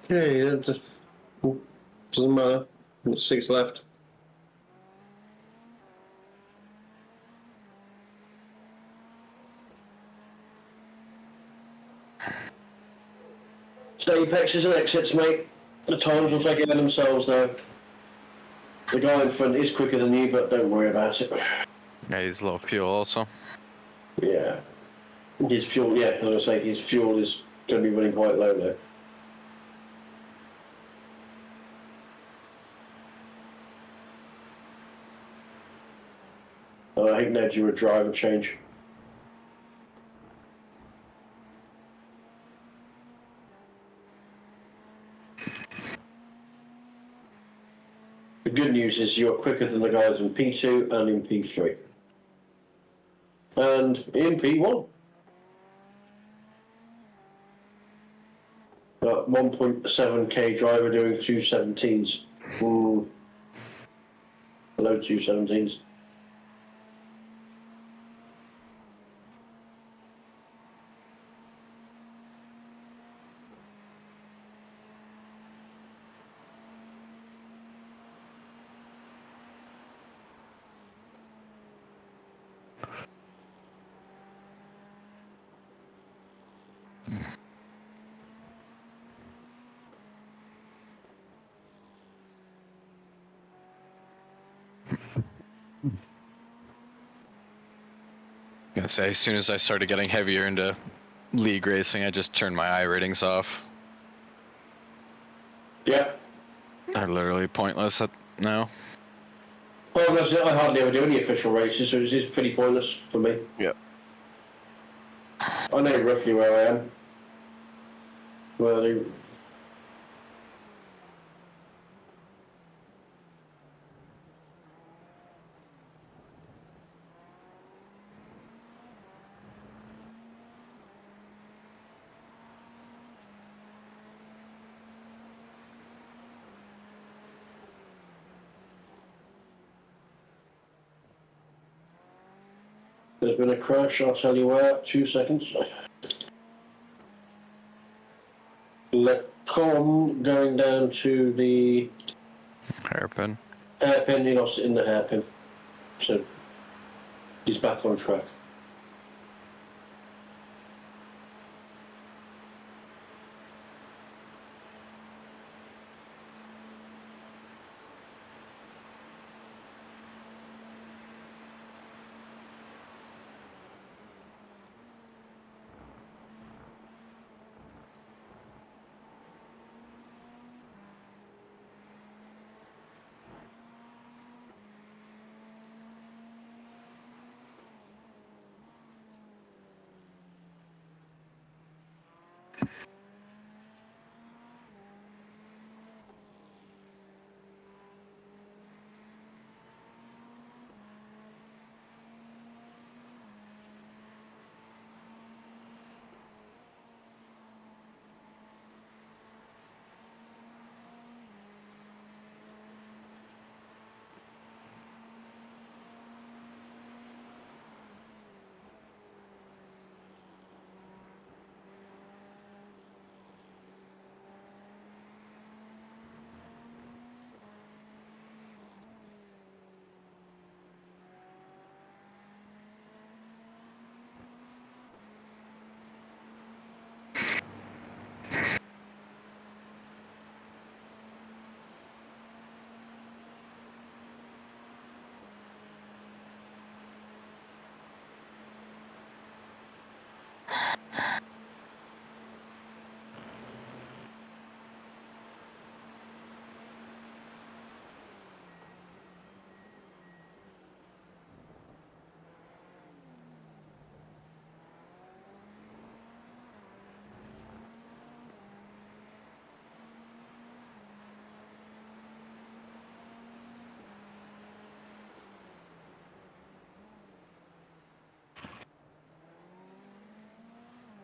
Yeah, just doesn't matter. There's 6 left. So apexes and exits, mate. The times will take care of themselves now. The guy in front is quicker than you, but don't worry about it. Yeah, he's low fuel also. Yeah. His fuel, yeah, as I say, his fuel is going to be running quite low now. I think they're due a driver change. The good news is you're quicker than the guys in P2 and in P3. And in P1. Got 1.7k driver doing 217s. Below 217s. I'm gonna say, as soon as I started getting heavier into league racing, I just turned my iRatings off. Yeah. They're literally pointless now. Well, that's it. I hardly ever do any official races, so it's pretty pointless for me. Yep. I know roughly where I am. Well, there's been a crash, I'll tell you where. 2 seconds. Lecom going down to the Hairpin. hairpin, he lost it in the hairpin. So he's back on track.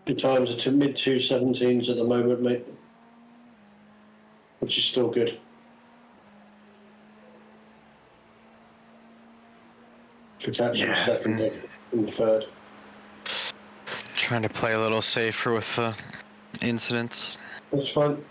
The times are to mid 217s at the moment, mate. Which is still good. For catching second and third. Trying to play a little safer with the incidents. That's fine.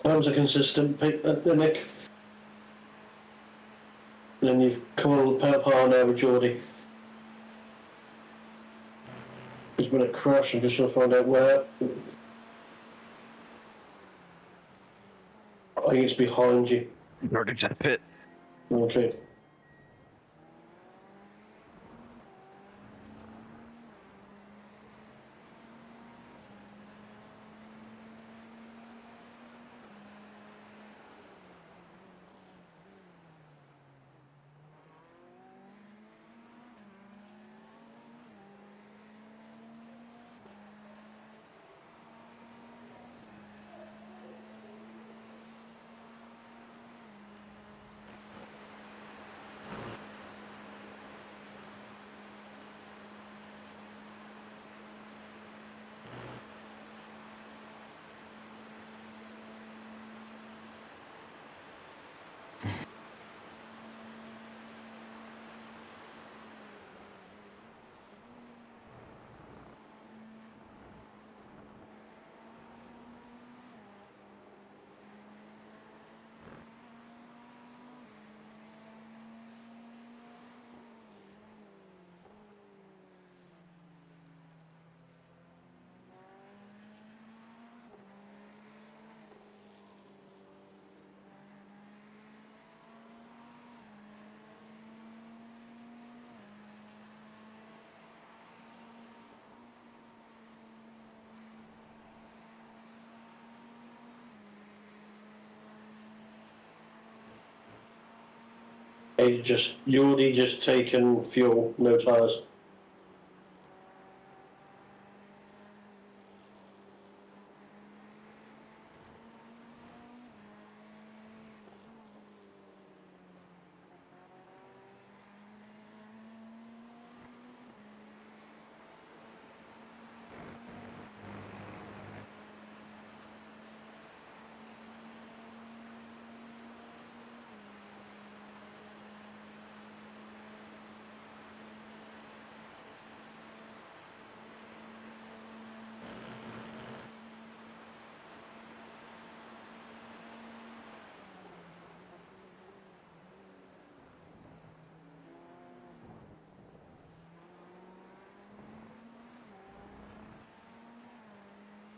That was a consistent pick, Nick. And then you've come on with par now with Geordie. There's been a crash. I'm just trying to find out where. I think it's behind you. Geordie just pit. Okay. You already just taken fuel, no tyres.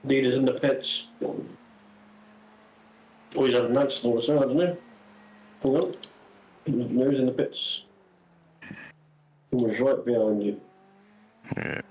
Leaders in the pits. Oh, he's had an accident or something, hasn't he? Hang on. No, he's in the pits. He was right behind you. Yeah.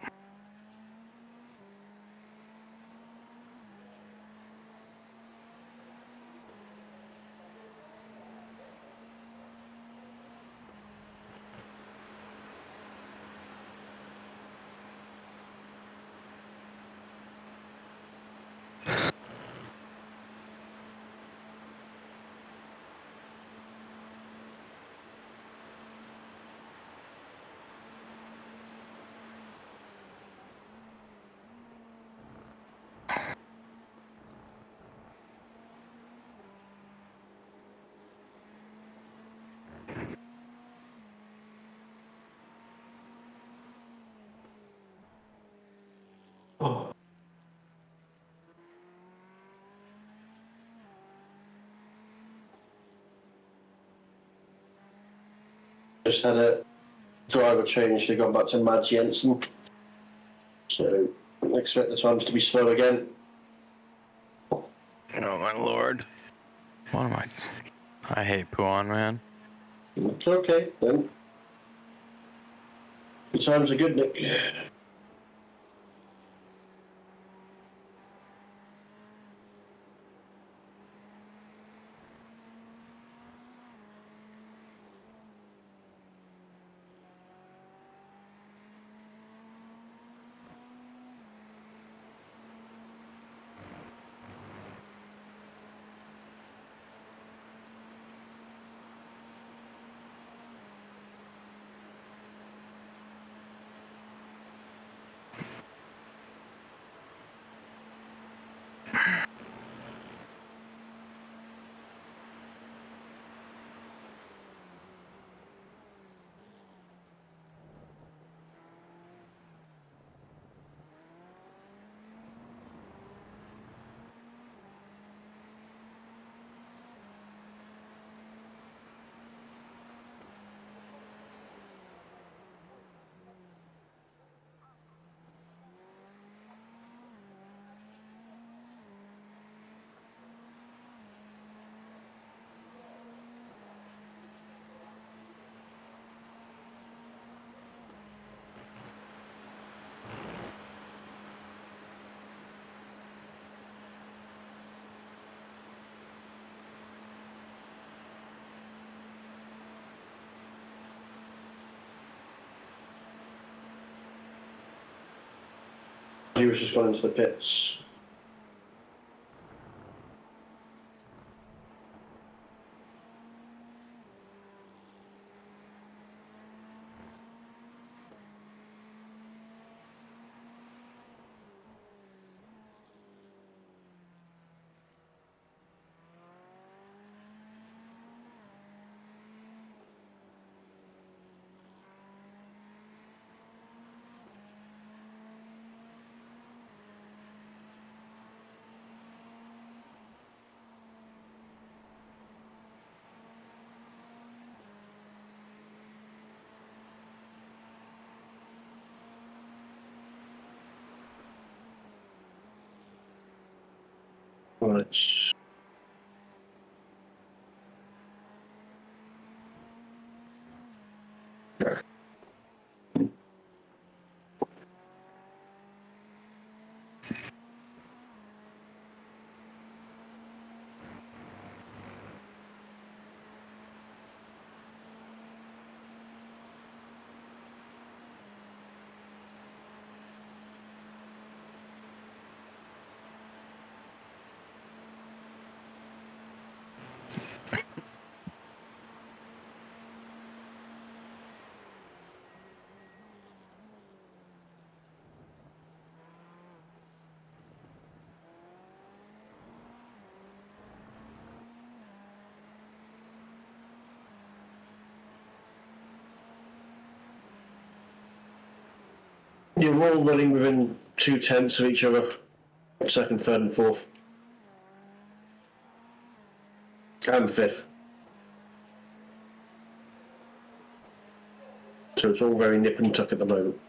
Oh. Just had a driver change. They've gone back to Mads Jensen. So I expect the times to be slow again. Oh my lord. What am I hate Puan, man. It's okay then. The times are good, Nick. He was just gone into the pits. Right. You're all running within 2/10 of each other, second, third, and fourth, and fifth. So it's all very nip and tuck at the moment.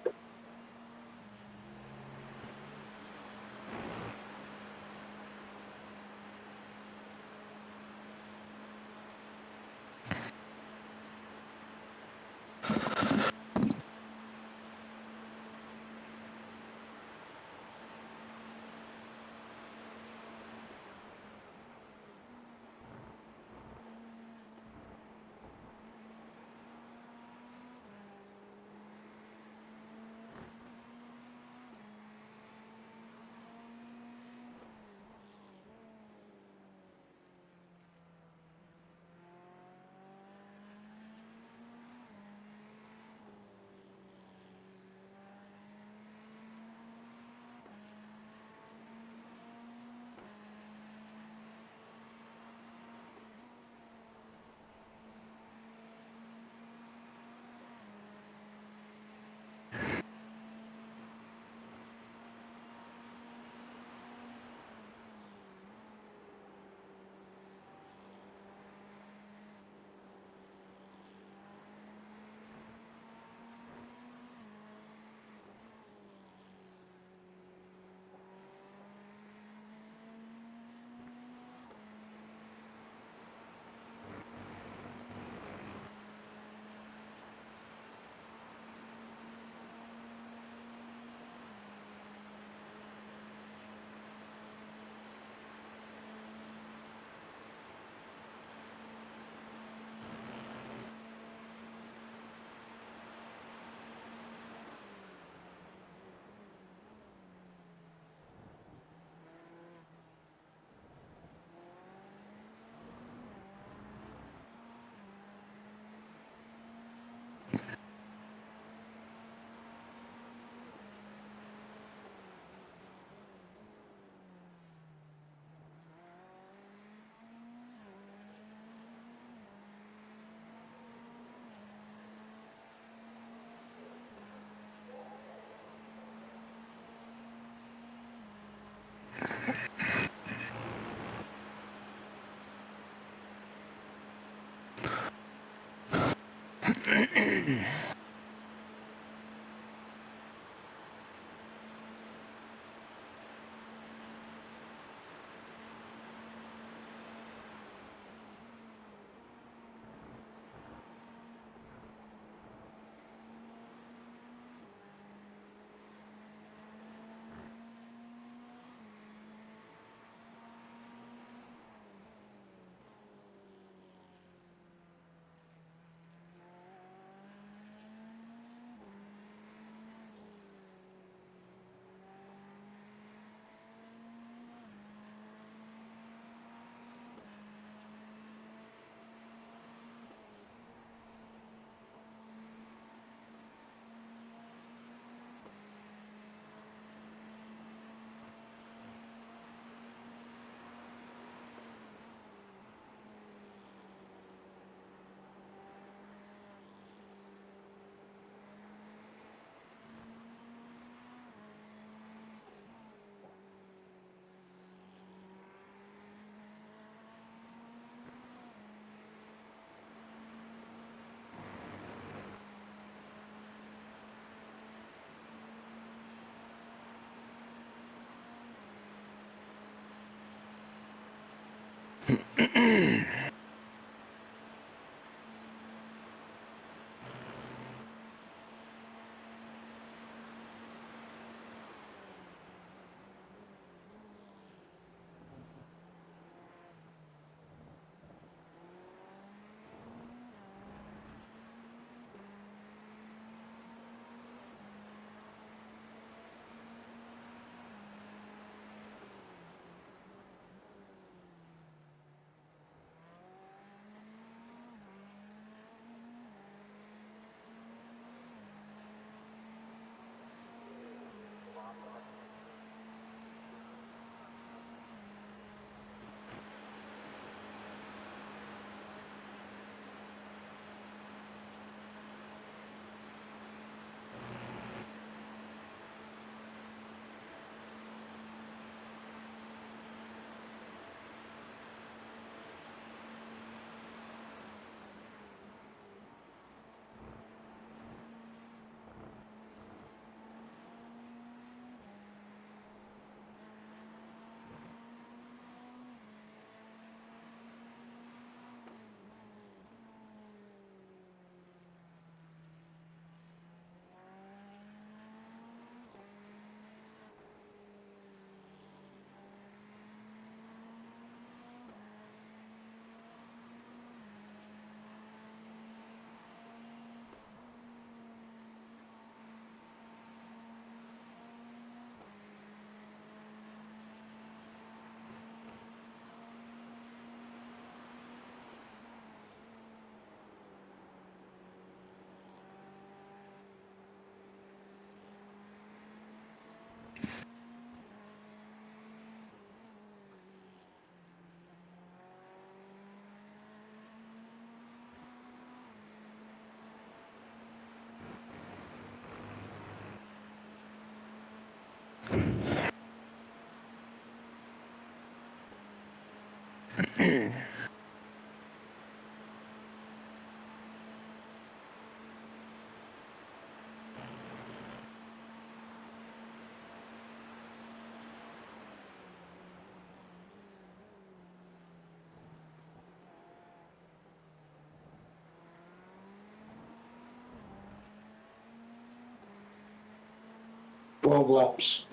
12 laps.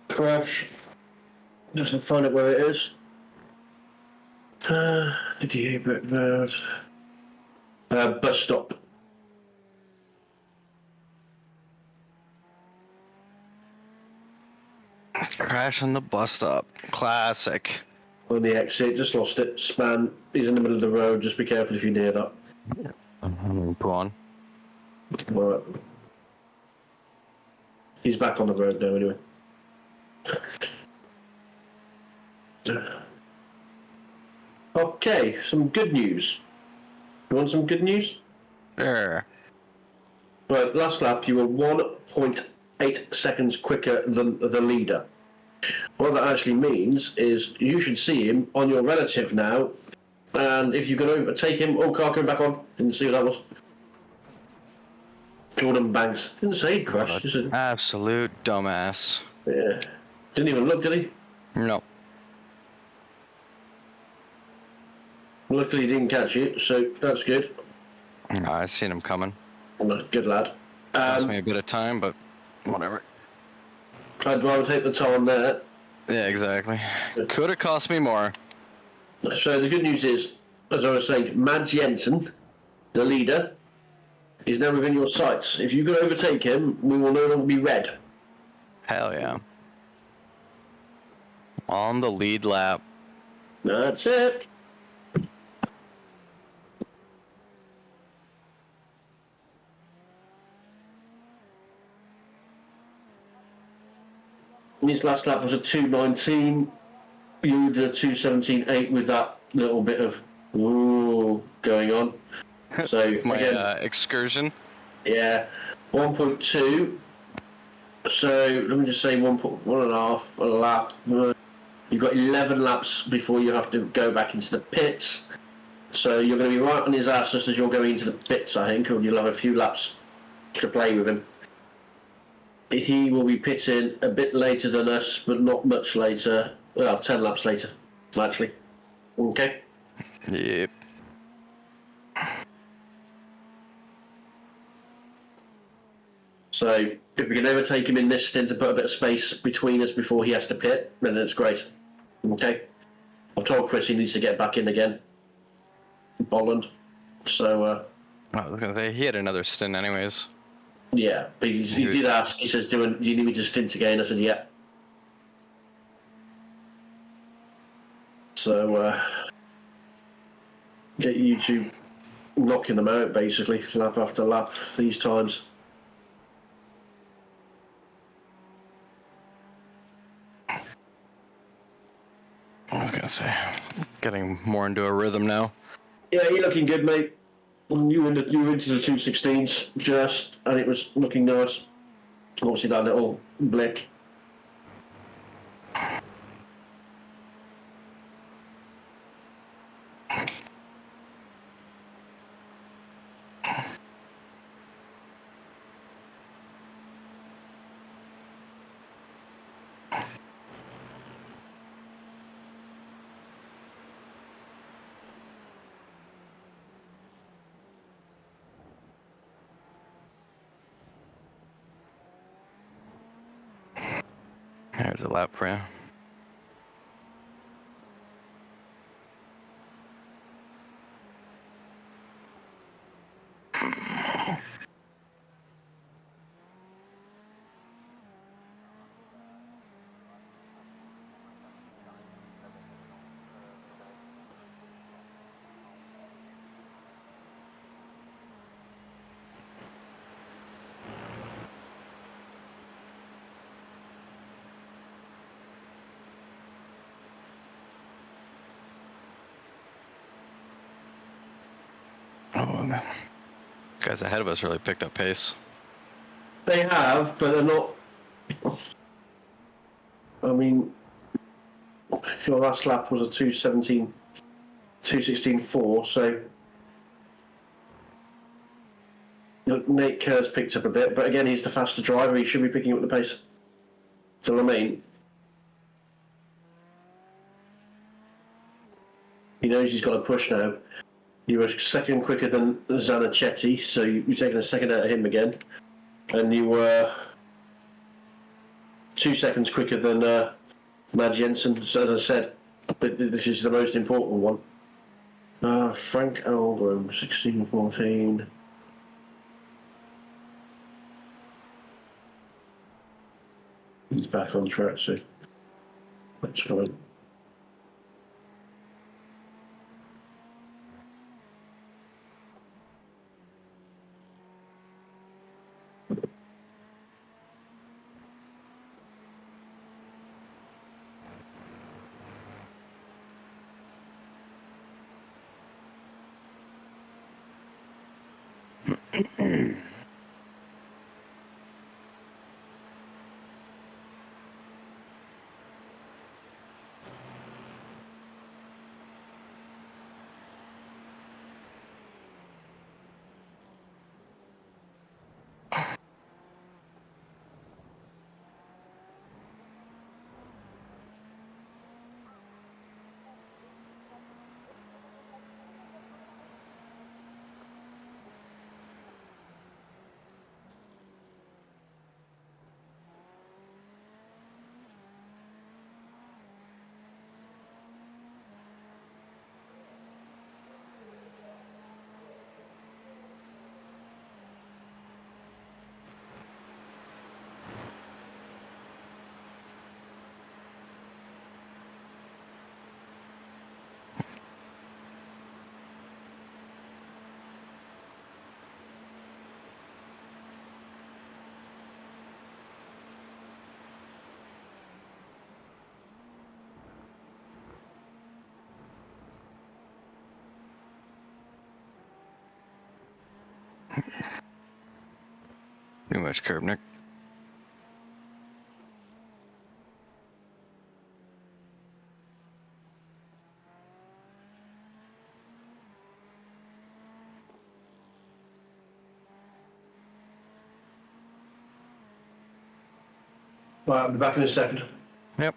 Crash. Just find out where it is. DDA brake valves. Bus stop. Crash on the bus stop. Classic. On the exit, just lost it. Span. He's in the middle of the road. Just be careful if you're near that. Go on. Right. He's back on the road now, anyway. Okay, some good news. You want some good news? Sure. Right, last lap you were 1.8 seconds quicker than the leader. What that actually means is you should see him on your relative now, and if you can overtake him, car coming back on. Didn't see what that was. Jordan Banks. Didn't say he'd crash. Just said, Absolute dumbass. yeah. Didn't even look, did he? No. Luckily he didn't catch it, so that's good. No, I seen him coming. Good lad. Cost me a bit of time, but whatever. I'd rather take the time there. Yeah, exactly. Could have cost me more. So the good news is, as I was saying, Mads Jensen, the leader, is now within your sights. If you can overtake him, we will no longer be red. Hell yeah. On the lead lap. That's it. His last lap was a 2:19. You did a 2:17.8 with that little bit of ooh going on. So My again, excursion. yeah, 1.2. So let me just say 1.5 a lap. You've got 11 laps before you have to go back into the pits. So you're going to be right on his ass just as you're going into the pits, I think, and you'll have a few laps to play with him. He will be pitting a bit later than us, but not much later. Well, 10 laps later, actually. Okay. Yep. So if we can overtake him in this stint and put a bit of space between us before he has to pit, then it's great. Okay. I've told Chris he needs to get back in again. Bolland. So, I was gonna say he had another stint anyways. yeah, but he did ask. He says, "Do you need me to stint again?" I said, "Yeah." So, get you two knocking them out basically, lap after lap, these times. I was gonna say, getting more into a rhythm now. Yeah, you're looking good, mate. You were into the 2:16s just, and it was looking nice. Obviously, that little blip. There's a lap for you. Guys ahead of us really picked up pace. They have, but they're not. I mean, your last lap was a 2:16.4, so Nate Kerr's picked up a bit, but again, he's the faster driver. He should be picking up the pace. Do you know what I mean? He knows he's got to push now. You were second quicker than Zanachetti, so you're taking a second out of him again. And you were 2 seconds quicker than Mad Jensen, so as I said, this is the most important one. Frank Albrum, 16:14. He's back on track, so that's fine. Too much curb, Nick. Right, I'll be back in a second. Yep.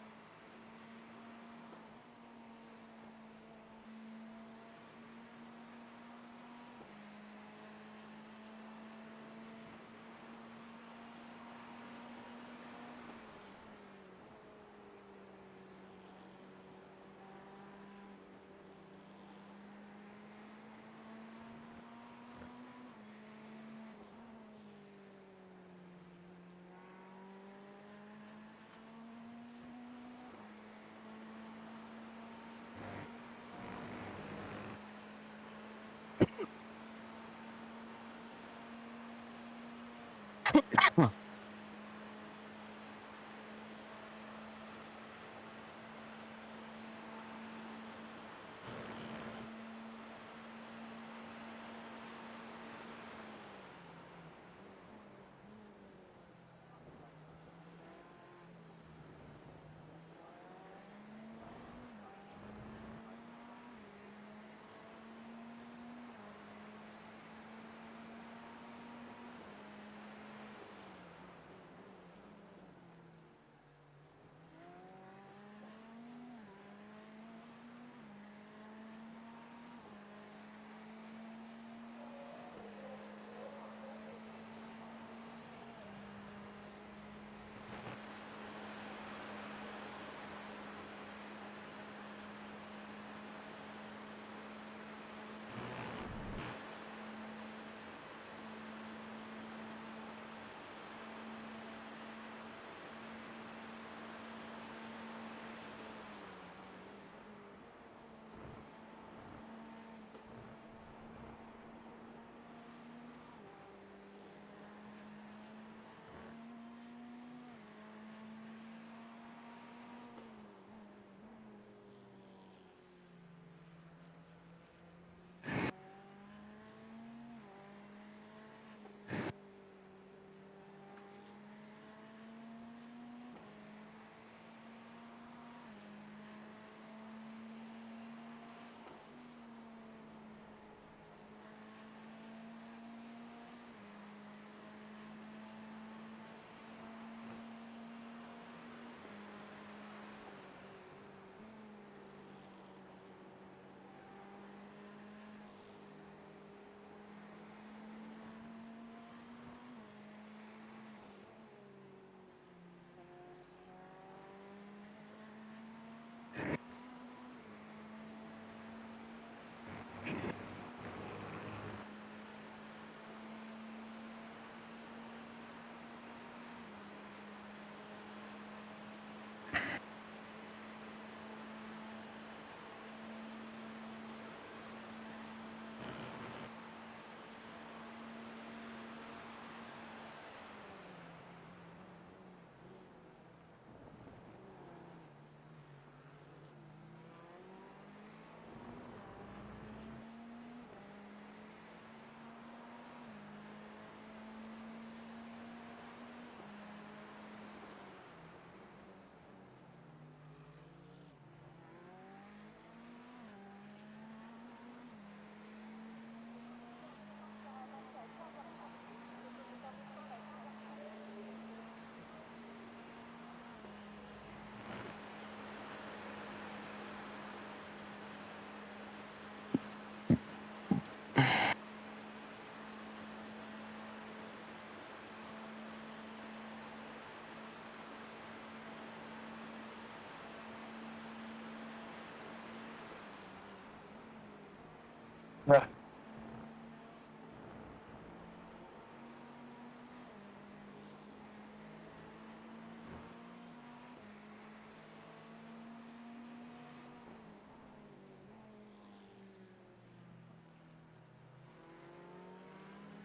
Yeah.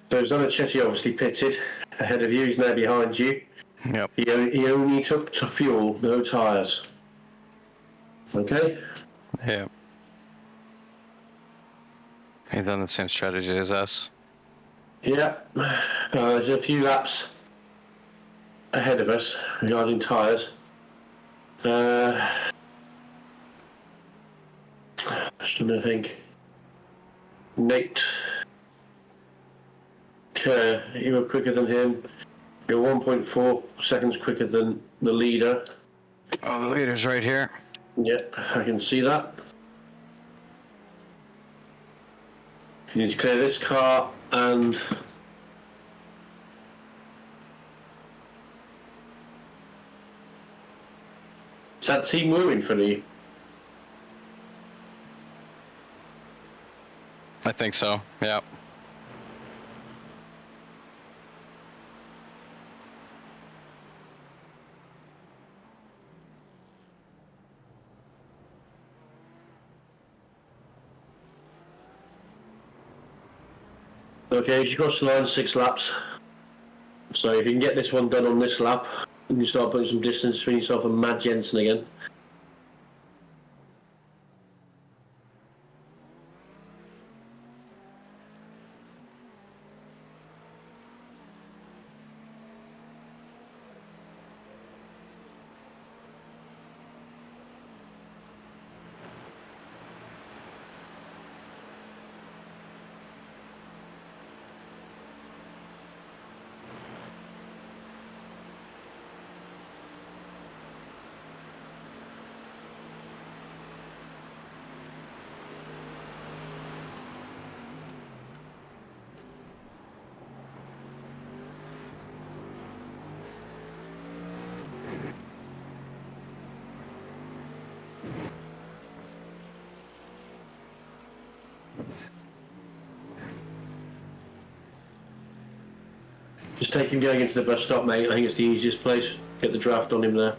So Zonichetti obviously pitted ahead of you. He's now behind you. Yep. He only took to fuel, no tyres. Okay? Yeah. He's done the same strategy as us. Yeah. There's a few laps ahead of us regarding tyres. Just trying to think. Nate Kerr, you were quicker than him. You're 1.4 seconds quicker than the leader. Oh, the leader's right here. Yep, I can see that. You need to clear this car and is that Team Woo in front of you? I think so. Yeah. Okay, you cross the line 6 laps. So if you can get this one done on this lap, you can start putting some distance between yourself and Matt Jensen again. Just take him going into the bus stop, mate. I think it's the easiest place. Get the draft on him there.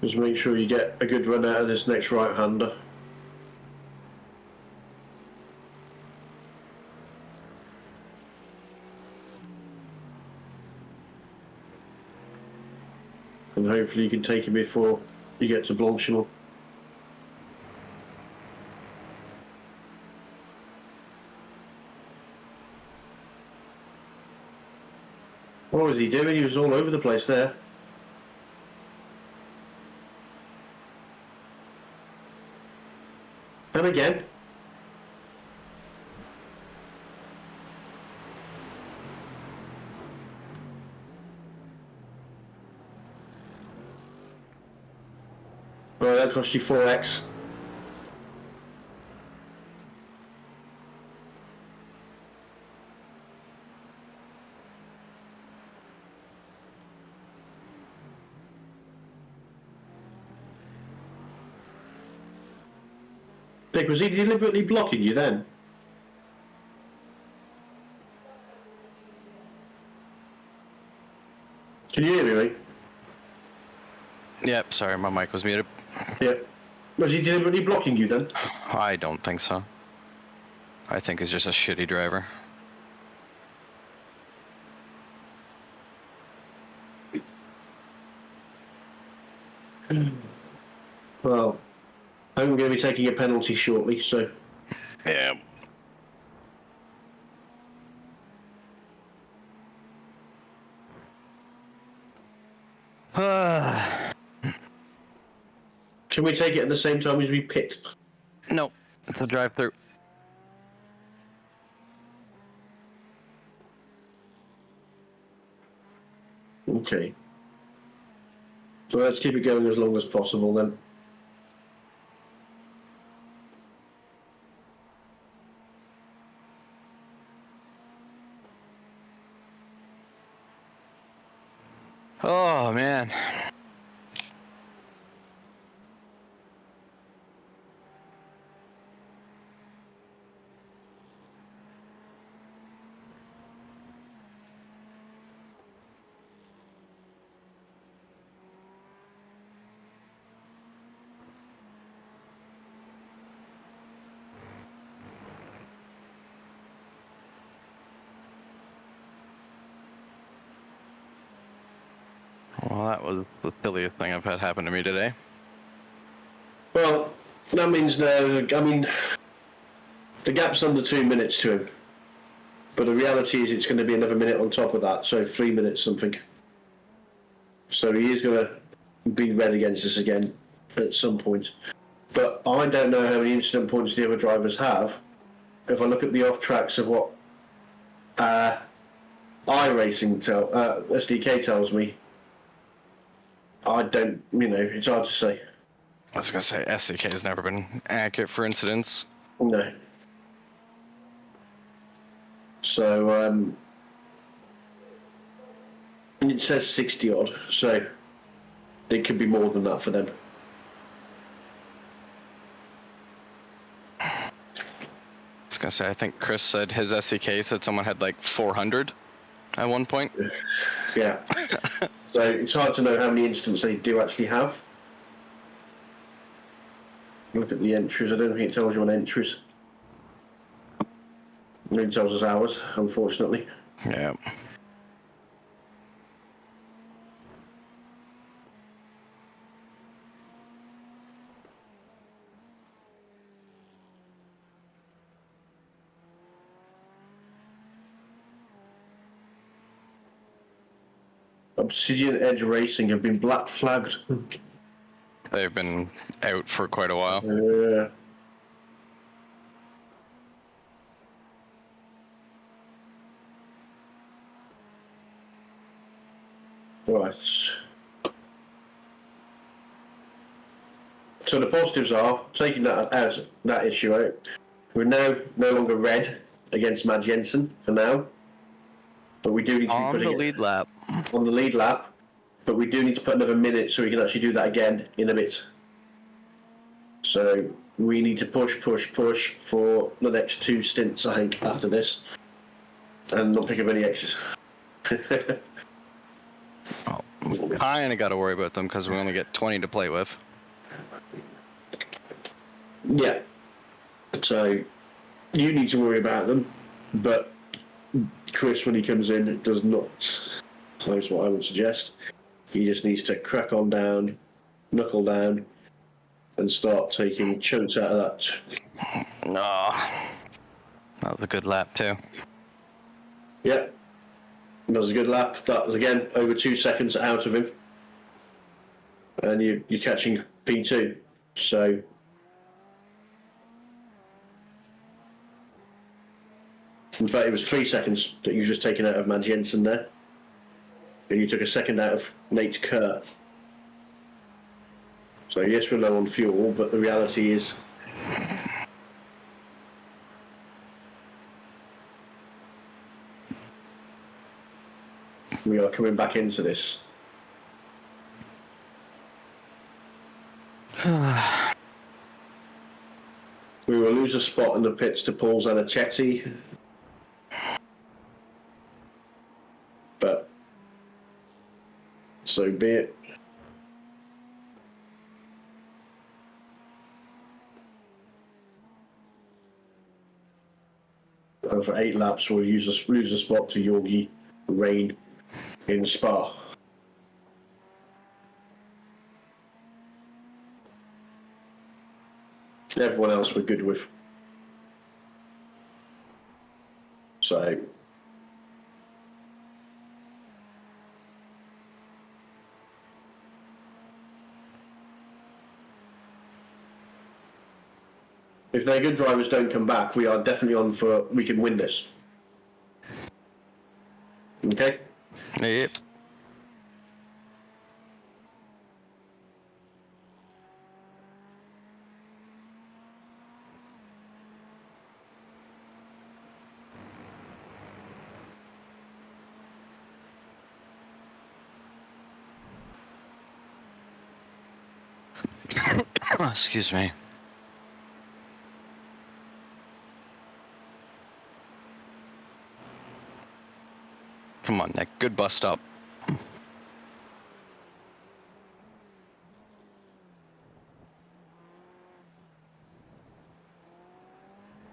Just make sure you get a good run out of this next right-hander. And hopefully you can take him before you get to Blanchimont. What was he doing? He was all over the place there. And again. Well, that cost you 4x. Nick, was he deliberately blocking you then? Can you hear me, mate? Yep. Sorry, my mic was muted. Yeah. Was he deliberately blocking you then? I don't think so. I think he's just a shitty driver. Well, I'm going to be taking a penalty shortly, so... Yeah. Can we take it at the same time as we pit? No, it's a drive-through. Okay. So let's keep it going as long as possible then. Oh man. Well, that was the silliest thing I've had happen to me today. Well, that means the gap's under 2 minutes to him. But the reality is it's going to be another minute on top of that, so 3 minutes something. So he is going to be red against us again at some point. But I don't know how many incident points the other drivers have. If I look at the off tracks of what iRacing SDK tells me, I don't, it's hard to say. I was gonna say SDK has never been accurate for incidents. No. So, it says 60 odd, so it could be more than that for them. I was gonna say, I think Chris said his SDK said someone had like 400 at one point. Yeah. So it's hard to know how many incidents they do actually have. Look at the entries. I don't think it tells you on entries. It only tells us hours, unfortunately. Yeah. Obsidian Edge Racing have been black flagged. They've been out for quite a while. Yeah. Right. So the positives are taking that issue out. We're now no longer red against Matt Jensen for now, but we do need to be putting on the lead lap. On the lead lap, but we do need to put another minute so we can actually do that again in a bit. So we need to push for the next 2 stints, I think, after this, and not pick up any X's. Kinda got to worry about them because we only get 20 to play with. Yeah. So you need to worry about them, but Chris, when he comes in, does not. That's what I would suggest. He just needs to crack on down, knuckle down, and start taking chunks out of that. No. That was a good lap too. Yeah. That was a good lap. That was, again, over 2 seconds out of him. And you're catching P2. So in fact, it was 3 seconds that you've just taken out of Matt Jensen there. And you took a second out of Nate Kerr. So yes, we're low on fuel, but the reality is we are coming back into this. We will lose a spot in the pits to Paul Zanichetti. But so be it. And for 8 laps, we'll lose a spot to Yorgi Rain in Spa. Everyone else we're good with. So if their good drivers don't come back, we are definitely on for we can win this. Okay? Yep. Excuse me. Come on, Nick. Good bus stop.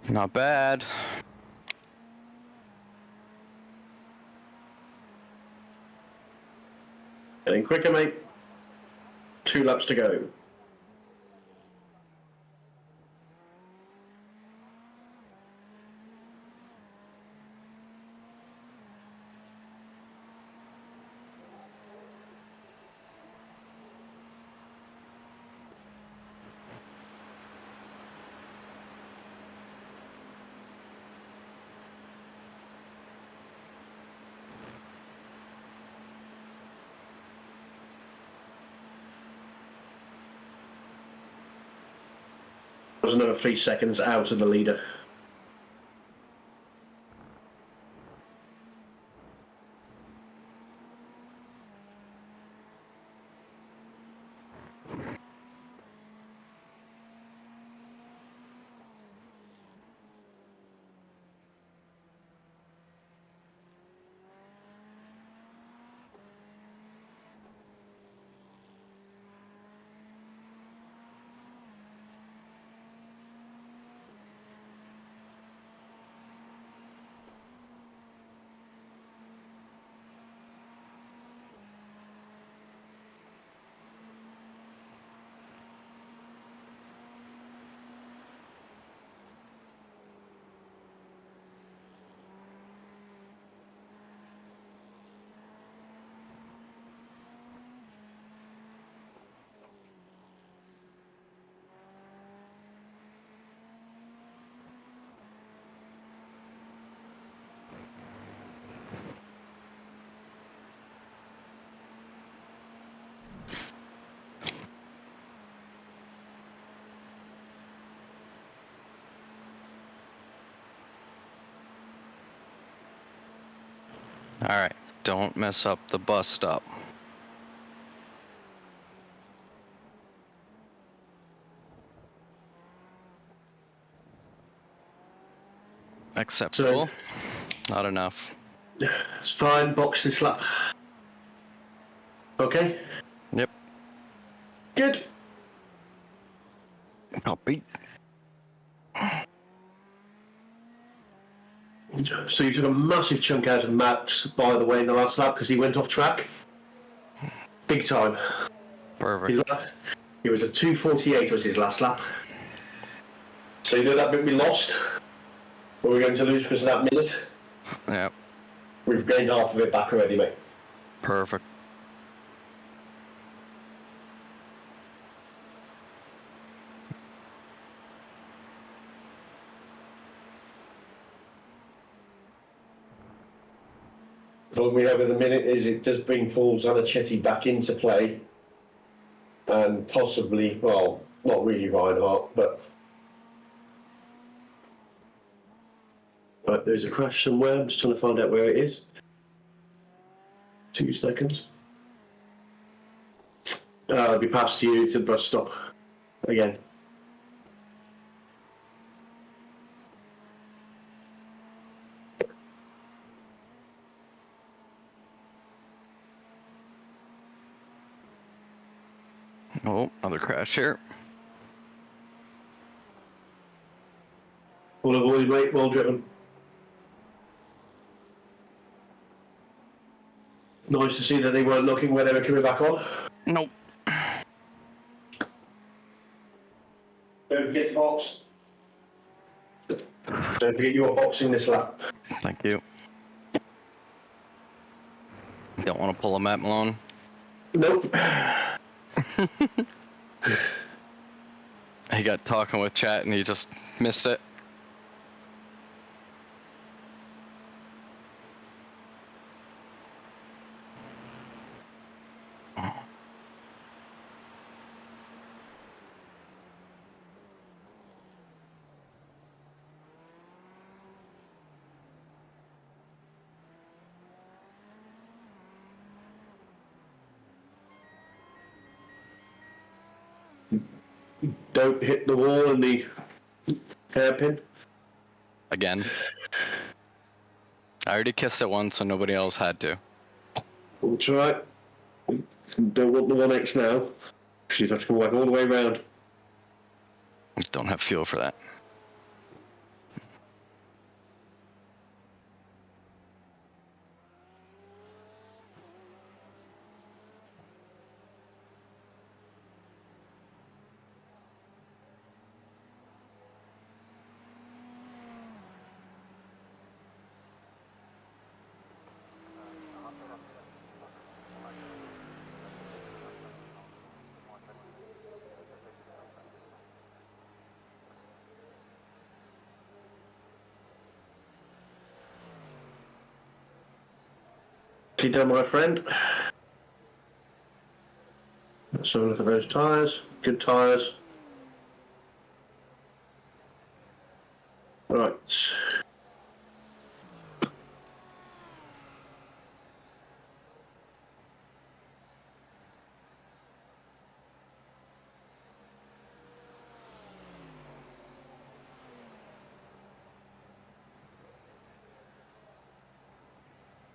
Not bad. Getting quicker, mate. 2 laps to go. Was another 3 seconds out of the leader. Alright, don't mess up the bus stop. Acceptable. Not enough. It's fine, box this lap. Okay? Yep. Good. Copy. So you took a massive chunk out of Max, by the way, in the last lap because he went off track. Big time. Perfect. He was a 2:48 was his last lap. So you know that bit we lost? Or we're going to lose because of that minute? Yep. We've gained half of it back already, mate. Perfect. The problem we have at the minute is it does bring Paul Zanichetti back into play. And possibly, well, not really Reinhardt, but there's a crash somewhere. I'm just trying to find out where it is. 2 seconds. I'll be past you to the bus stop again. Oh, another crash here. Well avoided, mate. Well driven. Nice to see that they weren't looking where they were coming back on. Nope. Don't forget to box. Don't forget you are boxing this lap. Thank you. Don't want to pull a Matt Malone. Nope. He got talking with chat and he just missed it. Don't hit the wall in the hairpin. Again. I already kissed it once, so nobody else had to. That's right. Don't want the 1X now, because you'd have to come back all the way around. Just don't have fuel for that. See done, my friend. Let's have a look at those tyres. Good tyres. Right.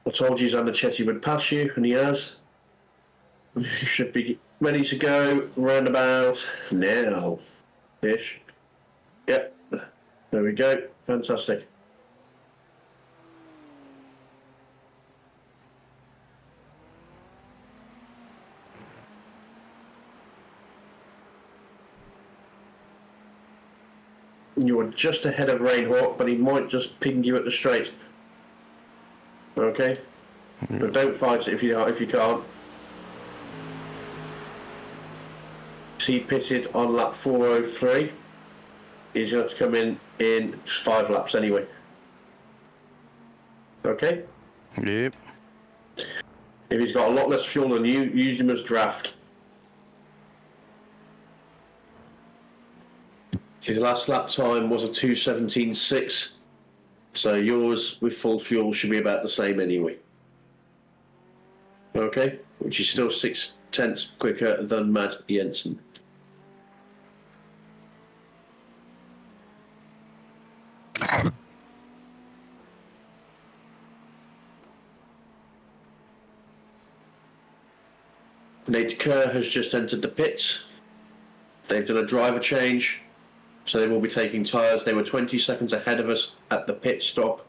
I told you Zandachetti would pass you, and he has. You should be ready to go roundabout now-ish. Yep, there we go. Fantastic. You are just ahead of Rainhawk, but he might just ping you at the straight. Okay? But don't fight it if you can't. He pitted on lap 403. He's going to have to come in 5 laps anyway. Okay? Yep. If he's got a lot less fuel than you, use him as draft. His last lap time was a 2:17.6, so yours with full fuel should be about the same anyway. Okay? Which is still 0.6 quicker than Matt Jensen. Nate Kerr has just entered the pits. They've done a driver change, so they will be taking tyres. They were 20 seconds ahead of us at the pit stop.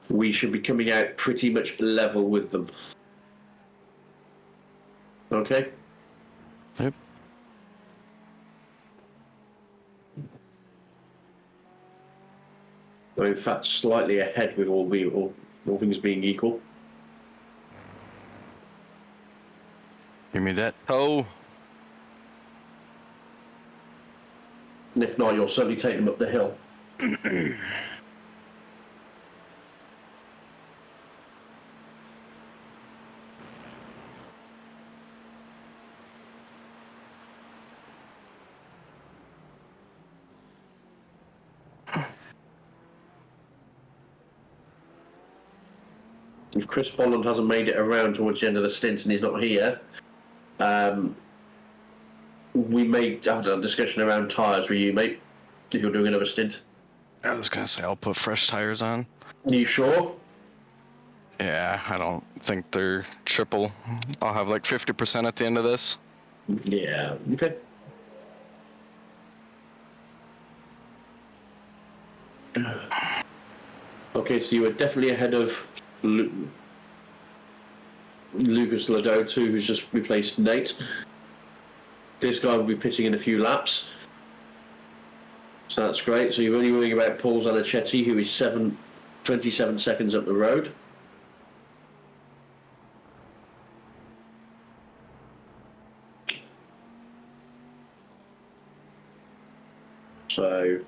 We should be coming out pretty much level with them. Okay? Yep. Or in fact, slightly ahead with all things being equal. Give me that. Oh. And if not, you'll certainly take them up the hill. If Chris Bolland hasn't made it around towards the end of the stint and he's not here, we may have a discussion around tyres with you, mate, if you're doing another stint. I was going to say I'll put fresh tires on. Are you sure? Yeah, I don't think they're triple. I'll have like 50% at the end of this. Yeah, okay. Okay, so you were definitely ahead of Lucas Ladeau too, who's just replaced Nate. This guy will be pitting in a few laps, so that's great. So you're only worrying about Paul Zandachetti, who is 27 seconds up the road. So,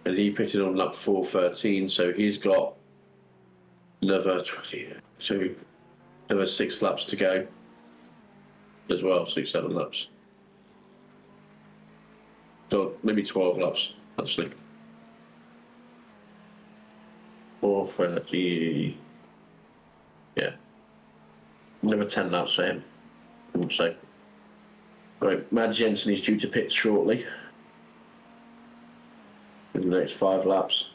and he pitted on lap 4:13, so he's got another 6 laps to go as well, 6-7 laps. So maybe 12 laps actually. 4:30. Yeah, another 10 laps for him, I would say. Right, Matt Jensen is due to pit shortly. In the next 5 laps.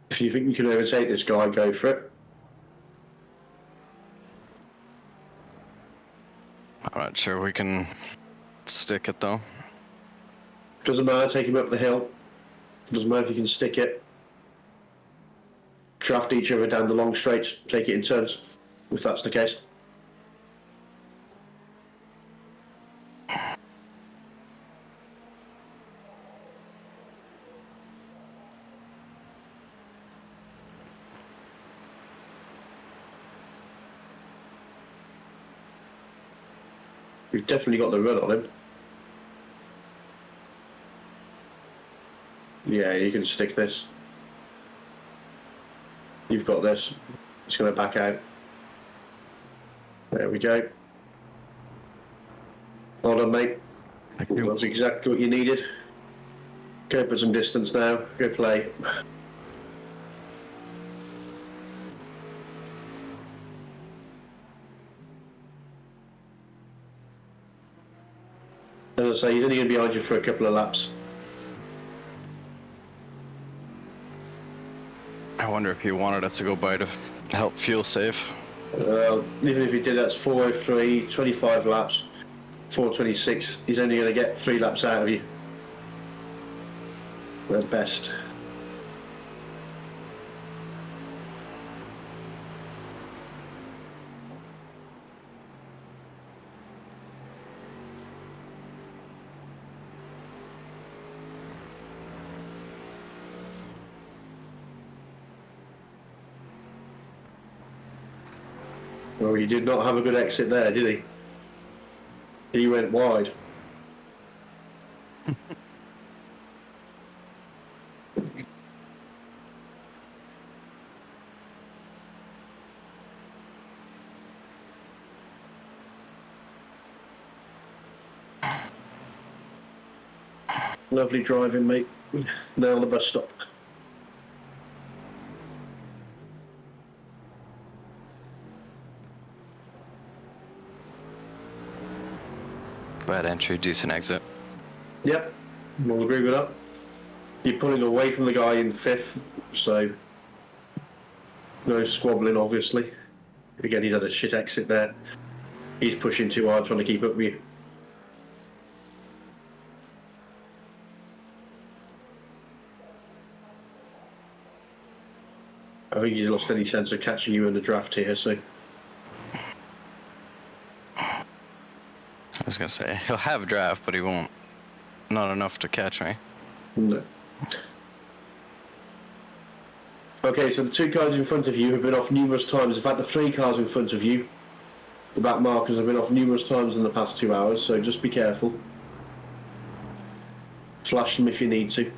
If you think you can overtake this guy, go for it. I'm not sure we can stick it though. Doesn't matter, take him up the hill. Doesn't matter if you can stick it. Draft each other down the long straights, take it in turns, if that's the case. We've definitely got the run on him. Yeah, you can stick this. You've got this. It's going to back out. There we go. Hold on, mate. That's exactly what you needed. Go put some distance now. Go play. As I say, he's only going to be behind you for a couple of laps. I wonder if he wanted us to go by to help fuel save. Even if he did, that's 4:03, 25 laps, 4:26. He's only going to get 3 laps out of you. At best. Well, he did not have a good exit there, did he? He went wide. Lovely driving, mate. Nail the bus stop. Bad entry, decent exit. Yep, we'll agree with that. You're pulling away from the guy in 5th, so no squabbling, obviously. Again, he's had a shit exit there. He's pushing too hard, trying to keep up with you. I think he's lost any sense of catching you in the draft here, so. I was gonna say, he'll have a draft, but he won't. Not enough to catch me. No. Okay, so the 2 cars in front of you have been off numerous times. In fact, the 3 cars in front of you, the back markers, have been off numerous times in the past 2 hours, so just be careful. Flash them if you need to.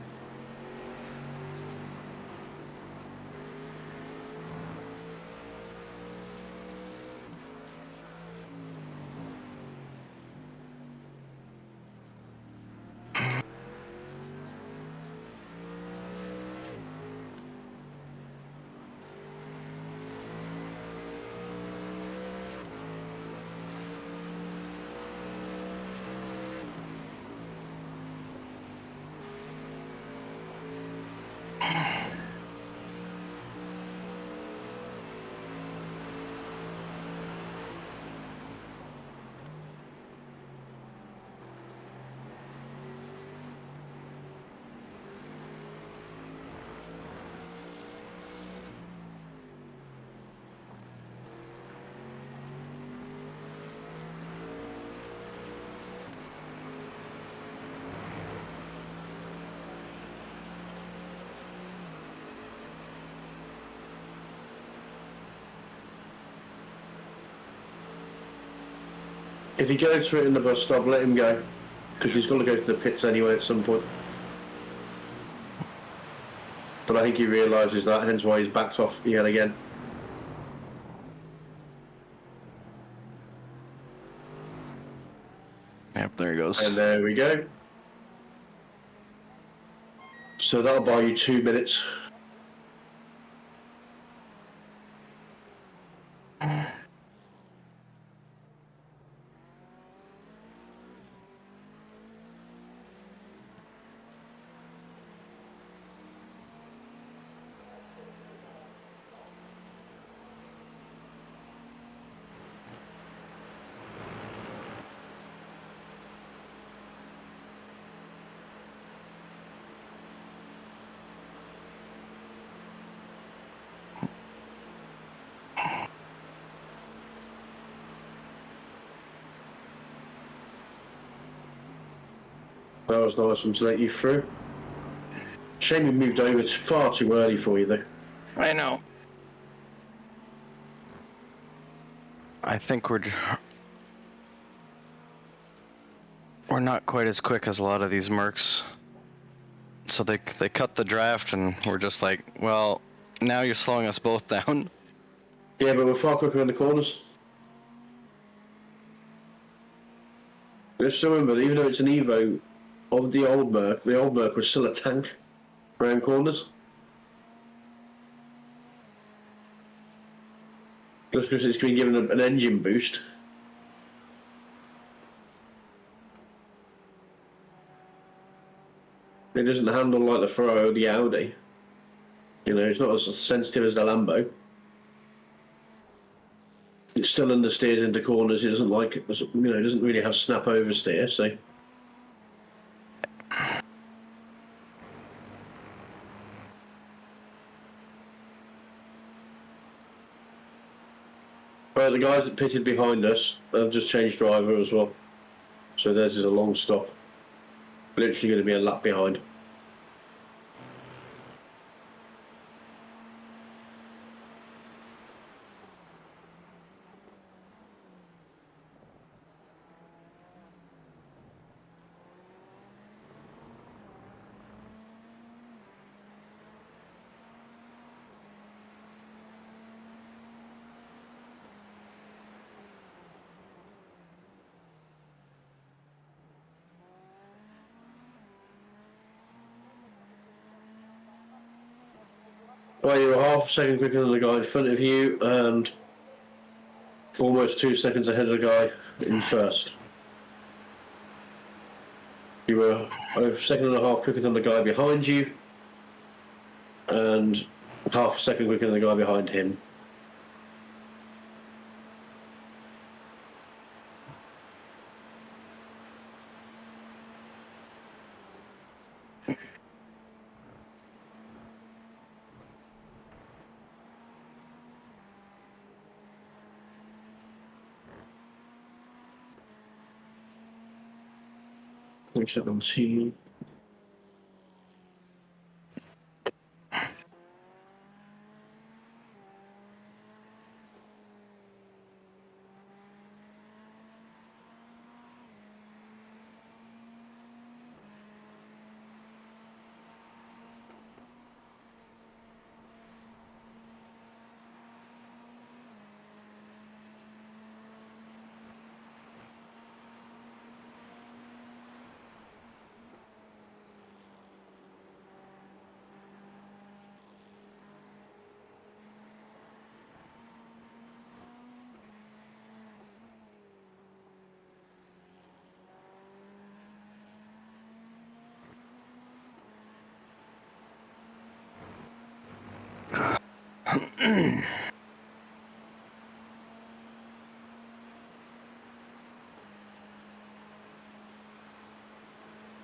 If he goes for it in the bus stop, let him go. Because he's got to go to the pits anyway at some point. But I think he realises that, hence why he's backed off yet again. Yep, there he goes. And there we go. So that'll buy you 2 minutes. That was nice one to let you through. Shame you moved over far too early for you, though. I know. I think we're not quite as quick as a lot of these mercs. So they cut the draft, and we're just like, well, now you're slowing us both down. Yeah, but we're far quicker in the corners. Let's remember that even though it's an Evo of the old Merc was still a tank around corners. Just because it's been given an engine boost. It doesn't handle like the Ferrari or the Audi. You know, it's not as sensitive as the Lambo. It still understeers into corners. It doesn't like it. You know, it doesn't really have snap oversteer. So. Right, the guys that pitted behind us have just changed driver as well. So theirs is a long stop. Literally going to be a lap behind. Well, you were half a second quicker than the guy in front of you and almost 2 seconds ahead of the guy in first. You were a second and a half quicker than the guy behind you and half a second quicker than the guy behind him. Except on team.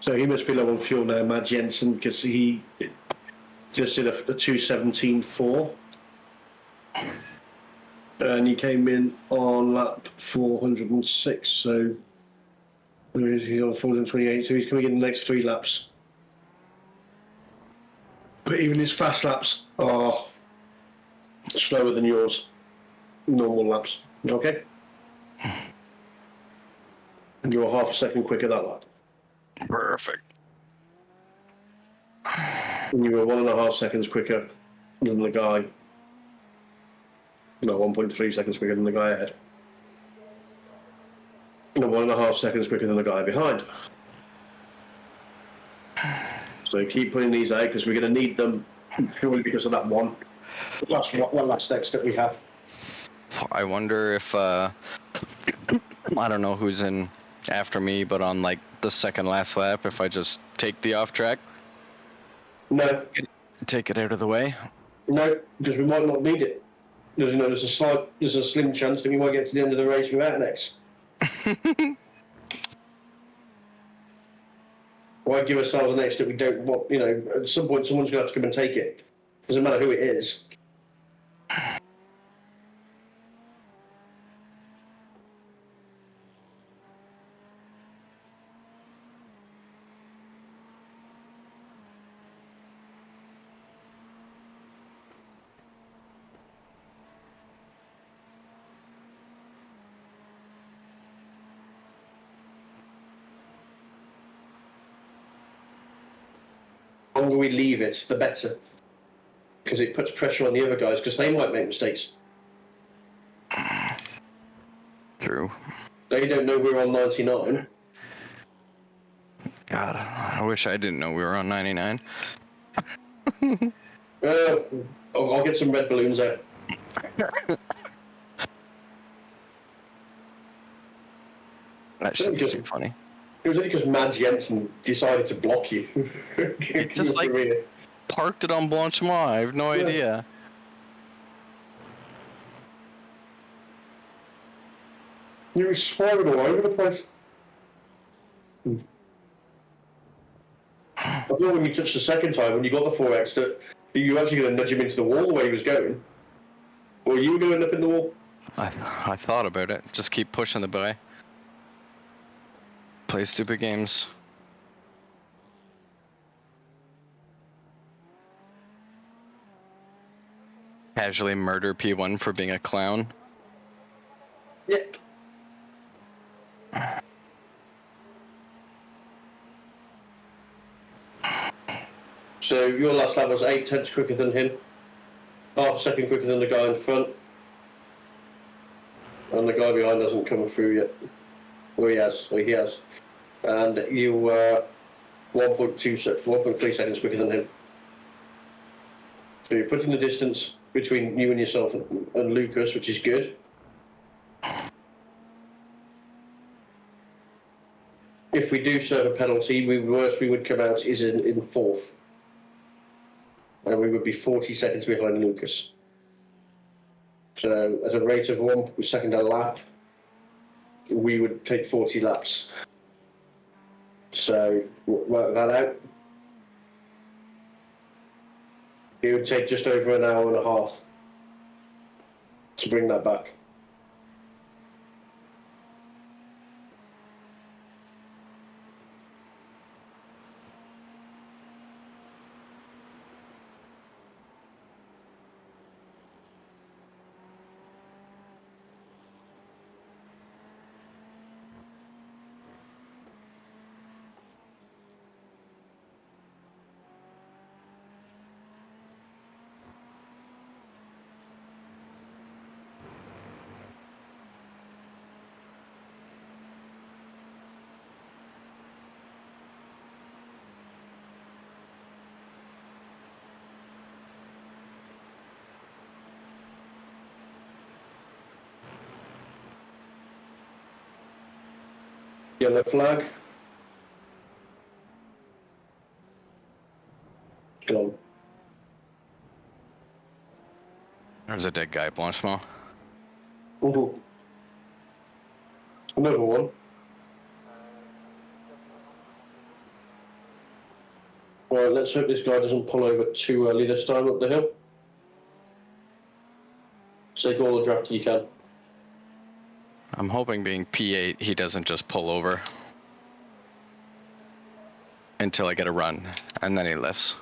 So he must be low on fuel now, Matt Jensen, because he just did a 2:17.4. And he came in on lap 406, so he's on 428, so he's coming in the next 3 laps. But even his fast laps are slower than yours, normal laps. Okay? And you're half a second quicker that lap. Perfect. And you were 1.5 seconds quicker than the guy. No, 1.3 seconds quicker than the guy ahead. And 1.5 seconds quicker than the guy behind. So keep putting these out because we're going to need them purely because of that one last exit we have. I wonder if I don't know who's in after me, but on like the second last lap, if I just take the off track, No, take it out of the way. no, because we might not need it. Because there's a slim chance that we might get to the end of the race without an X. Why give ourselves an X that we don't want? You know, at some point someone's going to have to come and take it. Doesn't matter who it is. The longer we leave it, the better. Because it puts pressure on the other guys, because they might make mistakes. True. They don't know we're on 99. God, I wish I didn't know we were on 99. I'll get some red balloons out. That shit's too funny. It was only because Mads Jensen decided to block you. It just like parked it on Blanchimont. I have no idea. You were swerving all over the place. I thought when you touched the second time, when you got the 4X, that you were actually going to nudge him into the wall the way he was going. Or you were going to end up in the wall. I thought about it. Just keep pushing the guy. Play stupid games. Casually murder P1 for being a clown. Yeah. So your last lap was 8 tenths quicker than him, half a second quicker than the guy in front, and the guy behind hasn't come through yet. Well, he has. And you were 1.3 seconds quicker than him. So you're putting the distance between you and yourself and Lucas, which is good. If we do serve a penalty, the worst we would come out is in fourth. And we would be 40 seconds behind Lucas. So at a rate of 1 second a lap, we would take 40 laps. So work that out. It would take just over an hour and a half to bring that back. Yellow flag. Gone. There's a dead guy at Blanchimont. Mm-hmm. Another one. Right, let's hope this guy doesn't pull over too early this time up the hill. Take all the draft you can. I'm hoping being P8 he doesn't just pull over until I get a run, and then he lifts.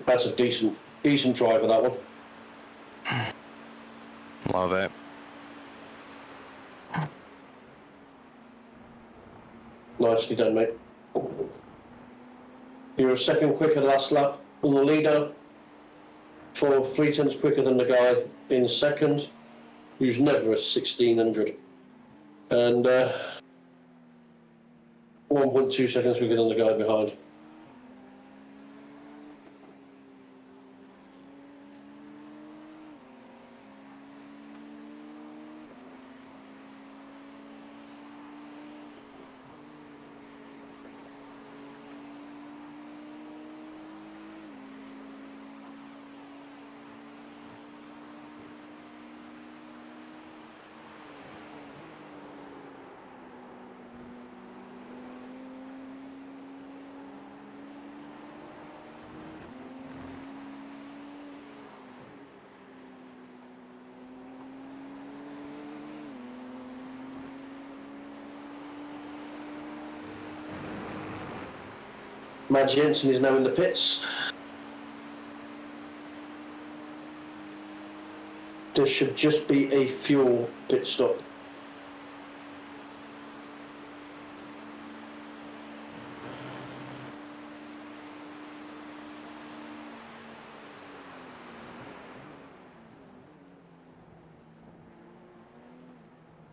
That's a decent driver, that one. Love it. Nicely done, mate. You're a second quicker last lap on the leader, 3/10 quicker than the guy in second, who's never a 1600, and 1.2 seconds quicker than the guy behind. Mads Jensen is now in the pits. There should just be a fuel pit stop.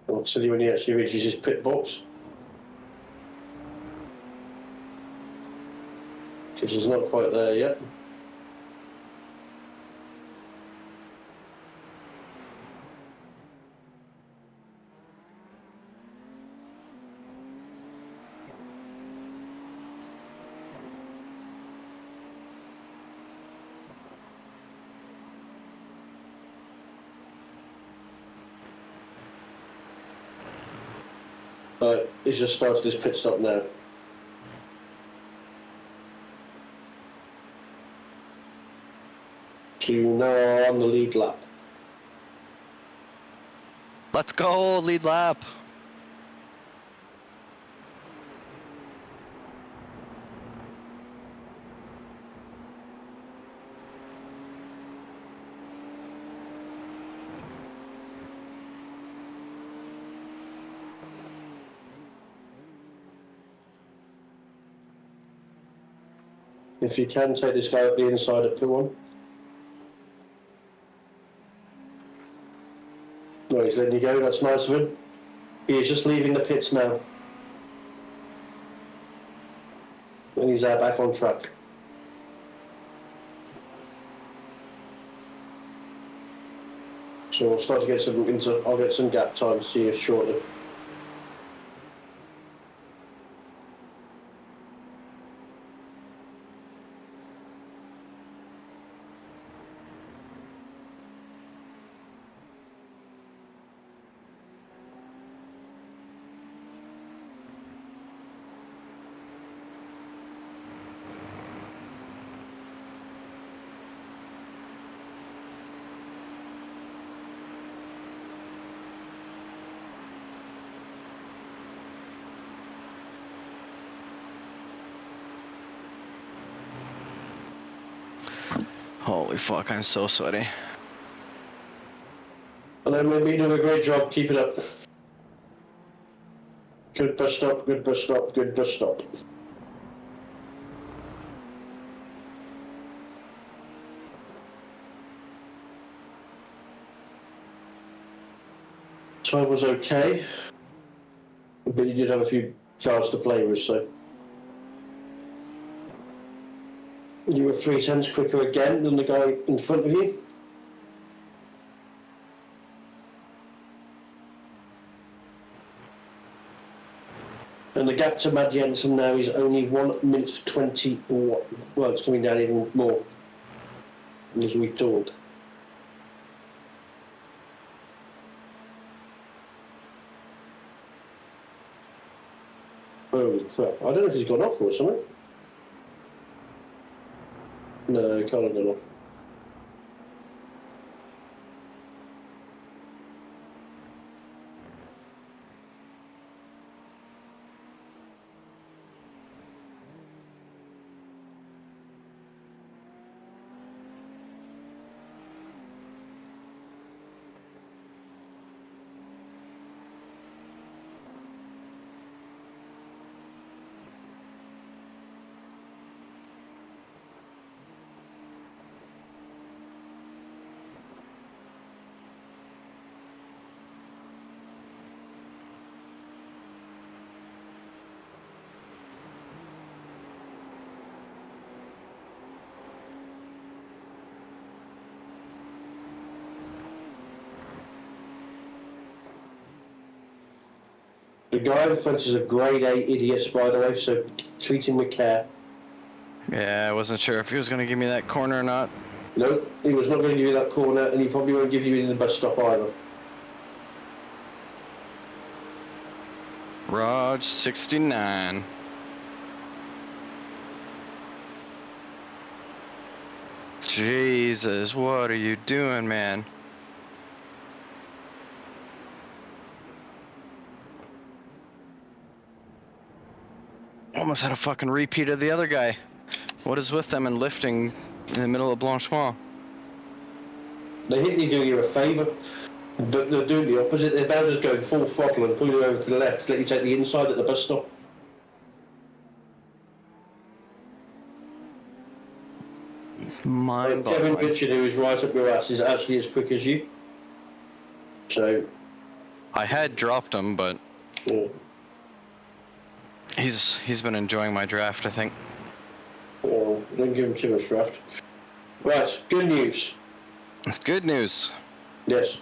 I'll tell you when he actually reaches his pit box. Because he's not quite there yet. He's just started his pit stop now. So you now are on the lead lap. Let's go, lead lap. If you can, take this guy up the inside of P1. No, he's letting you go, that's nice of him. He is just leaving the pits now. And he's back on track. So we'll start to get I'll get some gap time to see you shortly. Holy fuck, I'm so sweaty. And then maybe you do a great job, keep it up. Good bus stop, good bus stop, good bus stop. Time was okay, but you did have a few cars to play with, so. You were 3/10 quicker again than the guy in front of you. And the gap to Matt Jensen now is only 1 minute 21. Well, it's coming down even more as we talk. Holy crap. I don't know if he's gone off or something. No, he can't have gone off. The guy in front is a grade A idiot, by the way, so treat him with care. Yeah, I wasn't sure if he was going to give me that corner or not. No, he was not going to give you that corner, and he probably won't give you it in the bus stop either. Raj 69. Jesus, what are you doing, man? Almost had a fucking repeat of the other guy. What is with them and lifting in the middle of Blanchement? They think they're doing you a favour, but they're doing the opposite. They're now just going full throttle and pulling you over to the left to let you take the inside at the bus stop. Kevin Richard, who is right up your ass, is actually as quick as you. So I had dropped him, but yeah. he's been enjoying my draft, I think. Well, don't give him too much draft. Right, good news. Good news. Yes,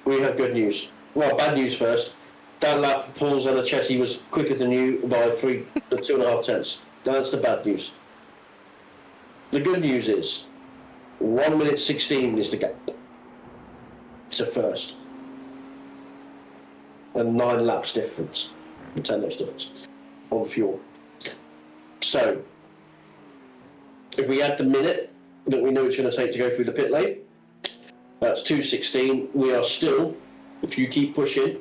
we have good news. Well, bad news first. That lap, Paul Zanichetti was quicker than you by 2.5 tenths. That's the bad news. The good news is 1 minute 16 is the gap. It's a first. And 9 laps difference. 10 laps difference on fuel. So, if we add the minute that we know it's going to take to go through the pit lane, that's 2:16. We are still, if you keep pushing,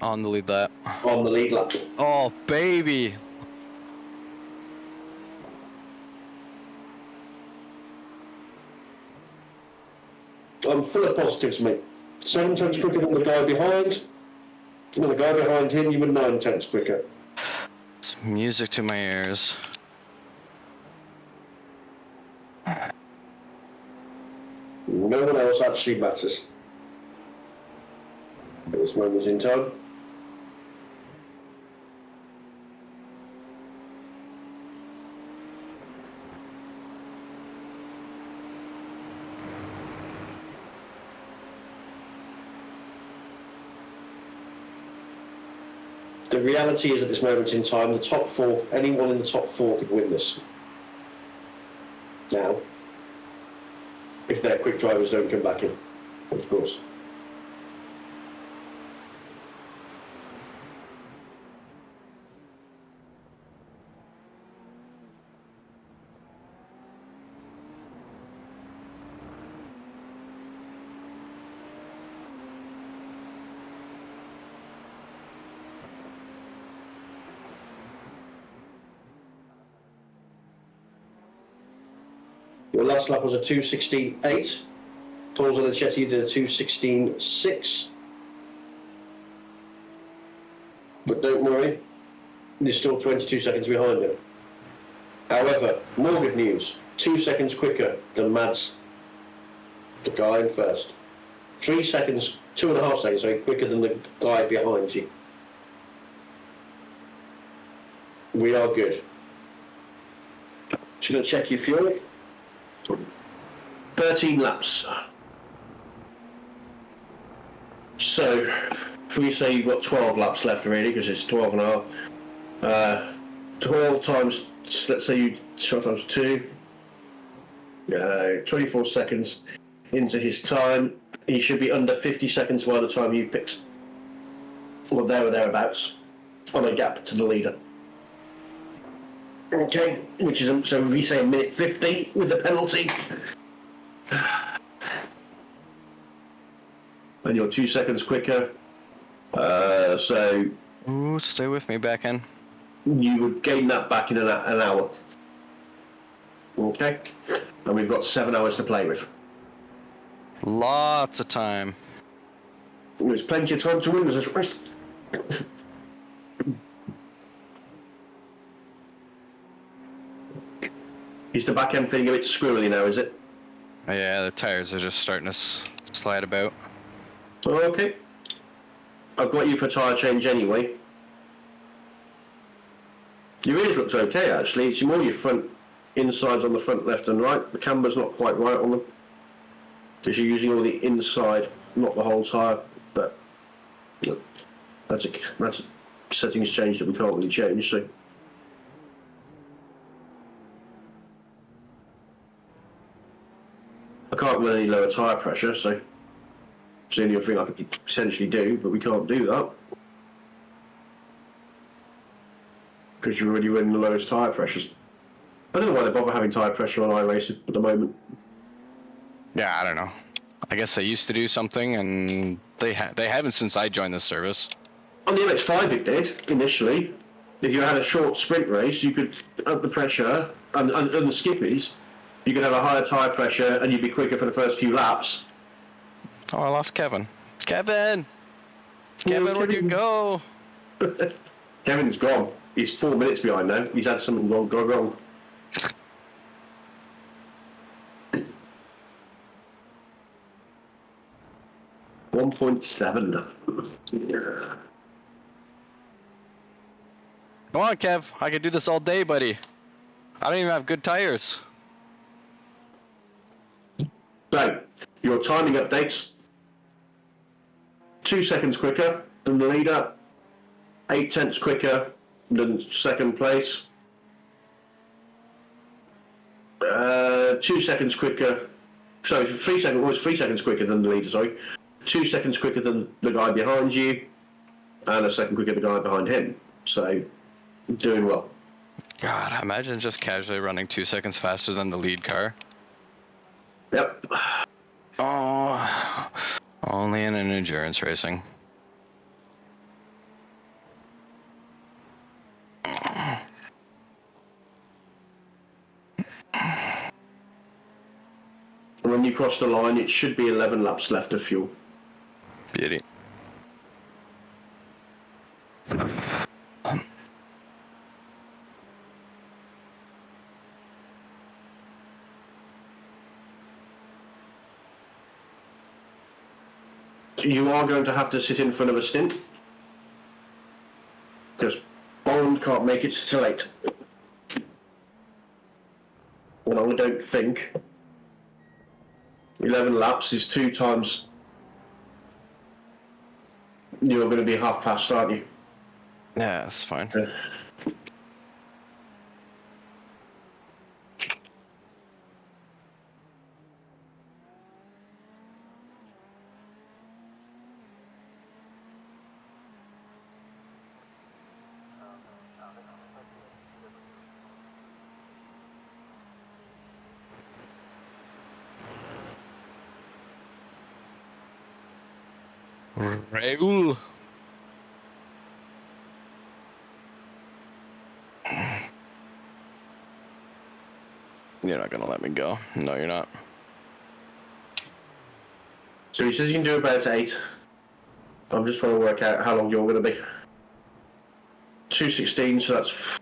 on the lead lap. On the lead lap. Oh, baby. I'm full of positives, mate. 7 tenths quicker than the guy behind. And the guy behind him, you were 9 tenths quicker. It's music to my ears. No one else actually matters at this moment in time. The reality is, at this moment in time, the top 4, anyone in the top 4 could win this. Now, if their quick drivers don't come back in, of course. Your last lap was a 2:16.8. Paul Zanichetti did a 2:16.6. But don't worry, you're still 22 seconds behind him. However, more good news, 2 seconds quicker than Mads, the guy in first. 3 seconds, 2.5 seconds, sorry, quicker than the guy behind you. We are good. Just going to check your fuel. 13 laps. So, if we say you've got 12 laps left really, because it's 12.5. 12 times, let's say you 12 times 2. 24 seconds into his time. He should be under 50 seconds by the time you picked. Or there or thereabouts. On a gap to the leader. Okay, which is, so we say a minute 50 with the penalty. And you're 2 seconds quicker. So. Ooh, stay with me, back in. You would gain that back in an hour. Okay? And we've got 7 hours to play with. Lots of time. There's plenty of time to win this race. Is the back end feeling a bit squirrely now, is it? Yeah, the tires are just starting to slide about. Okay. I've got you for tyre change anyway. Your rears looks okay actually. It's more your front insides on the front left and right. The camber's not quite right on them. Because you're using all the inside, not the whole tyre. But look, That's a settings change that we can't really change. So I can't run any lower tyre pressure, so it's the only thing I could potentially do, but we can't do that because you're already running the lowest tyre pressures. I don't know why they bother having tyre pressure on iRacing at the moment. Yeah, I don't know. I guess they used to do something, and they haven't since I joined the service. On the MX-5 it did, initially. If you had a short sprint race, you could up the pressure, and the skippies, you could have a higher tyre pressure and you'd be quicker for the first few laps. Oh, I lost Kevin. Kevin, where'd you go? Kevin's gone. He's 4 minutes behind now. He's had something go wrong. .7. Come on, Kev. I could do this all day, buddy. I don't even have good tires. So, your timing updates. 2 seconds quicker than the leader. 8 tenths quicker than second place. 2 seconds quicker. Sorry, 3 seconds. Well, it's 3 seconds quicker than the leader. Sorry, 2 seconds quicker than the guy behind you, and a second quicker than the guy behind him. So, doing well. God, imagine just casually running 2 seconds faster than the lead car. Yep. Oh, only in an endurance racing. When you cross the line, it should be 11 laps left of fuel. Beauty. You are going to have to sit in for another stint because Bond can't make it till 8. And I don't think 11 laps is 2 times. You're going to be half past, aren't you? Yeah, that's fine. Yeah. Raul. You're not gonna let me go. No, you're not. So he says you can do about 8. I'm just trying to work out how long you're going to be. 2:16, so that's.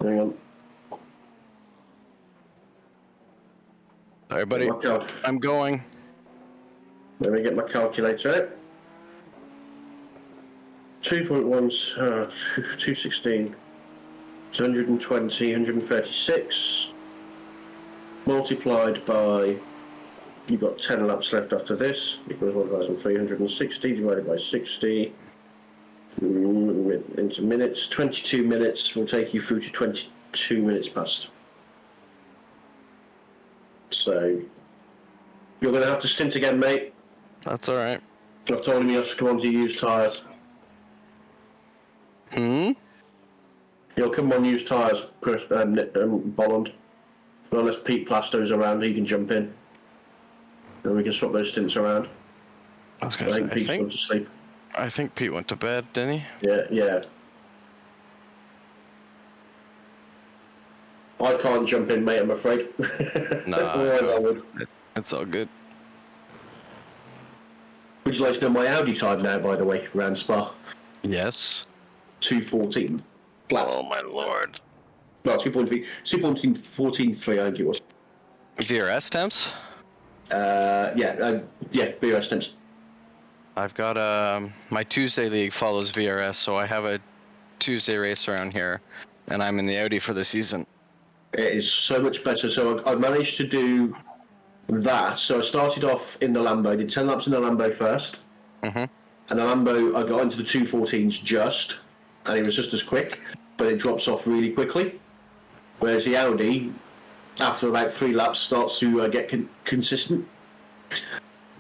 Hang on. Alright, buddy. I'm going. Let me get my calculator out. 2.1, 2:16, 120, 136, multiplied by, you've got 10 laps left after this, equals 1,360, divided by 60, into minutes, 22 minutes will take you through to 22 minutes past. So, you're going to have to stint again, mate. That's alright. I've told him you have to come on to used tyres. He'll come on used tyres, Chris, Bolland. Unless Pete Plastow's around, he can jump in. And we can swap those stints around. I was gonna say, Pete's gone to sleep. I think Pete went to bed, didn't he? Yeah. I can't jump in, mate, I'm afraid. Nah, Otherwise I would. It's all good. Would you like to know my Audi time now, by the way, around Spa? Yes. 2:14. Flat. Oh my lord. No, 2.14.3, I think it was. VRS temps? Yeah, VRS temps. I've got my Tuesday league follows VRS, so I have a Tuesday race around here, and I'm in the Audi for the season. It is so much better. So I managed to do that. So I started off in the Lambo, did 10 laps in the Lambo first. Mm-hmm. And the Lambo, I got into the 214s just, and it was just as quick, but it drops off really quickly. Whereas the Audi, after about 3 laps, starts to get consistent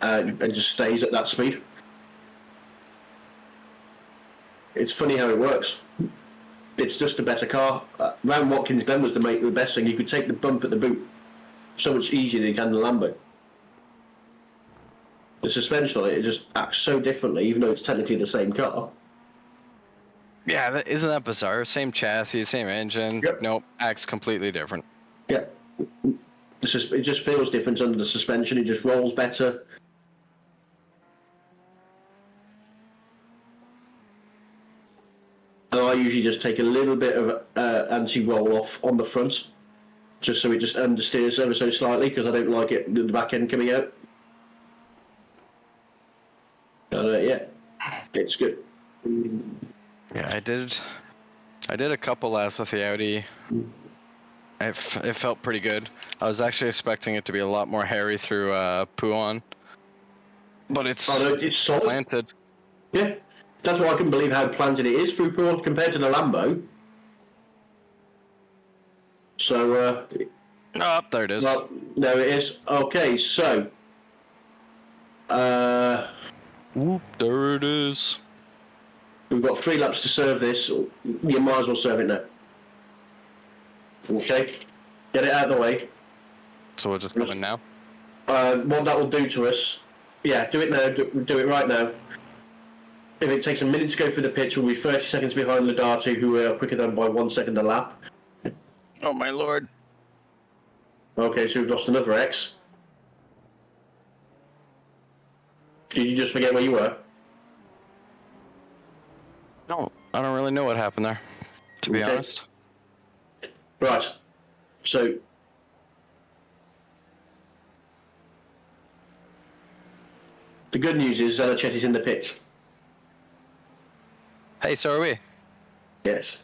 and just stays at that speed. It's funny how it works. It's just a better car. Round Watkins Glen was the best thing. You could take the bump at the boot so much easier than you can the Lambo. The suspension on it just acts so differently, even though it's technically the same car. Yeah, isn't that bizarre? Same chassis, same engine. Yep. Nope, acts completely different. Yeah. It just feels different under the suspension. It just rolls better. And I usually just take a little bit of anti-roll off on the front, just so it just understeers ever so slightly, because I don't like it the back end coming out. Yeah, it's good. Yeah, I did a couple laps with the Audi. It felt pretty good. I was actually expecting it to be a lot more hairy through Pouhon, but it's solid. planted. Yeah, that's why I can believe how planted it is through Pouhon compared to the Lambo. So, there it is. well, there it is. Okay, so, Whoop, there it is. we've got 3 laps to serve this. You might as well serve it now. Okay, get it out of the way. So we'll just come in now? What that will do to us, yeah, do it now, do it right now. If it takes a minute to go through the pitch, we'll be 30 seconds behind Ladatu, who are quicker than by 1 second a lap. Oh my lord. Okay, so we've lost another X. Did you just forget where you were? No, I don't really know what happened there, to be honest. Right, so the good news is Zanachetti's in the pits. Hey, so are we. Yes.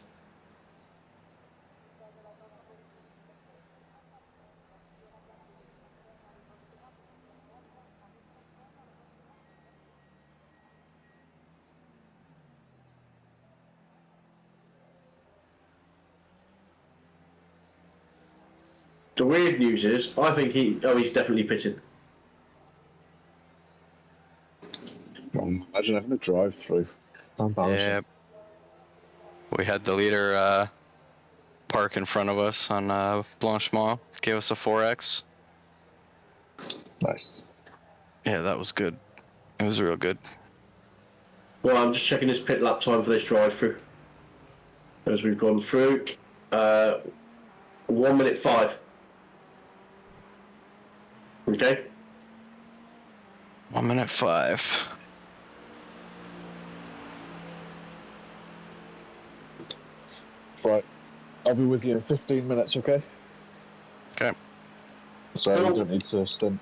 The weird news is, I think he's definitely pitting. Imagine having to drive through. Yeah. We had the leader park in front of us on Blanchemont, gave us a 4X. Nice. Yeah, that was good. It was real good. Well, I'm just checking this pit lap time for this drive-through. As we've gone through, 1 minute 5. Okay. 1 minute 5. Right. I'll be with you in 15 minutes, okay? Okay. So Hello. you don't need to stint.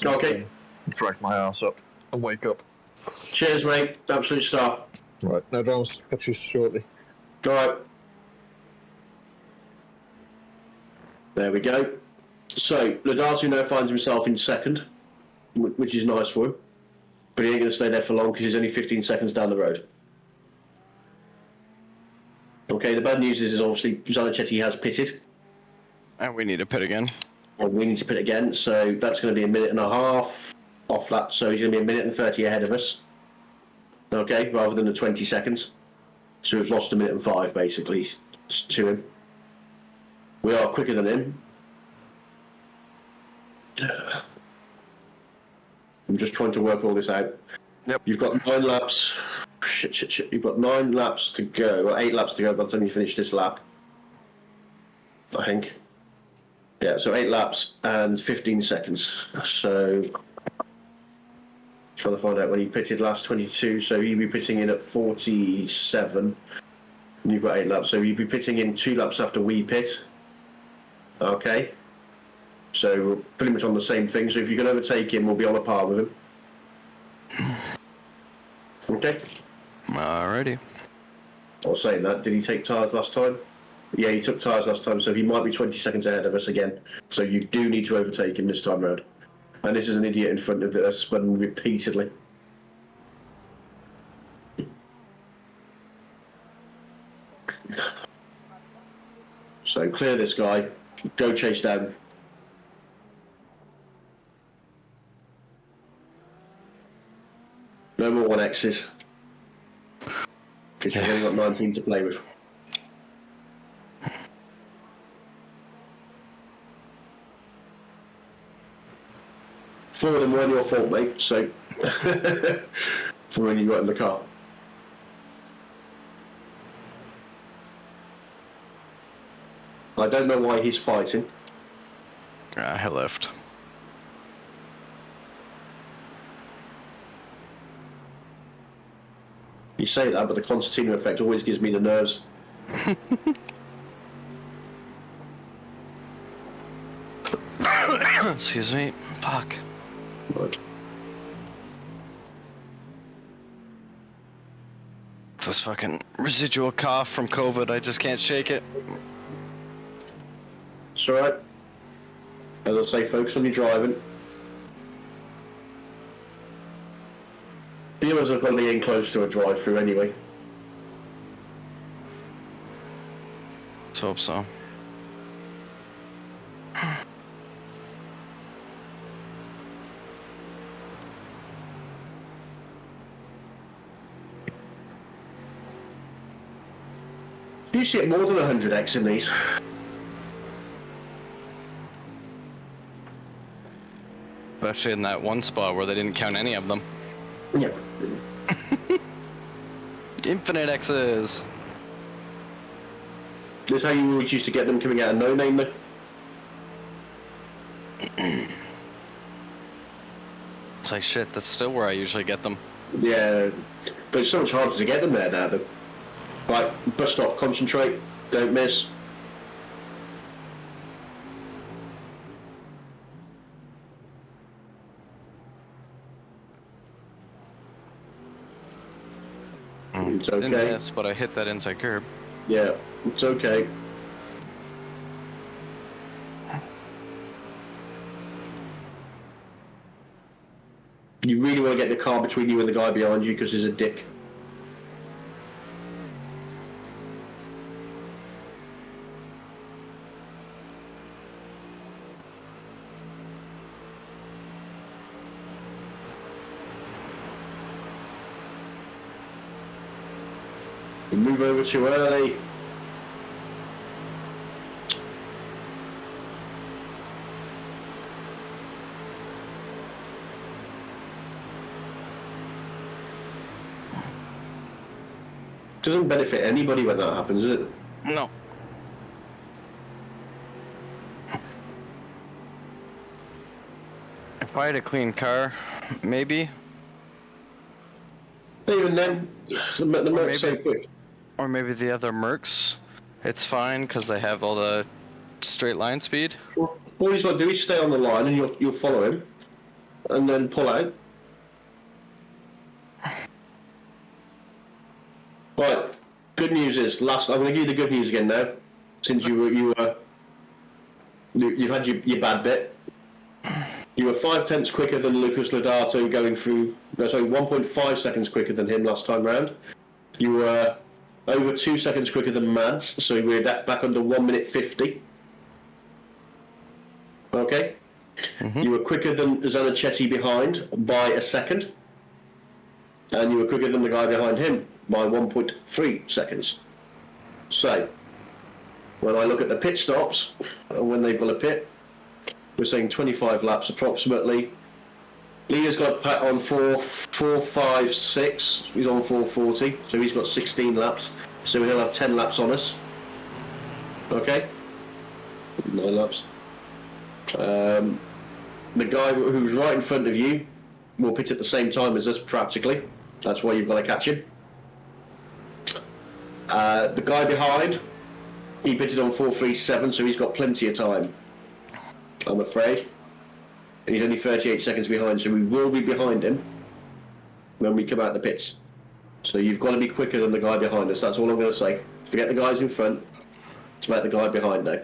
Okay. Drag my ass up and wake up. Cheers, mate. Absolute star. Right, no dramas. Catch you shortly. All right. There we go. So, Ladatu now finds himself in second, which is nice for him. But he ain't going to stay there for long because he's only 15 seconds down the road. Okay, the bad news is obviously Zanachetti has pitted. And we need to pit again. And we need to pit again, so that's going to be a minute and a half off that. So he's going to be a minute and 30 ahead of us. Okay, rather than the 20 seconds. So we've lost a minute and 5 basically to him. We are quicker than him. I'm just trying to work all this out. Yep. You've got 9 laps. Shit. You've got 9 laps to go, or 8 laps to go by the time you finish this lap. I think. Yeah, so 8 laps and 15 seconds. So, trying to find out when he pitted last, 22. So you'd be pitting in at 47. And you've got 8 laps. So you'd be pitting in 2 laps after we pit. Okay. So we're pretty much on the same thing. So if you can overtake him, we'll be on a par with him. Okay. Alrighty. I was saying that. Did he take tyres last time? Yeah, he took tyres last time, so he might be 20 seconds ahead of us again. So you do need to overtake him this time round. And this is an idiot in front of us, spun repeatedly. So clear this guy, go chase down. No more 1Xs. Because you've only got 19 to play with. Four of them weren't your fault, mate, so for when you got in the car. I don't know why he's fighting. He left. You say that, but the concertina effect always gives me the nerves. Excuse me. Fuck. Right. This fucking residual cough from COVID, I just can't shake it. It's alright. As I say, focus on your driving. The others have got to be in close to a drive-through anyway. Let's hope so. You see more than 100x in these. Especially in that one spot where they didn't count any of them. Yeah. Infinite X's. That's how you always used to get them coming out of no name though. It's like shit, that's still where I usually get them. Yeah, but it's so much harder to get them there now though. Right, bus stop, concentrate, don't miss. It's okay. Didn't miss, but I hit that inside curb. Yeah, it's okay. You really want to get the car between you and the guy behind you because he's a dick. You move over too early. Doesn't benefit anybody when that happens, is it? No. If I had a clean car, maybe. Even then, the Merc's so quick. Or maybe the other Mercs. It's fine because they have all the straight line speed. All he's got to do is stay on the line and you'll follow him. And then pull out. Right, good news is, I'm going to give you the good news again now. Since you've had your bad bit. You were 5/10 quicker than Lucas Lodato going through, 1.5 seconds quicker than him last time round. You were over 2 seconds quicker than Mads, so we're back under 1 minute 50. Okay? Mm-hmm. You were quicker than Zanichetti behind by a second. And you were quicker than the guy behind him by 1.3 seconds. So, when I look at the pit stops, when they've got a pit, we're saying 25 laps approximately. Leader's got Pat on 4.56. He's on 4:40, so he's got 16 laps. So we'll have 10 laps on us. Okay? 9 laps. The guy who's right in front of you will pit at the same time as us, practically. That's why you've got to catch him. The guy behind, he pitted on 4.37, so he's got plenty of time, I'm afraid. And he's only 38 seconds behind, so we will be behind him when we come out of the pits. So you've got to be quicker than the guy behind us, that's all I'm going to say. Forget the guys in front. It's about the guy behind now.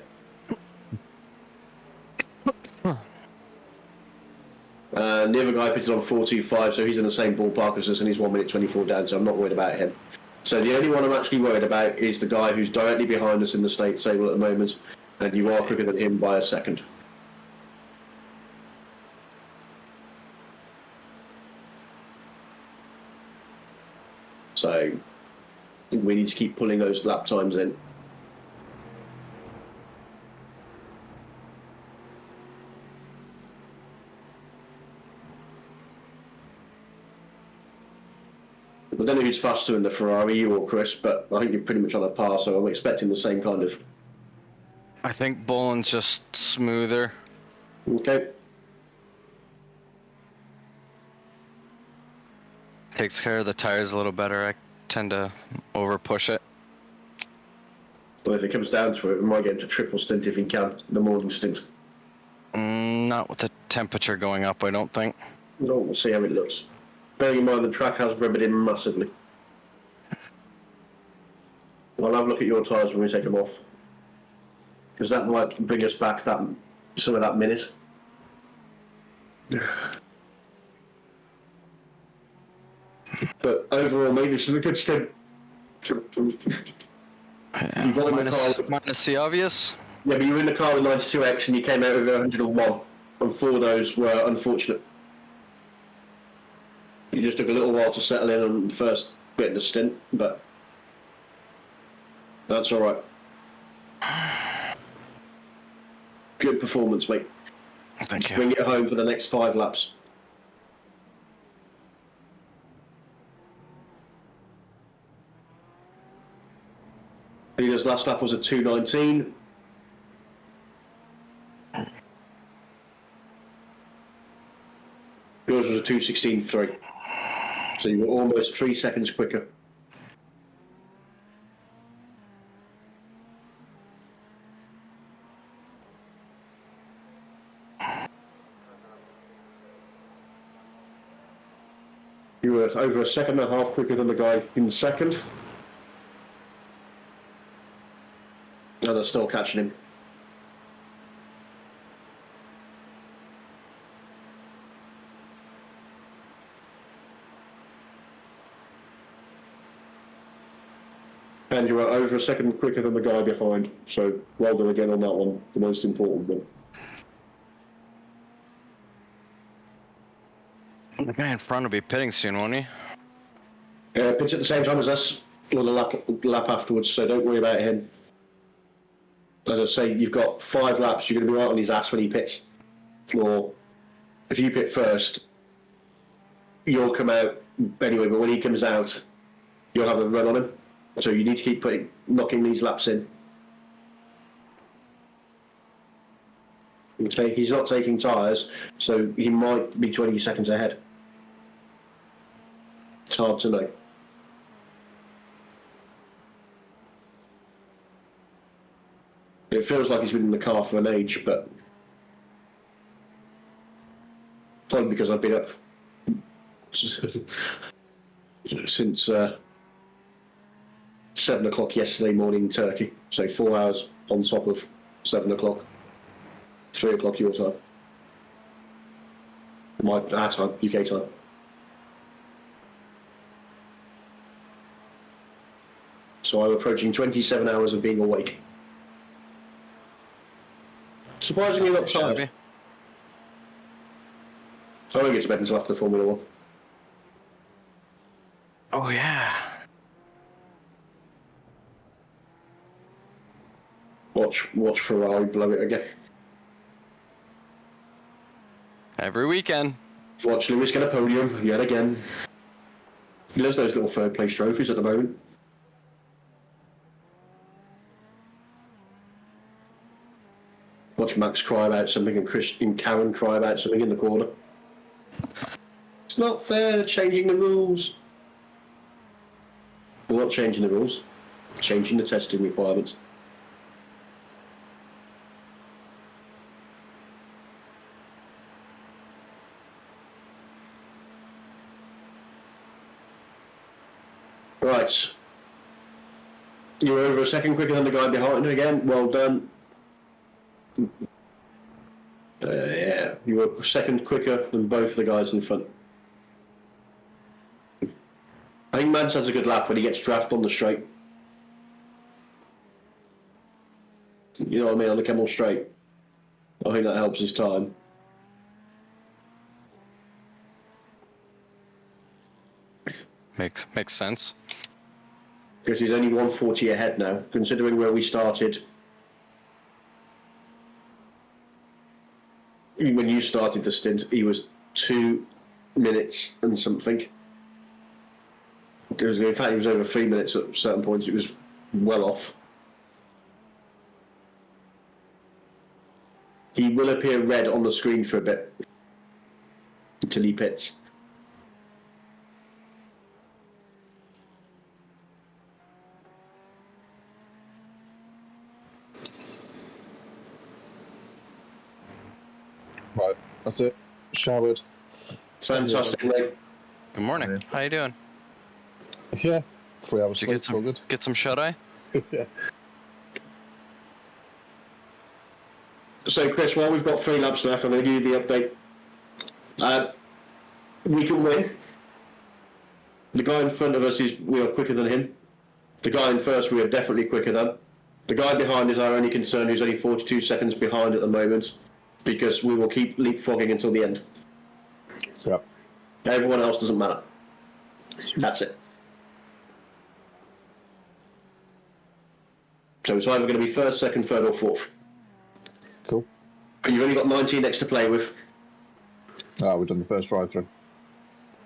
The other guy pitted on 4.25, so he's in the same ballpark as us, and he's 1 minute 24 down, so I'm not worried about him. So the only one I'm actually worried about is the guy who's directly behind us in the state table at the moment, and you are quicker than him by a second. So I think we need to keep pulling those lap times in. I don't know who's faster in the Ferrari, you or Chris, but I think you're pretty much on a par, so I'm expecting the same kind of... I think Boland's just smoother. Okay. Takes care of the tires a little better. I tend to over push it. Well, if it comes down to it, we might get into triple stint if he can, the morning stint. Not with the temperature going up, I don't think. No, we'll see how it looks. Bearing in mind the track has rubbered in massively. I'll have a look at your tyres when we take them off. Because that might bring us back some of that minute. But overall, maybe this is a good stint. Yeah, You got in the car. minus the obvious. Yeah, but you were in the car with 92x and you came out with 101. And 4 of those were unfortunate. You just took a little while to settle in on the first bit of the stint, but that's all right. Good performance, mate. Thank you. Bring it home for the next 5 laps. Leader's last lap was a 2:19. Yours was a 2:16.3. So you were almost 3 seconds quicker. You were over a second and a half quicker than the guy in second. And they're still catching him. And you were over a second quicker than the guy behind. So well done again on that one, the most important one. The guy in front will be pitting soon, won't he? Pitch at the same time as us, or the lap afterwards, so don't worry about him. As I say, you've got 5 laps, you're going to be right on his ass when he pits. Or if you pit first, you'll come out anyway, but when he comes out, you'll have a run on him. So you need to keep knocking these laps in. Okay, he's not taking tyres, so he might be 20 seconds ahead. It's hard to know. It feels like he's been in the car for an age, but probably because I've been up since 7 o'clock yesterday morning in Turkey, so 4 hours on top of 7 o'clock, 3 o'clock your time, our time, UK time. So I'm approaching 27 hours of being awake. Surprisingly not tired. I won't get to bed until after Formula 1. Oh yeah. Watch Ferrari blow it again. Every weekend. Watch Lewis get a podium yet again. He loves those little third place trophies at the moment. Watch Max cry about something and Karen cry about something in the corner. It's not fair, they're changing the rules. We're not changing the rules, changing the testing requirements. Right. You were over a second quicker than the guy behind again. Well done. Yeah, you were a second quicker than both the guys in front. I think Mads has a good lap when he gets drafted on the straight. You know what I mean, on the Kemmel straight. I think that helps his time. Makes sense. Because he's only 140 ahead now, considering where we started. When you started the stint, he was 2 minutes and something. In fact, he was over 3 minutes at certain points. It was well off. He will appear red on the screen for a bit until he pits. Right, that's it. Showered. Fantastic, mate. Good morning. Yeah. How you doing? Yeah, 3 hours Did you sleep, all good. get some shut eye? Yeah. So, Chris, while we've got 3 laps left, I'm going to give you the update. We can win. The guy in front of us we are quicker than him. The guy in first, we are definitely quicker than. The guy behind is our only concern, who's only 42 seconds behind at the moment, because we will keep leapfrogging until the end. Yeah. Everyone else doesn't matter. That's it. So it's either going to be first, second, third, or fourth. Cool. And you've only got 19x to play with. Ah, we've done the first drive-through.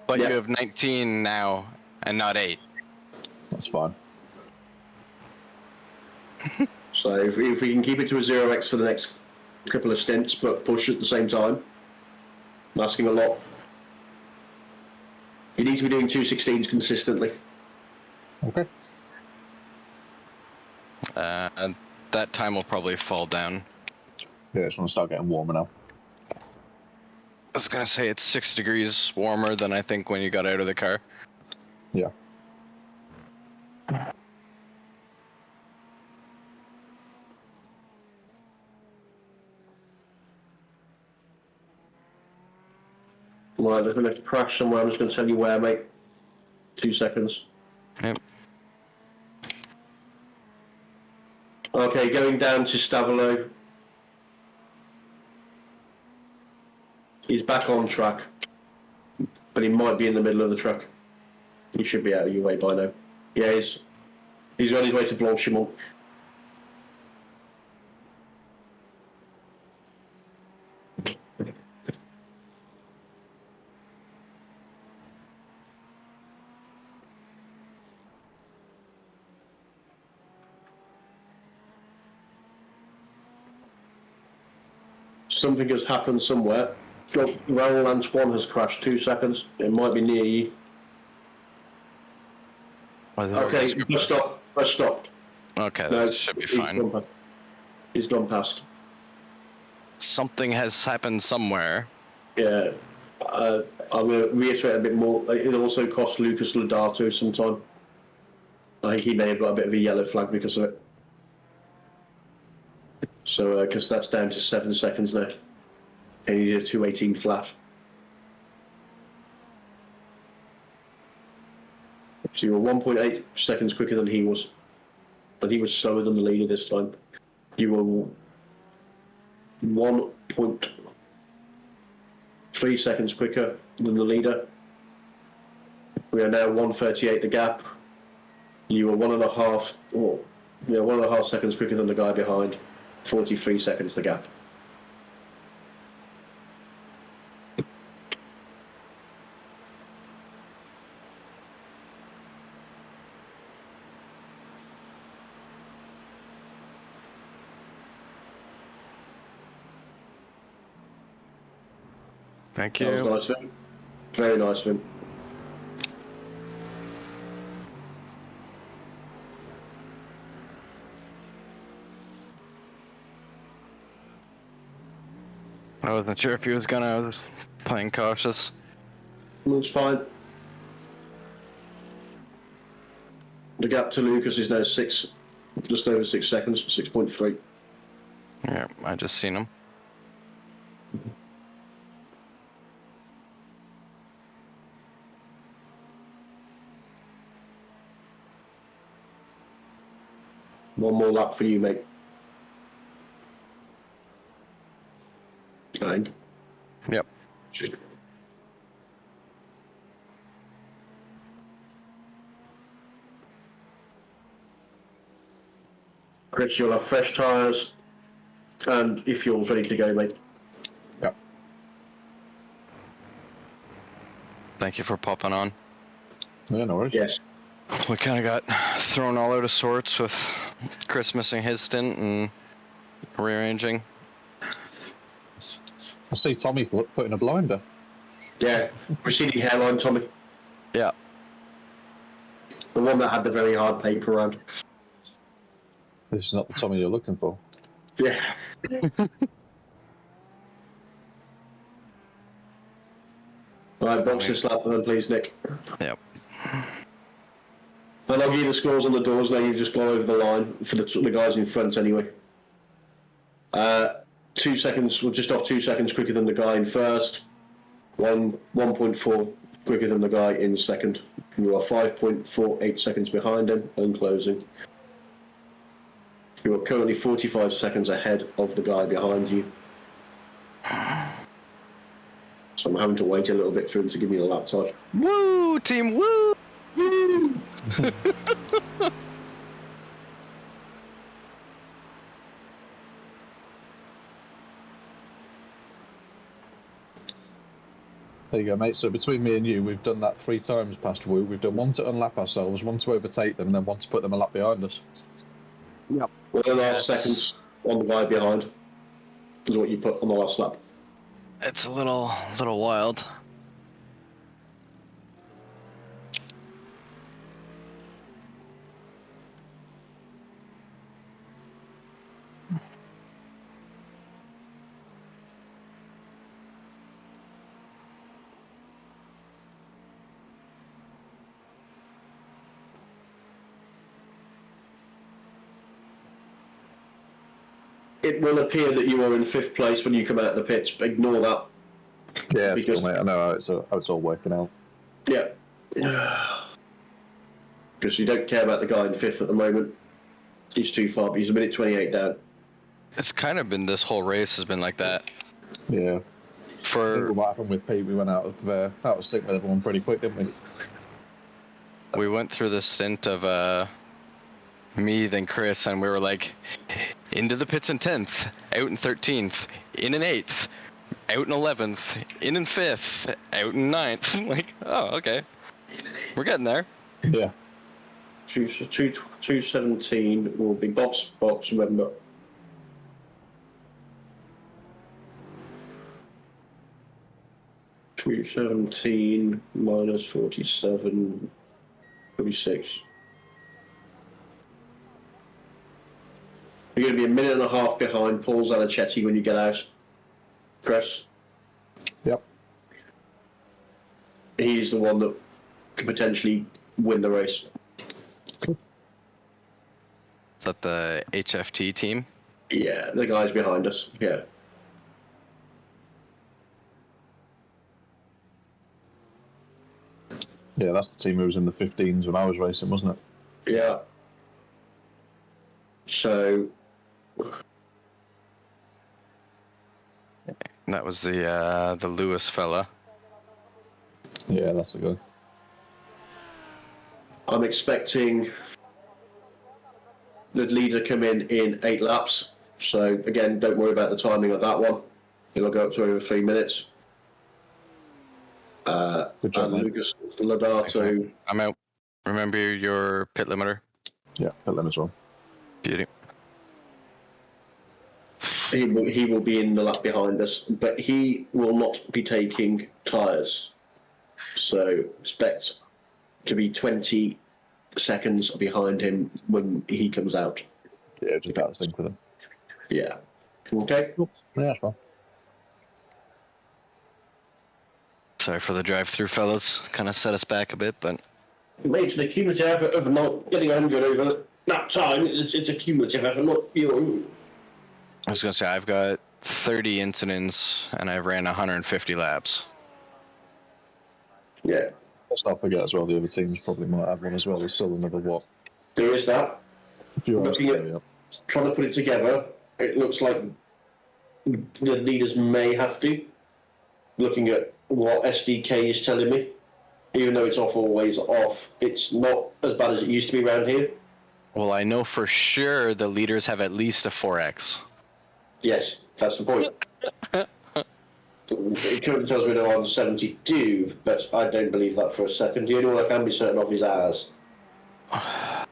But Yeah. you have 19 now and not 8. That's fine. So if we can keep it to a 0x for the next couple of stints, but push at the same time, I'm asking a lot. You need to be doing 216s consistently. Okay. And that time will probably fall down. Yeah, just want to start getting warmer now. I was gonna say it's 6 degrees warmer than I think when you got out of the car. Yeah. Right, there's going to crash somewhere. I'm just going to tell you where, mate. 2 seconds. Yep. Okay, going down to Stavolo. He's back on track, but he might be in the middle of the track. He should be out of your way by now. Yeah, he's on his way to Blanchimont. Something has happened somewhere. Look, Raoul Antoine has crashed. 2 seconds. It might be near you. Okay, bus stop. Bus stop. Okay, No, that should be he's fine. gone past. He's gone past. Something has happened somewhere. Yeah. I'm going to reiterate a bit more. It also cost Lucas Lodato some time. I think he may have got a bit of a yellow flag because of it. So, because that's down to 7 seconds now. And he did a 218 flat. So you were 1.8 seconds quicker than he was. And he was slower than the leader this time. You were 1.3 seconds quicker than the leader. We are now 1:38 the gap. You were 1.5 seconds quicker than the guy behind. 43 seconds the gap. Thank That was you. nice of him. Very nice of him. I wasn't sure if he was gonna. I was playing cautious. It's fine. The gap to Lucas is now 6 Just over 6 seconds, 6.3. Yeah, I just seen him. One more lap for you, mate. And Yep. Chris, you'll have fresh tyres and your fuel's ready to go, mate. Yep. Thank you for popping on. Yeah, no worries. Yes. We kind of got thrown all out of sorts with Chris missing his stint and rearranging. I see Tommy putting a blinder. Yeah, receding hairline, Tommy. Yeah. The one that had the very hard paper around. This is not the Tommy you're looking for. Yeah. Right, box this lap then, please, Nick. Yep. And I'll give you the scores on the doors now. You've just gone over the line for the guys in front anyway. 2 seconds, we're just off 2 seconds quicker than the guy in first. 1.4 quicker than the guy in second. You are 5.48 seconds behind him and closing. You are currently 45 seconds ahead of the guy behind you. So I'm having to wait a little bit for him to give me the lap time. Woo, team, woo! Woo! There you go, mate. So between me and you, we've done that 3 times past Woo. We've done one to unlap ourselves, one to overtake them, and then one to put them a lap behind us. Yep. 1.5 seconds on the guy behind is what you put on the last lap. It's a little wild. It will appear that you are in 5th place when you come out of the pits, but ignore that. Yeah, Because- cool, mate. I know how it's all working out. Yeah. Because you don't care about the guy in 5th at the moment. He's too far, but he's a minute 28 down. It's kind of been, this whole race has been like that. Yeah. I For think what happened with Pete, we went out of sync with everyone pretty quick, didn't we? we went through the stint of me, then Chris, and we were like, into the pits in 10th, out in 13th, in 2nd, out in 11th, in 5th, out in 9th. Like, oh, okay. We're getting there. Yeah. 217 will be box, remember. $217 minus 47, 36. You're going to be a minute and a half behind Paul Zanichetti when you get out, Chris. Yep. He's the one that could potentially win the race. Is that the HFT team? Yeah, the guys behind us, yeah. Yeah, that's the team who was in the 15s when I was racing, wasn't it? Yeah. So, That was the Lewis fella. Yeah, that's the guy. I'm expecting the leader to come in 8 laps. So, again, don't worry about the timing of that one. It'll go up to over 3 minutes. Good job, And mate. Lucas Lodato, I'm out. Remember your pit limiter? Yeah, pit limit's on. Beauty. he will be in the lap behind us, but he will not be taking tyres. So, expect to be 20 seconds behind him when he comes out. Yeah, just out of sync with him. Yeah. Okay. Cool. Yeah, that's fine. Sorry for the drive-through, fellas. Kind of set us back a bit, but Made an accumulative effort of not getting 100 over that time, it's a cumulative effort. Look, I was gonna say I've got 30 incidents and I've ran 150 laps. yeah, Let's not forget as well, the other teams probably might have one as well. There's still another, what, there is that. a few hours to Looking go, at yeah. trying to put it together, it looks like the leaders may have to. Looking at what SDK is telling me, even though it's always off, it's not as bad as it used to be around here. Well, I know for sure the leaders have at least a 4x. Yes, that's the point. It currently tells me they're on 72, but I don't believe that for a second. The only one I can be certain of is ours. Oh.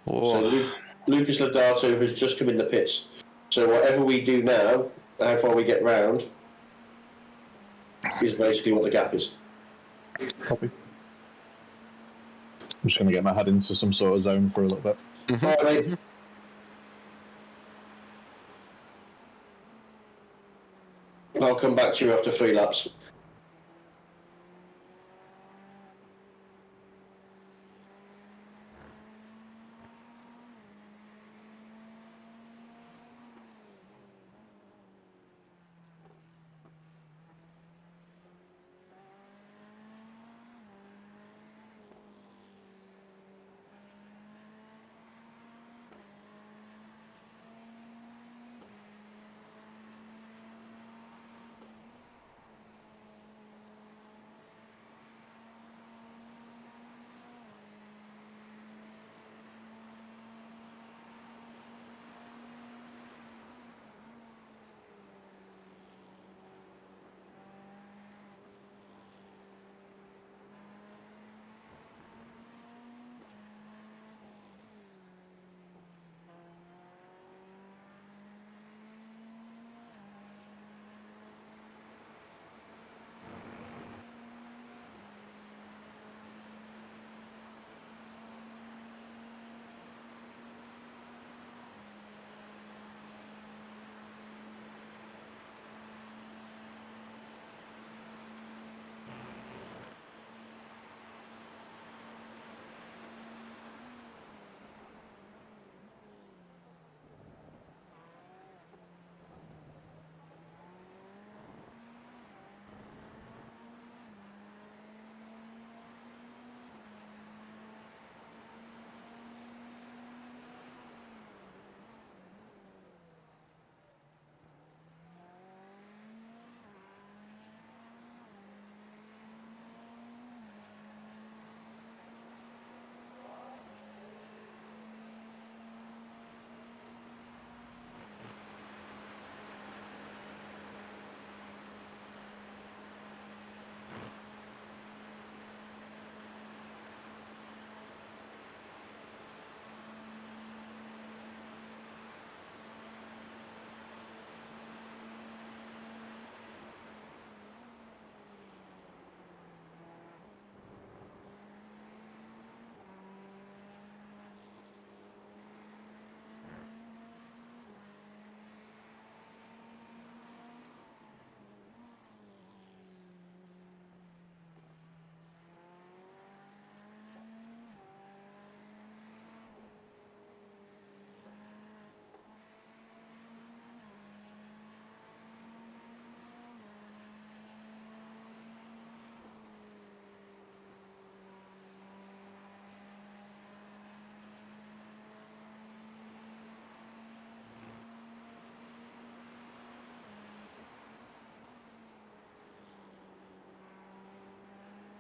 So Lucas Lodato has just come in the pits. So whatever we do now, how far we get round, is basically what the gap is. Copy. I'm just going to get my head into some sort of zone for a little bit. Mm-hmm. All right, mate. I'll come back to you after 3 laps.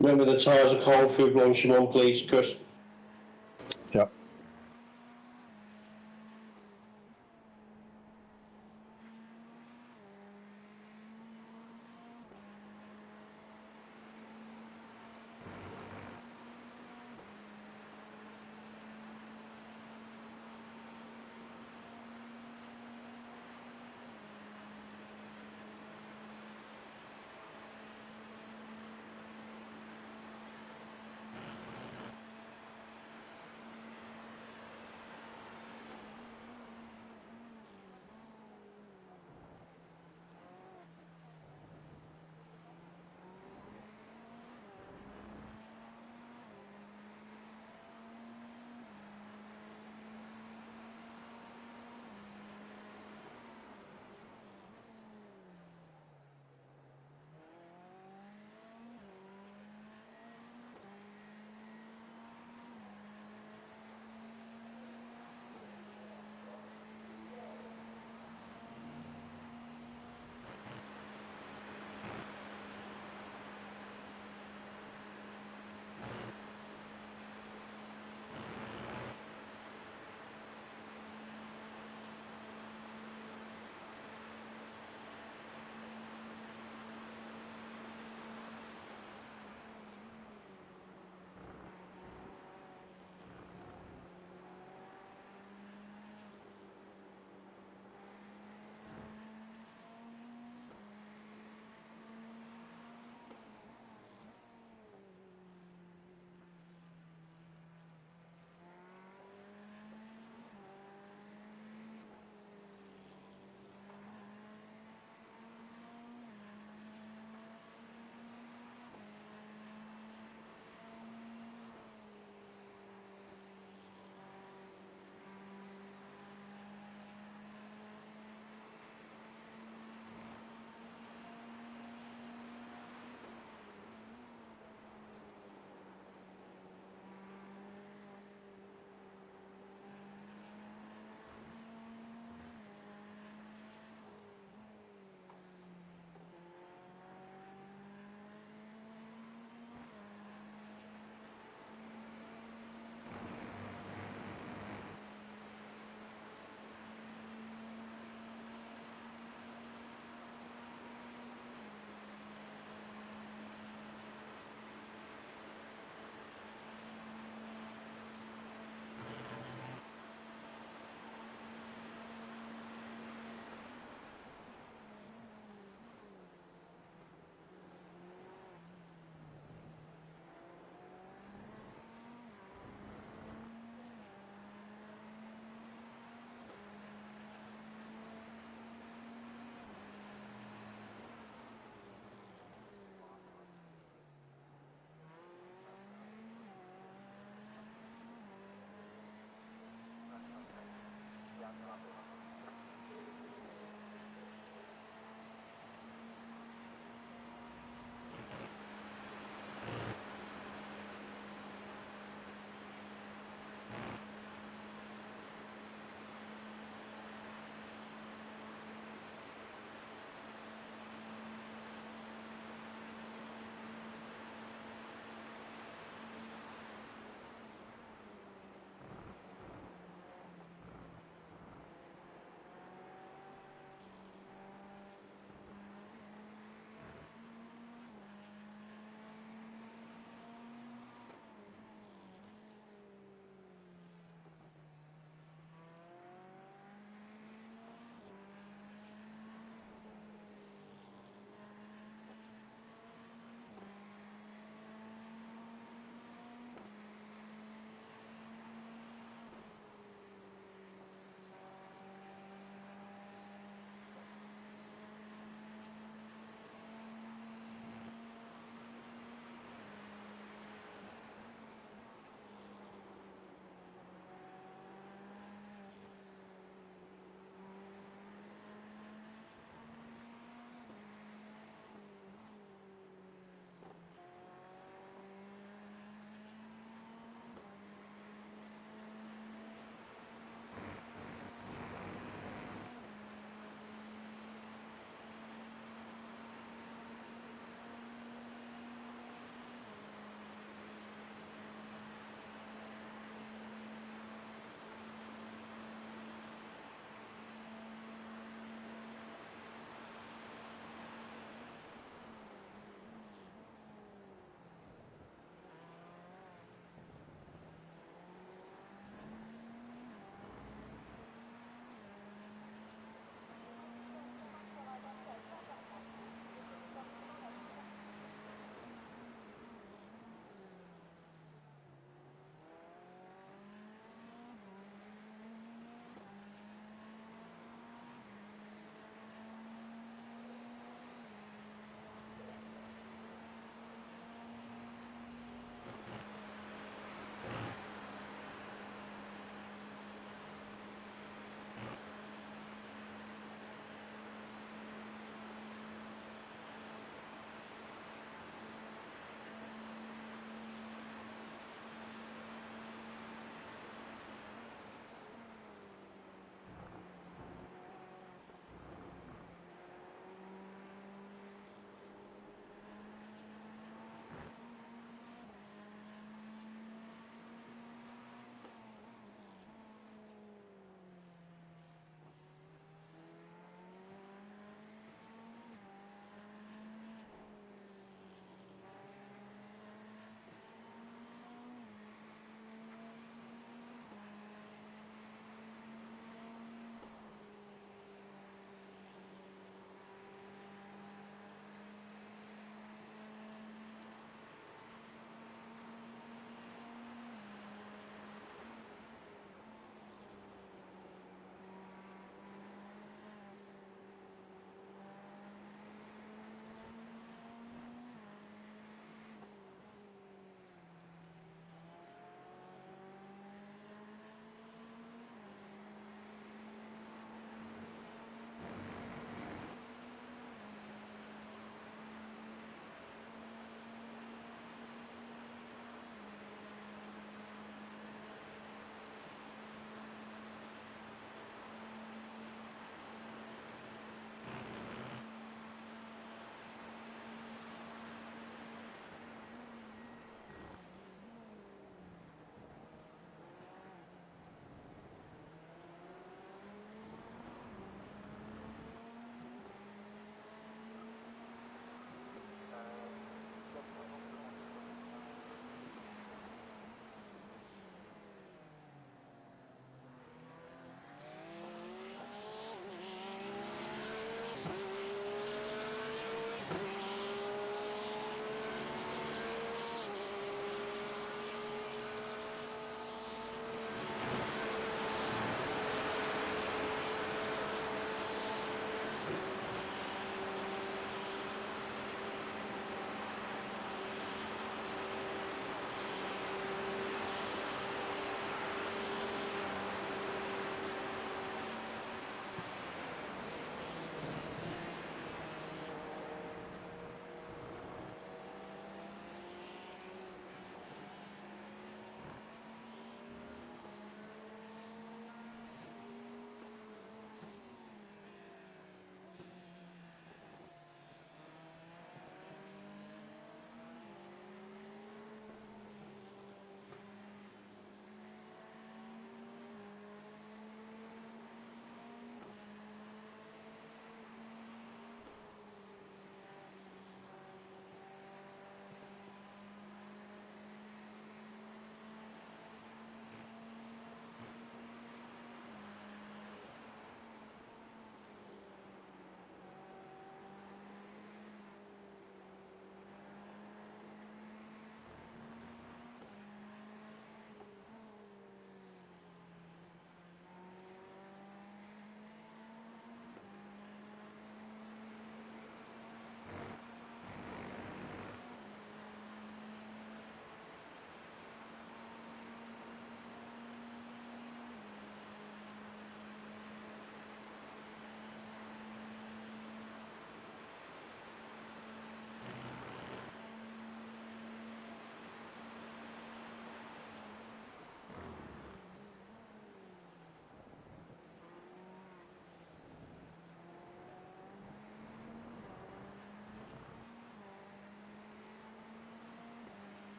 Remember the tyres are cold through Blanchimont, please, Chris. Yeah.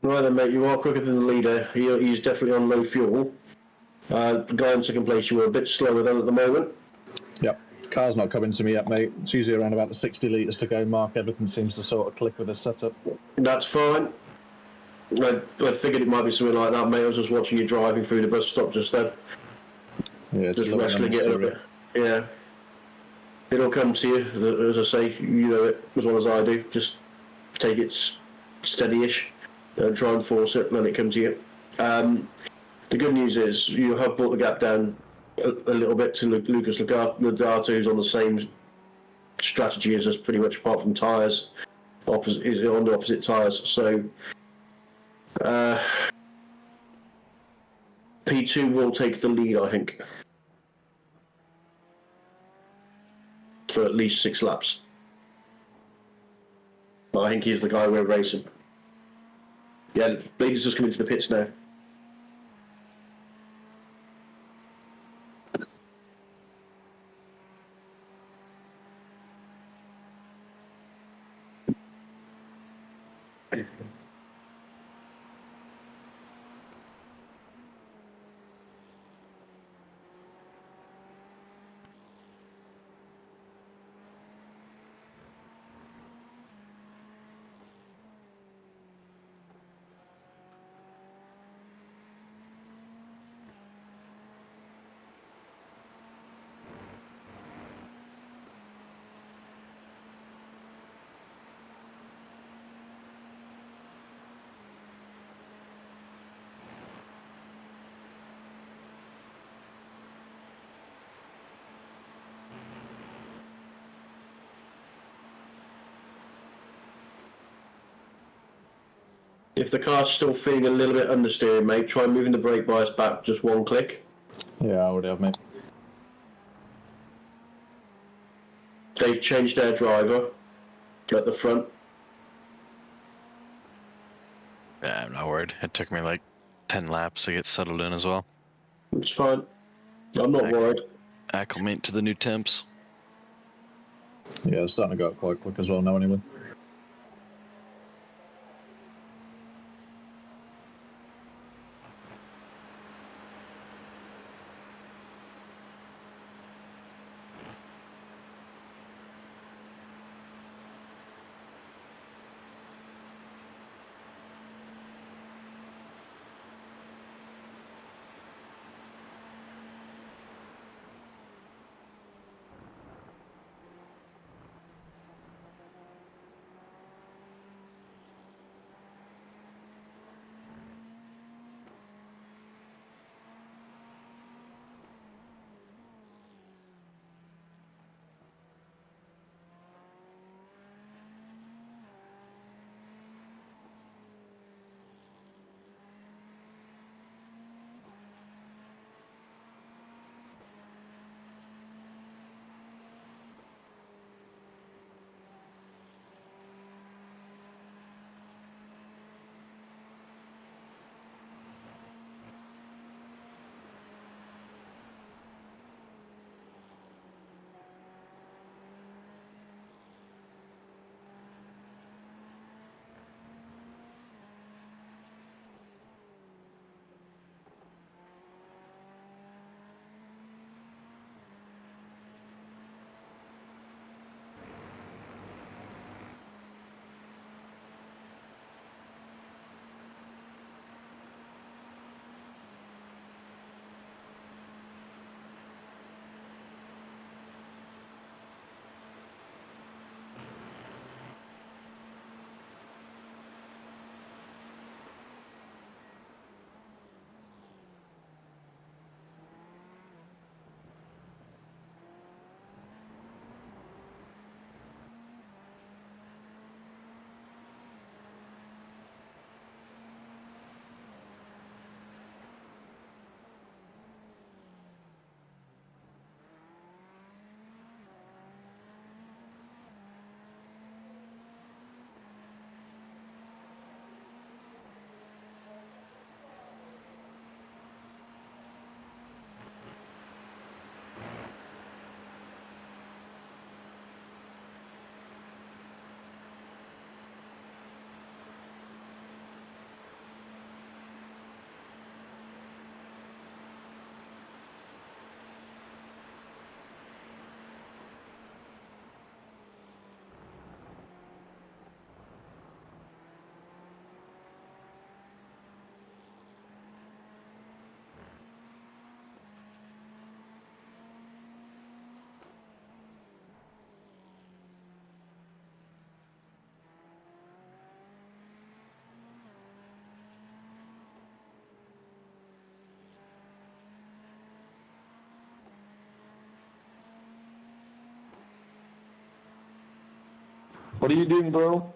Right then, mate, you are quicker than the leader. He's definitely on low fuel. The guy in second place, you were a bit slower than at the moment. Yep. Car's not coming to me yet, mate. It's usually around about the 60 litres to go mark. Everything seems to sort of click with the setup. That's fine. I figured it might be something like that, mate. I was just watching you driving through the bus stop just then. Yeah, it's Just a little wrestling it a bit. Yeah. It'll come to you, as I say, you know it as well as I do. Just take it steady-ish and try and force it, let it come to you. The good news is you have brought the gap down a little bit to Lucas Lodato, who's on the same strategy as us, pretty much, apart from tyres. Is on the opposite tyres. So P2 will take the lead, I think, for at least 6 laps. But I think he's the guy we're racing. Yeah, Bleeder's just coming to the pits now. If the car's still feeling a little bit understeering, mate, try moving the brake bias back just 1 click. Yeah, I already have, mate. They've changed their driver at the front. Yeah, I'm not worried. It took me like 10 laps to get settled in as well. It's fine. I'm not worried. Acclimate to the new temps. Yeah, it's starting to go up quite quick as well now, anyway. What are you doing, bro?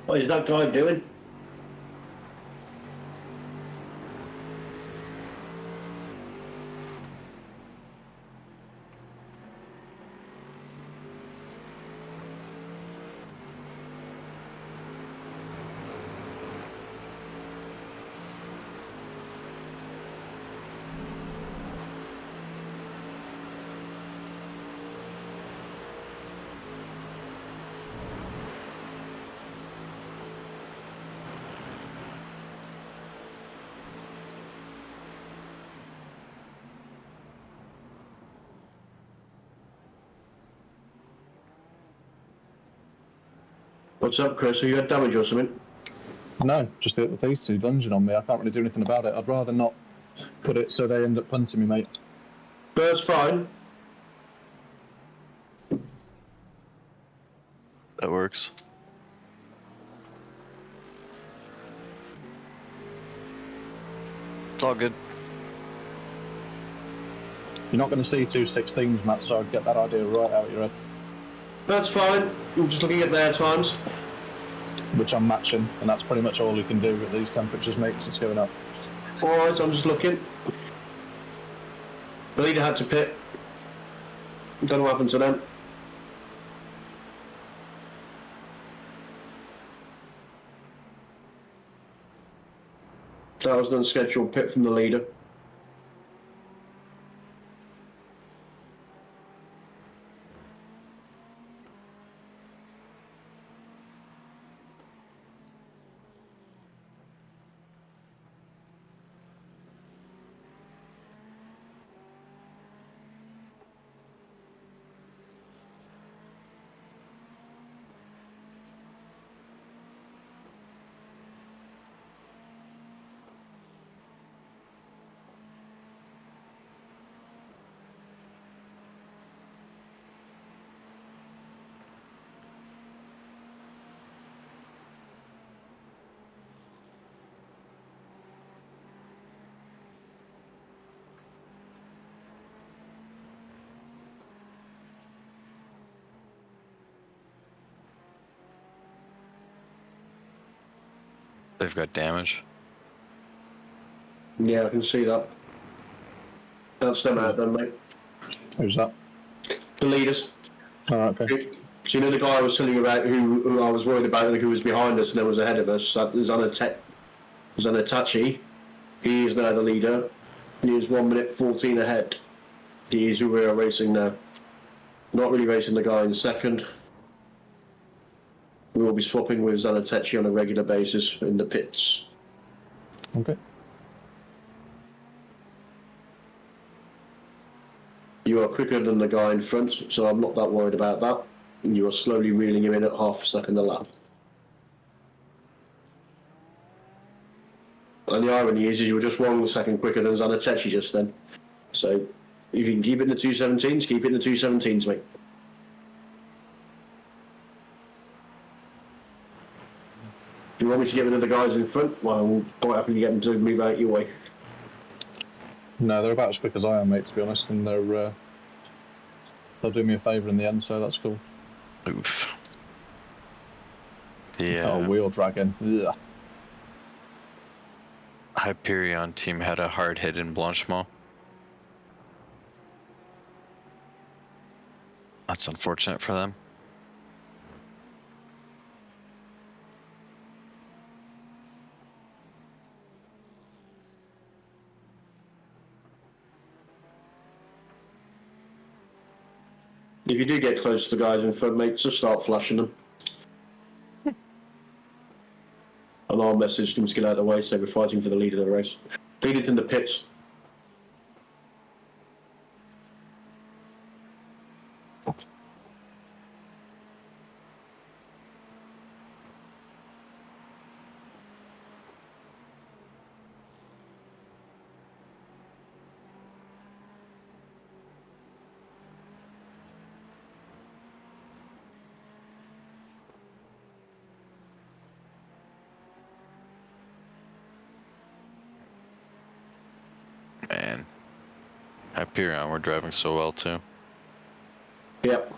What is that guy doing? What's up, Chris? Have you had damage or something? No, just these two lunging on me. I can't really do anything about it. I'd rather not put it so they end up punting me, mate. That's fine. That works. It's all good. You're not going to see two 16s, Matt, so I'd get that idea right out of your head. That's fine. I'm just looking at their times. Which I'm matching, and that's pretty much all you can do at these temperatures, mate, 'cause it's going up. Alright, so I'm just looking. The leader had to pit. Don't know what happened to them. That was an unscheduled pit from the leader. They've got damage. Yeah, I can see that. That's them out then, mate. Who's that? The leaders. Alright, okay. So you know the guy I was telling you about who I was worried about, who was behind us and then was ahead of us, Zanatachi. He is now the leader. He is 1 minute 14 ahead. He is who we are racing now. Not really racing the guy in second. We will be swapping with Zanatachi on a regular basis in the pits. Okay. You are quicker than the guy in front, so I'm not that worried about that. You are slowly reeling him in at half a second a lap. And the irony is you were just 1 second quicker than Zanatachi just then. So if you can keep it in the 217s, keep it in the 217s, mate. If you want me to get rid of the guys in front, well, I'm quite happy to get them to move out your way. No, they're about as quick as I am, mate, to be honest, and they'll do me a favour in the end, so that's cool. Oof. The Oh, wheel dragging. Ugh. Hyperion team had a hard hit in Blanchemont. That's unfortunate for them. If you do get close to the guys in front, mate, just start flashing them. And I'll message them to get out of the way, so we're fighting for the lead of the race. Leader's in the pits. Man. Hyperion, we're driving so well too. Yep.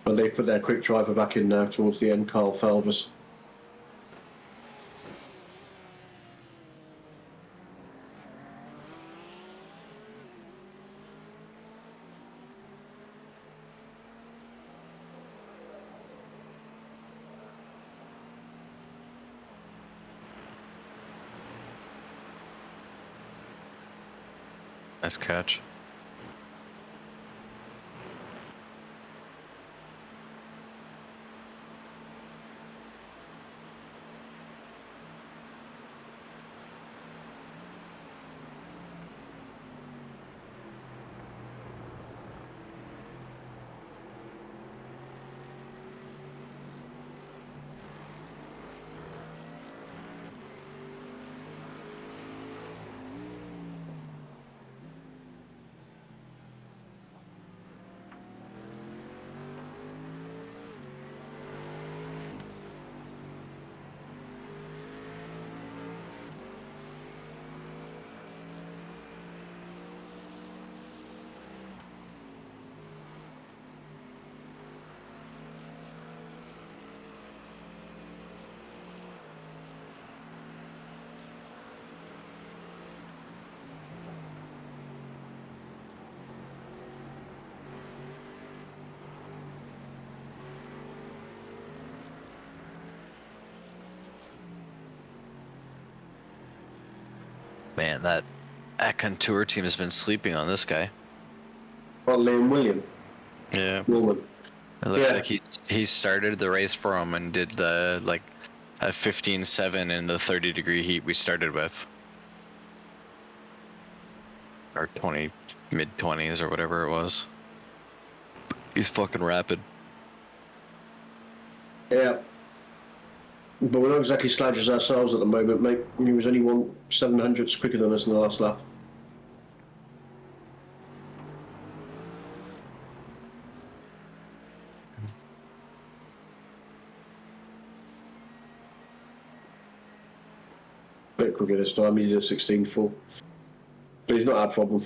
But they put their quick driver back in now towards the end, Carl Felvers. Nice catch. Man, that Akan Tour team has been sleeping on this guy. Oh, Liam William. Yeah. Woman. It looks Yeah. like he started the race for him and did the like a 15.7 in the 30-degree heat we started with. Or 20, mid-20s or whatever it was. He's fucking rapid. Yeah. But we're not exactly sludges ourselves at the moment, mate. He was only 1/700ths quicker than us in the last lap. Bit quicker this time. He did a 16.4. But he's not our problem.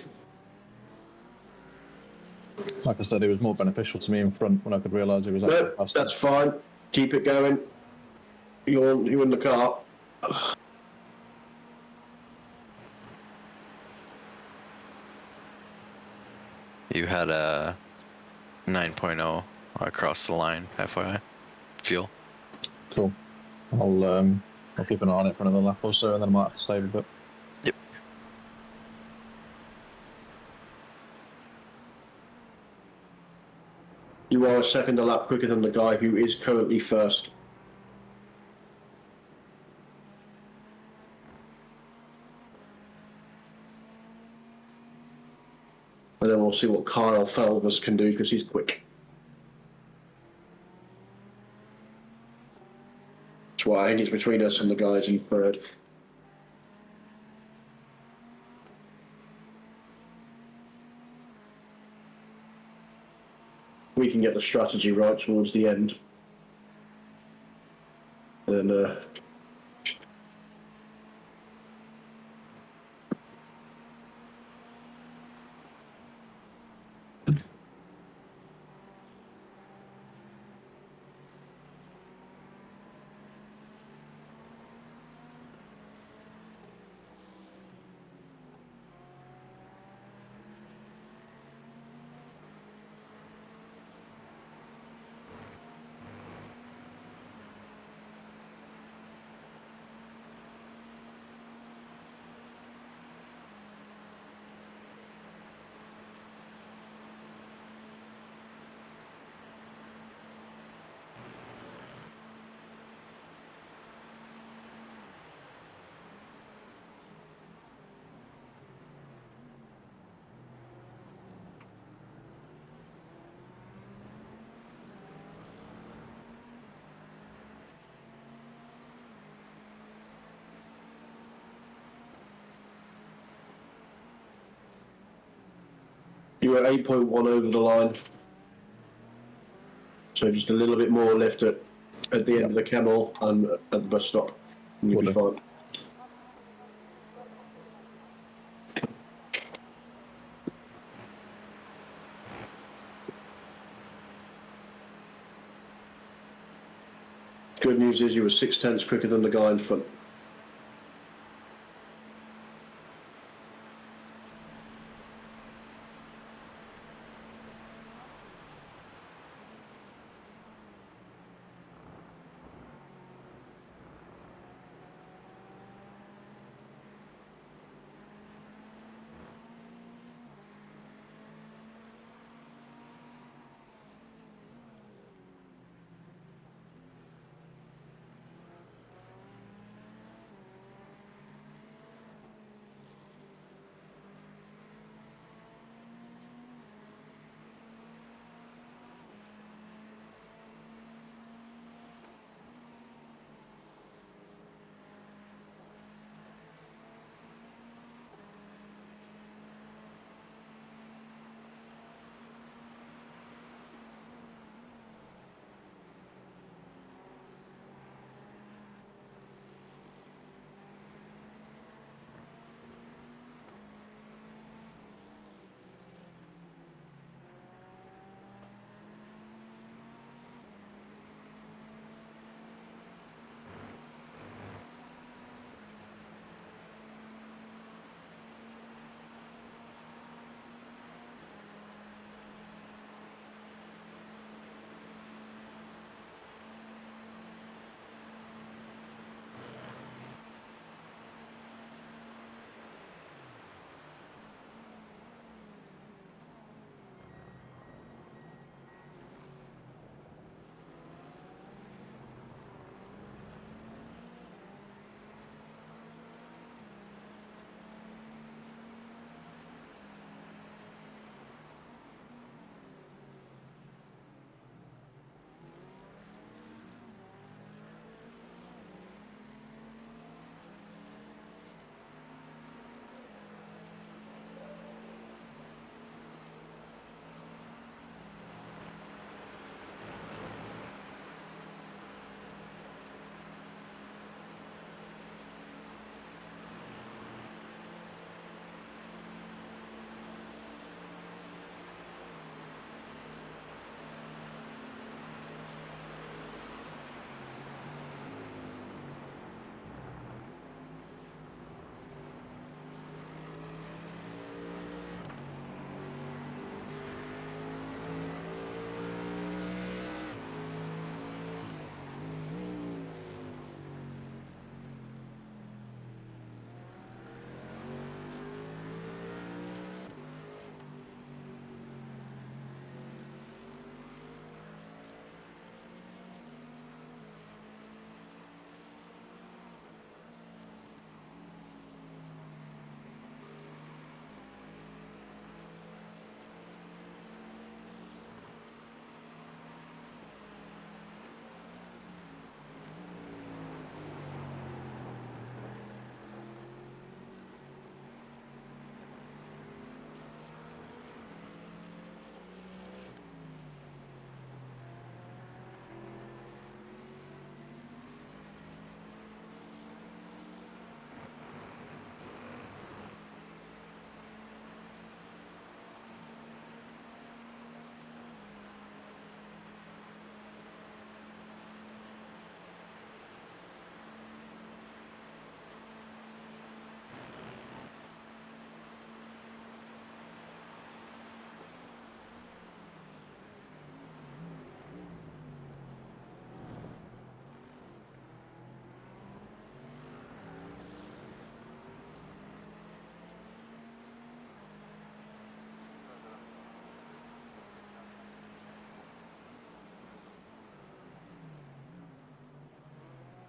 Like I said, it was more beneficial to me in front when I could realise he was actually No, faster. that's fine. Keep it going. You're in the car. You had a 9.0 across the line, FYI. Fuel. Cool. I'll keep an eye on it for another lap or so, and then I might have to save a bit. Yep. You are a second a lap quicker than the guy who is currently first. And then we'll see what Kyle Felvers can do because he's quick. That's why I think it's between us and the guys in third. We can get the strategy right towards the end. Then you were 8.1 over the line. So just a little bit more lift at the end of the camel and at the bus stop. And you'll be fine. Good news is you were 0.6 quicker than the guy in front.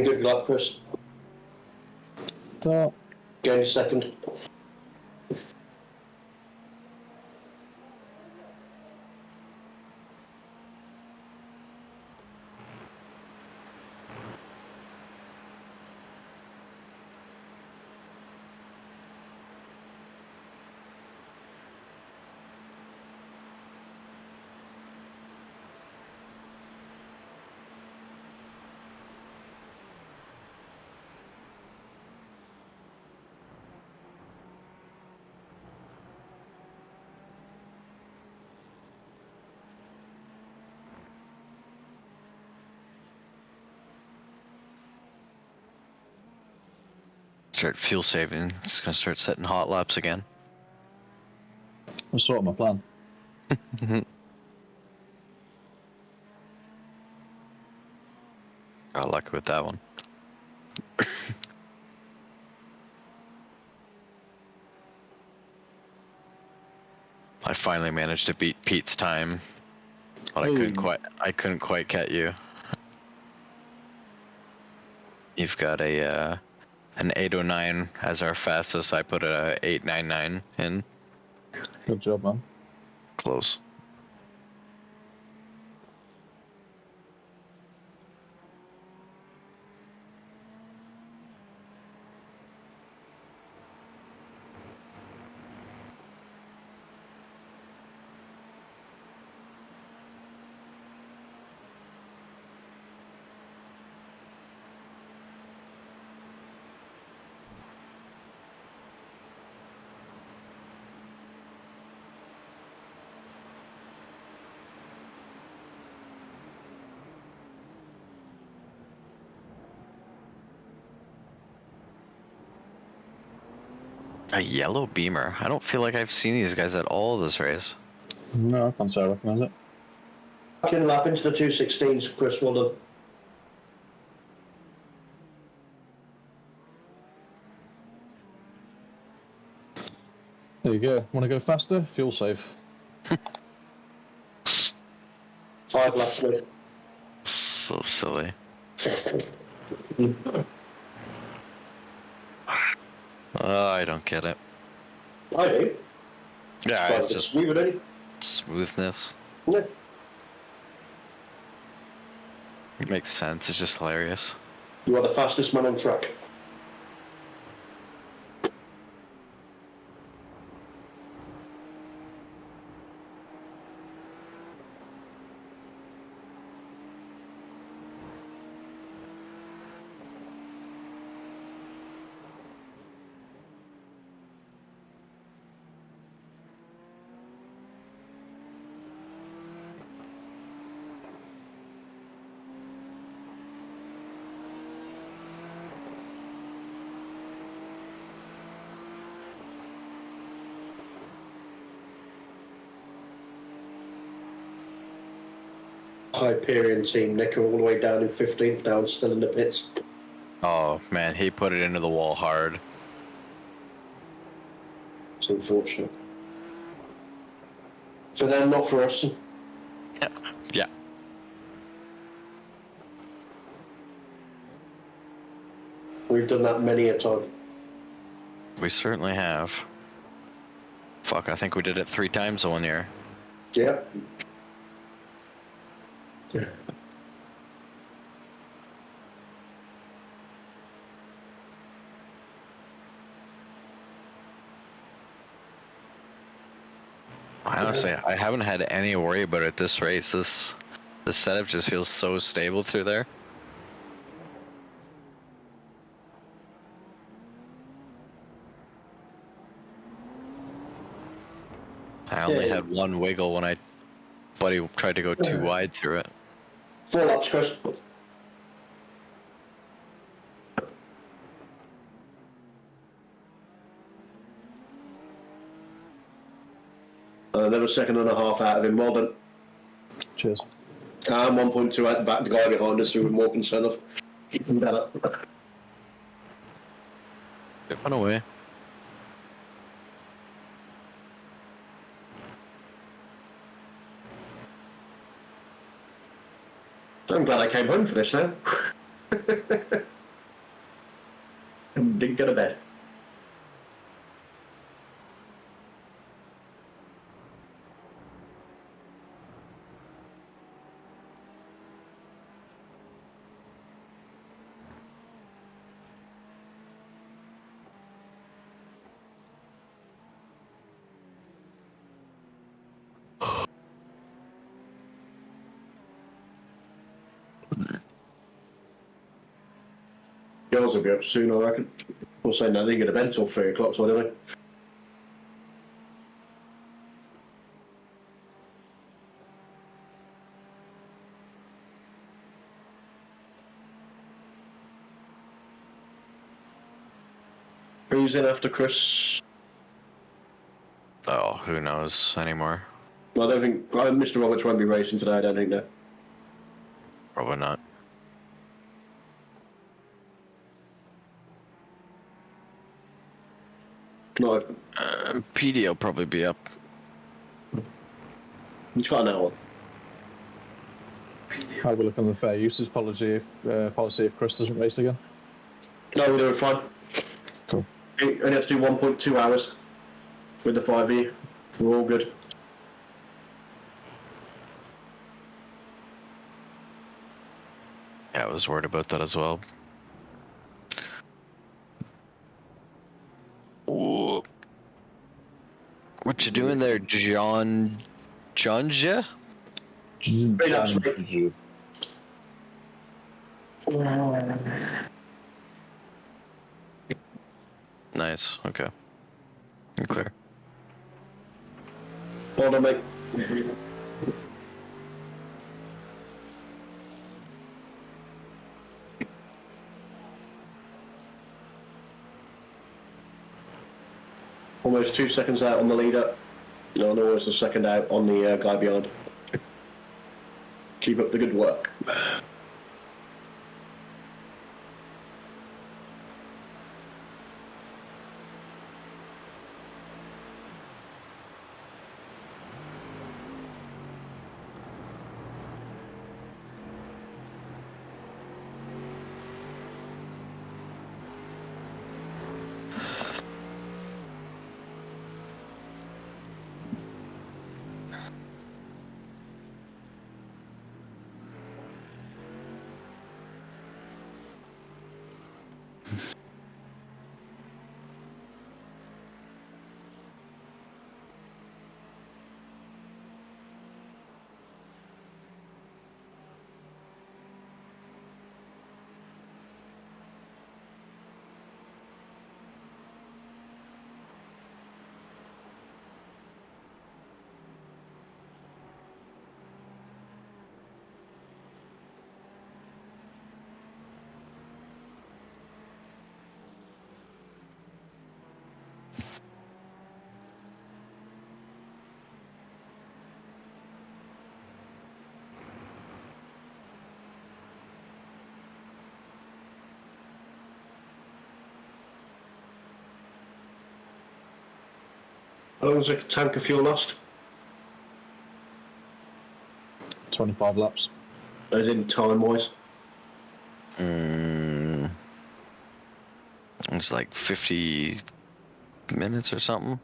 Good luck, Chris. Start. Going second. Start fuel saving. It's gonna start setting hot laps again. That's sort of my plan. Got lucky with that one. I finally managed to beat Pete's time, but I couldn't quite get you. You've got a an 809 as our fastest. I put a 899 in. Good job, man. Close. A yellow Beamer. I don't feel like I've seen these guys at all this race. No, I can't say I recognise it. Second lap into the 216s, Chris. Well done. There you go. Want to go faster? Fuel save. 5 laps mid. So silly. I don't get it. I do. Yeah, it's just smooth, isn't it? smoothness. Yeah. It makes sense. It's just hilarious. You are the fastest man on track. Hyperion team, Nick, are all the way down in 15th now and still in the pits. Oh man, he put it into the wall hard. It's unfortunate. For them, not for us. Yeah. We've done that many a time. We certainly have. Fuck, I think we did it 3 times in 1 year. Yeah. Honestly, I haven't had any worry about it this race. This setup just feels so stable through there. I only had one wiggle when buddy tried to go too wide through it. 4 laps, Chris. Another second and a half out of him. Well done. Cheers. And 1.2 out the back. The guy behind us who we're more concerned of. Keep him better. It went away. I'm glad I came home for this now. go to bed. Girls will be up soon, I reckon. We'll say no, they get to bed till 3 o'clock, so anyway. Who's in after Chris? Oh, who knows anymore? I don't think Mr. Roberts won't be racing today. I don't think no. Probably not. No, PD will probably be up. he's got an hour. How we look on the fair usage policy if Chris doesn't race again? No, we're doing fine. Cool. We only have to do 1.2 hours with the 5E. We're all good. Yeah, I was worried about that as well. Ooh. What you doing there, John? Yeah? Straight up, straight. Nice. Okay. You're clear. Hold on, mate. Almost 2 seconds out on the leader. No, almost a second out on the guy behind. Keep up the good work. How long was the tank of fuel lost? 25 laps. As in time-wise? It's like 50 minutes or something.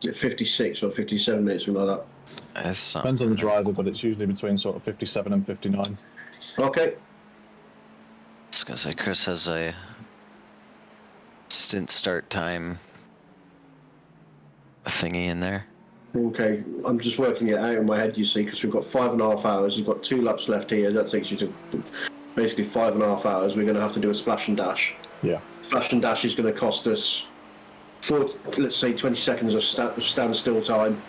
Is it 56 or 57 minutes, something like that? That's something. Depends on the driver, but it's usually between sort of 57 and 59. Okay. I was gonna say Chris has a stint start time thingy in there. Okay, I'm just working it out in my head, you see, because we've got 5.5 hours. We've got 2 laps left here. That takes you to basically 5.5 hours. We're going to have to do a splash and dash. Yeah. Splash and dash is going to cost us, let's say, 20 seconds of standstill time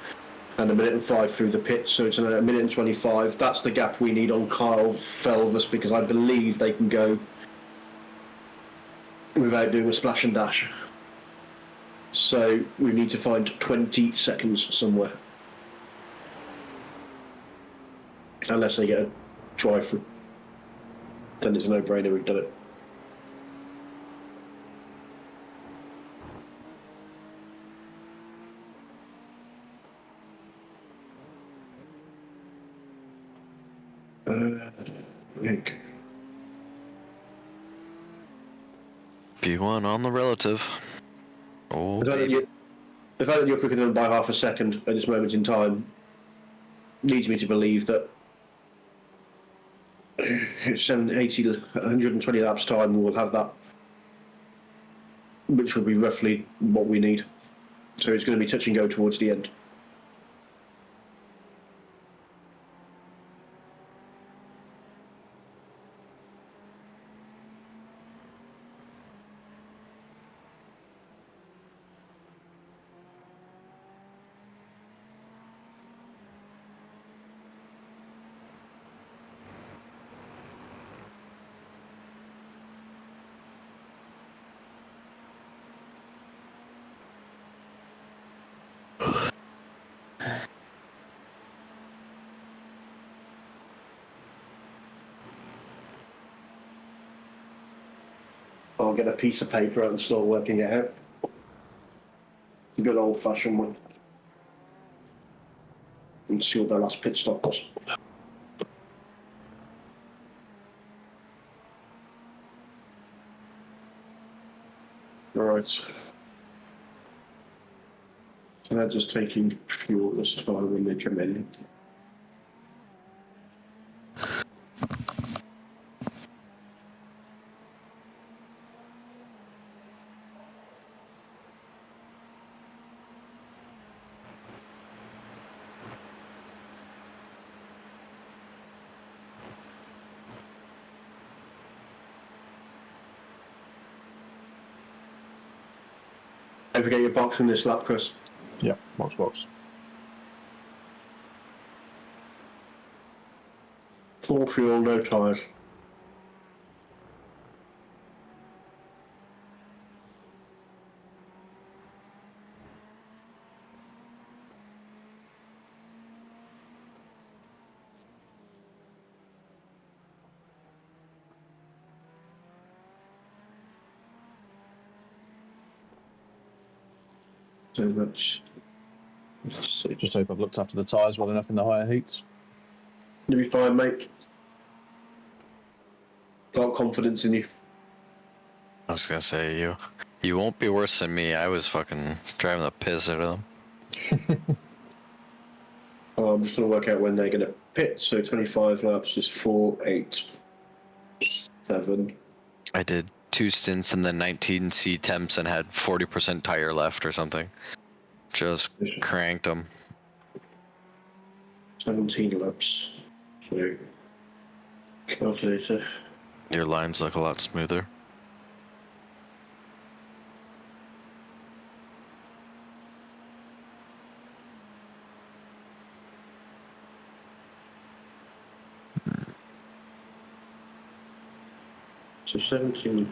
and 1:05 through the pits. So it's 1:25. That's the gap we need on Kyle Felvis, because I believe they can go without doing a splash and dash. So we need to find 20 seconds somewhere. Unless they get a drive-through. Then it's a no-brainer, we've done it. P1 on the relative. Oh, The fact baby. that you're quicker than them by half a second at this moment in time leads me to believe that 120 laps time we'll have that, which will be roughly what we need. So it's going to be touch and go towards the end. I'll get a piece of paper out and start working it out. Good old-fashioned one. And see what their last pit stop was. Alright. So they're just taking fuel this time when they come in. Don't forget your box in this lap, Chris. Yeah, box. Full fuel, no tyres. So much. Just hope I've looked after the tyres well enough in the higher heats. You'll be fine, mate. Got confidence in you. I was gonna say, you won't be worse than me. I was fucking driving the piss out of them. Oh, I'm just going to work out when they're going to pit. So 25 laps is 4, 8, 7. I did 2 stints and then 19C temps and had 40% tire left or something. Just cranked them. 17 laps. So, calculator. Your lines look a lot smoother. So 17.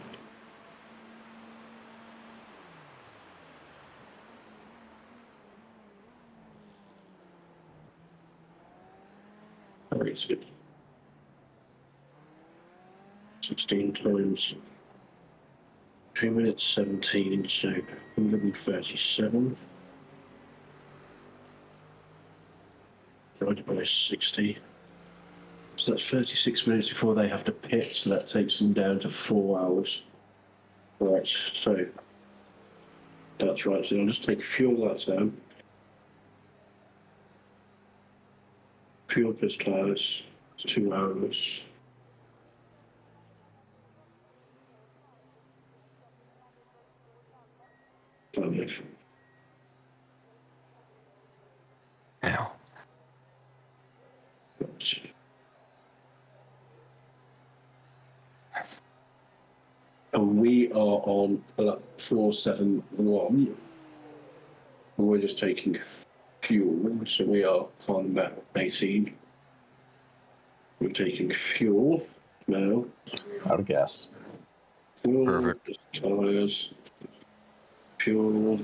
Very good. 16 times 2 minutes 17, so 137 divided by 60. So that's 36 minutes before they have to pit, so that takes them down to 4 hours. Right, so that's right, so I'll just take fuel that down. Fuel plus tyres, it's 2 hours. Five. Yeah. And we are on lap 471. And we're just taking fuel, so we are on about 18. We're taking fuel now. Out of gas. Fuel Perfect. plus tyres. Fuel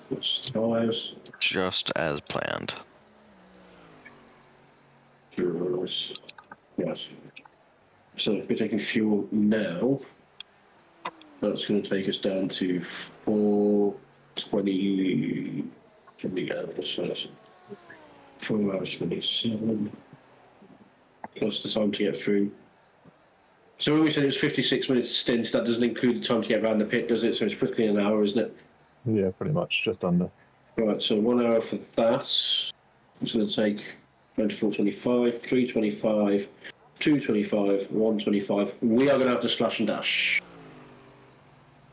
plus tyres. Just as planned. Fuels. Yes. So if we're taking fuel now, that's going to take us down to 4:20. Can we go? So that's 4 hours 27. Plus the time to get through So when we said it was 56 minutes stint, that doesn't include the time to get around the pit, does it? So it's quickly an hour, isn't it? Yeah, pretty much, just under. Right, so 1 hour for that. It's going to take 24:25, 3:25, 2:25, 1:25. We are going to have to splash and dash.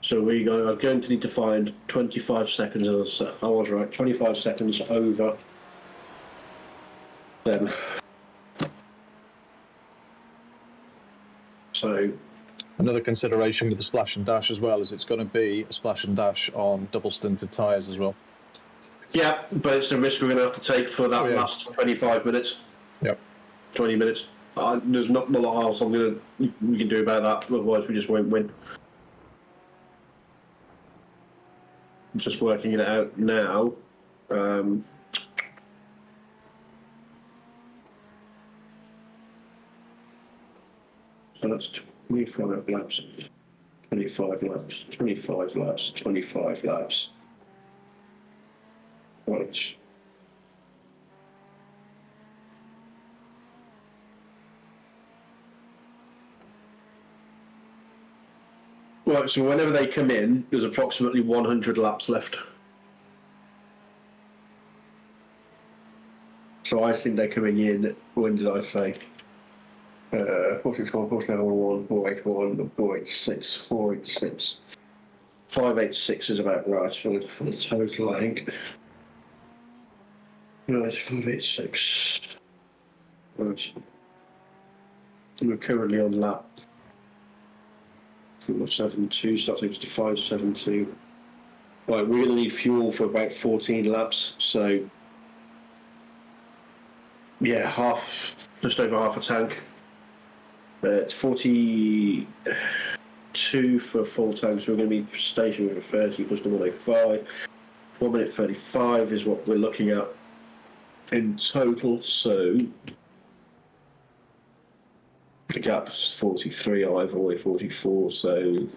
So we are going to need to find 25 seconds. I was right, 25 seconds over them. So Another consideration with the splash and dash as well is it's going to be a splash and dash on double stinted tyres as well. yeah, but it's the risk we're going to have to take for that last 25 minutes. Yep. 20 minutes. There's not a lot else we can do about that. Otherwise, we just won't win. Just working it out now. So that's 25 laps, 25 laps, 25 laps, 25 laps. Right. Right, so whenever they come in, there's approximately 100 laps left. So I think they're coming in, when did I say? 44, 471, 481, 486, 486. 586 is about right for the total, I think. No, it's 586. Right. We're currently on lap 472, so that takes us to 572. Right, we're going to need fuel for about 14 laps, so yeah, just over half a tank. It's 42 for a full tank, so we're going to be stationary for 30 plus the 105. 1 minute 35 is what we're looking at in total, so the gap's 43, either way 44, so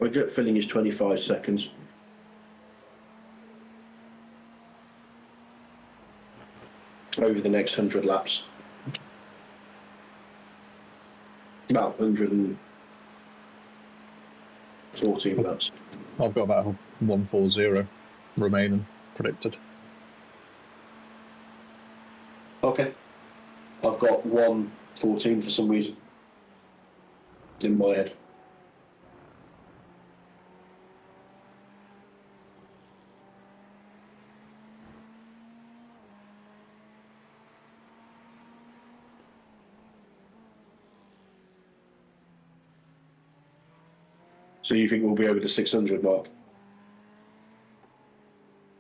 my gut feeling is 25 seconds. Over the next 100 laps. About 114 laps. I've got about 140 remaining predicted. Okay. I've got 114 for some reason in my head. So you think we'll be over the 600 mark?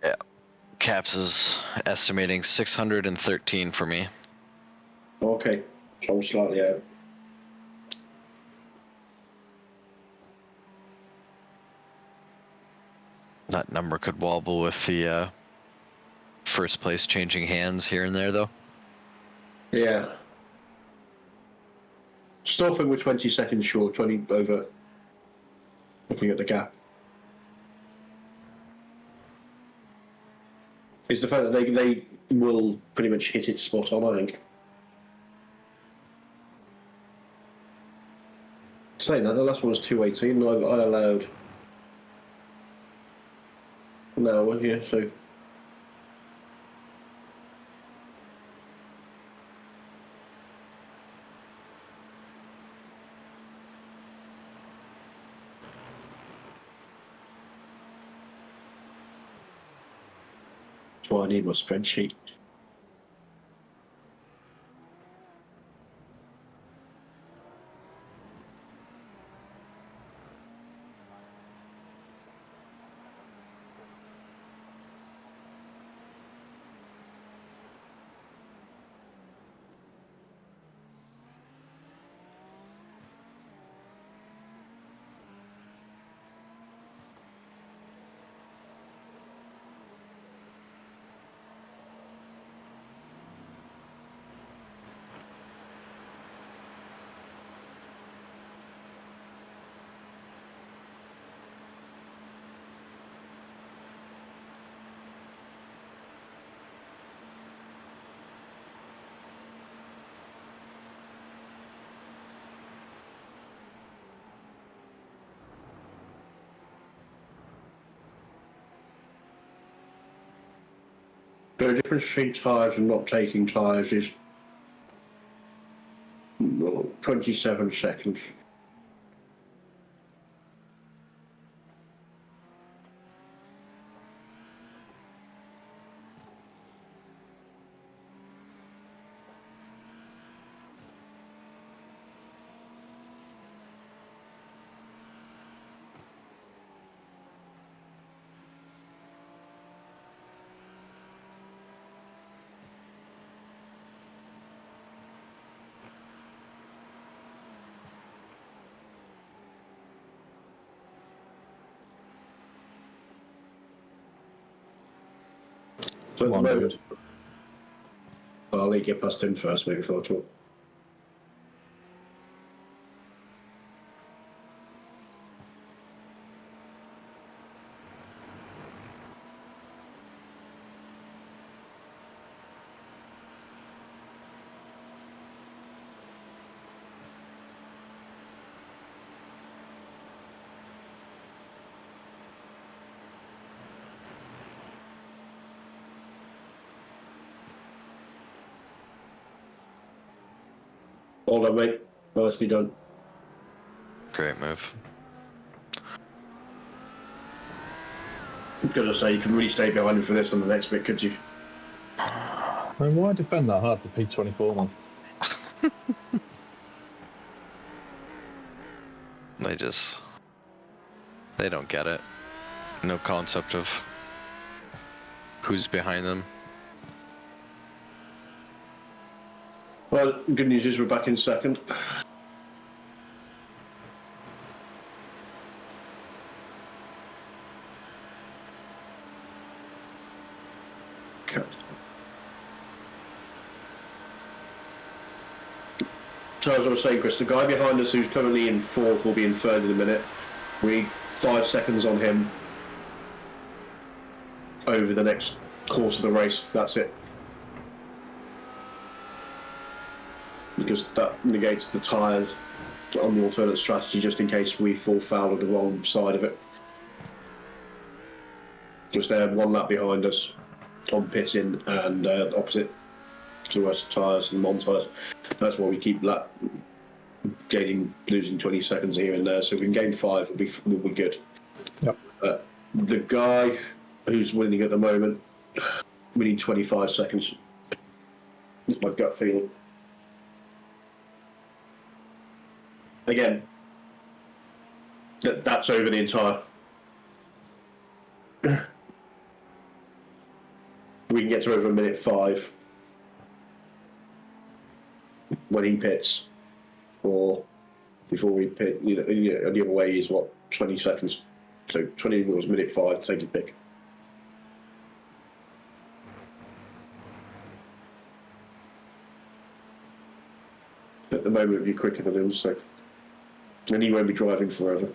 Yeah. Caps is estimating 613 for me. Okay, so I'm slightly out. That number could wobble with the first place changing hands here and there, though. Yeah. Still think we're 20 seconds short, 20 over. Looking at the gap. It's the fact that they will pretty much hit it spot on, I think. Saying that, the last one was 218, I allowed an hour here, so. That's why I need my spreadsheet. The difference between tyres and not taking tyres is 27 seconds. So at the moment, I'll let you get past him first, maybe before I talk. All done, mate. Nicely done. Great move. I'm gonna say you can really stay behind him for this on the next bit, could you? I mean, why defend that hard for P24 one? They don't get it. No concept of who's behind them. Well, good news is we're back in second. So as I was saying, Chris, the guy behind us who's currently in fourth will be in third in a minute. We need 5 seconds on him over the next course of the race. That's it. Because that negates the tyres on the alternate strategy, just in case we fall foul of the wrong side of it. Because they're 1 lap behind us on pitting and opposite to us tyres and non-tyres. That's why we keep losing 20 seconds here and there. So if we can gain 5, we'll be good. Yep. The guy who's winning at the moment, we need 25 seconds. That's my gut feeling. Again, that's over the entire. We can get to over a minute 5 when he pits, or before we pit. The other way is what, 20 seconds. So 20 was minute 5. Take your pick. At the moment, it'd be quicker than him, so. And he won't be driving forever.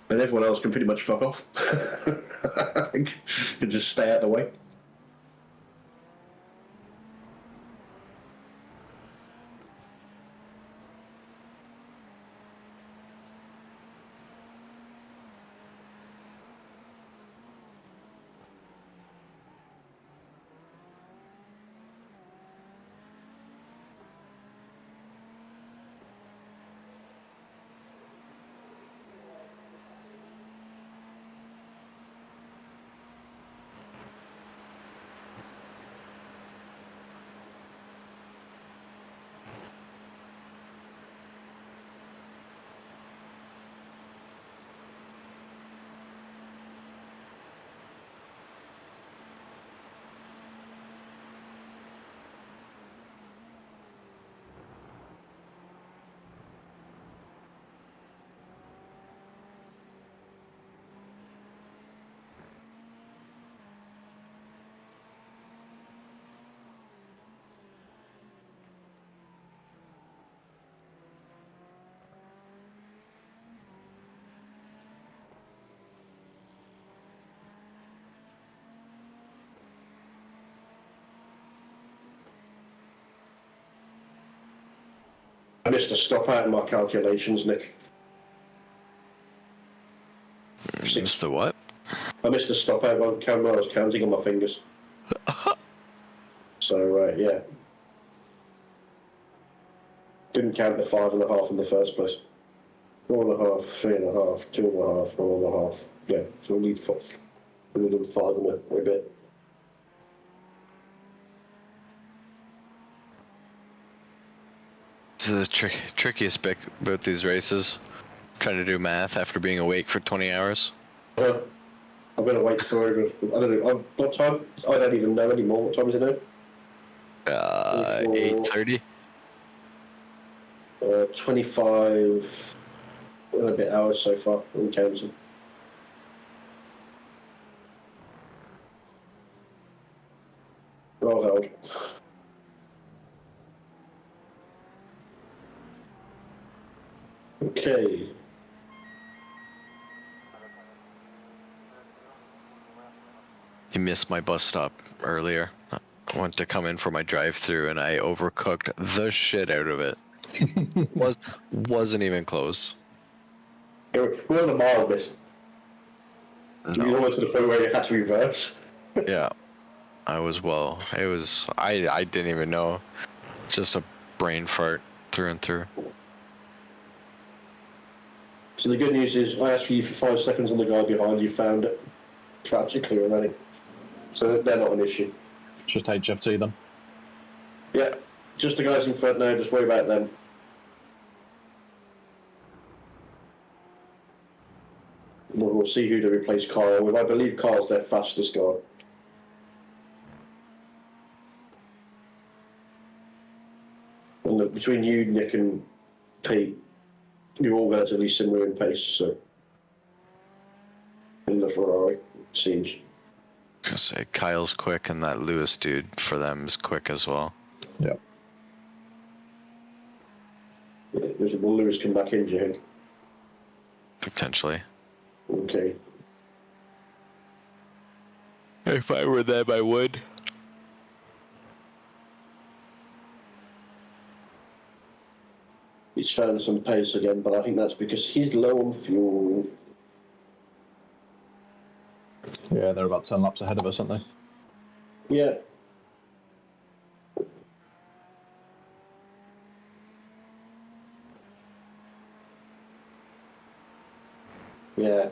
And everyone else can pretty much fuck off. And just stay out of the way. I missed a stop out in my calculations, Nick. Mr. What? I missed a stop out on camera. I was counting on my fingers. So, yeah. Didn't count the 5.5 in the first place. 4.5, 3.5, 2.5, 1.5. Yeah, so we need 4. We would have done 5 in a bit. This is the trickiest bit about these races. Trying to do math after being awake for 20 hours. I'm going to wait for over. I don't know. What time? I don't even know anymore. What time is it now? 8:30. 25 and a bit hours so far. I'm counting. Roll hold. Okay. You missed my bus stop earlier. I went to come in for my drive-through and I overcooked the shit out of it. Wasn't even close. We're on a mile miss. No. You're almost to the point where you had to reverse. Yeah. I was I didn't even know. Just a brain fart through and through. So the good news is I asked you for 5 seconds on the guy behind you, found it. Traps are clear already. So they're not an issue. Just HFT then. Yeah, just the guys in front now, just worry about them. We'll see who to replace Kyle with. I believe Kyle's their fastest guy. And look, between you, Nick and Pete, you're all relatively similar in pace, so in the Ferrari, it seems. I was gonna say Kyle's quick and that Lewis dude for them is quick as well. Yeah. Will Lewis come back in, do you think? Potentially. Okay. If I were them, I would. He's found some pace again, but I think that's because he's low on fuel. Yeah, they're about 10 laps ahead of us, aren't they? Yeah. Yeah.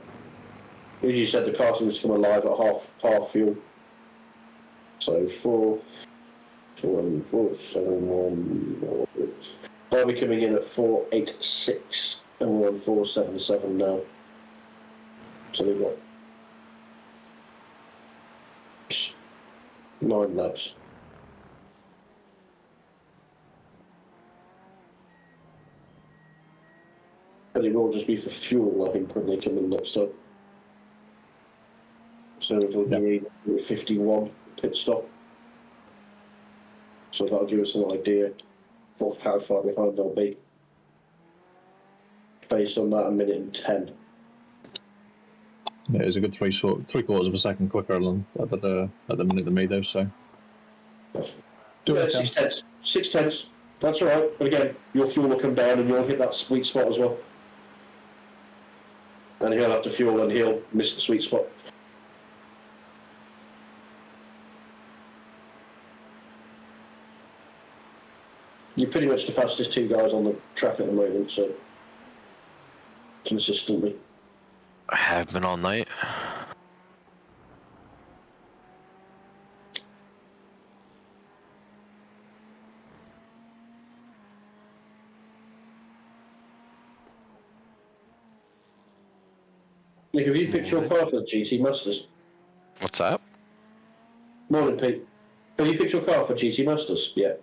As you said, the car seems to come alive at half fuel. So 4, 4, 7, 1. I'll be coming in at 486, and we're on 477 now. So they've got 9 laps. And it will just be for fuel, I think, when they come in next time. So it'll be a 51 pit stop. So that'll give us an idea of how far behind they'll be. Based on that, 1:10. Yeah, it's a good three-quarters of a second quicker at the minute than me, though, so. Yeah, 6/10. 6/10. That's all right. But again, your fuel will come down and you'll hit that sweet spot as well. And he'll have to fuel and he'll miss the sweet spot. You're pretty much the fastest 2 guys on the track at the moment, so consistently. I have been all night. Nick, have you picked your car for the GT Masters? What's that? Morning, Pete. Have you picked your car for GT Masters? Yeah.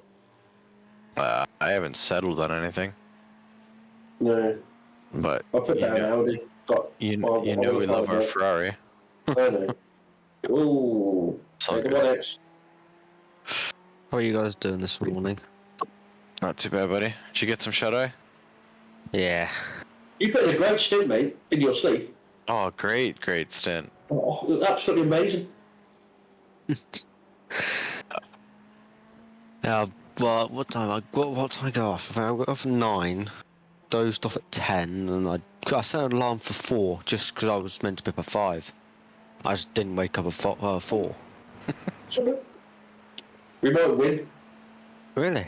I haven't settled on anything. No. But I put down Audi. You know we love our Ferrari. I know. Ooh. So Take the 1X. How are you guys doing this morning? Not too bad, buddy. Did you get some shut-eye? Yeah. You put in a great stint, mate, in your sleeve. Oh, great stint. Oh, it was absolutely amazing. Yeah, Well, what time? What time I go off? I think I got off at 9, dozed off at 10, and I set an alarm for 4 just because I was meant to be up at 5. I just didn't wake up at 4. So, we might win. Really?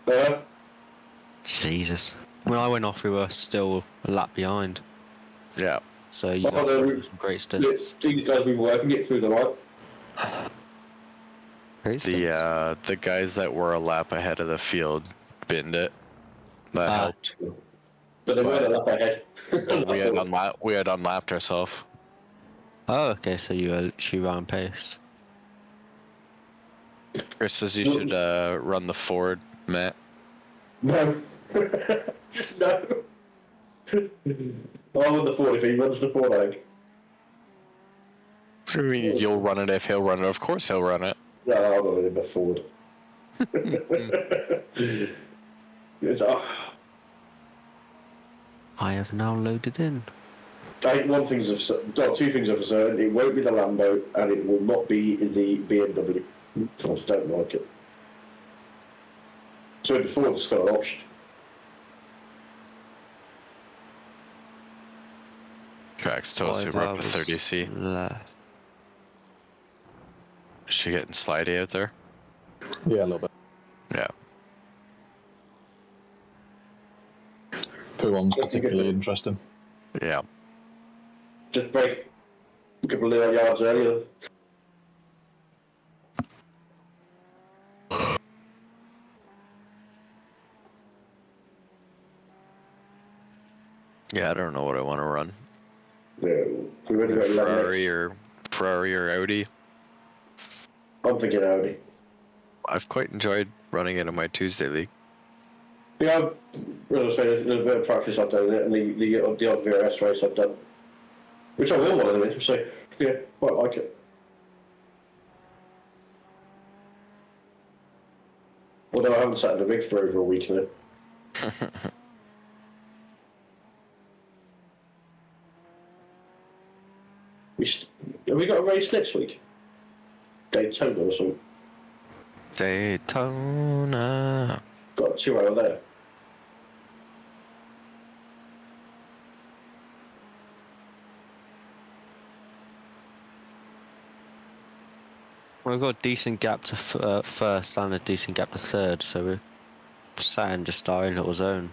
Uh, Jesus. When I went off, we were still a lap behind. Yeah. So you guys got some great stints. these guys been working it through the night. Great stints. The guys that were a lap ahead of the field binned it. That helped. But they weren't a lap ahead. We had unlapped ourselves. Oh, okay. So you ran pace. Chris says you should run the Ford, Matt. No. Just no. I'll run the Ford if he runs the Ford, I think. I mean, you'll run it if he'll run it. Of course he'll run it. No, I'm not running the Ford. I have now loaded in. I think two things are for certain. It won't be the Lambo, and it will not be the BMW. I just don't like it. So the Ford's still an option. Tracks told us we're up to 30C. Left. Is she getting slidey out there? Yeah, a little bit. Yeah. Poo-on's particularly interesting. Yeah. Just break a couple of little yards earlier. Yeah, I don't know what I want to run. Yeah, we went about 11. Ferrari or Audi. I'm thinking Audi. I've quite enjoyed running it in my Tuesday league. Yeah, as I say, there's a bit of practice I've done, and the odd VRS race I've done, which I will one of them in, so yeah, quite like it. Although I haven't sat in the rig for over a week now. Have we got a race next week? Daytona or something? Daytona. Got a 2 hour there. We've got a decent gap to first and a decent gap to third, so we're sat in just our own little zone.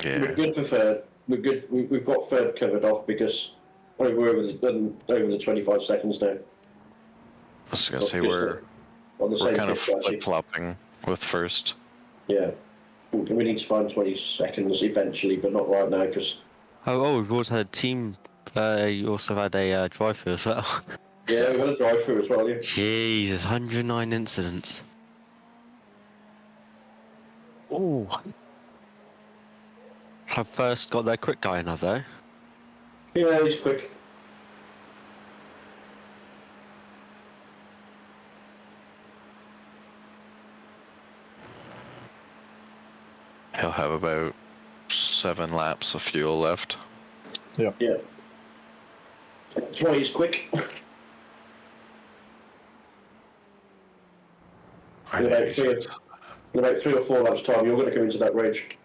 Yeah. We're good for third. We're good. We've got third covered off because we're over the 25 seconds now. I was gonna say we're kind of flip flopping with first. Yeah, we need to find 20 seconds eventually, but not right now because. Oh, we've also had a team. You also had a drive-through as well. Yeah, we've got a drive-through as well. Yeah. Jesus, 109 incidents. Oh. I first got that quick guy enough though. Yeah, he's quick. He'll have about 7 laps of fuel left. Yeah. Yeah. That's why he's quick. In about 3 or 4 laps time, you're going to come into that range.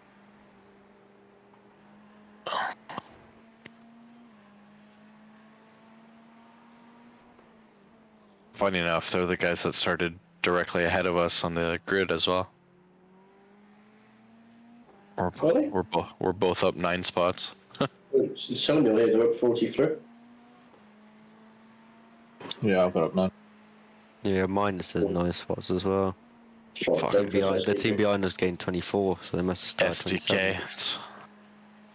Funny enough, they're the guys that started directly ahead of us on the grid as well. Really? We're both up 9 spots. He's telling me on here they're up 43. Yeah, I've got up 9. Yeah, mine says 9 spots as well. The team behind us gained 24, so they must have started SDK. 27. It's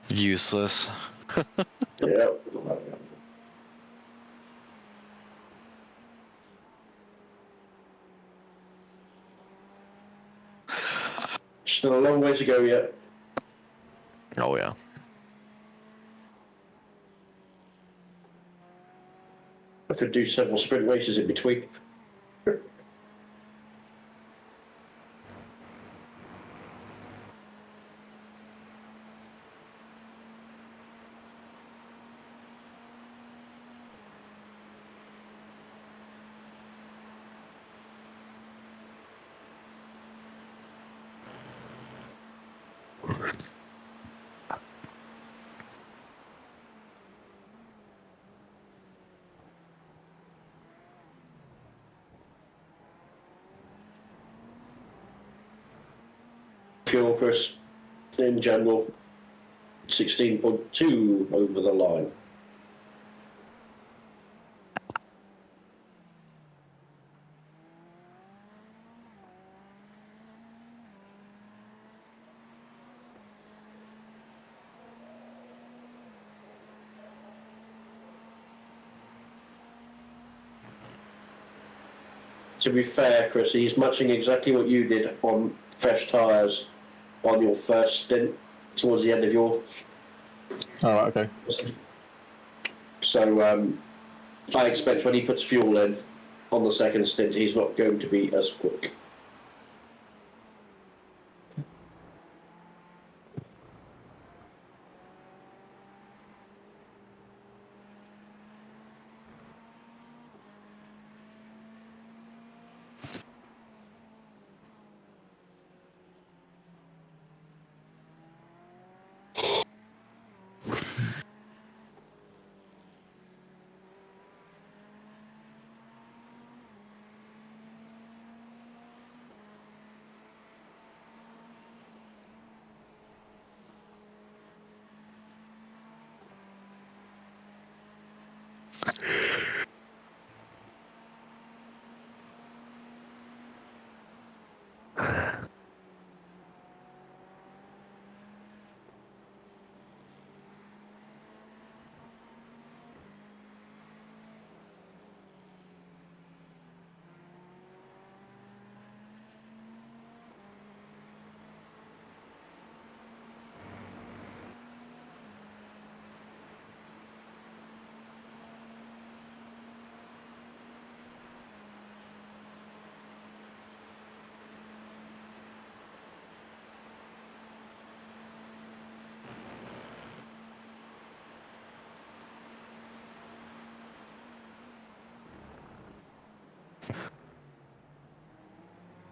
useless. Yeah. Still a long way to go yet. Oh yeah. I could do several sprint races in between. fuel, Chris, in general, 16.2 over the line. To be fair, Chris, he's matching exactly what you did on fresh tyres on your first stint towards the end of your. All right, okay. So I expect when he puts fuel in on the second stint, he's not going to be as quick.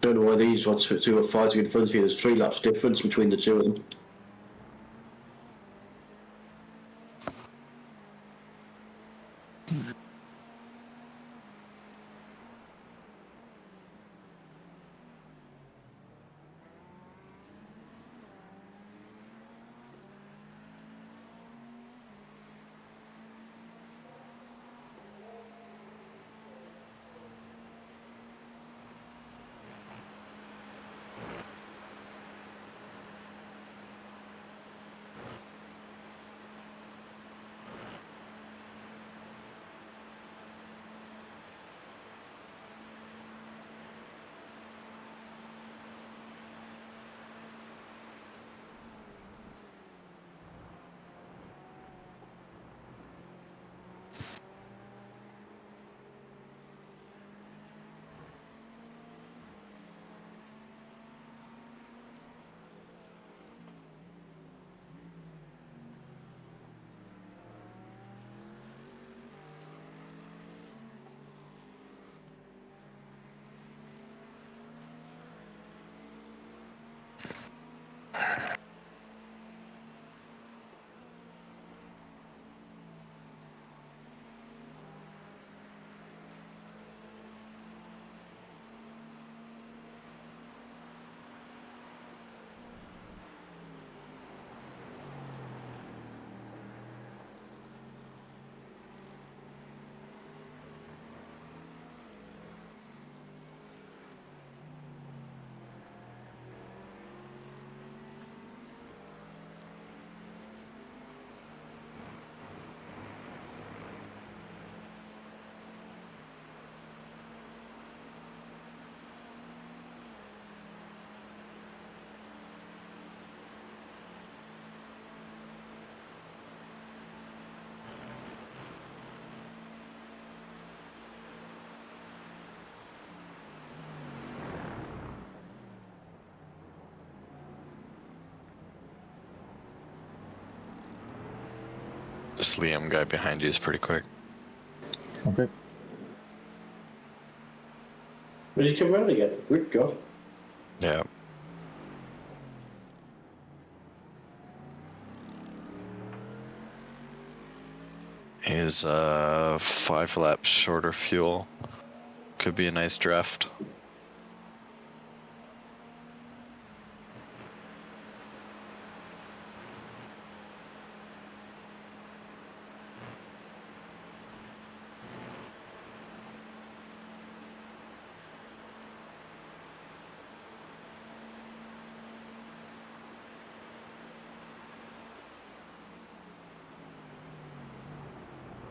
Don't know why these ones two are fighting in front of you. There's 3 laps difference between the two of them. This Liam guy behind you is pretty quick. Okay. Did he come around again? Good God. Yeah. He's 5 laps shorter fuel. Could be a nice draft.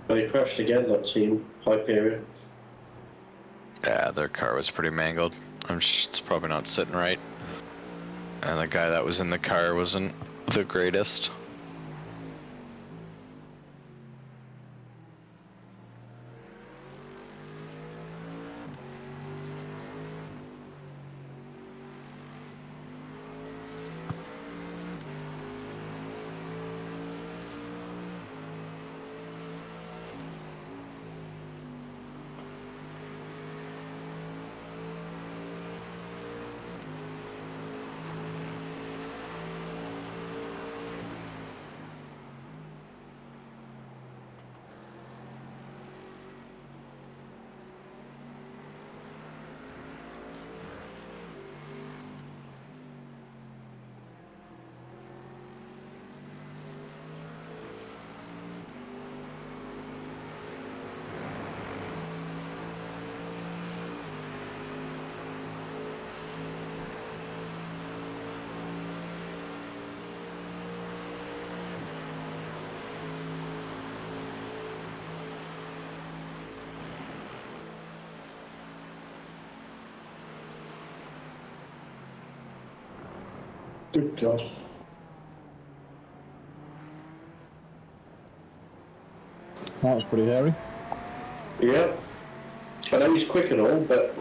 They crashed again, that team, Hyperion. Yeah, their car was pretty mangled. It's probably not sitting right. And the guy that was in the car wasn't the greatest. Good God. That was pretty hairy. Yeah. I know he's quick and all, but...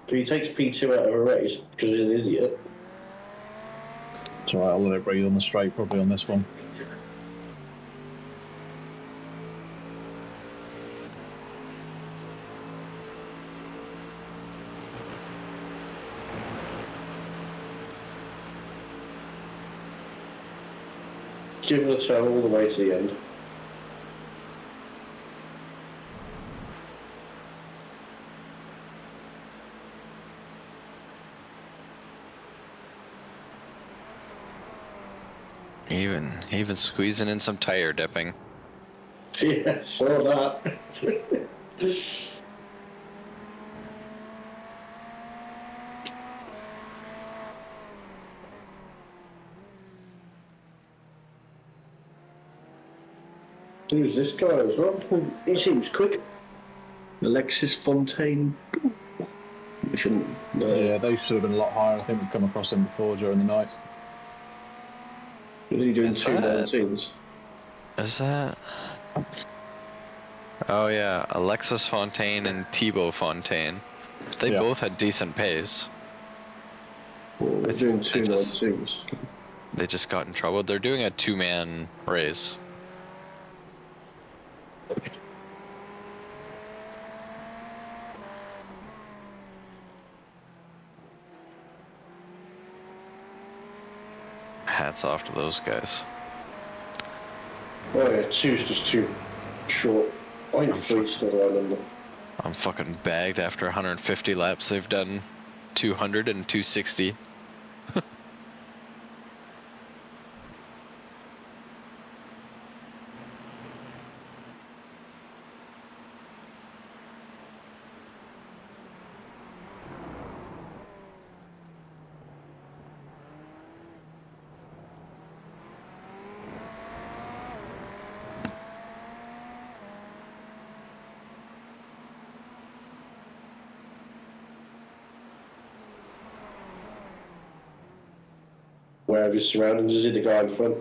If he takes P2 out of a race because he's an idiot. It's alright, I'll let it breathe on the straight probably on this one. Give him a turn all the way to the end. Even squeezing in some tire dipping. Yeah, saw that. Who's this guy as well? He seems quick. Alexis Fontaine. We shouldn't. Yeah, they should have been a lot higher. I think we've come across them before during the night. What are you doing? Is 219s? Is that? Oh yeah, Alexis Fontaine and Thibaut Fontaine. They Yeah. both had decent pace. Well, they're doing 219s. They just got in trouble. They're doing a two-man race. Hats off to those guys. Oh yeah, 2's just too short. I think 3's still the right number. I'm fucking bagged after 150 laps. They've done 200 and 260. Where of his surroundings is he, the guy in front?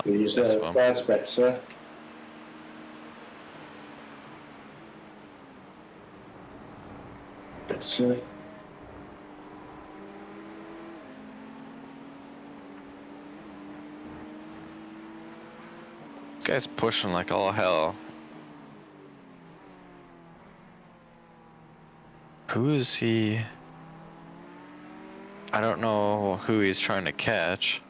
He's that's better. Better. This guy's pushing like all hell. Who is he? I don't know who he's trying to catch.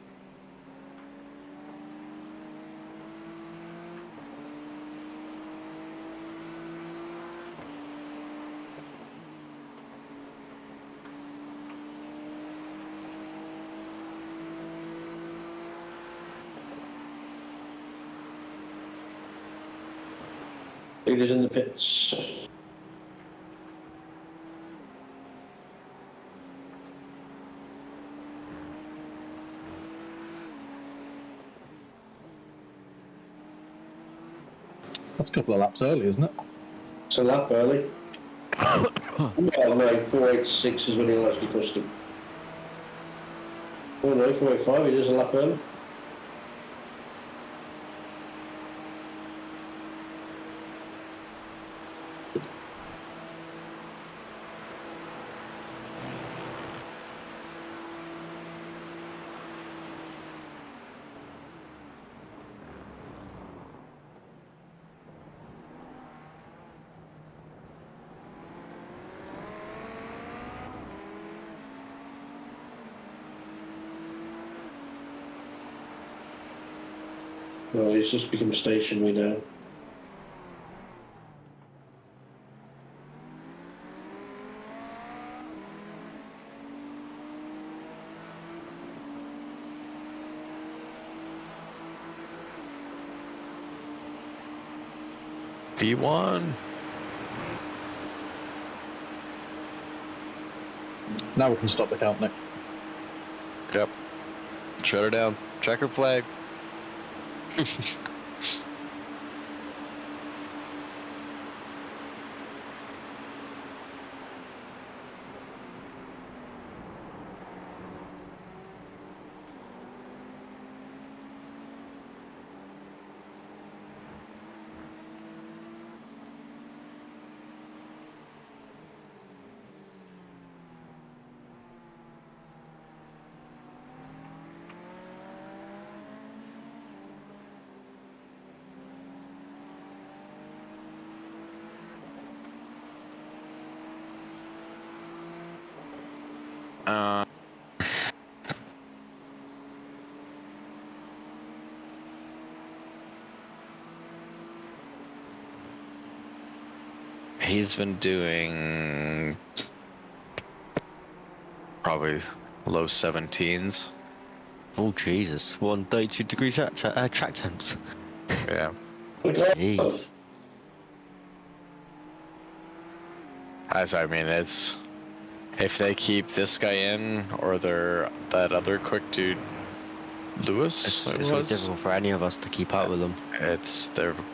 Leaders in the pits. That's a couple of laps early, isn't it? It's a lap early. Well, no, 486 is when he'll actually pushed him. Oh no, 485, it is a lap early. Well, he's just become stationary now. V1. Now we can stop the count, Nick. Yep. Shut her down. Checkered flag. He's been doing probably low 17s. Oh Jesus! 132 degrees track temps. Yeah. Jeez. I mean, it's if they keep this guy in or that other quick dude, Lewis. It's it really was, difficult for any of us to keep up with them.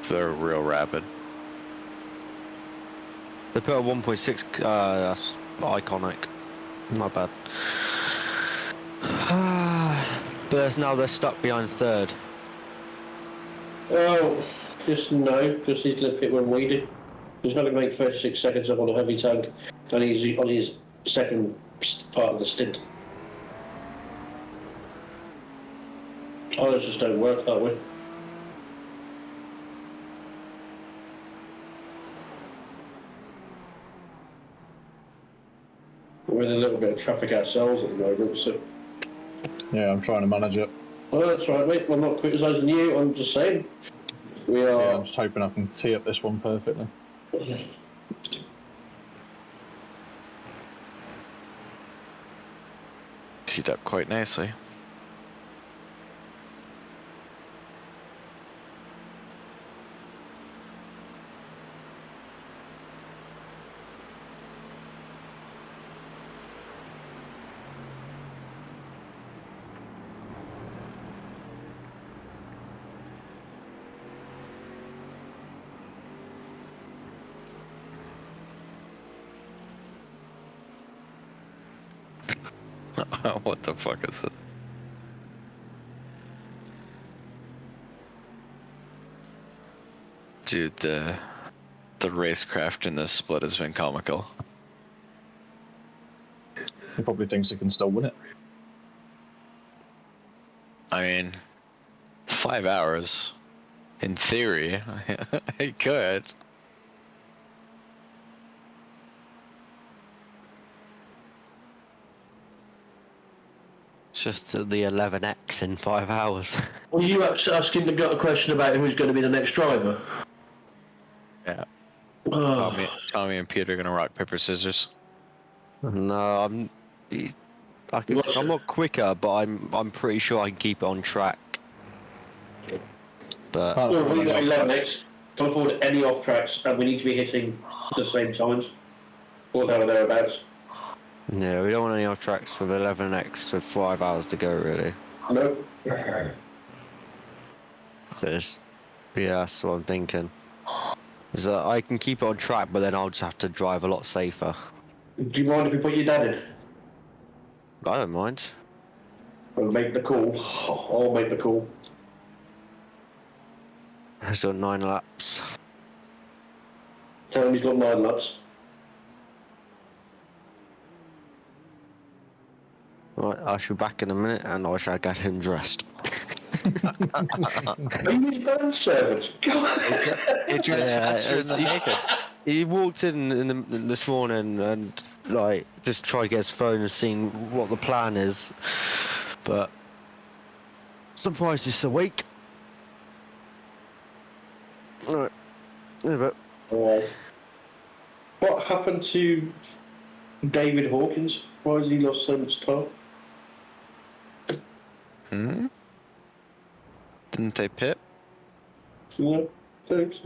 they're real rapid. They put a 1.6. That's iconic. Not bad. But now they're stuck behind third. Oh, just no, because he's going to pit when we do. He's not going to make 36 seconds up on a heavy tank, and he's on his second part of the stint. Tyres just don't work that way. We're in a little bit of traffic ourselves at the moment, so... Yeah, I'm trying to manage it. Well, that's right, mate. I'm not criticising you, I'm just saying. We are... Yeah, I'm just hoping I can tee up this one perfectly. Teed up quite nicely. What the fuck is it? Dude, the racecraft in this split has been comical. He probably thinks he can still win it. I mean, 5 hours. In theory, I could. It's just the 11x in 5 hours. Were you asking a question about who's going to be the next driver? Yeah. Oh. Tommy and Peter are gonna rock paper scissors. No, I'm not quicker, but I'm pretty sure I can keep it on track. But Well, we got 11x. Can't afford any off tracks, and we need to be hitting the same times, or thereabouts. Yeah, we don't want any off tracks with 11x with 5 hours to go, really. No. So yeah, that's what I'm thinking. Is that I can keep it on track, but then I'll just have to drive a lot safer. Do you mind if we put your dad in? I don't mind. I'll make the call. I'll make the call. He's got 9 laps. Tell him he's got 9 laps. Right, I shall be back in a minute, and I shall get him dressed. Are you his manservant? It dressed faster than naked. He walked in this morning and like just tried to get his phone and seen what the plan is, but surprised he's awake. Alright, yeah, but Alright. What happened to David Hawkins? Why has he lost so much time? Hmm? Didn't they pit? No, thanks.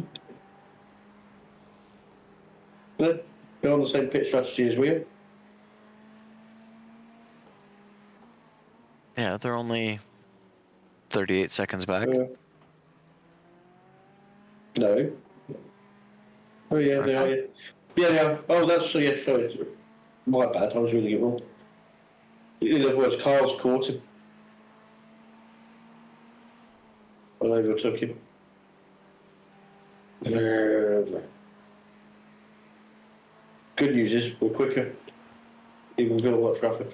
No, they're on the same pit strategy as we are. Yeah, they're only 38 seconds back. No. Oh yeah, they are. Yeah, yeah, they are. Oh, that's yeah. Sorry, my bad. I was reading it wrong. In other words, Carl's caught him. And overtook him. Good news is we're quicker, even with all that traffic.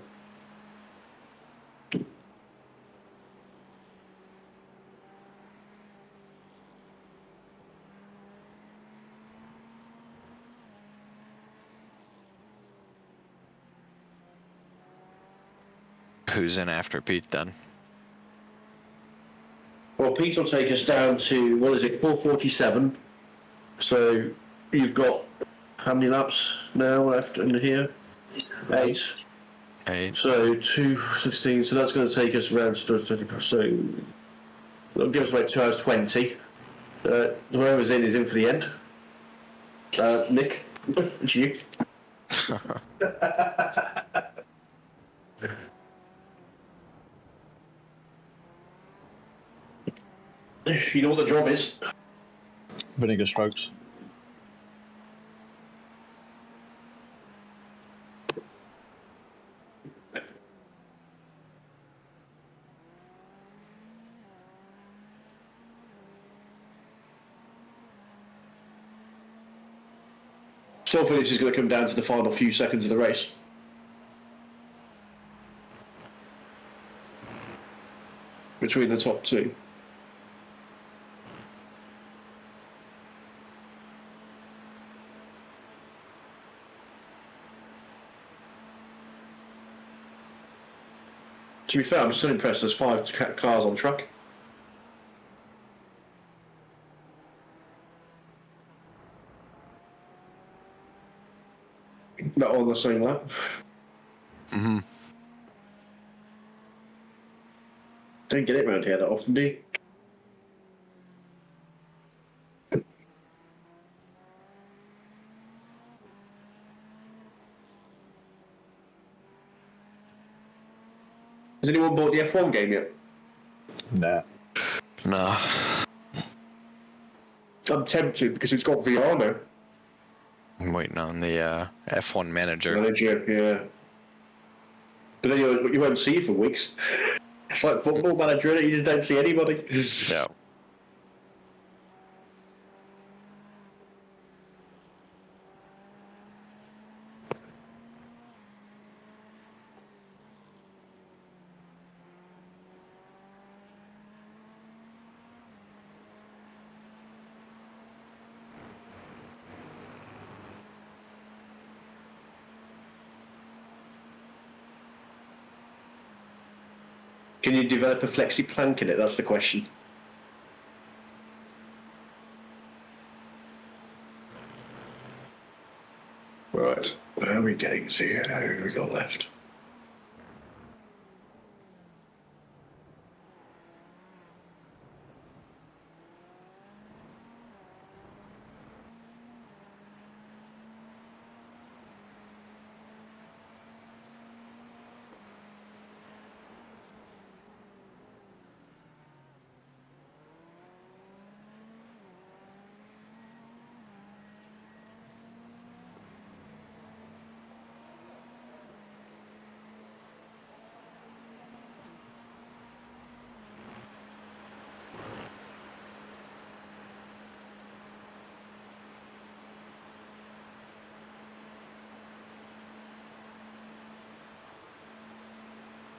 Who's in after Pete then? Well, Pete will take us down to, what is it, 4:47. So you've got how many laps now left in here? 8. 8. So 2:16. So that's going to take us around to 20. So that'll give us about 2 hours 20. Whoever's in is in for the end. Nick, it's you. You know what the job is. Vinegar strokes. Still finish is going to come down to the final few seconds of the race. Between the top two. To be fair, I'm still impressed there's 5 cars on track. Not all on the same lap. Mm-hmm. Don't get it around here that often, do you? Has anyone bought the F1 game yet? Nah. No. I'm tempted because it's got VR now. I'm waiting on the F1 manager. Manager, yeah. But then you won't see it for weeks. It's like Football Manager, you just don't see anybody. Yeah. Can you develop a flexi plank in it? That's the question. Right, where are we getting to here? How have we got left?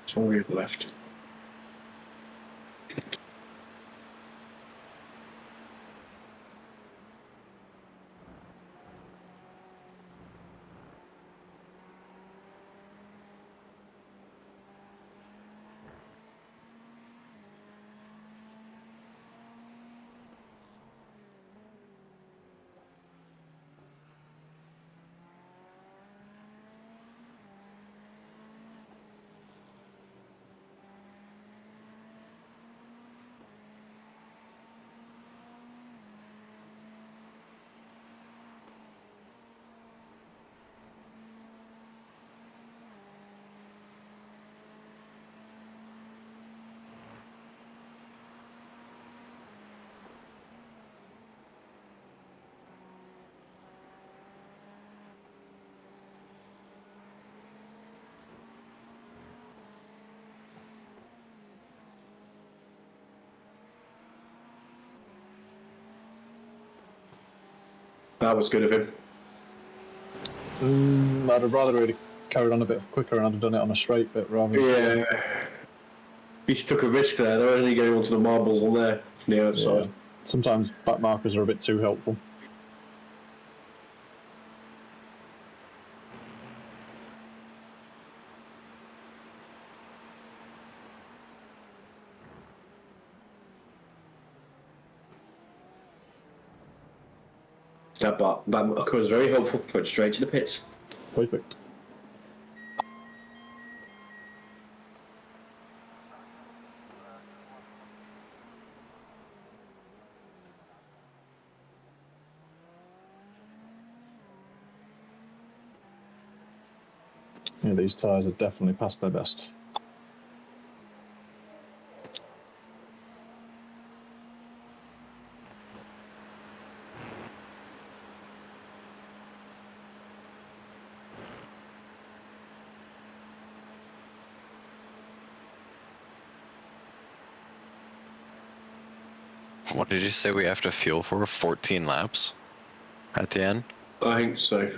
Sorry, left. That was good of him. I'd have rather really carried on a bit quicker and I'd have done it on a straight bit rather than... Yeah. He took a risk there. They're only going onto the marbles on there from the outside. Yeah. Sometimes back markers are a bit too helpful. That marker was very helpful. Went straight to the pits. Perfect. Yeah, these tyres are definitely past their best. What did you say we have to fuel for? 14 laps at the end? I think so.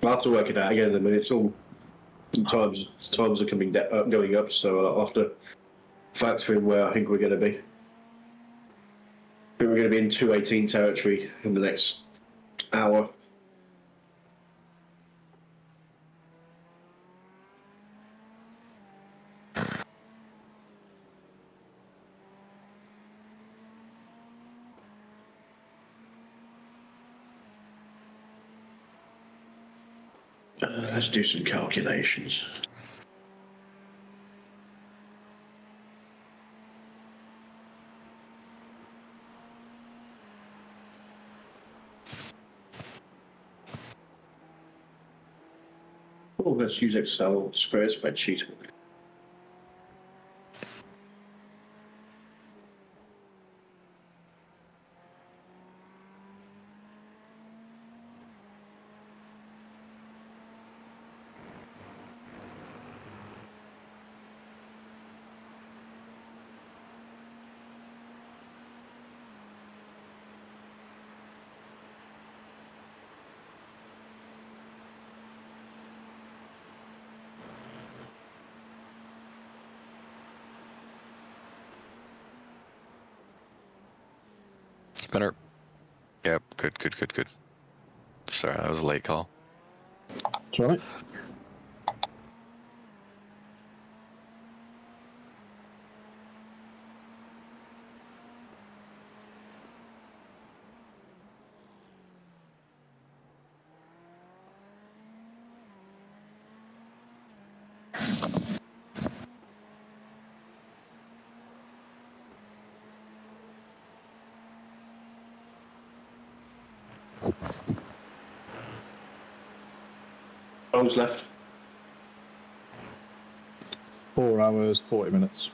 I'll have to work it out again in a minute. It's all times are going up, so I'll have to factor in where I think we're going to be. I think we're going to be in 218 territory in the next hour. Let's do some calculations. Oh, let's use Excel spreadsheet. Spinner. Yep, good. Sorry, that was a late call. That's right. How long's left? 4 hours, 40 minutes.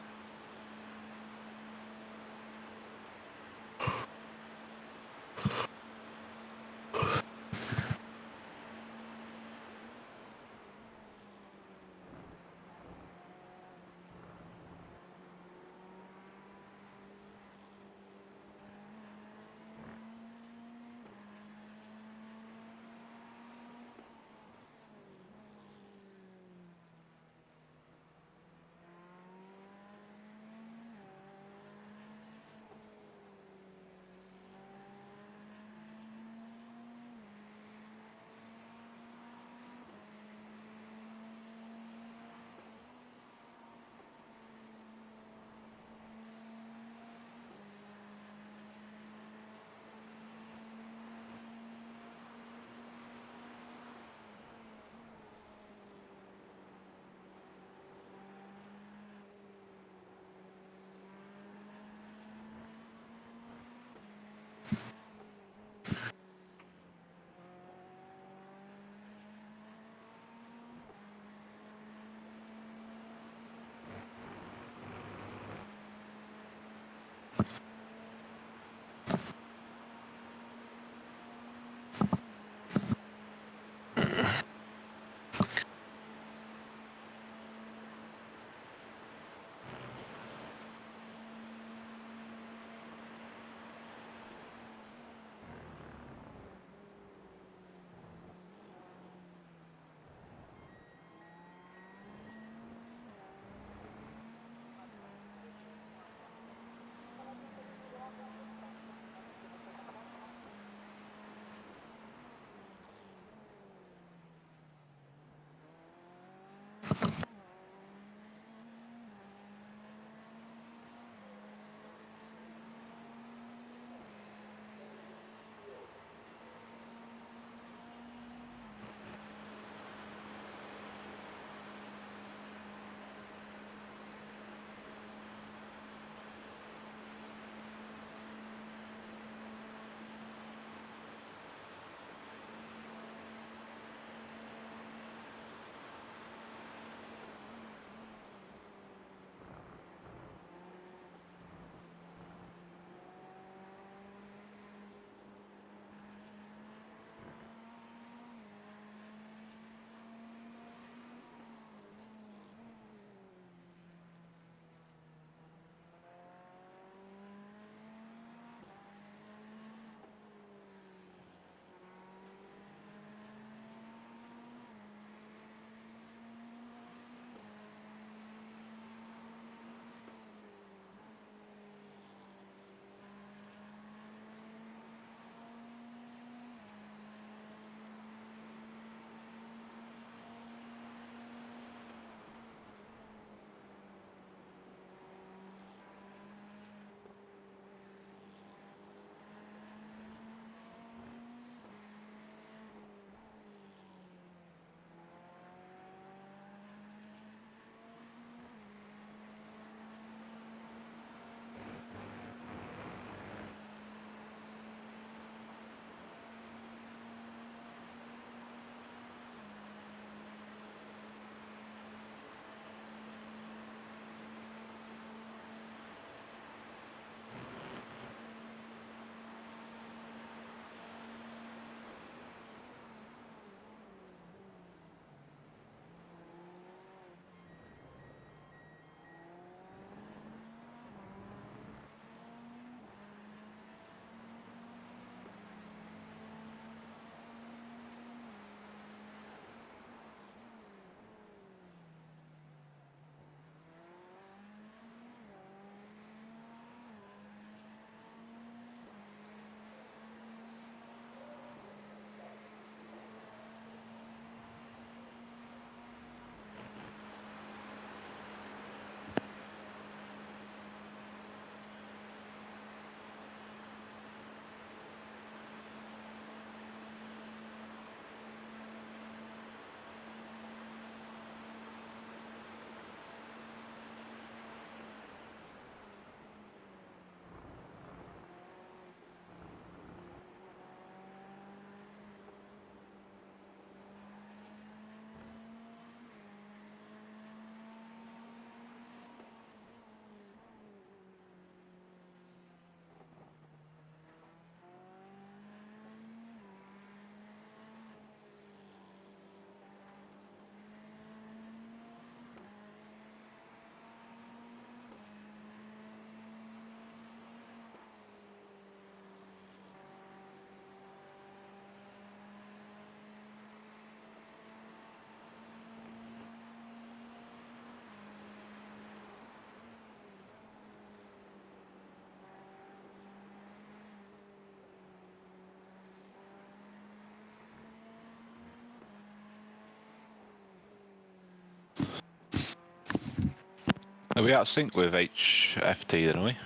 Are we out of sync with HFT then, are we?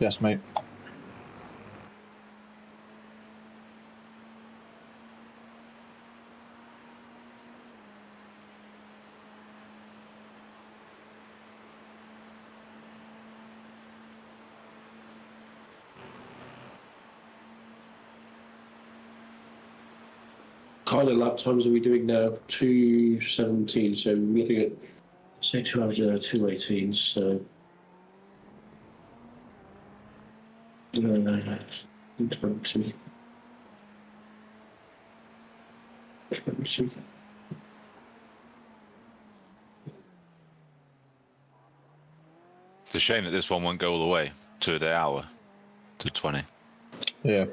Yes, mate. Kind of lap times are we doing now? 2:17. So we're looking at, say, 2 hours, 2:18. So 20. 20. It's a shame that this one won't go all the way to the hour, to 20. Yeah.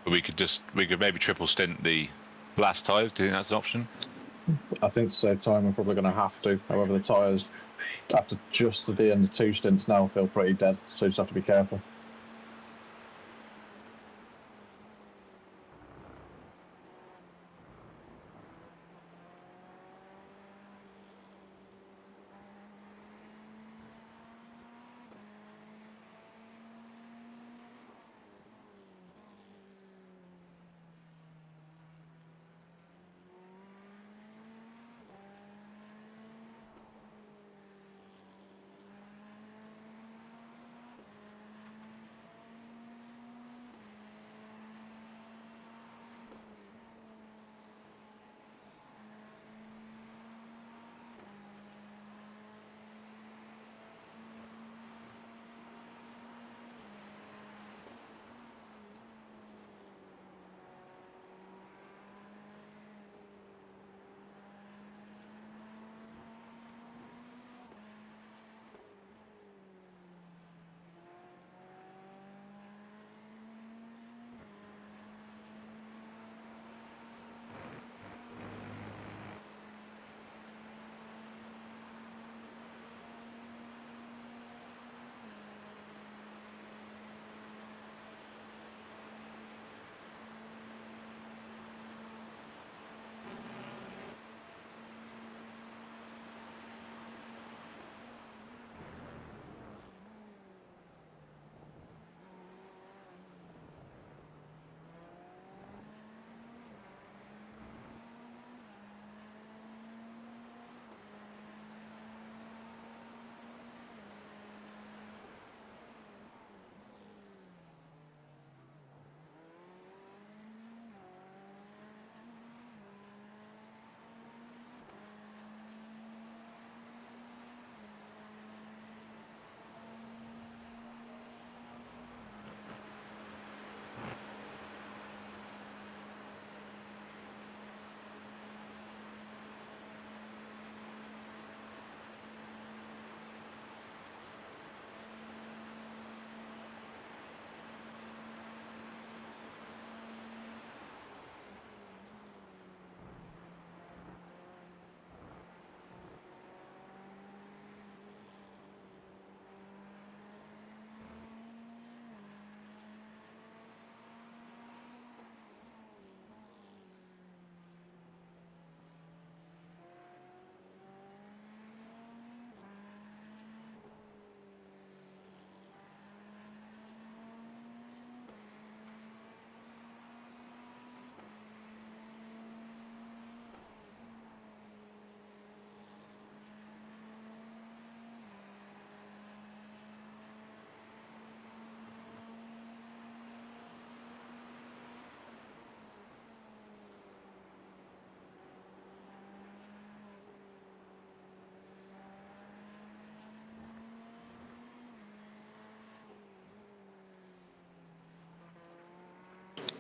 But we could maybe triple stint the blast tyres. Do you think that's an option? I think to save time, we're probably going to have to. However, the tyres, after just the end of 2 stints now, feel pretty dead, so you just have to be careful.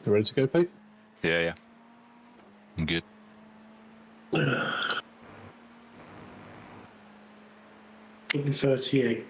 You ready to go, Pete? Yeah. I'm good. 38.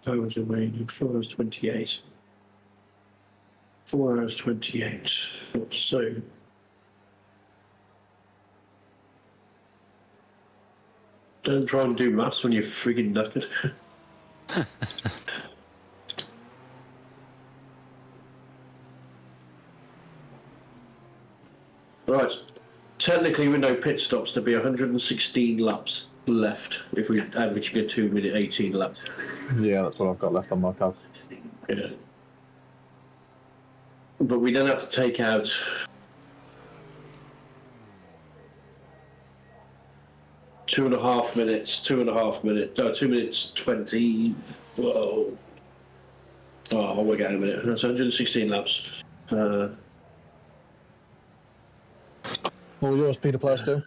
hours remaining. 4 hours 28. 4 hours 28. So. Don't try and do maths when you're frigging knackered. Right. Technically, with no pit stops, there'd be 116 laps left if we average a 2 minute 18 laps. Yeah, that's what I've got left on my calc. Yeah. But we then have to take out 2.5 minutes, 2.5 minutes, no, 2 minutes 20. Whoa. Oh, we're getting a minute. That's 116 laps. All yours, Peter Plastow.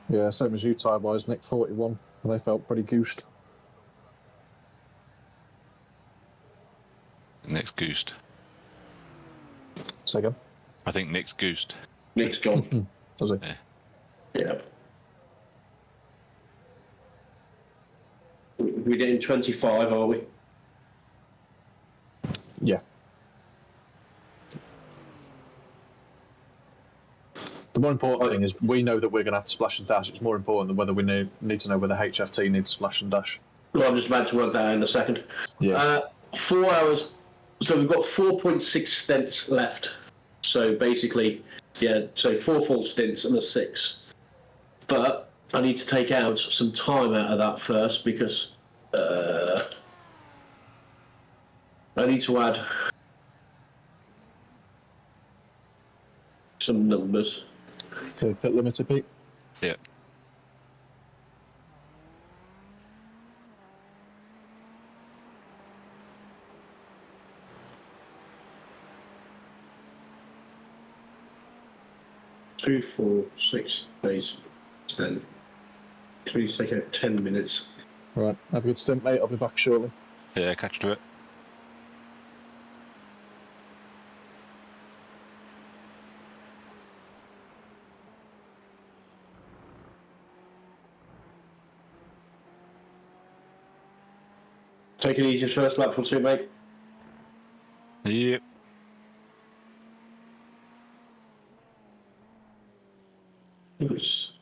Yeah, same as you, tyre boys. Nick 41, and they felt pretty goosed. Nick's goosed. Say again. I think Nick's goosed. Nick's gone. Does he? Yeah. Yeah. We're getting 25, are we? Yeah. The more important thing is we know that we're going to have to splash and dash. It's more important than whether we need to know whether HFT needs splash and dash. Well, I'm just about to work that out in a second. Yeah. 4 hours. So we've got 4.6 stints left. So basically, yeah, so 4 full stints and a 6. But I need to take out some time out of that first because I need to add some numbers. Okay, pit limiter, Pete. Yeah. Two, 4, 6, 8, 10. Please take out 10 minutes. Right, have a good stint, mate. I'll be back shortly. Yeah, catch to it. Take it easy first lap or two, mate. Yep. Nice.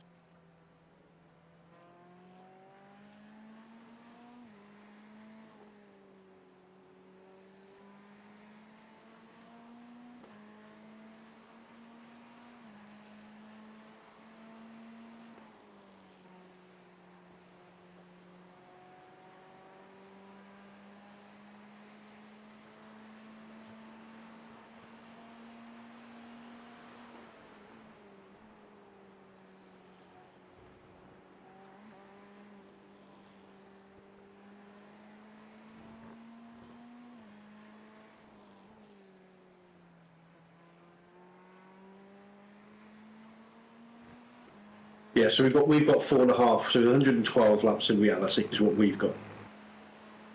Yeah, so we've got 4.5, so 112 laps in reality is what we've got,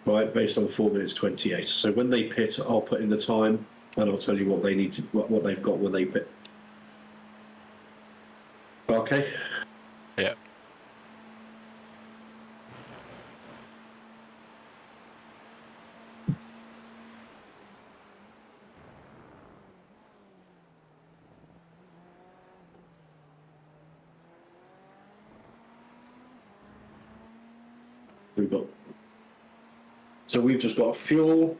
right? Based on 4 minutes 28. So when they pit, I'll put in the time, and I'll tell you what they need to, what they've got when they pit. Okay. Yeah. So we've just got fuel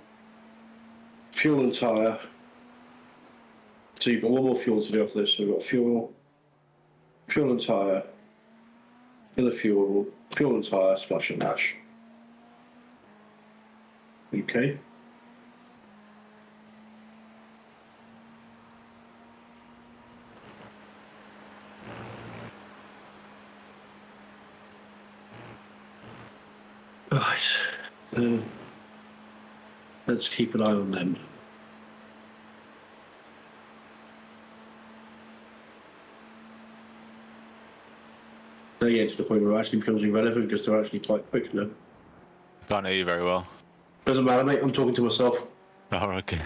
and tyre. So you've got one more fuel to do off this. So we've got fuel and tyre, in the fuel and tyre, splash and dash. Okay. Right. Let's keep an eye on them. They get to the point where it actually becomes irrelevant because they're actually quite quick now. Can't hear you very well. Doesn't matter, mate. I'm talking to myself. Oh, okay.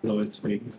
lower speed.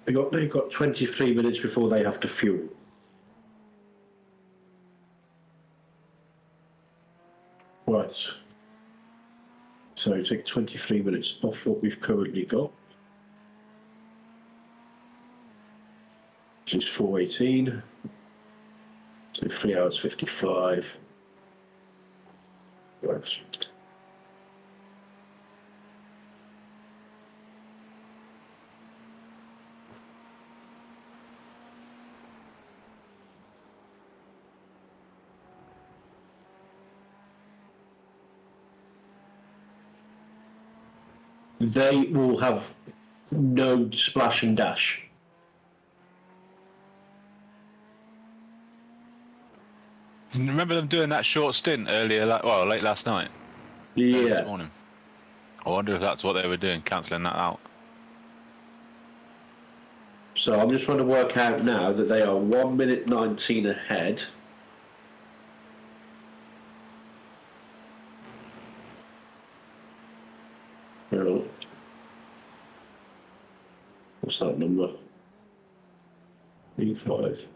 They've got 23 minutes before they have to fuel. Right. So take 23 minutes off what we've currently got, which is 4:18. So 3 hours 55. Right. They will have no splash and dash. Remember them doing that short stint earlier, late last night? Early this Yeah. morning. I wonder if that's what they were doing, cancelling that out. So I'm just trying to work out now that they are 1 minute 19 ahead. Oh. What's that number? 5.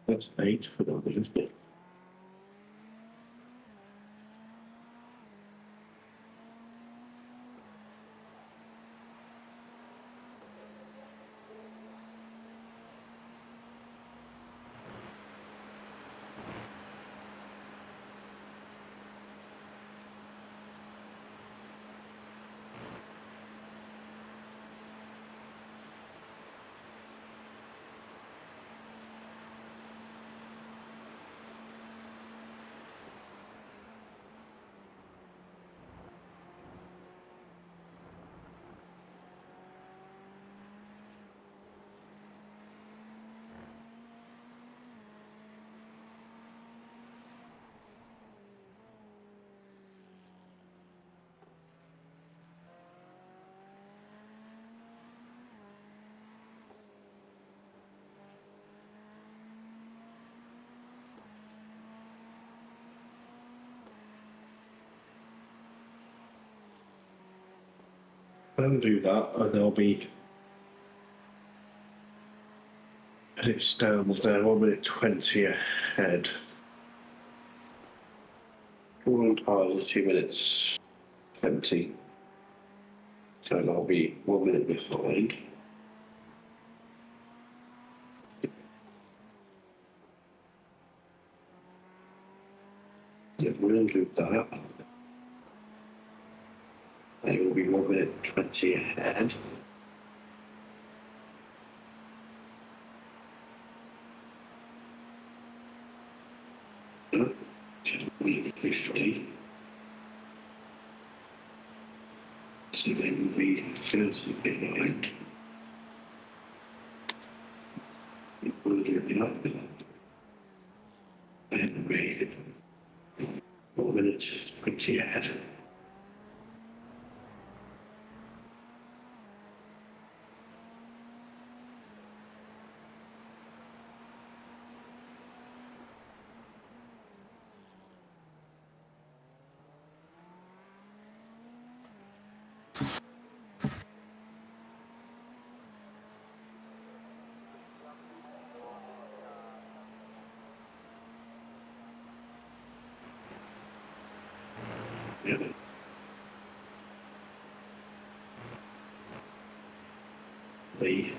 That's 8 for that, isn't it? I'll do that, and there'll be. And it stands there 1 minute 20 ahead. 4 tires, 2 minutes 20. So that'll be 1 minute behind. Yeah, we'll do that. They will be 1 minute 20 ahead. Just 50. So they will be 30 behind. It will do that. And be 1 minute 20 ahead. Yeah. The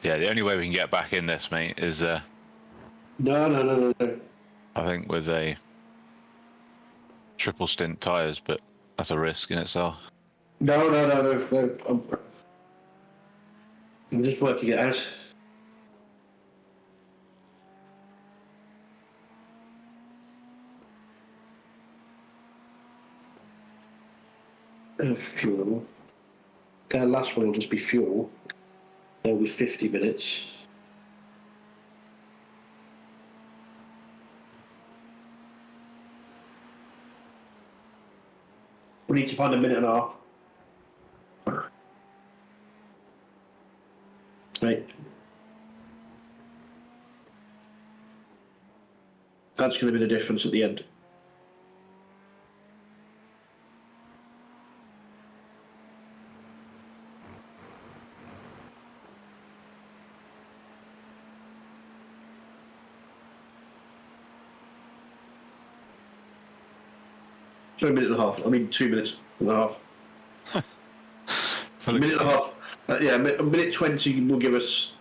Yeah, the only way we can get back in this, mate, is No. I think with a triple stint tyres, but that's a risk in itself. No. I'm just working it out. Fuel. Their last one will just be fuel. They'll be 50 minutes. We need to find a minute and a half. Right. That's going to be the difference at the end. So a minute and a half. I mean, 2 minutes and a half. A minute and a half. Yeah, a minute 20 will give us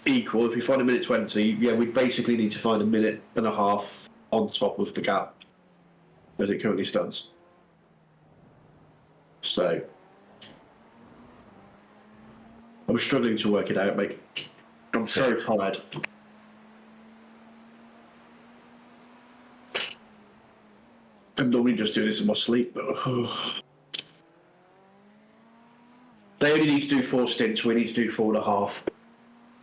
equal. If we find a minute 20, yeah, we basically need to find a minute and a half on top of the gap as it currently stands. So I'm struggling to work it out, mate. I'm so tired. I normally just do this in my sleep, but they only need to do 4 stints. We need to do 4.5.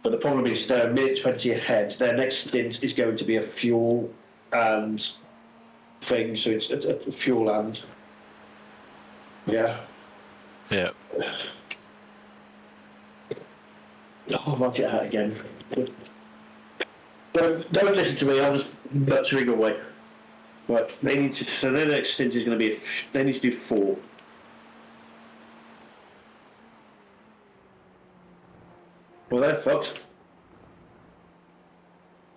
But the problem is they're a minute 20 ahead. Their next stint is going to be a fuel and thing, so it's a fuel and yeah. I'll write it out again. Don't listen to me. I'll just buttering away. Right, they need to. So their next stint is going to be. They need to do 4. Well, they're fucked.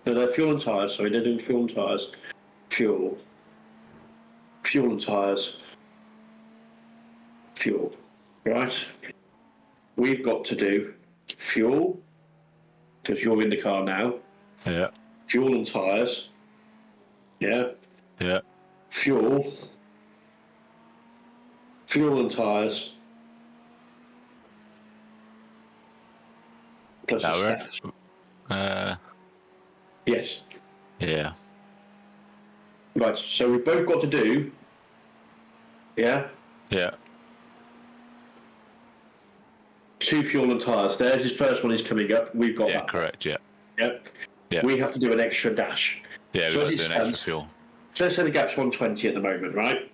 So they're fuel and tyres. Sorry, they're doing fuel and tyres. Fuel and tyres. Fuel. Right. We've got to do fuel because you're in the car now. Yeah. Fuel and tyres. Yeah. Yeah. Fuel and tyres. Plus That a work? stat. Yes. Yeah. Right, so we've both got to do, yeah, 2 fuel and tyres. There's his first one is coming up. We've got that. Correct. Yeah. Yep. Yeah. We have to do an extra dash. Yeah, So we've got as to it do an extra stands- fuel. So let's say the gap's 120 at the moment, right?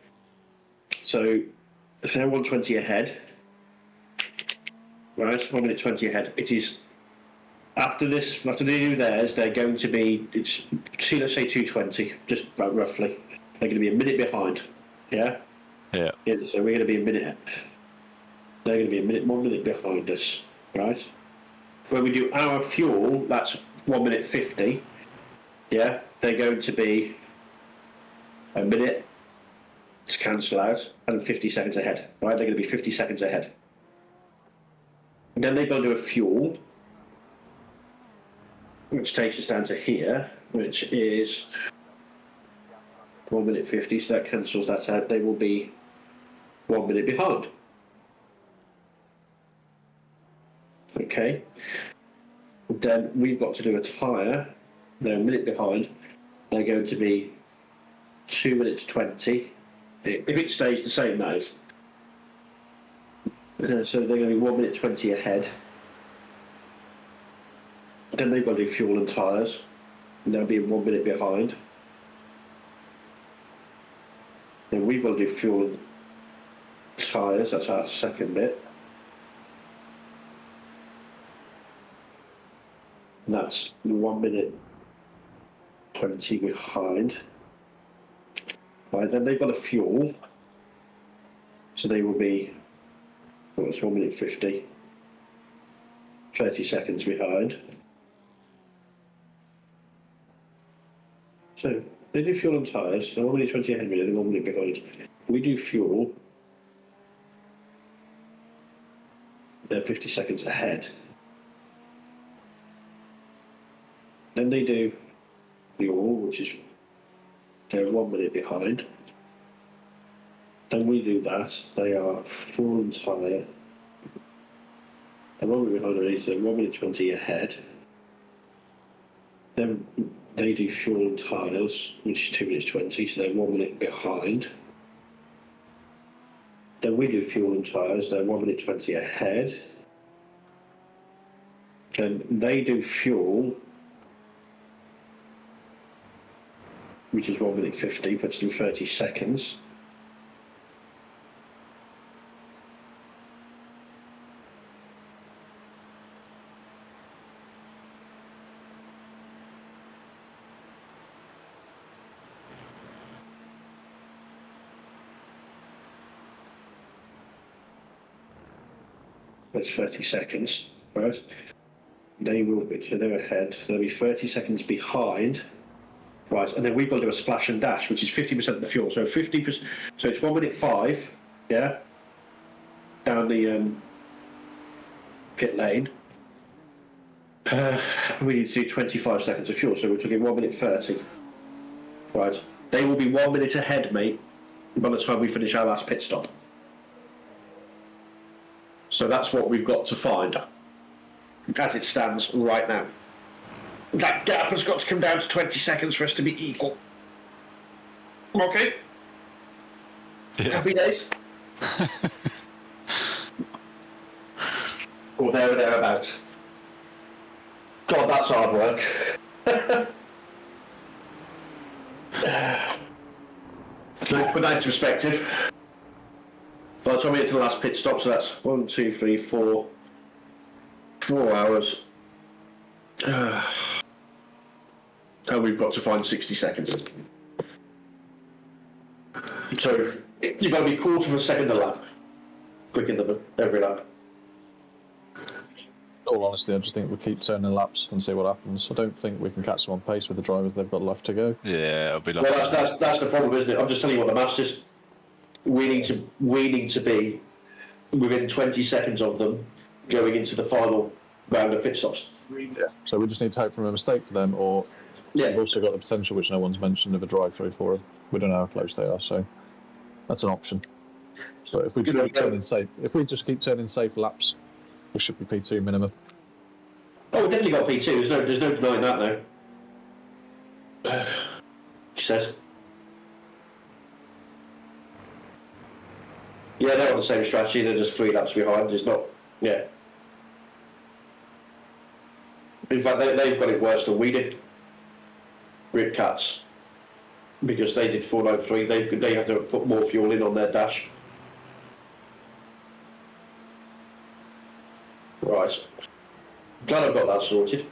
So if they're 120 ahead, right? 1 minute 20 ahead. It is after this. After they do theirs, they're going to be. Let's say 220, just about roughly. They're going to be a minute behind. Yeah. Yeah. Yeah. So we're going to be a minute. They're going to be 1 minute behind us, right? When we do our fuel, that's 1 minute 50. Yeah. They're going to be a minute to cancel out and 50 seconds ahead, right? They're going to be 50 seconds ahead. And then they've got to do a fuel, which takes us down to here, which is 1 minute 50, so that cancels that out. They will be 1 minute behind. Okay. Then we've got to do a tyre. They're a minute behind. They're going to be 2 minutes 20. If it stays the same, that is. So they're going to be 1 minute 20 ahead. Then they've got to do fuel and tyres. They'll be 1 minute behind. Then we've got to do fuel and tyres. That's our second bit. And that's 1 minute 20 behind. Right, then they've got a fuel. So they will be, well, it's 1 minute 50. 30 seconds behind. So they do fuel and tyres, so 1 minute 20 ahead, they're 1 minute behind. We do fuel, they're 50 seconds ahead. Then they do fuel, which is, they're 1 minute behind. Then we do that, they are fuel and tyre. They're 1 minute behind already, so they're 1 minute 20 ahead. Then they do fuel and tyres, which is 2 minutes 20, so they're 1 minute behind. Then we do fuel and tyres, they're 1 minute 20 ahead. Then they do fuel, which is 1 minute 50, puts them 30 seconds. That's 30 seconds, right? They will be, so they're ahead, so they'll be 30 seconds behind, right? And then we've got to do a splash and dash, which is 50% of the fuel. So 50%, so it's 1 minute 5, yeah, down the pit lane. We need to do 25 seconds of fuel, so we're talking 1 minute 30, right? They will be 1 minute ahead, mate, by the time we finish our last pit stop. So that's what we've got to find. as it stands right now. That gap has got to come down to 20 seconds for us to be equal. Okay? Yeah. Happy days? Or there or thereabouts. God, that's hard work. So put that into perspective. By the time we get to the last pit stop, so that's 1, 2, 3, 4 hours. And we've got to find 60 seconds. So you've got to be quarter of a second a lap, quicker than every lap. All honesty, I just think we'll keep turning laps and see what happens. I don't think we can catch them on pace with the drivers they've got left to go. Yeah, it'll be like. Well, that's the problem, isn't it? I'm just telling you what the maths is. We need to be within 20 seconds of them going into the final round of pit stops. Yeah. So we just need to hope for a mistake for them, or we've also got the potential, which no one's mentioned, of a drive-through for them. We don't know how close they are, so that's an option. But if we just keep turning safe laps, we should be P2 minimum. Oh, we definitely got P2. There's no denying that, though. He says. Yeah, they're on the same strategy. They're just 3 laps behind. It's not. Yeah. In fact, they've got it worse than we did. Rip Cats, because they did 4.03. They have to put more fuel in on their dash. Right. Glad I've got that sorted.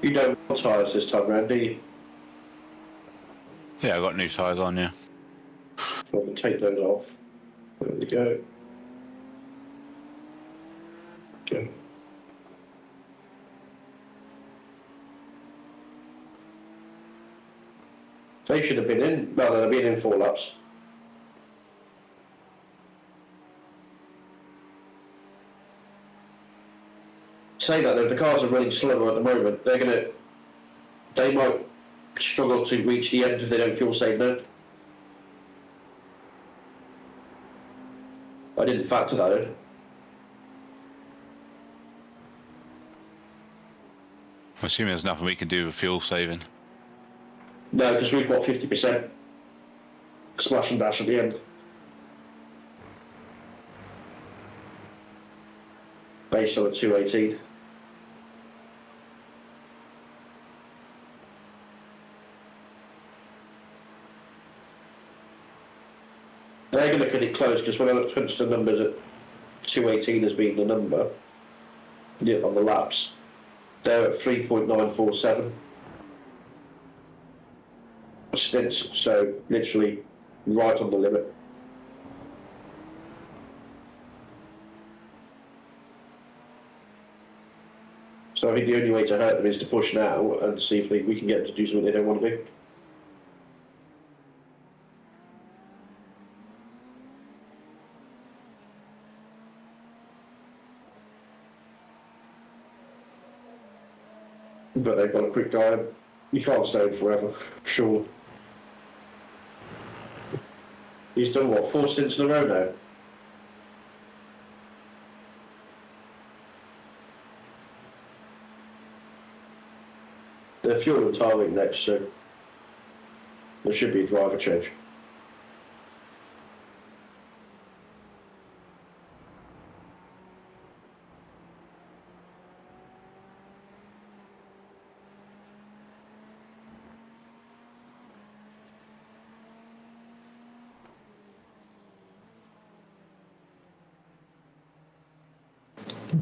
You don't want tyres this time round, do you? Yeah, I got new tyres on, yeah. So I can take those off. There we go. Go. They should have been in. No, they've been in 4 laps. Say that though, the cars are running slower at the moment. They might struggle to reach the end if they don't fuel save now. I didn't factor that in. I'm assuming there's nothing we can do with fuel saving. No, because we've got 50% splash and dash at the end. Based on a 218. They're going to cut it close because when I punched the numbers at 218 as being the number on the laps, they're at 3.947 stints, so literally right on the limit. So I think the only way to hurt them is to push now and see if we can get them to do something they don't want to do. But they've got a quick guy. You can't stay in forever, sure. He's done what, 4 stints in a row now? They're fuel and timing next, so there should be a driver change.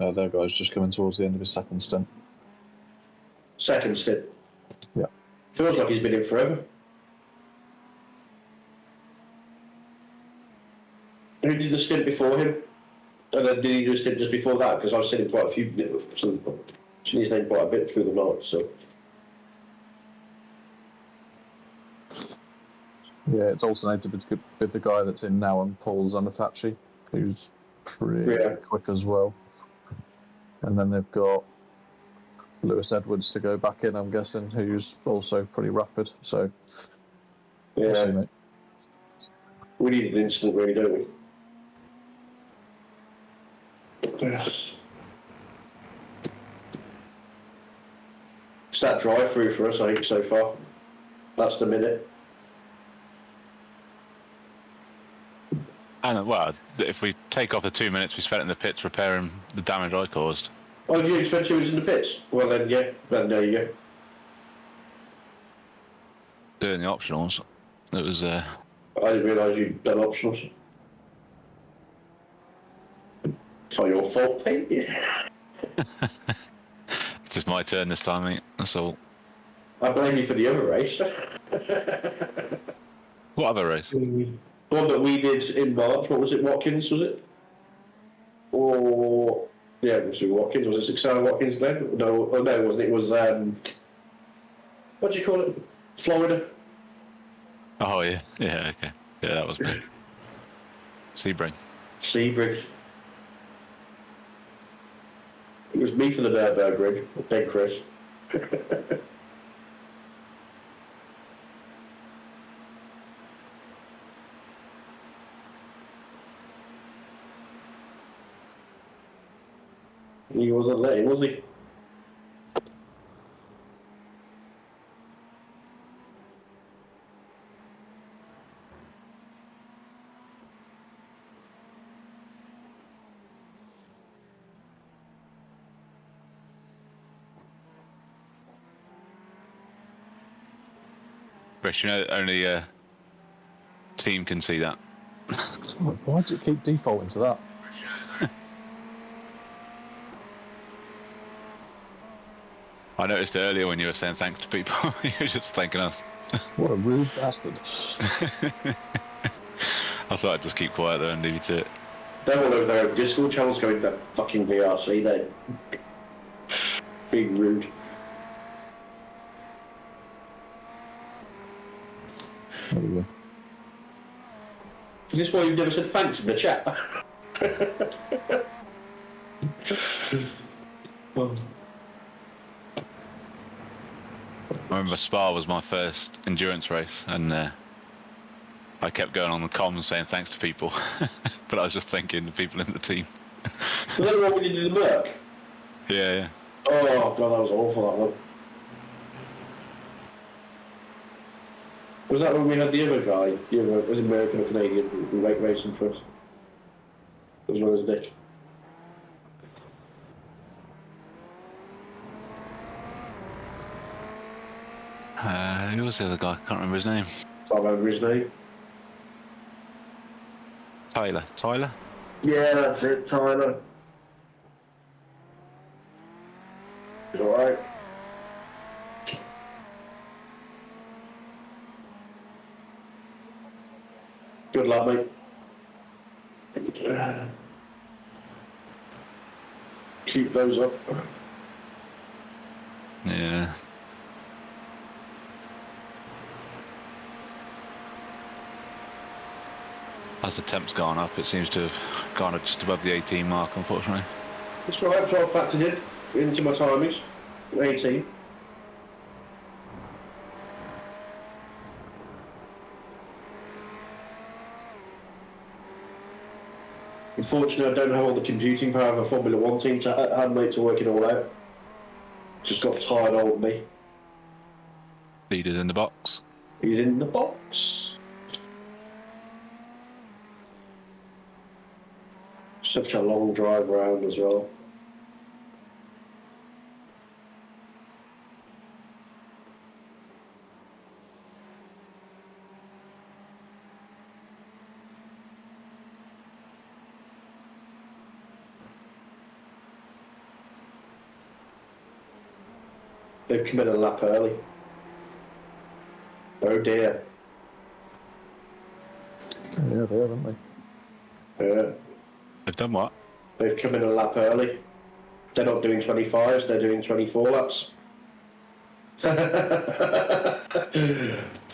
their guy's just coming towards the end of his second stint. Second stint. Yeah. Feels like he's been in forever. Who did the stint before him? And then did he do a stint just before that? Because I've seen him quite a few. Seen his name quite a bit through the night. So. Yeah, it's alternated with the guy that's in now and Paul Zanatachi, who's pretty quick as well. And then they've got Lewis Edwards to go back in, I'm guessing, who's also pretty rapid. So, yeah, we'll see, mate. We need an instant, really, don't we? It's that drive-through for us, I think, so far. That's the minute. And well, if we take off the 2 minutes we spent in the pits repairing the damage I caused. Oh, you spent 2 minutes in the pits? Well, then, yeah. Then there you go. Doing the optionals. It was. I didn't realise you'd done optionals. It's not your fault, mate. It's just my turn this time, mate. That's all. I blame you for the other race. What other race? The one that we did in March. What was it? Watkins, was it? Or yeah, it was Watkins. Was it 6 hour Watkins then? No, it wasn't. It was what do you call it? Florida. Oh yeah, yeah, okay, yeah, that was me. Sebring. Sebring. It was me for the Nürburgring. Then Chris. He wasn't letting, was he? Chris, you know only a team can see that. Why does it keep defaulting to that? I noticed it earlier when you were saying thanks to people. You were just thanking us. What a rude bastard. I thought I'd just keep quiet there and leave you to it. They're all over their Discord channels going to fucking VRC. They're being rude. There we go. Is this why you've never said thanks in the chat? Well, I remember Spa was my first endurance race, and I kept going on the comms saying thanks to people, but I was just thanking the people in the team. was that the one we did in the Merc? Yeah, yeah. Oh god, that was awful, that one. Was that when we had the other guy, was it American or Canadian, who racing for us? As well as Nick. Who was the other guy? Can't remember his name. Can't remember his name. Tyler. Tyler? Yeah, that's it, Tyler. It's alright. Good luck, mate. Keep those up. Yeah. As the temp's gone up, it seems to have gone just above the 18 mark, unfortunately. It's right, so I factored in into my timings. 18. Unfortunately, I don't have all the computing power of a Formula 1 team to hand, mate, to work it all out. Just got tired old me. Leaders in the box. He's in the box. Such a long drive round as well. They've come in a lap early. Oh dear. Yeah, they have, haven't they? Yeah. They've done what? They've come in a lap early. They're not doing 25s, they're doing 24 laps. It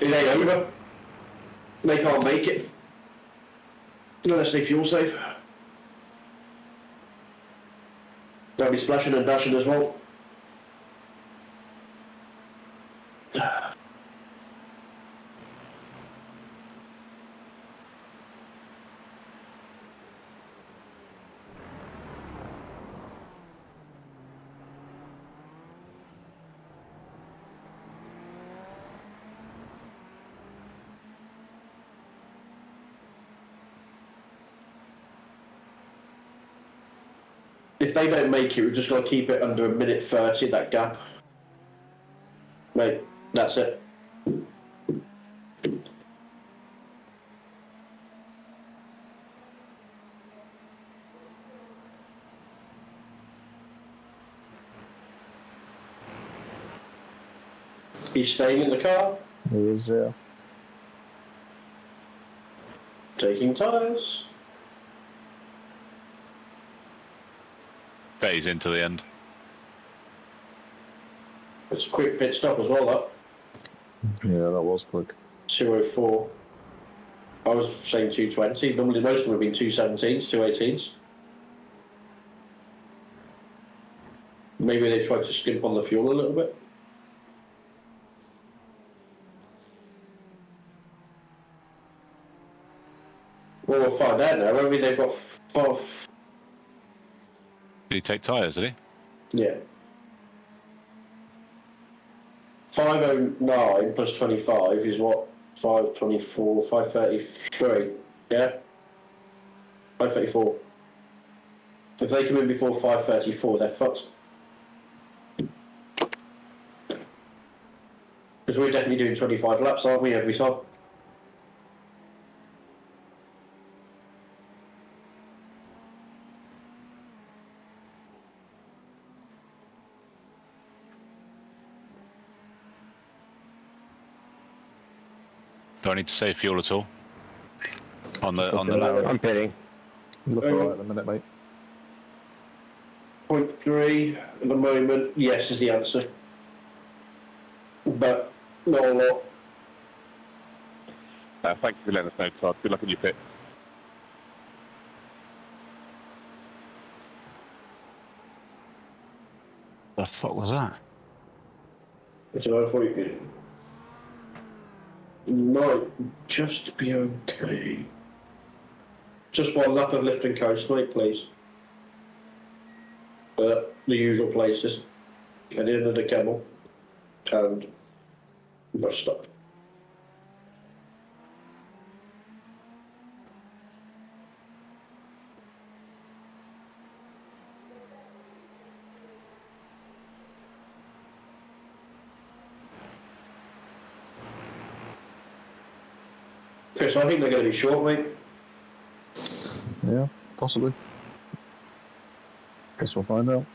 ain't over. They can't make it. Unless they fuel safe. They'll be splashing and dashing as well. If they don't make it, we've just got to keep it under 1:30, that gap. Mate, that's it. He's staying in the car. He is, yeah. Taking tyres. Bet he's into the end. It's a quick pit stop as well, that. Yeah, that was quick. 2:04. I was saying 2:20. Normally most of them have been 2:17s, 2:18s. Maybe they tried to skimp on the fuel a little bit. Well, we'll find out now. Maybe they've got five. Did he take tyres, did he? Yeah. 509 plus 25 is what? 524, 533. Yeah? 534. If they come in before 534, they're fucked. Because we're definitely doing 25 laps, aren't we, every time? Do I need to save fuel at all? On the lap? I'm pitting. You look alright at the minute, mate. 0.3 at the moment, yes is the answer. But not a lot. Thank you for letting us know, Todd. Good luck in your pit. The fuck was that? So I thought you might just be okay. Just one lap of lift and coast, mate, please. The usual places. Get into the kennel and bus stop. Chris, I think they're going to be short, mate. Yeah, possibly. Guess we'll find out.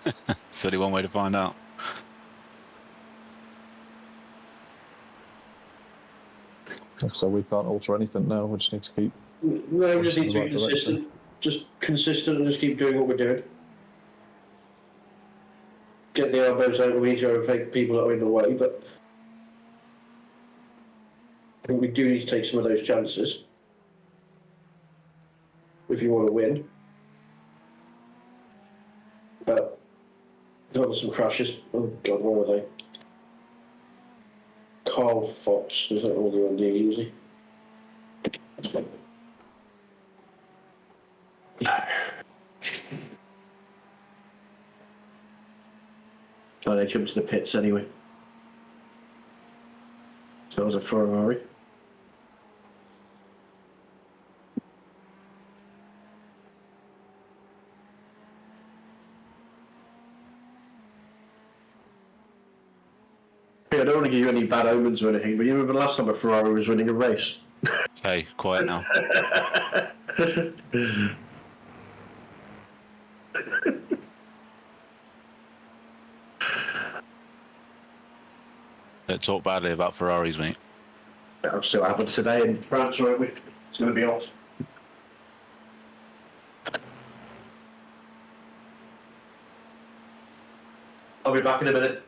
There's only one way to find out. So we can't alter anything now, we just need to keep... No, we just need to be Right consistent. direction. Just consistent and just keep doing what we're doing. Get the elbows out of each other, take people that are in the way, but I think we do need to take some of those chances if you want to win. But there were some crashes. Oh God, where were they? Carl Fox, is that all they're on there usually? Oh, they jumped to the pits anyway. That was a Ferrari. I don't want to give you any bad omens or anything, but you remember the last time a Ferrari was winning a race? Hey, quiet now. talk badly about Ferraris, mate. That'll see what happens today in France, won't we? It's going to be hot. I'll be back in a minute.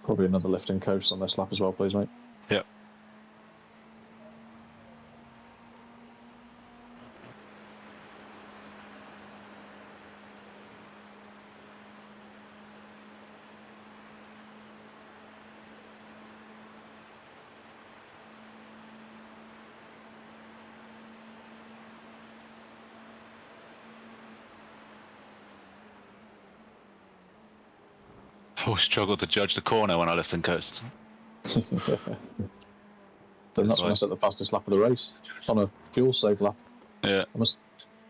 Probably another lifting coast on this lap as well, please, mate. Yep. I always struggle to judge the corner when I lift and coast. Then that's when I set the fastest lap of the race on a fuel save lap. Yeah. I must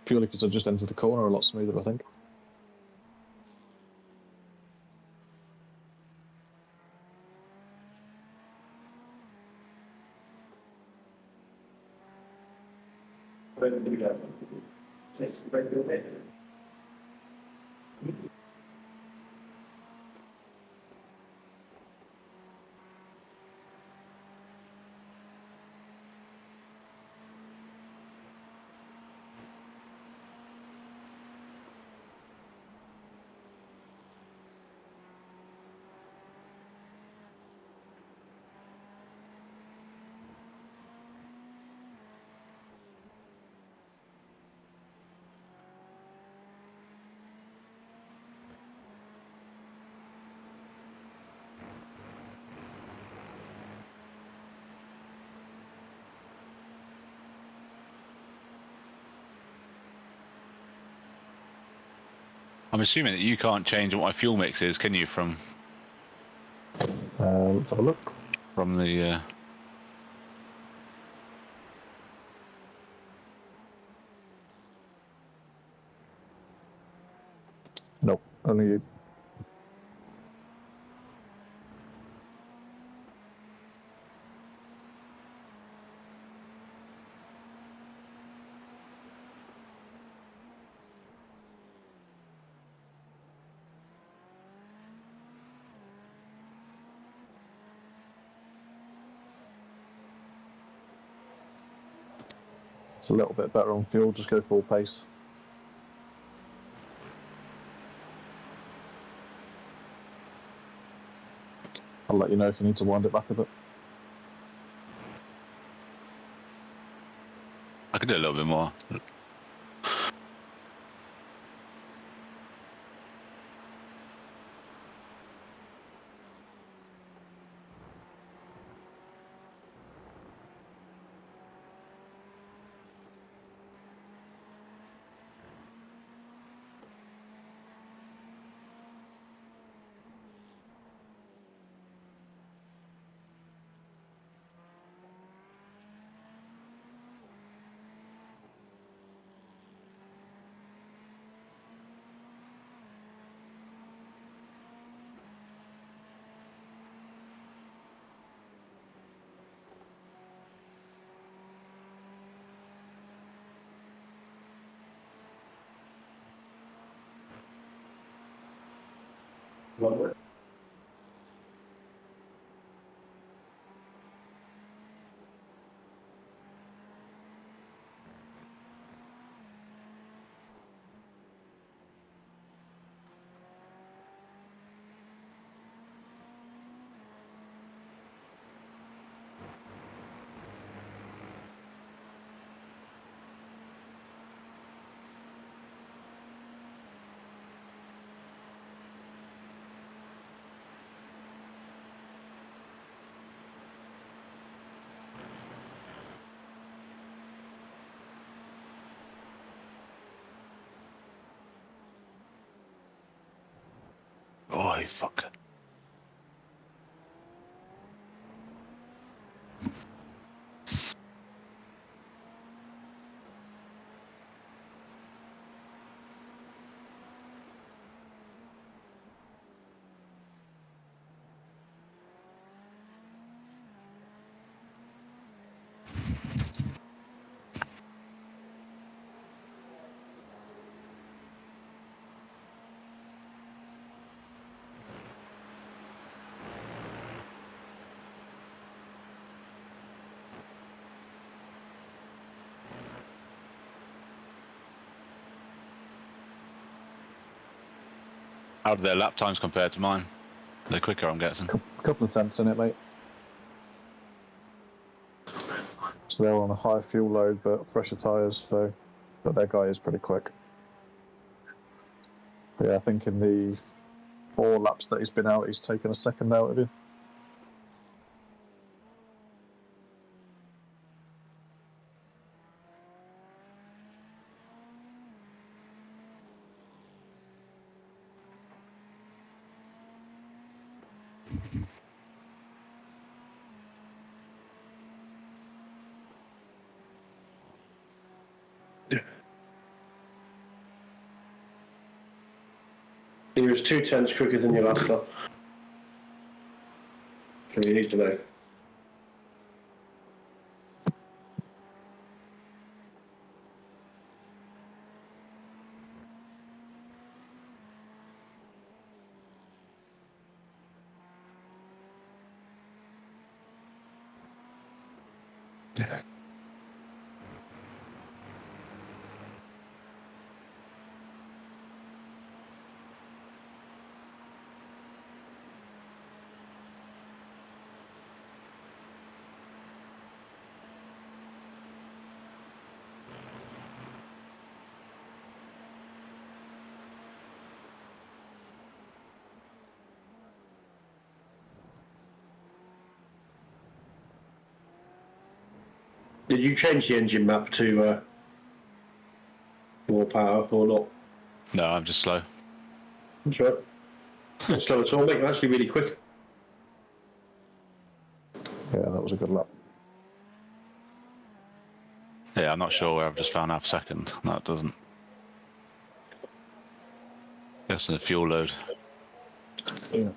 purely because I just entered the corner a lot smoother, I think. I'm assuming that you can't change what my fuel mix is, can you, from Let's have a look. the... No, only you. It's a little bit better on fuel, just go full pace. I'll let you know if you need to wind it back a bit. I could do a little bit more. Oh, fuck. How do their lap times compare to mine? They're quicker, I'm guessing. A couple of tenths in it, mate. So they're on a higher fuel load but fresher tyres, so but their guy is pretty quick. But yeah, I think in the 4 laps that he's been out, he's taken a second out of you. He was 2 tenths quicker than your last lap. So you need to know. Did you change the engine map to more power or not? No, I'm just slow. That's right. Not slow at all, mate. You're actually really quick. Yeah, that was a good lap. Yeah, I'm not sure where I've just found out for second. No, it doesn't. Guessing the fuel load. Yeah.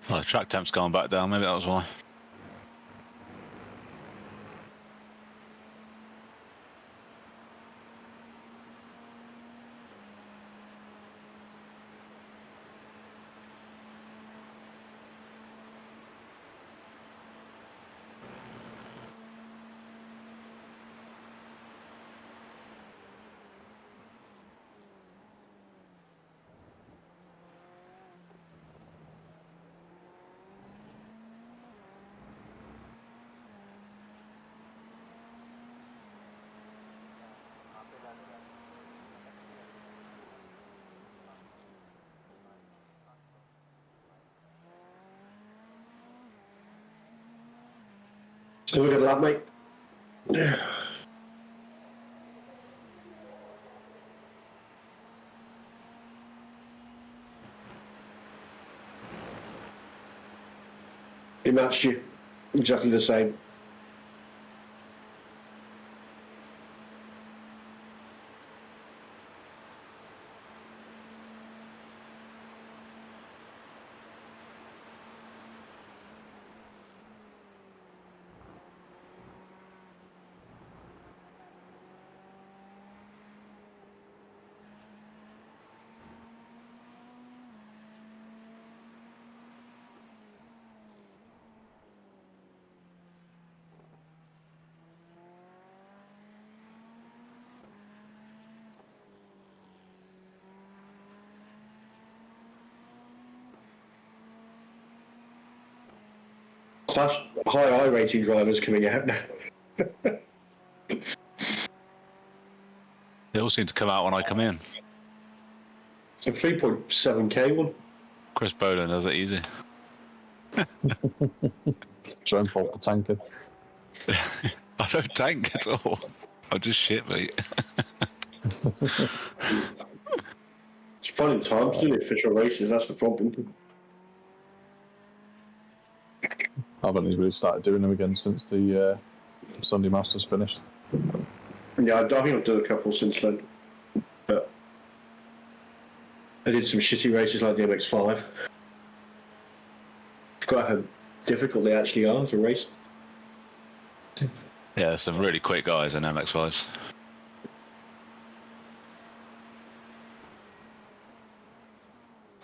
Well, the track temp's gone back down. Maybe that was why. So we're good lap, mate. He matched you. Exactly the same. High iRacing drivers coming out now. They all seem to come out when I come in. It's a 3.7k one. Chris Bowden does it easy. Try and fault the tanker. I don't tank at all. I'm just shit, mate. It's finding time to do the official races, that's the problem. I haven't really started doing them again since the Sunday Masters finished. Yeah, I think I've done a couple since then. But I did some shitty races like the MX-5. Forgot how difficult they actually are to race. Yeah, some really quick guys in MX-5s.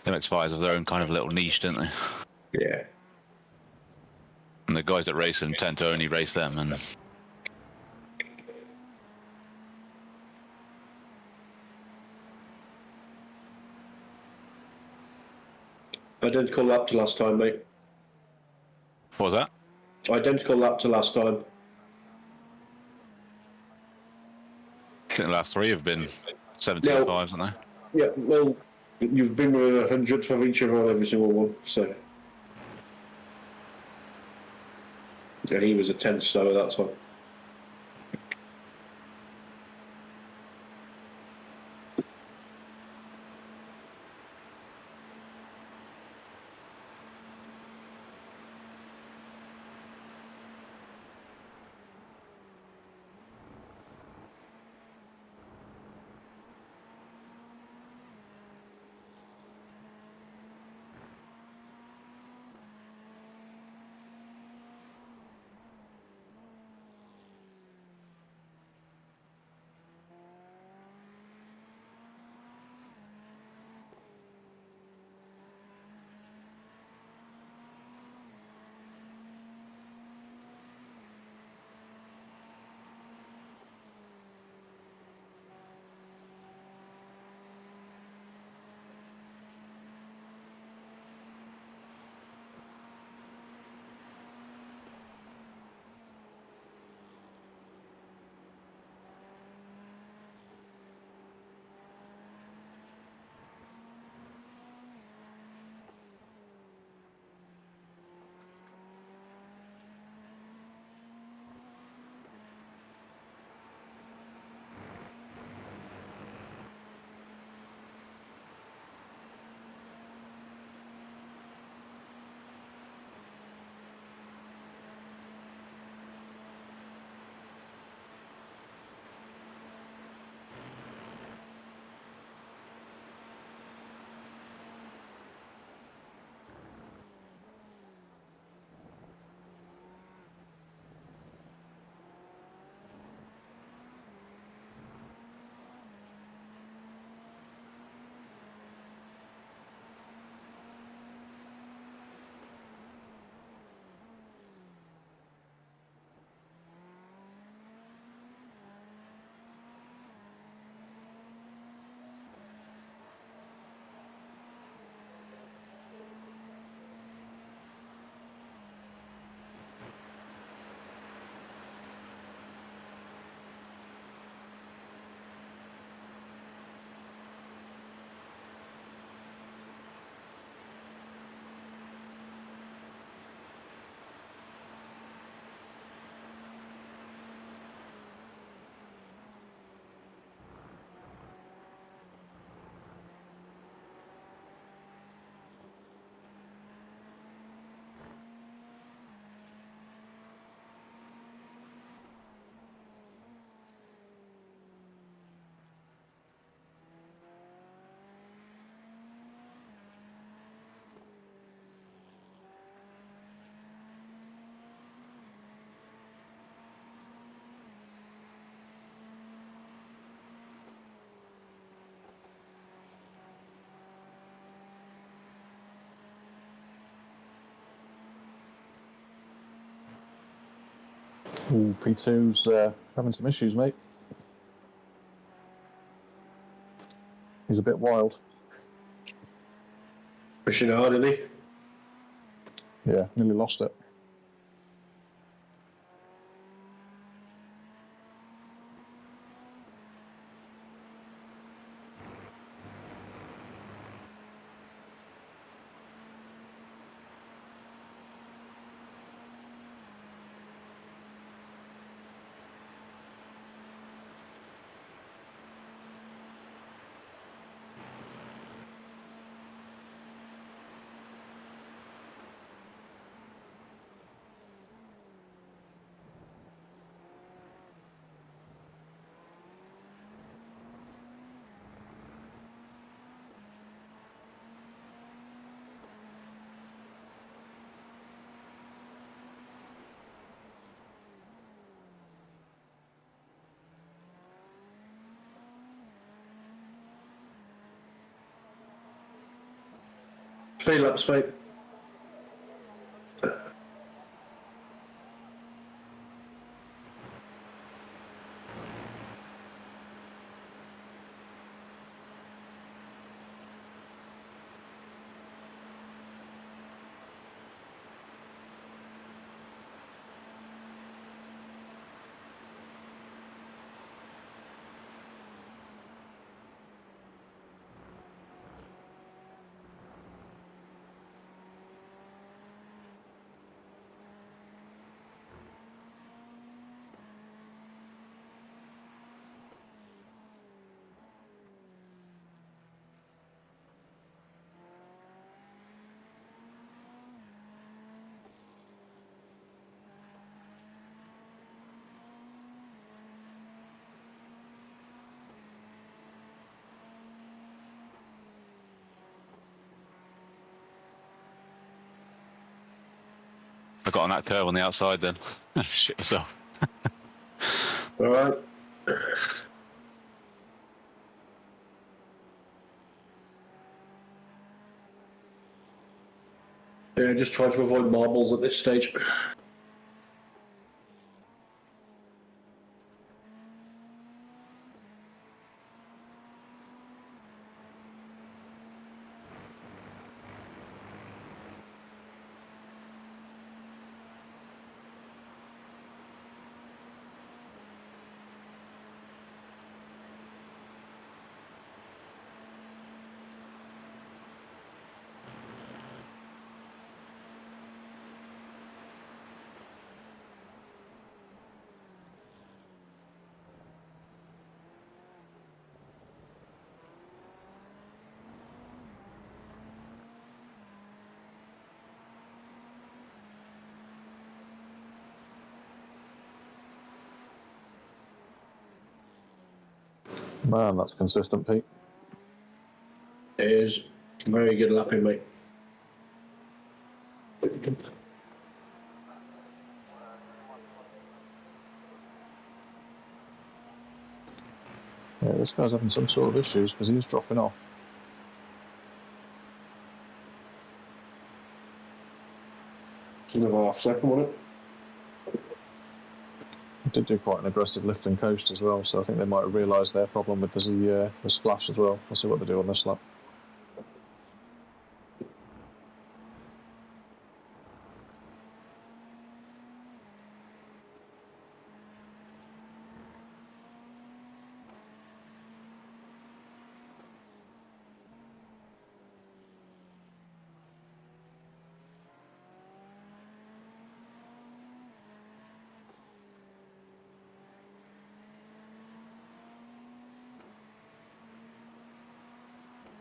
MX-5s have their own kind of little niche, don't they? Yeah. And the guys that race them tend to only race them. And Identical lap to last time, mate. what was that? Identical lap to last time. I think the last three have been 75s, haven't they? Yeah, well, you've been within 100th of each other on every single one, so. Yeah, he was a 10th slower that time. Ooh, P2's having some issues, mate. He's a bit wild. Pushing hard, isn't he? Yeah, nearly lost it. 3 laps, mate. I got on that curve on the outside then. Shit myself. Alright. Yeah, just try to avoid marbles at this stage. Man, that's consistent, Pete. It is very good lapping, mate. Yeah, this guy's having some sort of issues because he's dropping off. Another half second, wasn't it? He did do quite an aggressive lift and coast as well, so I think they might have realised their problem with the splash as well. We'll see what they do on this lap.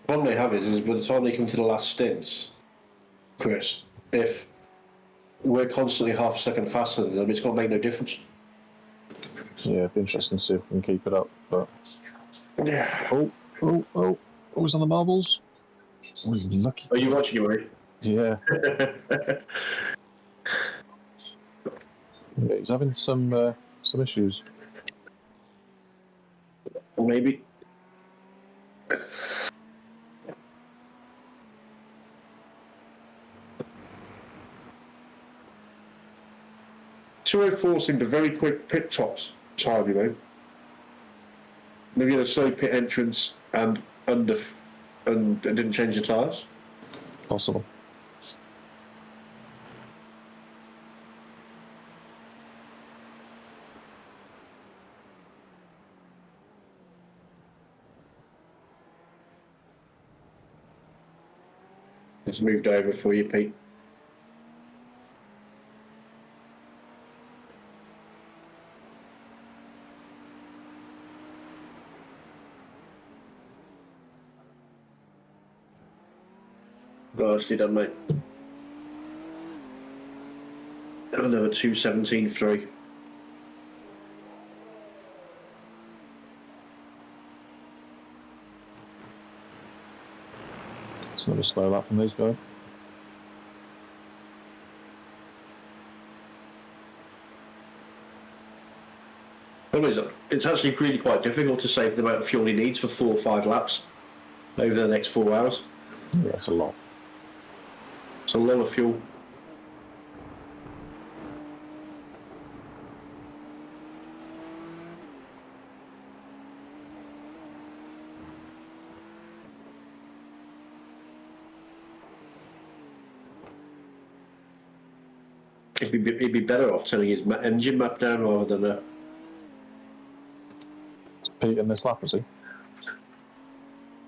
The problem they have is by the time they come to the last stints, Chris, if we're constantly half a second faster than them, it's going to make no difference. Yeah, it'd be interesting to see if we can keep it up. But Yeah. oh, he's on the marbles. Oh, you lucky. Are you watching, Yuri? Yeah. Yeah, he's having some issues. Maybe. 204 seemed a very quick pit tops time, you know. Maybe had a slow pit entrance and didn't change the tyres. Possible. It's moved over for you, Pete. Nicely done, mate. Another 2:17.3. It's another slow lap from these guys. It's actually really quite difficult to save the amount of fuel he needs for 4 or 5 laps over the next 4 hours. Yeah, it's a lot. a lot of fuel. He'd be better off turning his engine map down rather than Pete in this lap, is he?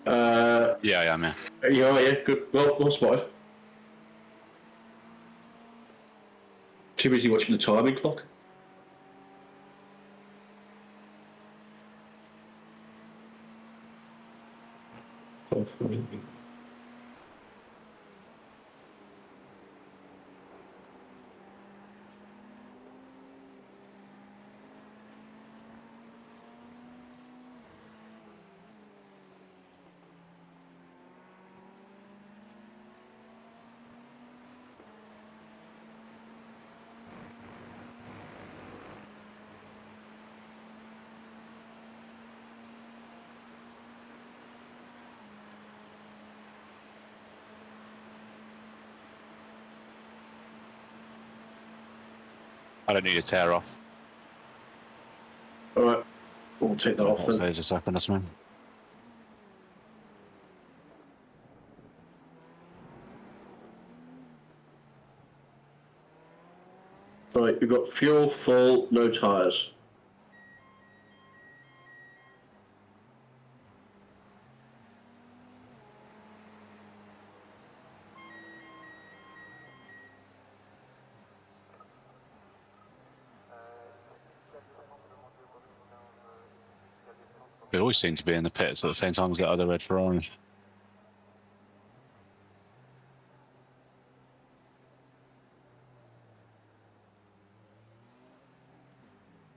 Yeah, I am, yeah. Yeah, good. Well spotted. Too busy watching the timing clock. I don't need to tear off. Alright, we'll take that off then. So just open this one. Right, we've got fuel full, no tyres. We always seem to be in the pits at the same time as the other red Ferrari.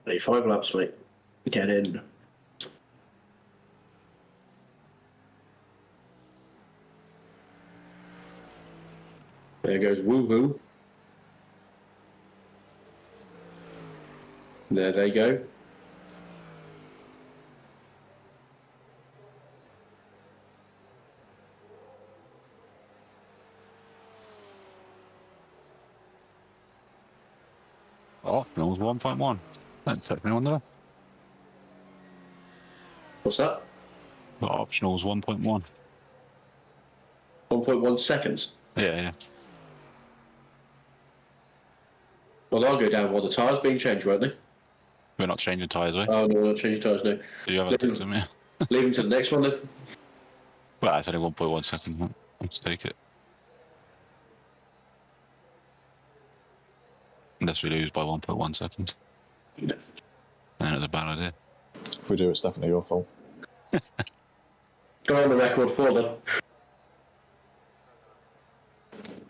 Hey, 5 laps, mate. Get in. There goes woohoo. There they go. Optionals 1.1. That took me on there. What's that? Optionals 1.1. 1.1 seconds. Yeah. Well, they'll go down while the tyres being changed, won't they? We're not changing tyres, are we? Oh, no, we're not changing tyres now. Do you have a tip to me? Leave them to the next one then. Well, it's only 1.1 second. Let's take it. Unless we lose by 1.1 seconds. Then it's a bad idea. If we do, it's definitely your fault. Go on the record for them.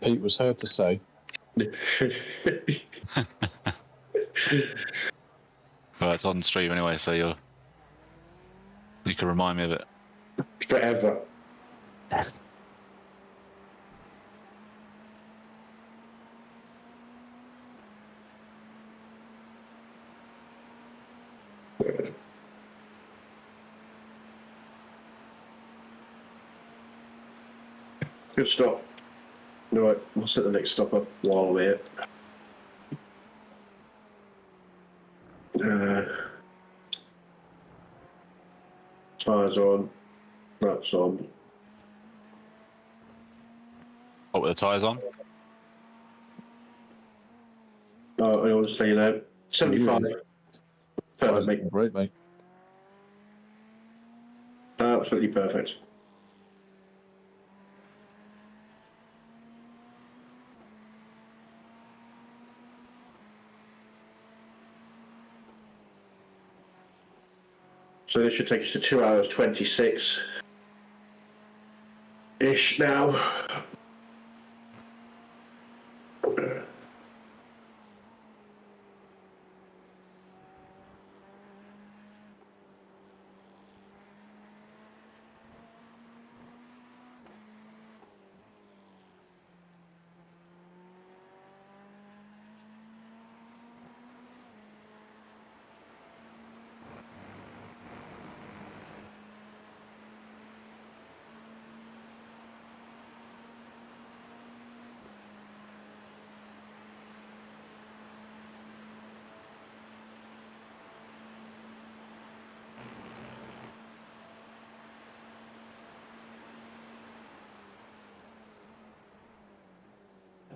Pete was heard to say. Well, it's on stream anyway, so you can remind me of it. Forever. Good stop. Right, we'll set the next stop up while we're here. Tyres on. That's on. Oh, with the tyres on? Oh, I want to say, 75. Perfect, mate. Great, mate. Absolutely perfect. So this should take us to 2 hours 26-ish now.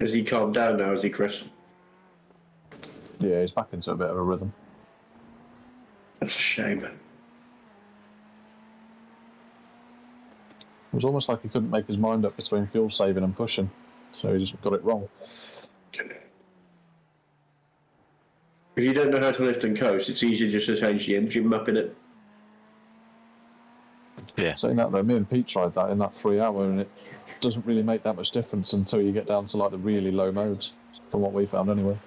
Has he calmed down now, has he, Chris? Yeah, he's back into a bit of a rhythm. That's a shame. It was almost like he couldn't make his mind up between fuel saving and pushing, so he just got it wrong. If you don't know how to lift and coast, it's easy just to change the engine map in it. Yeah. Saying that though, me and Pete tried that in that 3 hour, and it doesn't really make that much difference until you get down to like the really low modes, from what we found anyway.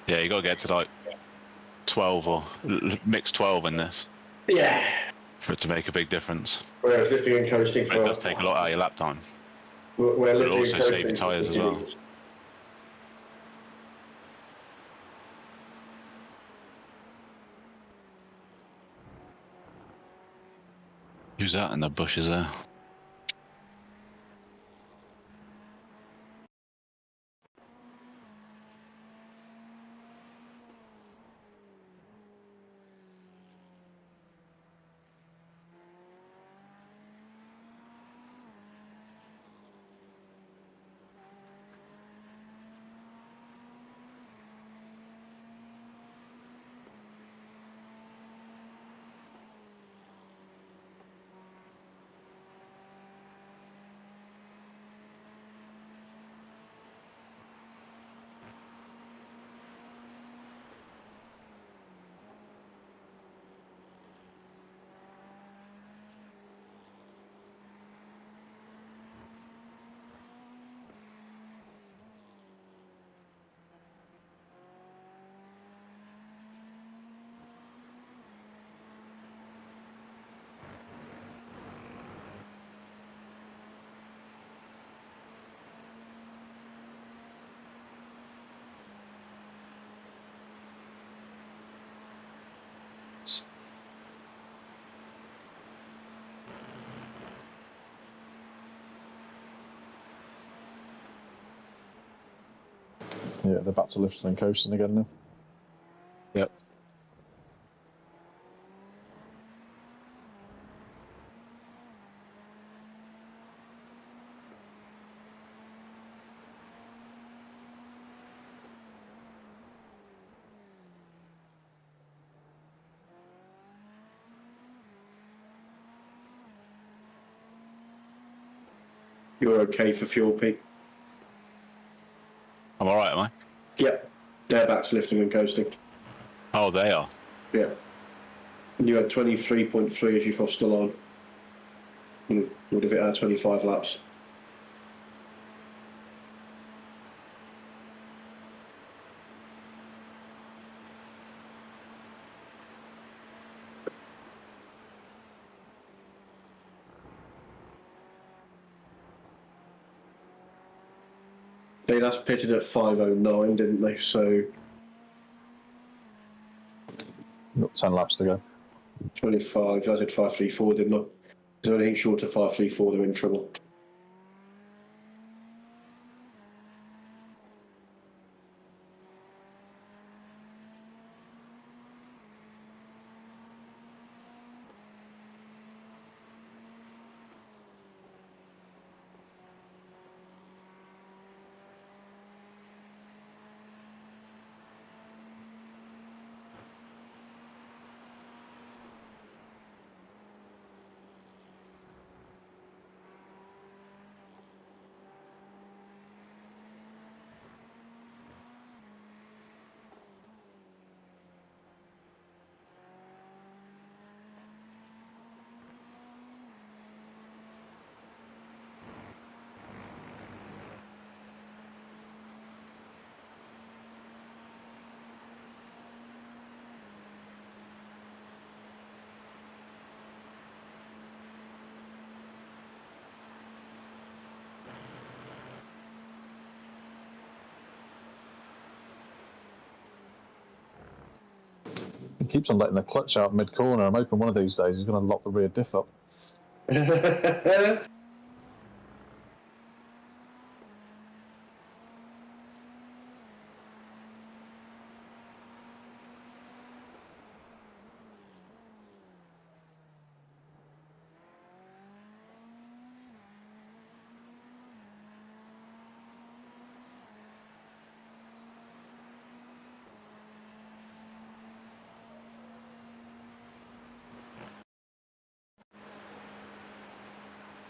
Yeah, you got to get to like 12 or mix 12 in this. Yeah. For it to make a big difference. Whereas lifting and coasting But it does take a lot out of your lap time. Where But it lifting also and save your tyres as well. Who's that in the bushes there? Yeah, they're back to lifting and coasting again now. Yep. You're okay for fuel, Pete? I'm alright, am I? Yep. They're back to lifting and coasting. Oh, they are. Yeah. And you had 23.3 if you were still on. You would have had 25 laps. They last pitted at 5:09, didn't they? So Got 10 laps to go. 25. I said 5:34, didn't I? Is there anything short of 5:34? They're in trouble. He keeps on letting the clutch out mid-corner. I'm hoping one of these days he's going to lock the rear diff up.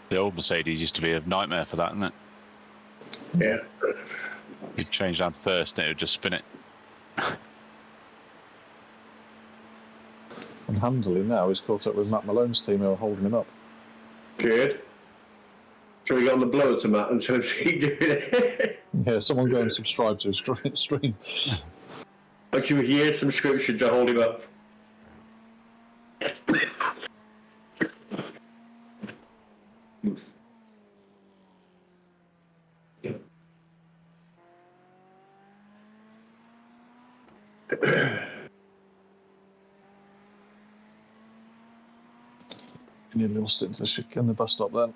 The old Mercedes used to be a nightmare for that, didn't it? Yeah. You'd change down first and it would just spin it. And handily now he's caught up with Matt Malone's team who are holding him up. Good. Shall we get on the blower to Matt and show he doing it? Yeah, someone go and subscribe to his stream. Like you hear some scripture to hold him up. Nearly lost it into the chicane, the bus stop then.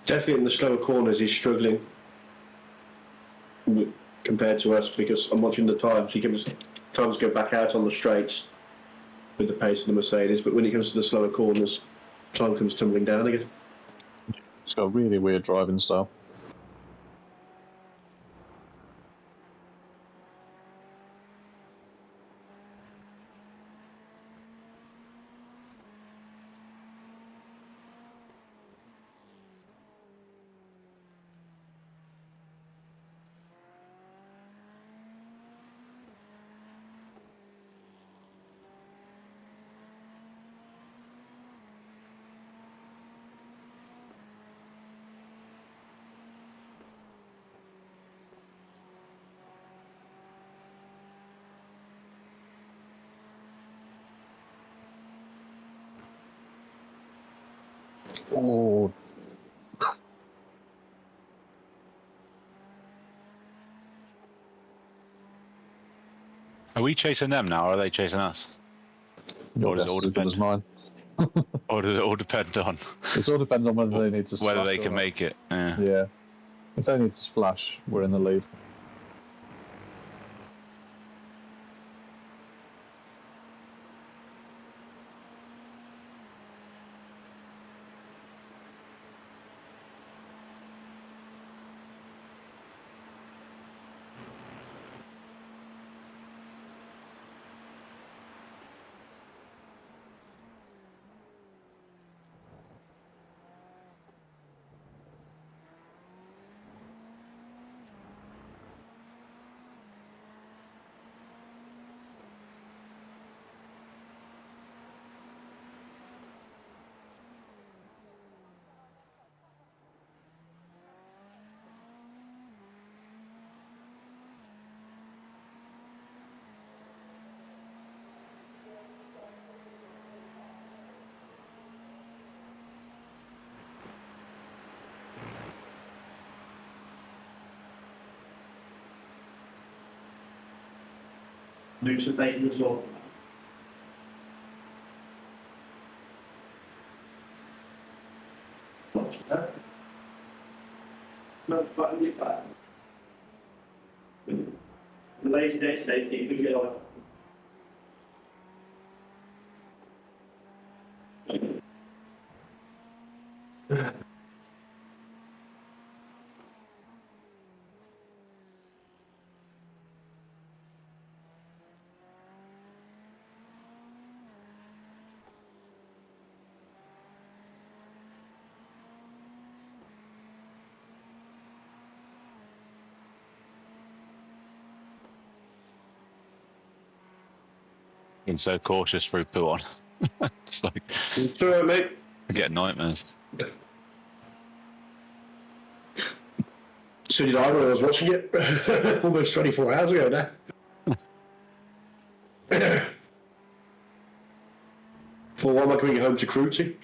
Definitely in the slower corners he's struggling compared to us because I'm watching the times. He gives times go back out on the straights with the pace of the Mercedes, but when it comes to the slower corners, time comes tumbling down again. He's got a really weird driving style. Oh, Are we chasing them now, or are they chasing us? your Or does guess it all is as good as depend? mine. Or does it all depend on It all depends on whether they need to whether splash they or can not. make it? Yeah. Yeah. If they need to splash, we're in the lead. Do some bacon as well. No, but I'm get that. The lazy day safety, we get on. Being so cautious through poo on. It's like It's all right, mate. I get nightmares. So did I when I was watching it almost 24 hours ago now. For what am I coming home to crew to?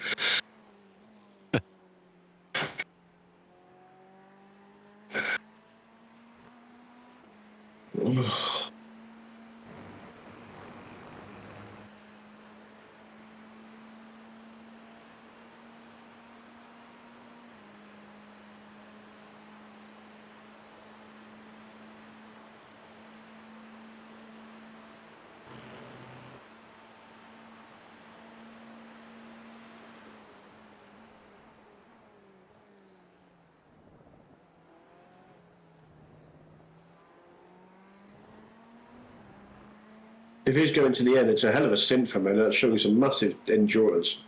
If he's going to the end, it's a hell of a stint for him, and that's showing some massive endurance.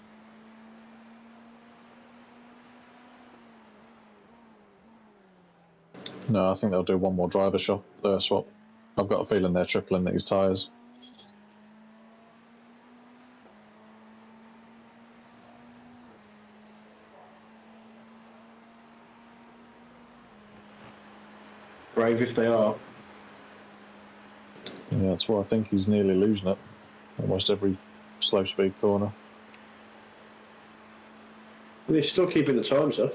No, I think they'll do one more driver swap. I've got a feeling they're tripling these tyres. Brave if they are. Yeah, that's why I think he's nearly losing it. Almost every slow speed corner. And he's still keeping the times up.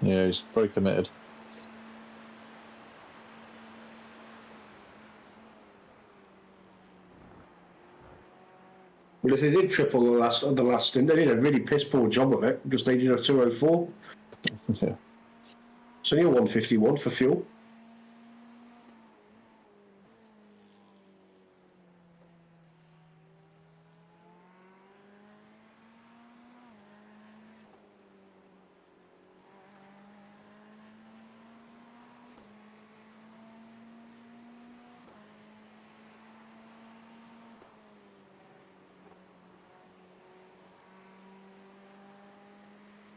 Yeah, he's very committed. Well, if they did triple the last stint, they did a really piss poor job of it because they did a 204. Yeah. So you're 151 for fuel.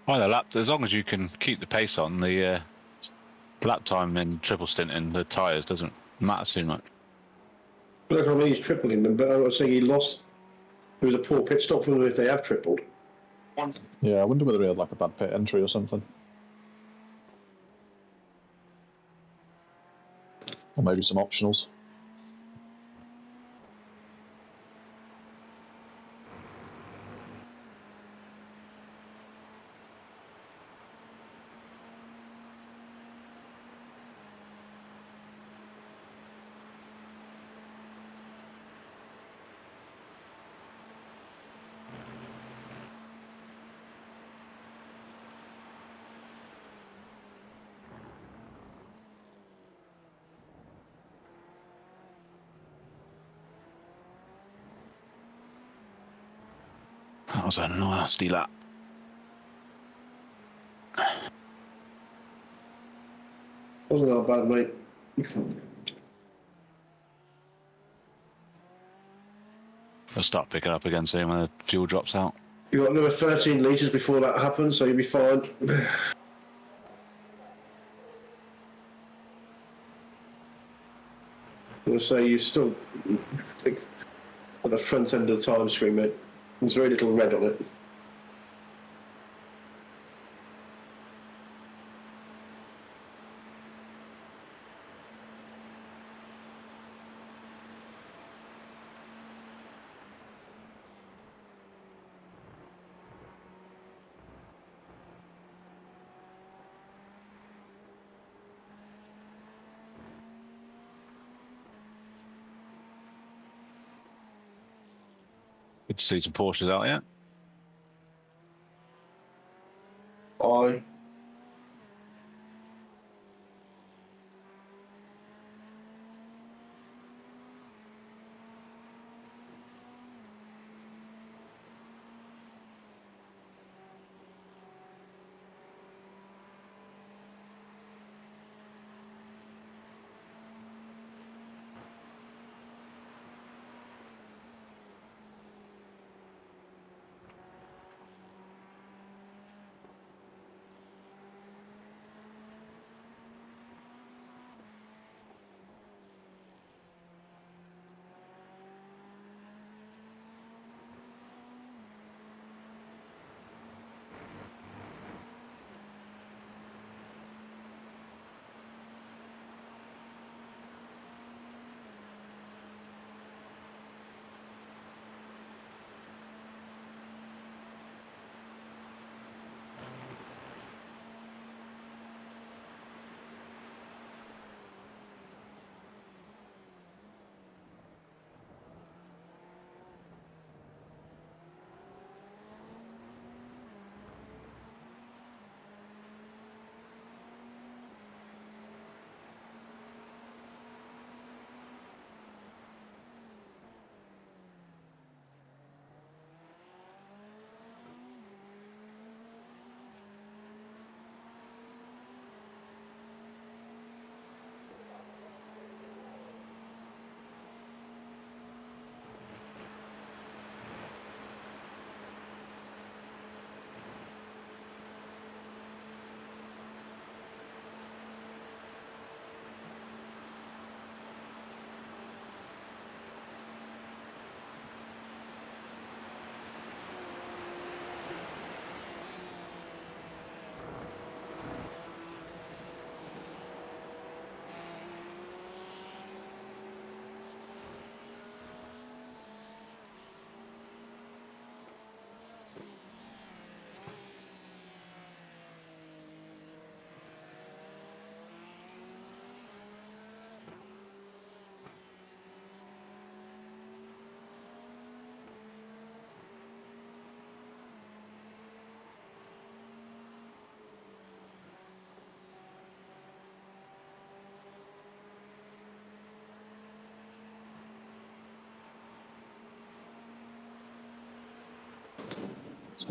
Well, the lap, as long as you can keep the pace on, the lap time in triple stint in the tyres doesn't matter too much. But that's what I mean, he's tripling them, but I was saying he lost. It was a poor pit stop for them if they have tripled. Yeah, I wonder whether he had like a bad pit entry or something. Or maybe some optionals. That was a nasty lap. Wasn't that bad, mate? They'll start picking up again soon when the fuel drops out. You've got another 13 litres before that happens, so you'll be fine. I'm going to say you still think at the front end of the time screen, mate. There's very little red on it. Good to see some Porsches out yet. Aye.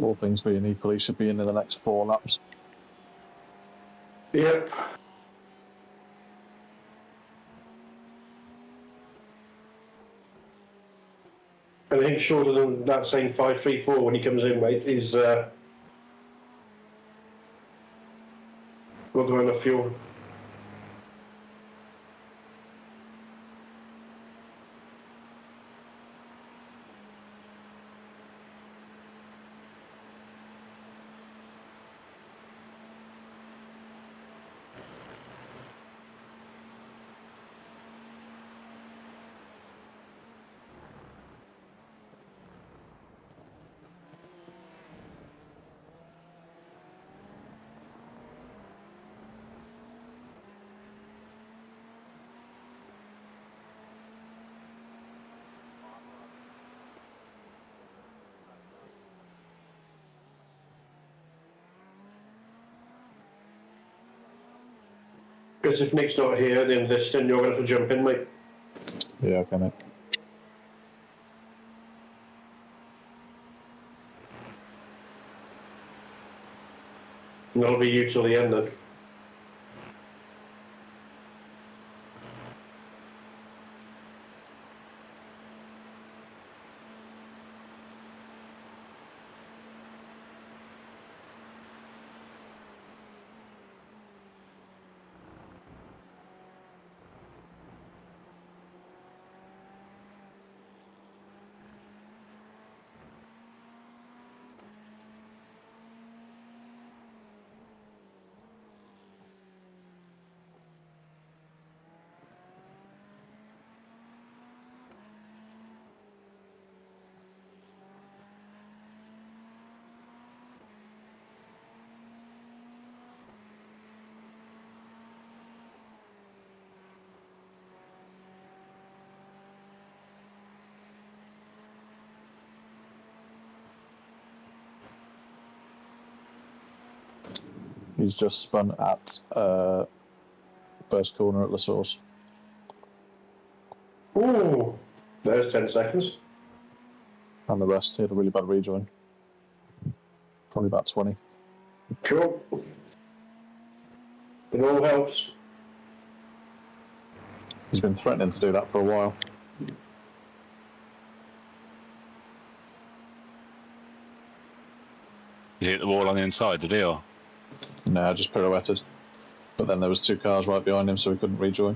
All things being equal, he should be in the next 4 laps. Yep. Anything shorter than that same 5.34 when he comes in, mate, is not got enough fuel. Because if Nick's not here, then you're going to have to jump in, mate. Yeah, okay, mate. And that'll be you till the end then. He's just spun at first corner at La Source. Ooh, there's 10 seconds. And the rest, he had a really bad rejoin. Probably about 20. Cool. It all helps. He's been threatening to do that for a while. He hit the wall on the inside, did he? Or? No, just pirouetted. But then there was 2 cars right behind him, so he couldn't rejoin.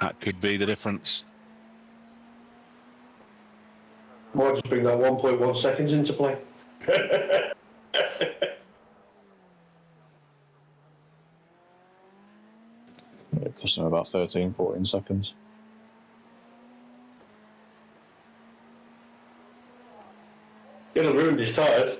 That could be the difference. Might just bring that 1.1 seconds into play. It cost him about 13, 14 seconds. It'll ruin his tyres.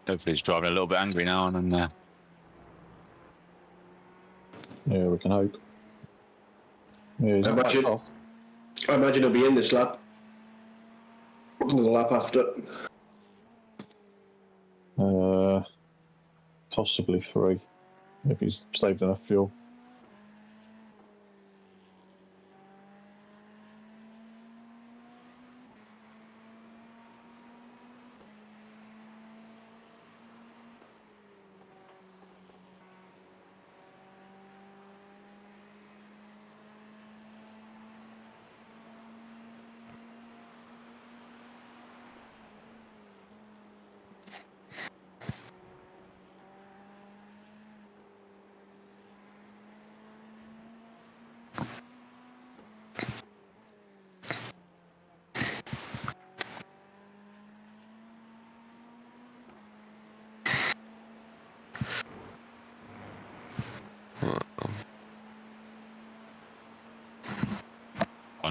Hopefully he's driving a little bit angry now and then. Yeah, we can hope. Yeah, he's not back off. I imagine he'll be in this lap. The lap after. Possibly 3, if he's saved enough fuel.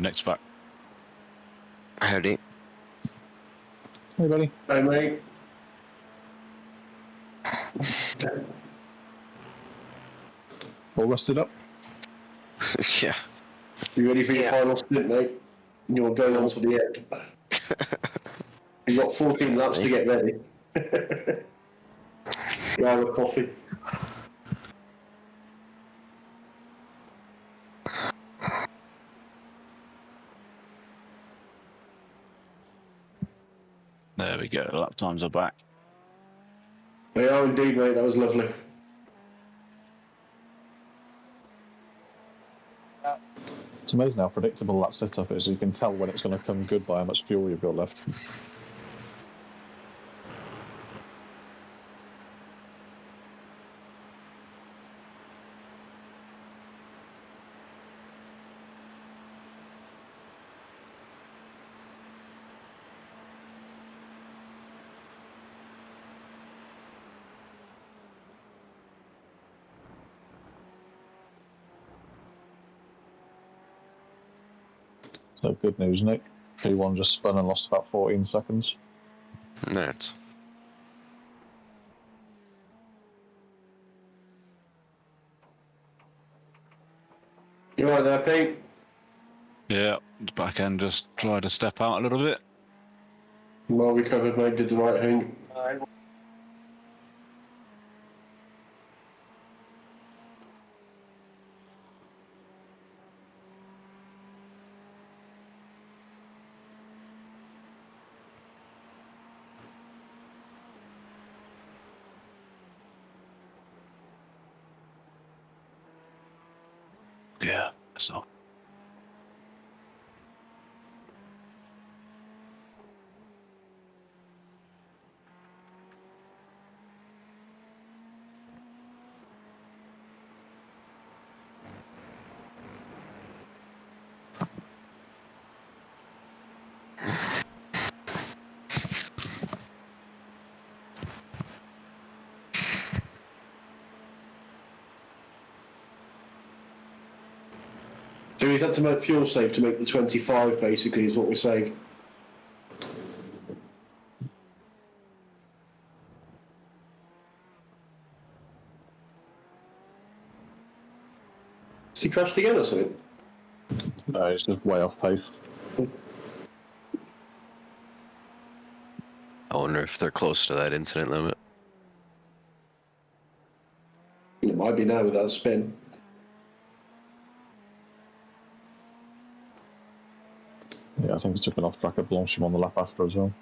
Nick's back. Howdy. Hey, buddy. Hey, mate. All rested up? Yeah. You ready for your Yeah. final stint, mate? You're going on to the end. You've got 14 laps to get ready. Grab a coffee. There we go. Lap times are back. They are indeed, mate. That was lovely. It's amazing how predictable that setup is. You can tell when it's going to come good by how much fuel you've got left. So good news, Nick. P1 just spun and lost about 14 seconds. Net. You right there, Pete? Yeah, back end just tried to step out a little bit. Well recovered, mate. Did the right thing. Yeah, so. So he's had to make fuel save to make the 25, basically, is what we're saying. Has he crashed again or something? No, it's just way off pace. I wonder if they're close to that incident limit. It might be now with that spin. Yeah, I think he took an off track at Blanchard on the lap after as well.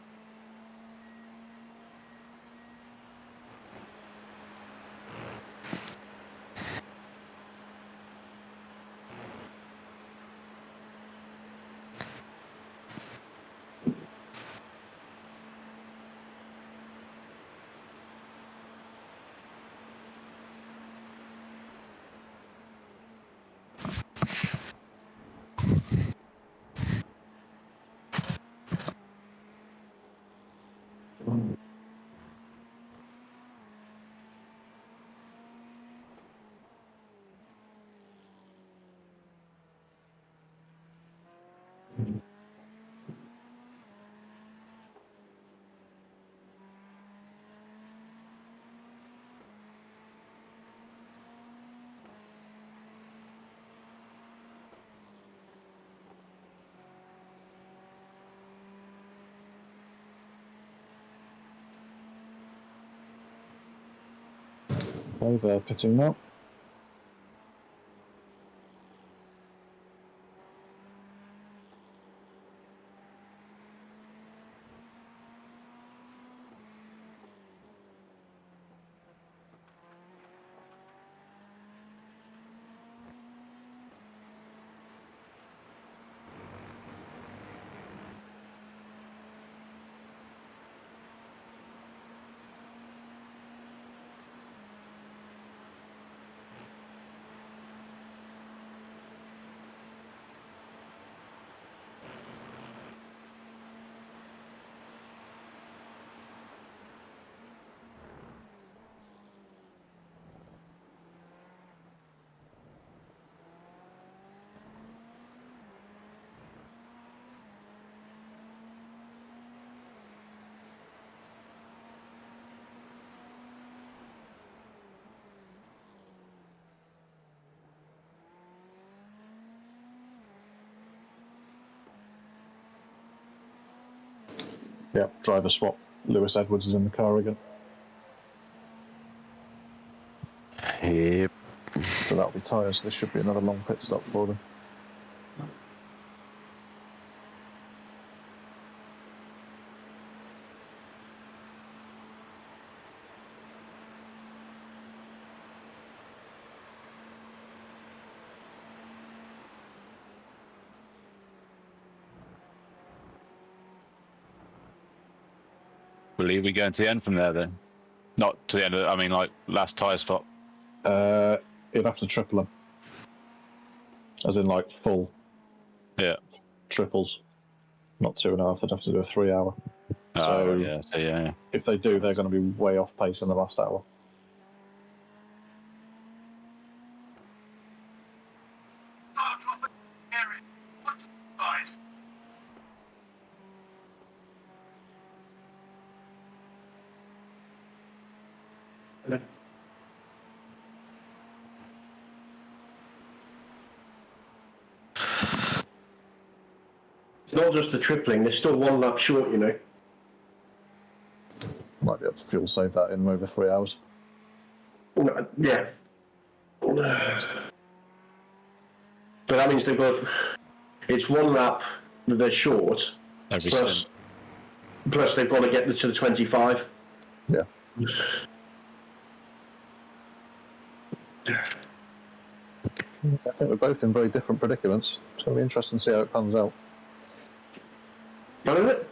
Okay, they're pitting now. Yeah, driver swap. Lewis Edwards is in the car again. Yep. So that'll be tyres. There should be another long pit stop for them. Believe we going to the end from there then? Not to the end of I mean, like, last tyre stop. You'd have to triple them. As in, like, full Yeah. triples. Not 2.5, they'd have to do a 3 hour. So, yeah. If they do, they're going to be way off pace in the last hour. It's not just the tripling, they're still 1 lap short, you know. Might be able to fuel save that in over 3 hours. Yeah. But that means they've got... It's 1 lap that they're short, Every plus stint. they've got to get to the 25. Yeah. I think we're both in very different predicaments. It's going to be interesting to see how it pans out. Isn't it?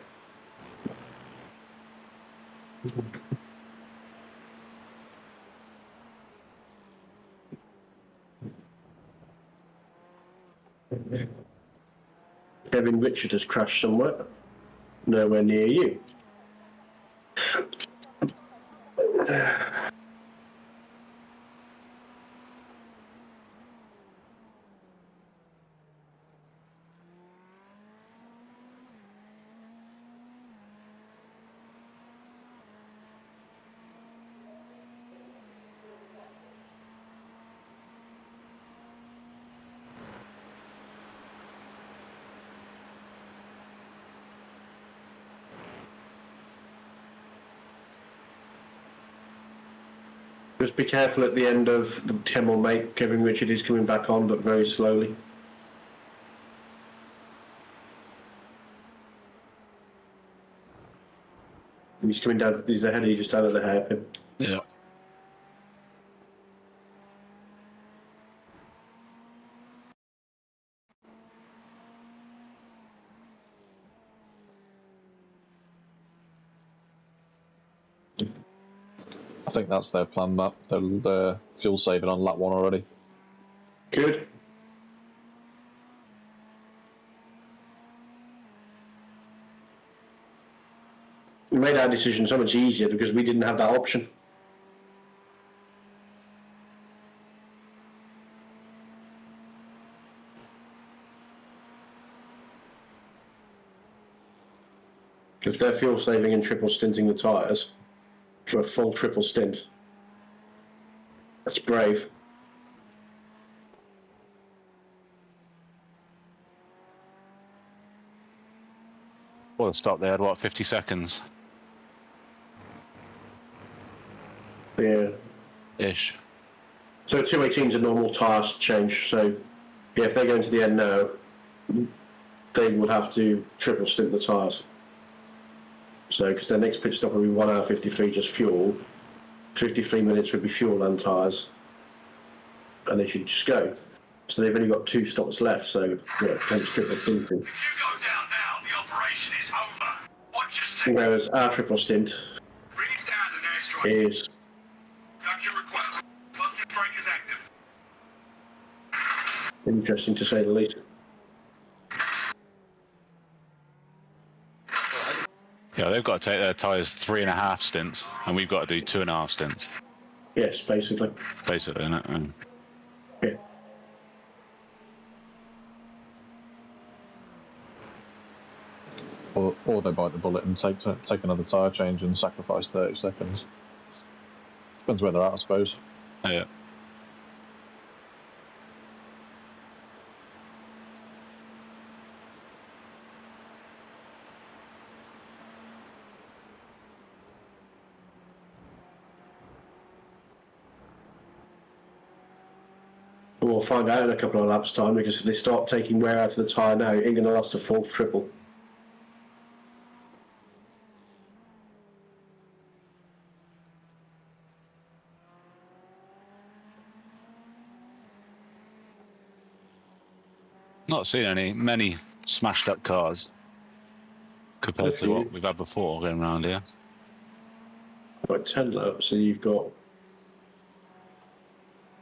Kevin Richard has crashed somewhere. Nowhere near you. Just be careful at the end of the 10 mate. Kevin Richard is coming back on, but very slowly. He's coming down, he's ahead of you just out of the hairpin. Yeah. I think that's their plan, Matt. They're fuel saving on lap 1 already. Good. We made our decision so much easier because we didn't have that option. If they're fuel saving and triple stinting the tyres for a full triple stint, that's brave. Well, stop there. What, 50 seconds? Yeah. Ish. So 218 is a normal tyre change. So yeah, if they're going to the end now, they would have to triple stint the tyres. So because their next pit stop will be 1 hour 53 just fuel. 53 minutes would be fuel and tyres, and they should just go. So they've only got 2 stops left. So yeah, takes triple stinting. If you go down now, the operation is over. Watch your step. Whereas our triple stint Bring it down to an airstrike. is Got your request. Plug your brake is active. interesting to say the least. Yeah, they've got to take their tyres 3.5 stints, and we've got to do 2.5 stints. Yes, basically. Basically, isn't it? And Yeah. Or they bite the bullet and take another tyre change and sacrifice 30 seconds. Depends where they're at, I suppose. yeah. we'll find out in a couple of laps' time, because if they start taking wear out of the tyre now, it ain't going to last a full triple. Not seen many smashed up cars compared to what we've had before going around here. Like 10 laps, so you've got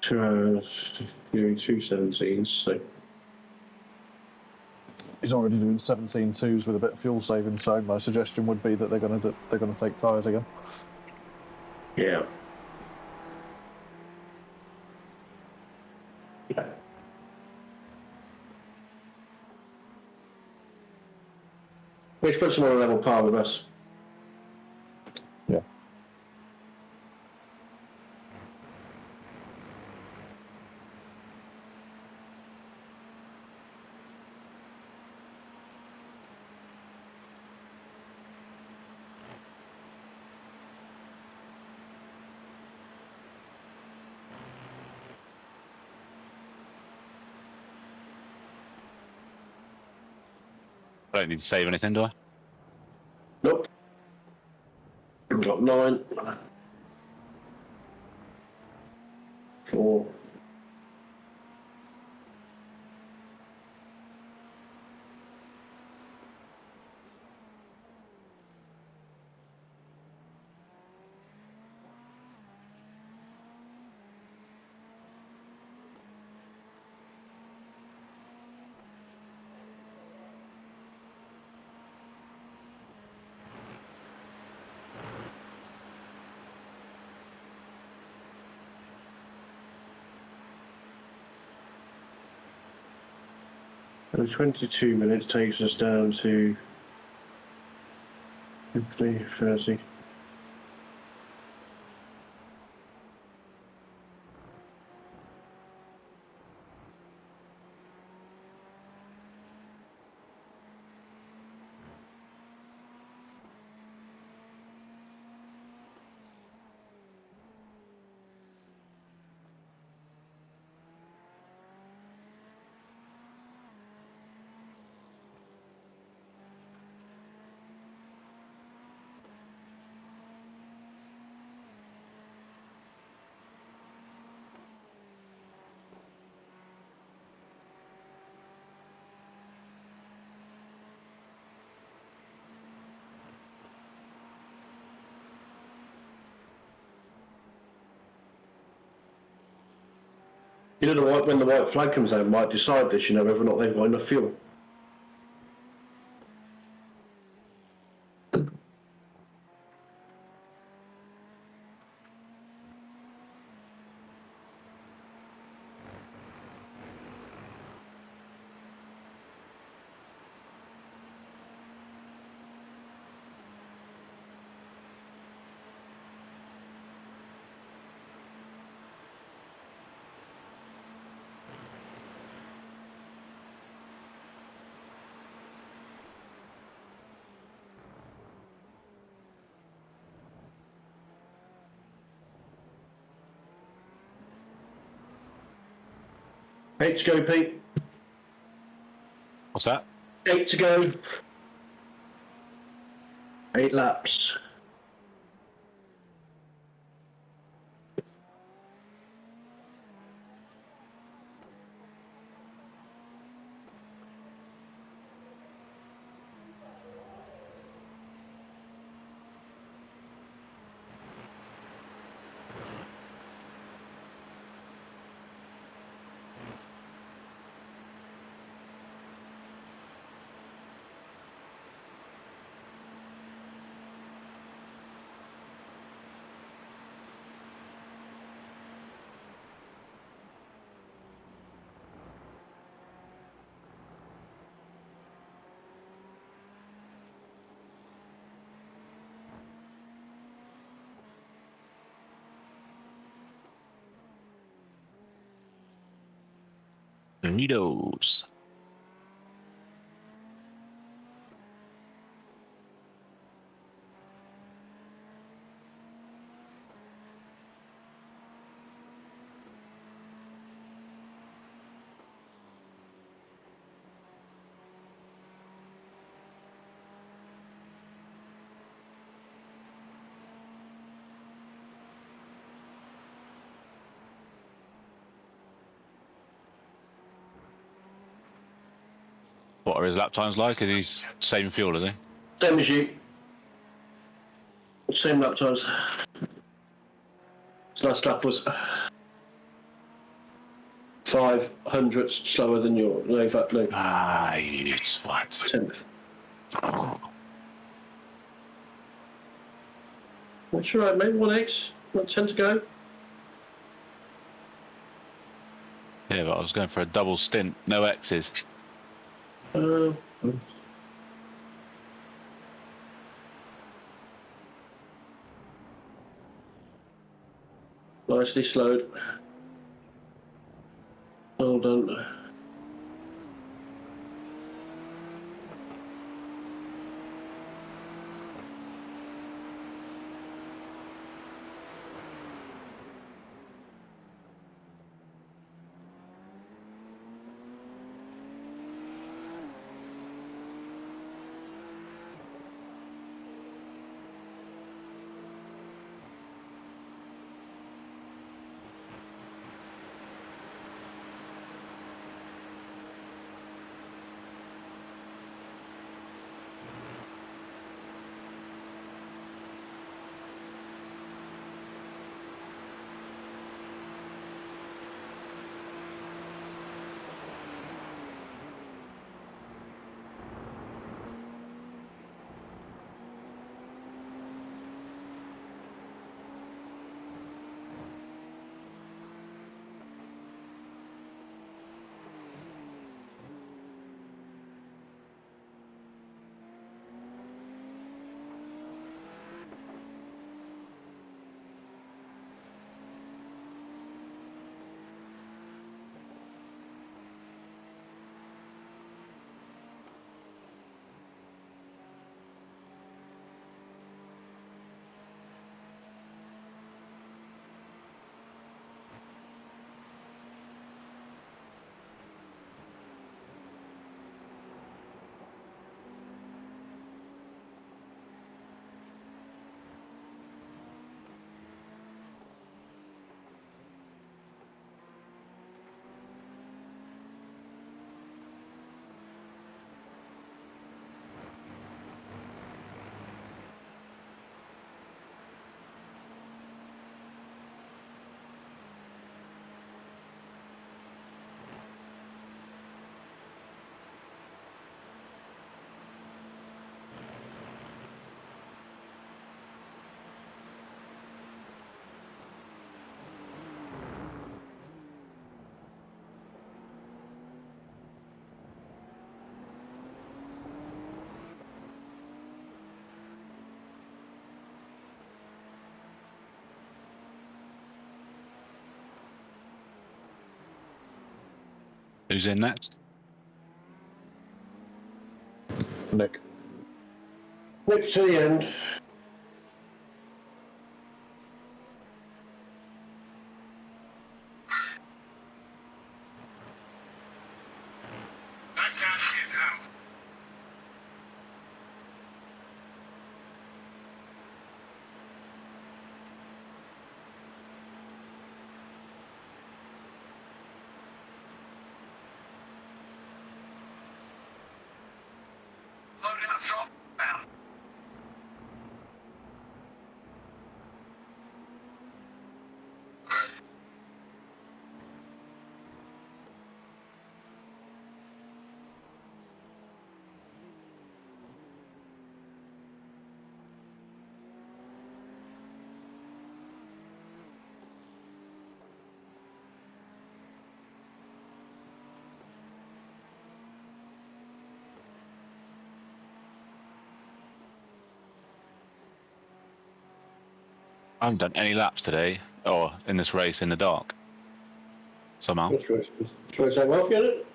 2 hours doing 2:17s, so. He's already doing 17.2s with a bit of fuel saving, so my suggestion would be that they're going to take tyres again. Yeah. Which puts them on a level par with us. Yeah. I don't need to save anything, do I? Nope. We've got 9. 4. And 22 minutes takes us down to 50, 30. You know, when the white flag comes out, might decide this, you know, whether or not they've got enough fuel. Eight to go, Pete. What's that? 8 to go. 8 laps. Doritos. What are his lap times like? Is he saving fuel, is he? Same as you. Same lap times. His last lap was 500 slower than your low fat loop. Ah, you swat. 10th. That's right, mate. 1x. 10 to go. Yeah, but I was going for a double stint, no X's. Nicely slowed. Well done. Who's in next? Nick. Nick to the end. That gas is out. Loading up drop down. I haven't done any laps today, or in this race in the dark. Somehow. Try to take off, get it?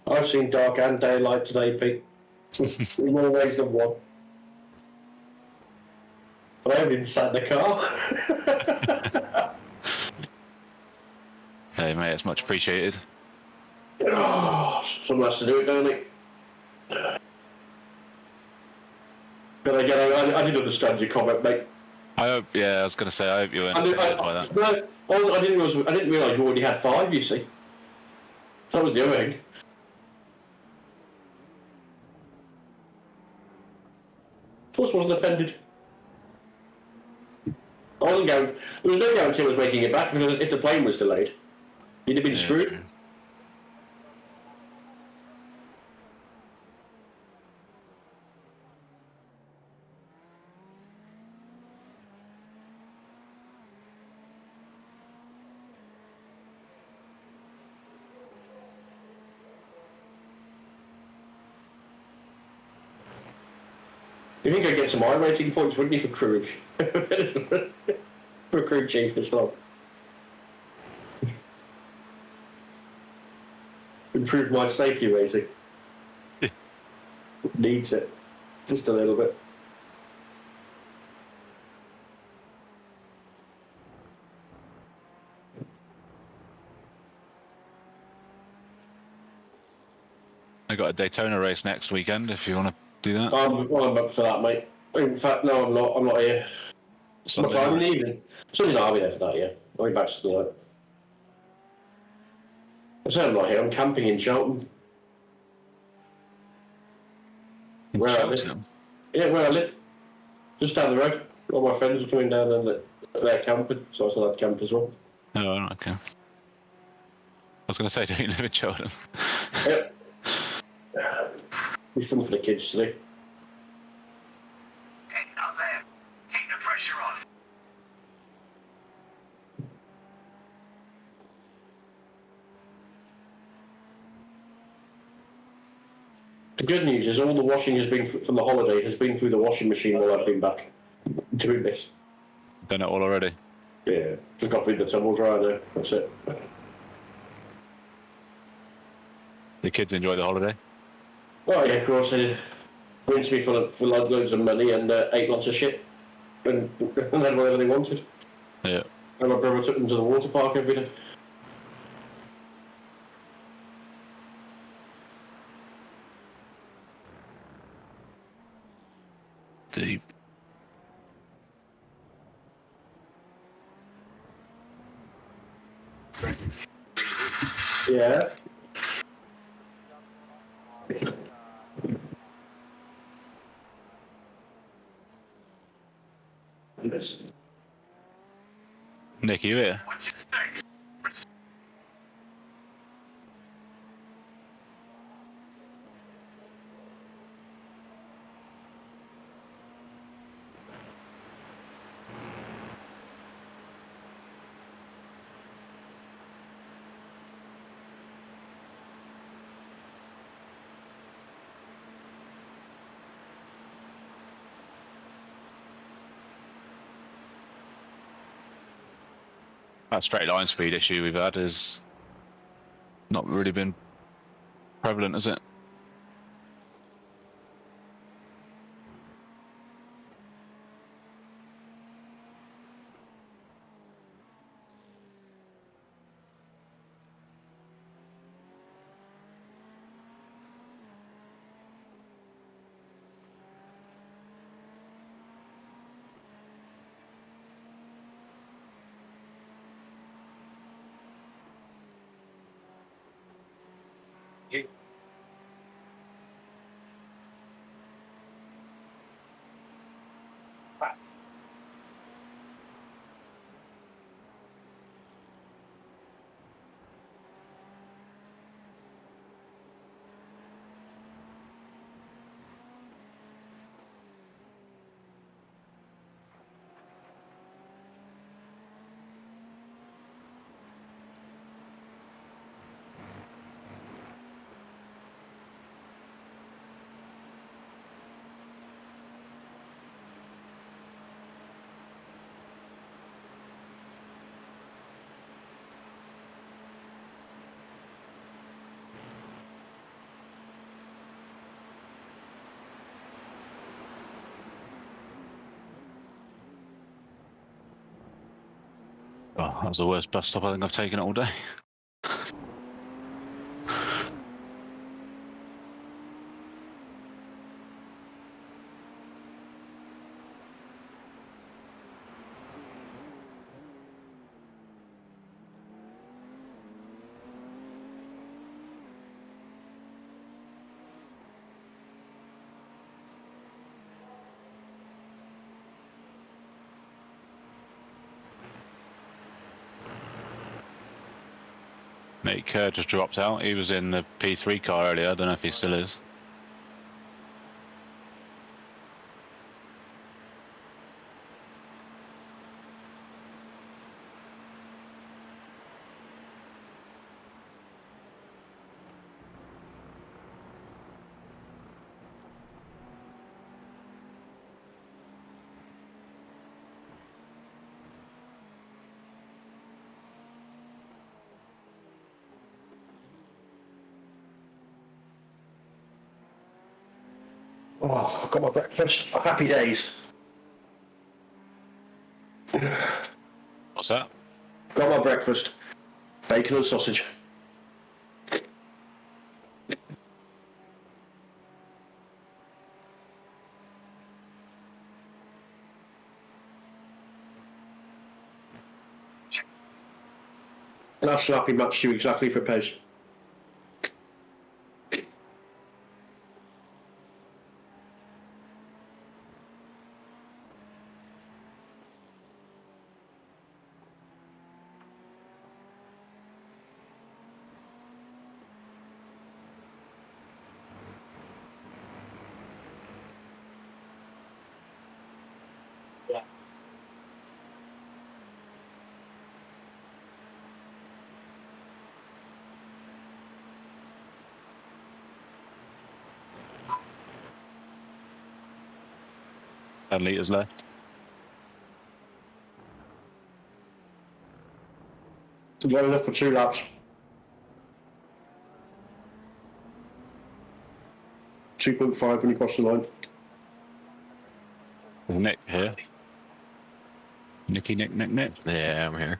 I've seen dark and daylight today, Pete. In more ways than one. But I haven't even sat in the car. Hey mate, it's much appreciated. Oh, someone has to do it, don't it? But again, I didn't understand your comment, mate. I hope. Yeah, I was going to say I hope you weren't offended by that. No, I didn't realise you already had 5. You see, that was the other thing. Forrest wasn't offended. I wasn't there was no guarantee I was making it back if the plane was delayed. You'd have been screwed. True. You think I'd get some iRacing points, wouldn't you, for crew? For a crew chief this long. Improve my safety rating. Needs it. Just a little bit. I got a Daytona race next weekend if you want to do that. I'm up for that, mate. In fact, no, I'm not. I'm not here. Sunday I'm night. leaving. Sunday night, I'll be there for that, yeah. I'll be back Sunday night. I said I'm not here. I'm camping in Cheltenham. Where I live. Yeah, where I live. Just down the road. All my friends are coming down and they're camping, so I still have to camp as well. Oh, okay. I was going to say, don't you live in Cheltenham? Yep. Be fun for the kids today. Getting up there. Keep the pressure on. The good news is all the washing has been from the holiday has been through the washing machine while I've been back doing this. Done it all already. Yeah, just got to leave the tumble dryer now. That's it. The kids enjoy the holiday. Oh yeah, of course they did. Rinsed me for loads of money and ate lots of shit and had whatever they wanted. Yeah. And my brother took them to the water park every day. Deep. Yeah. Yes. Nick, you here? What's your stake? That straight line speed issue we've had has not really been prevalent, has it? Oh, that was the worst bus stop I think I've taken all day. Nick Kerr just dropped out. He was in the P3 car earlier. I don't know if he still is. Oh, I've got my breakfast. Happy days. What's that? Got my breakfast. Bacon and sausage. And that slappy matched you exactly for pace. Ten litres left. Well enough for 2 laps. 2.5 when you cross the line. There's Nick here. Nick. Yeah, I'm here.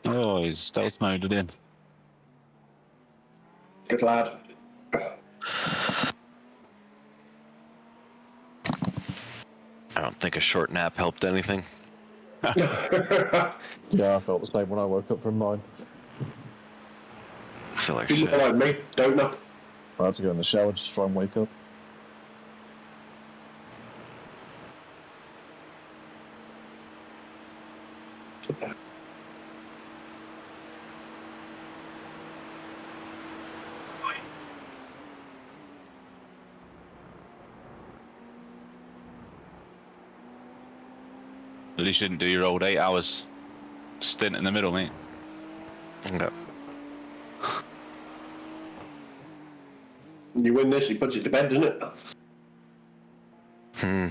Oh, he's stealth moded in. Good lad. I don't think a short nap helped anything. Yeah, I felt the same when I woke up from mine. I feel like People shit. like me, don't know. I had to go in the shower just to try and wake up. At least you didn't do your old 8 hours stint in the middle, mate. Okay. You win this, he puts it to bed, doesn't it? Hmm.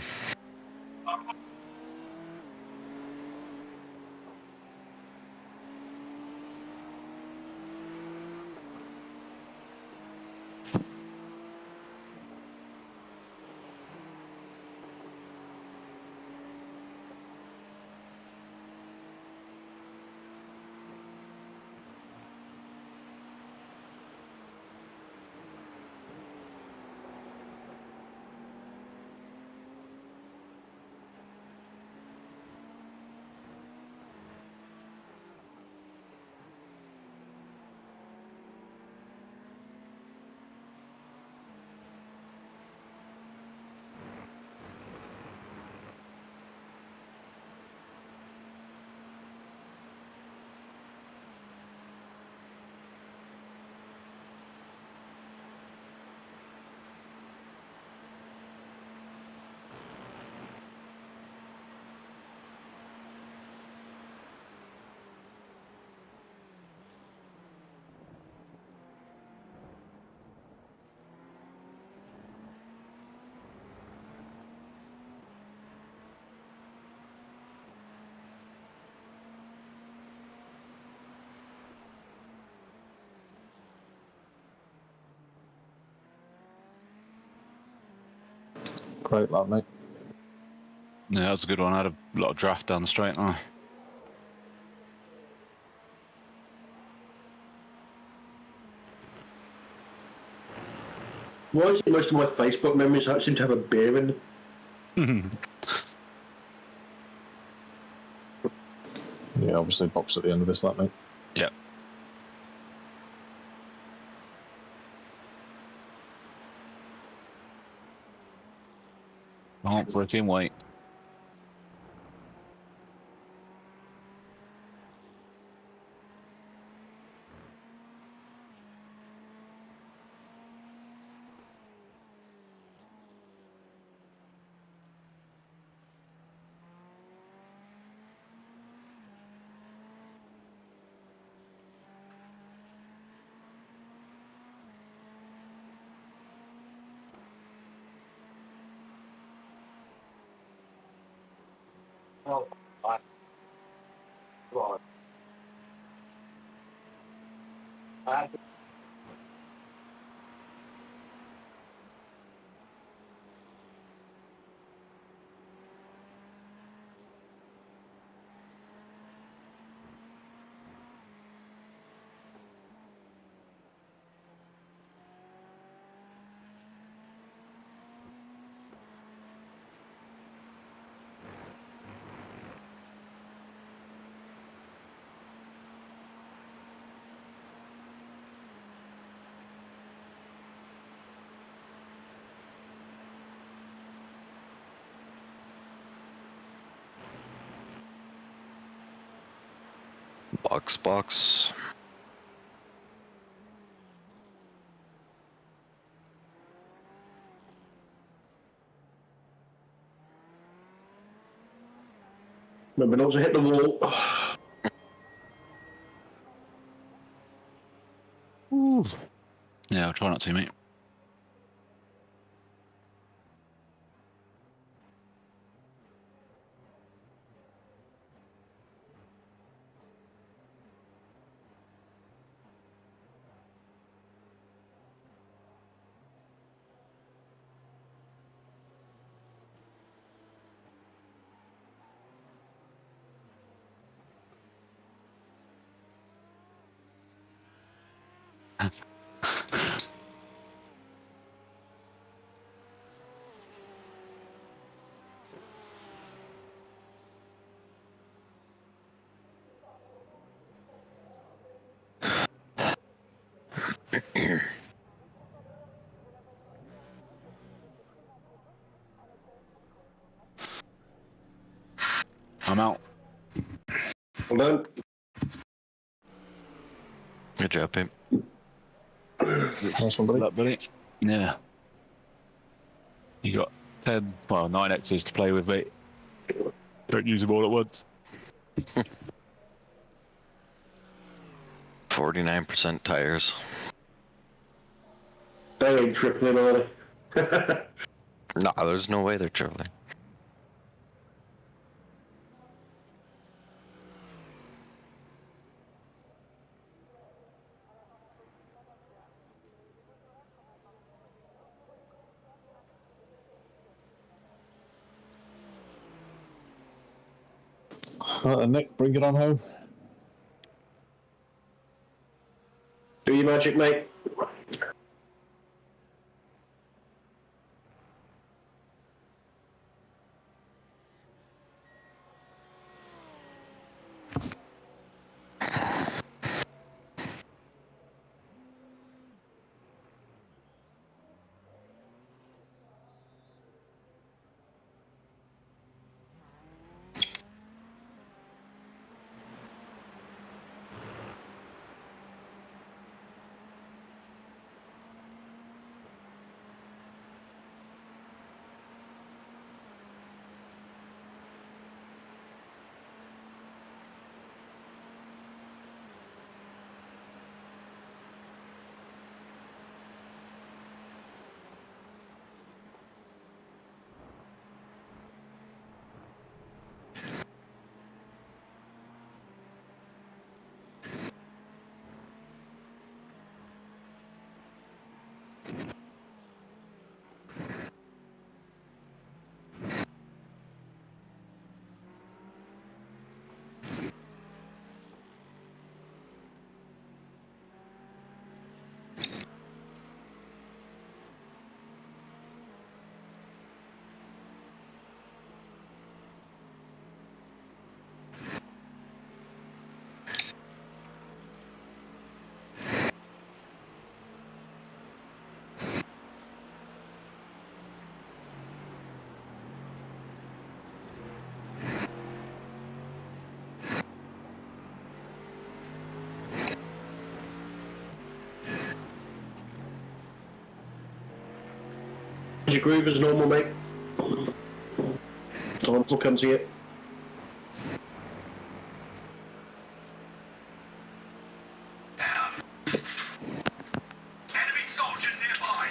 Great lad, mate. Yeah, that was a good one. I had a lot of draft down the straight line. Why is it most of my Facebook memories seem to have a beer in them? Yeah, obviously box at the end of this lap, mate. Yep. Can't freaking wait. Box. Remember not to hit the wall. Yeah, I'll try not to, mate. I'm out. Well done. Good job, Pimp. Nice one, buddy. Luck, buddy. Yeah. You got 9 X's to play with, mate. Don't use them all at once. 49% tires. They ain't tripling, are they? No, there's no way they're tripling. Nick, bring it on home. Do your magic, mate. Your groove is normal, mate. Thompson will come to you. Enemy soldier nearby.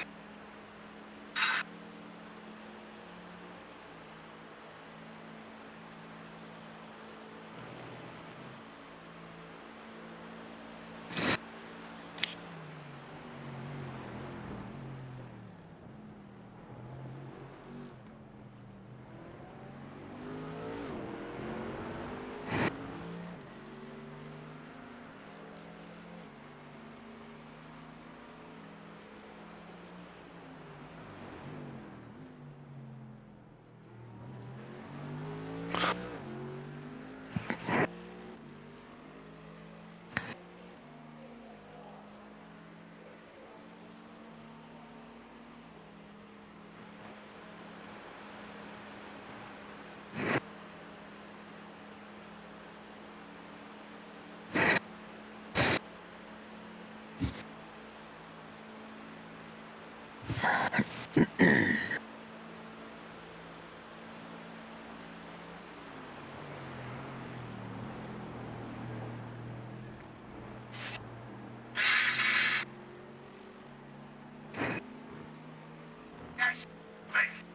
me.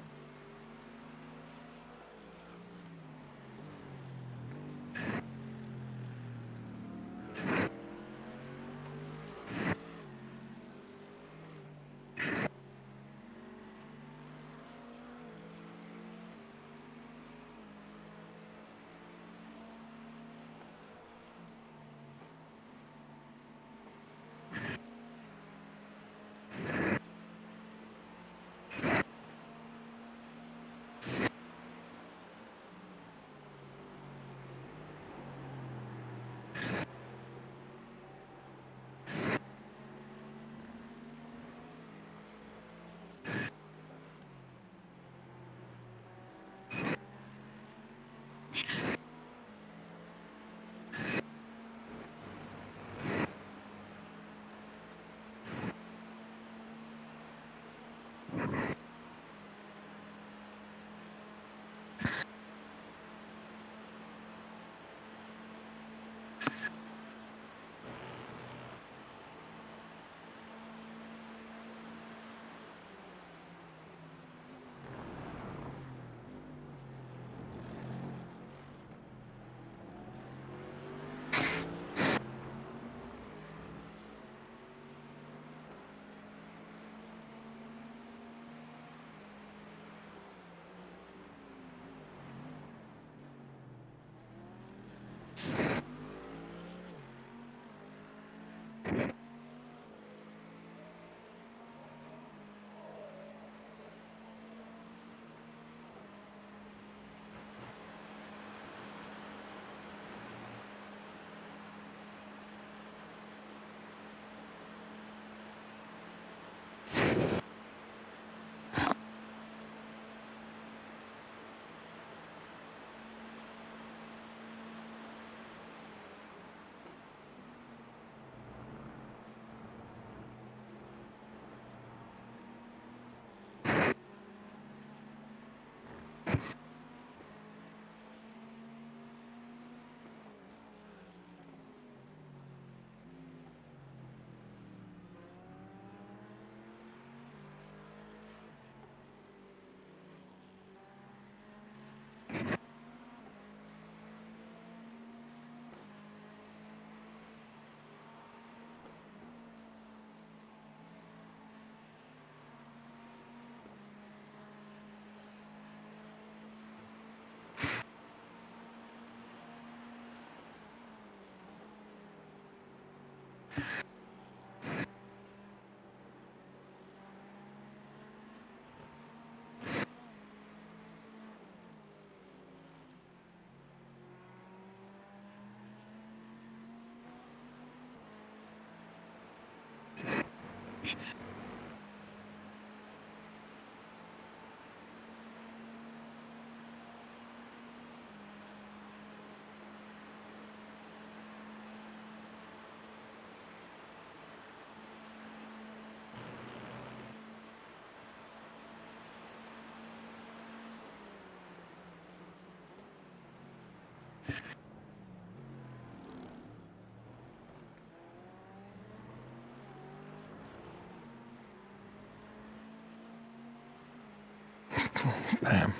Damn.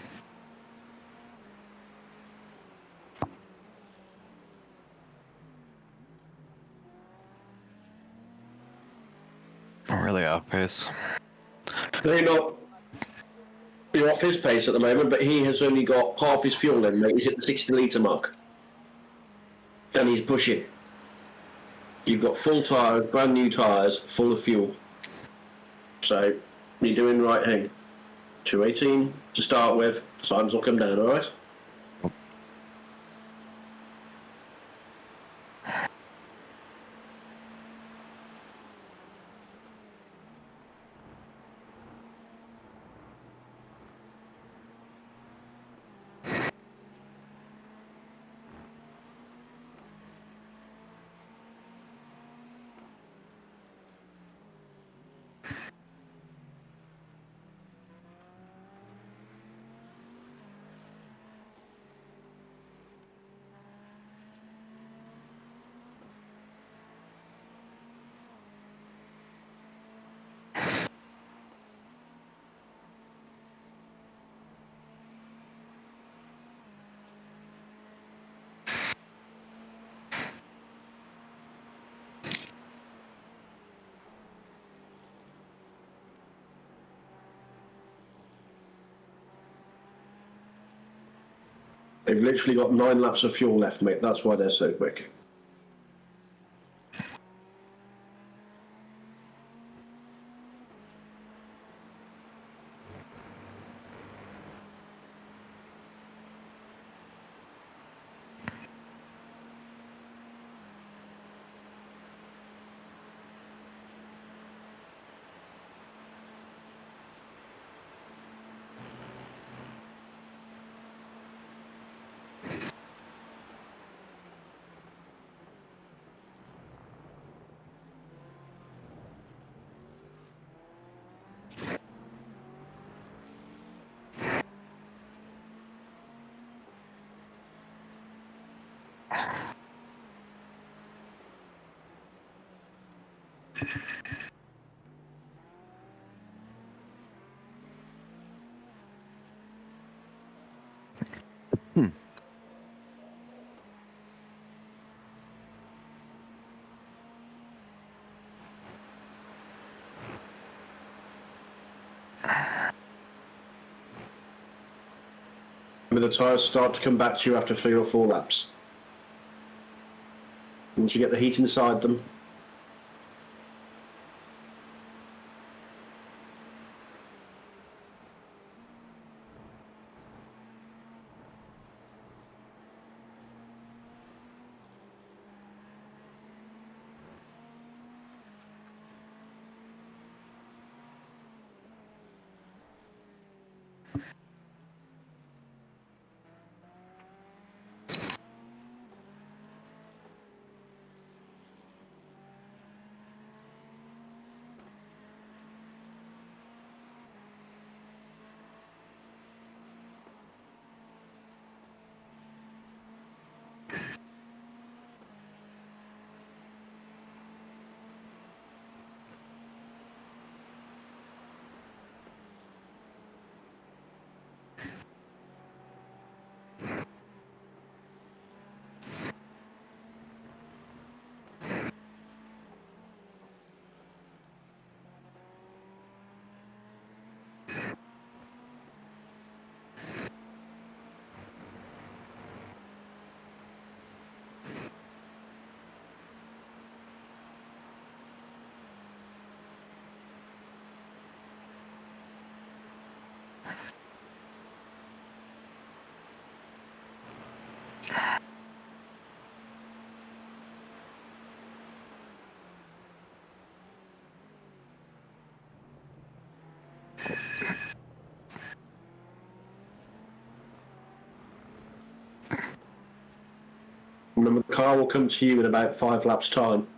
I'm really off pace. No, you're not. You're off his pace at the moment, but he has only got half his fuel in, mate. He's at the 60 litre mark. And he's pushing. You've got full tyres, brand new tyres, full of fuel. So, you're doing the right thing. 218 to start with, times will come down, alright? They've literally got 9 laps of fuel left, mate. That's why they're so quick. When the tyres start to come back to you after 3 or 4 laps. Once you get the heat inside them. Remember, the car will come to you in about 5 laps' time.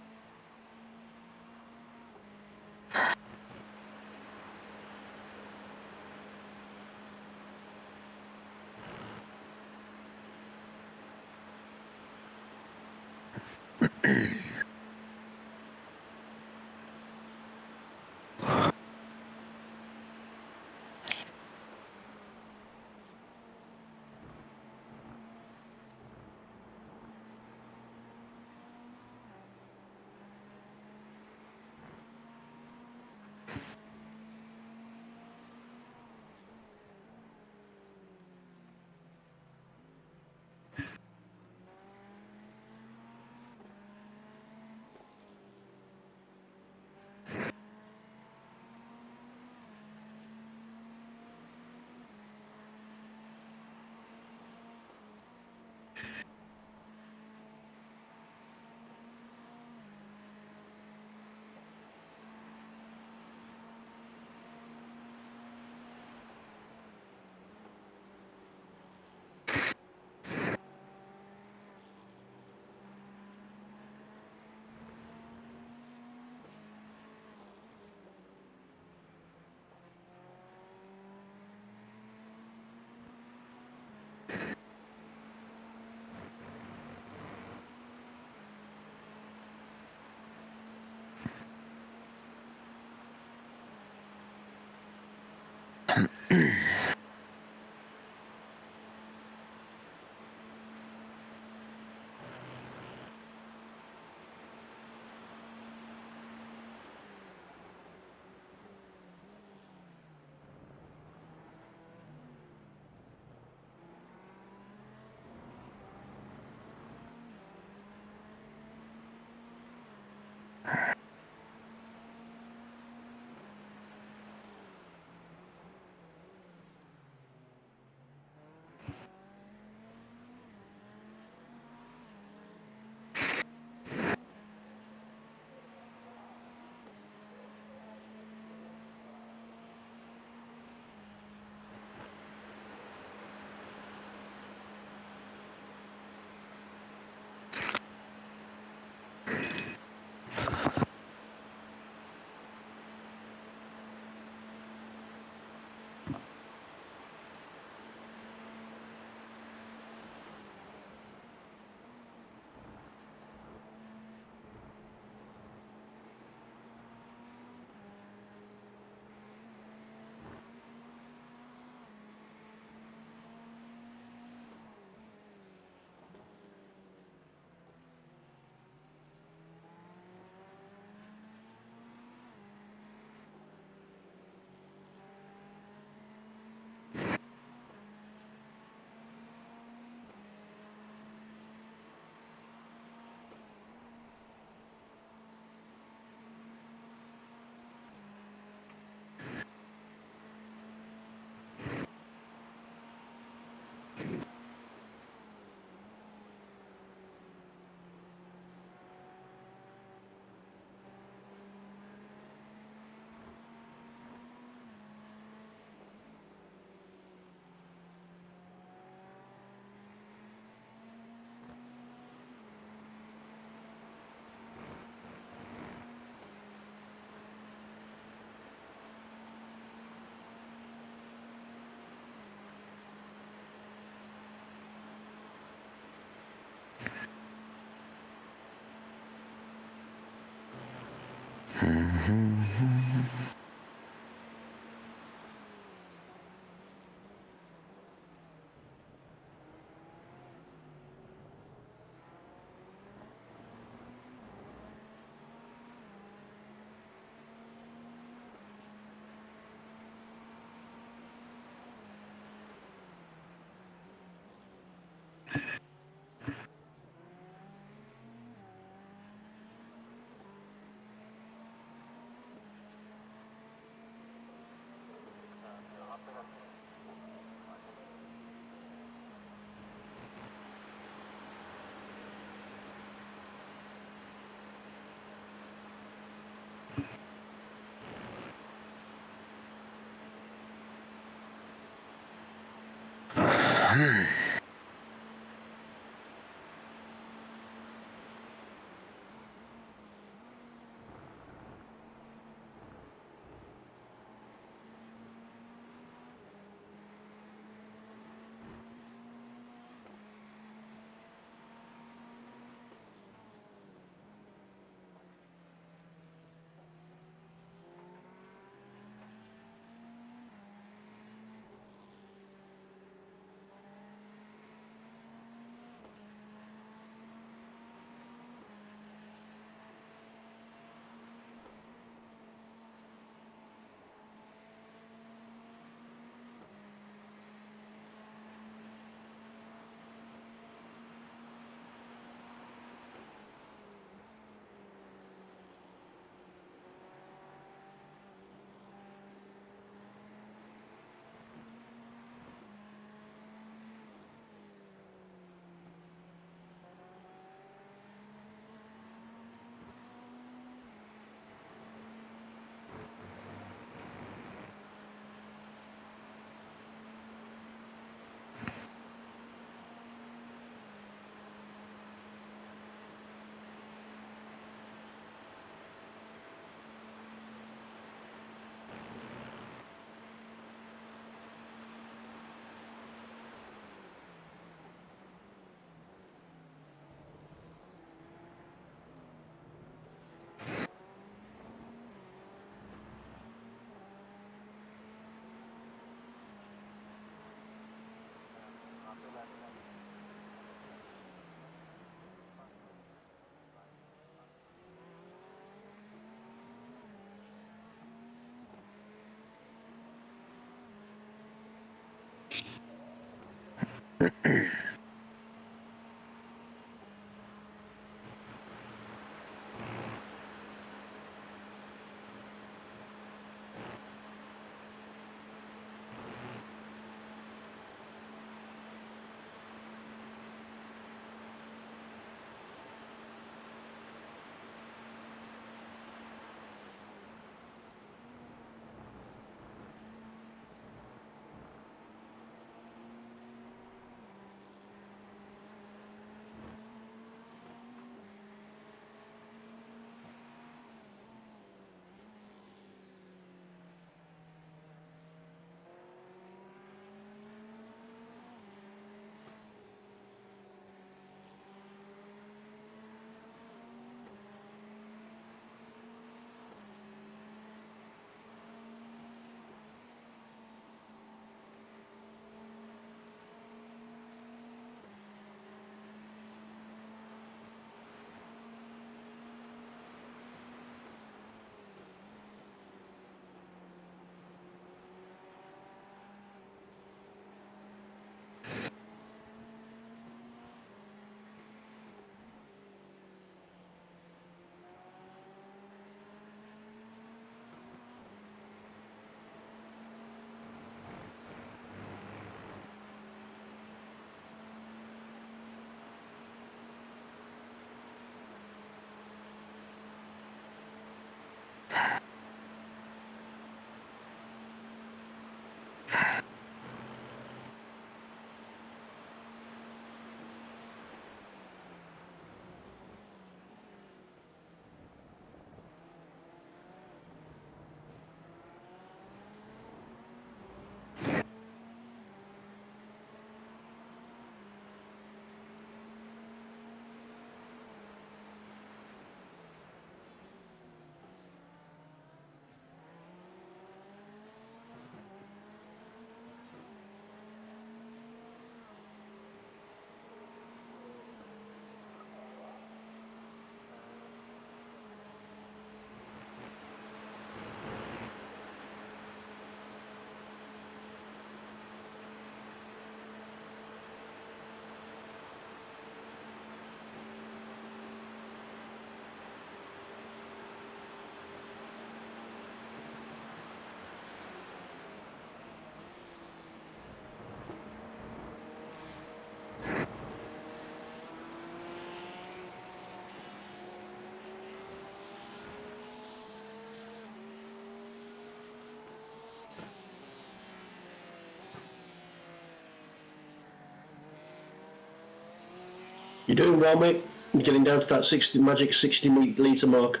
You're doing well, mate. You're getting down to that magic 60 litre mark.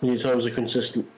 Your times are consistent.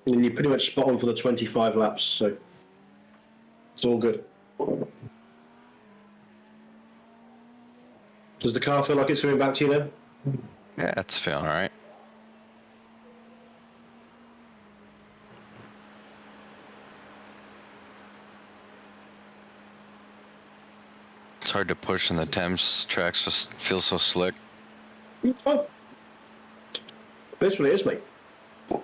And you're pretty much spot on for the 25 laps, so it's all good. Does the car feel like it's coming back to you now? Yeah, it's feeling alright. It's hard to push in the Thames tracks, just feels so slick. It's fine. That's what it is, mate. But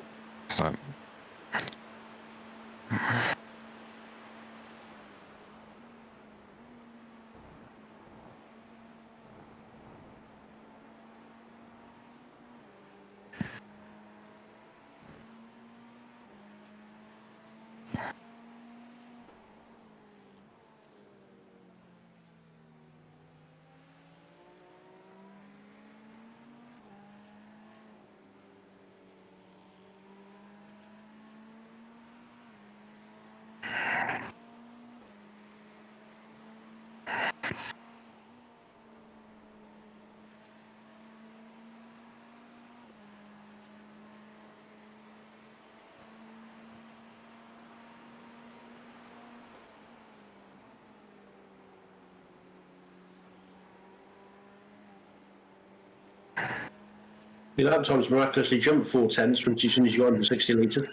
You know, times miraculously jump 4/10 from as soon as you're on 60 litre.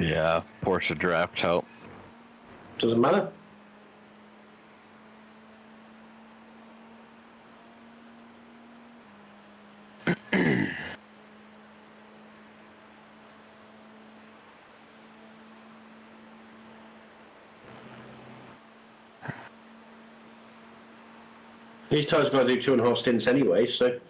yeah, Porsche draft help. Doesn't matter. These tyres got to do 2.5 stints anyway, so.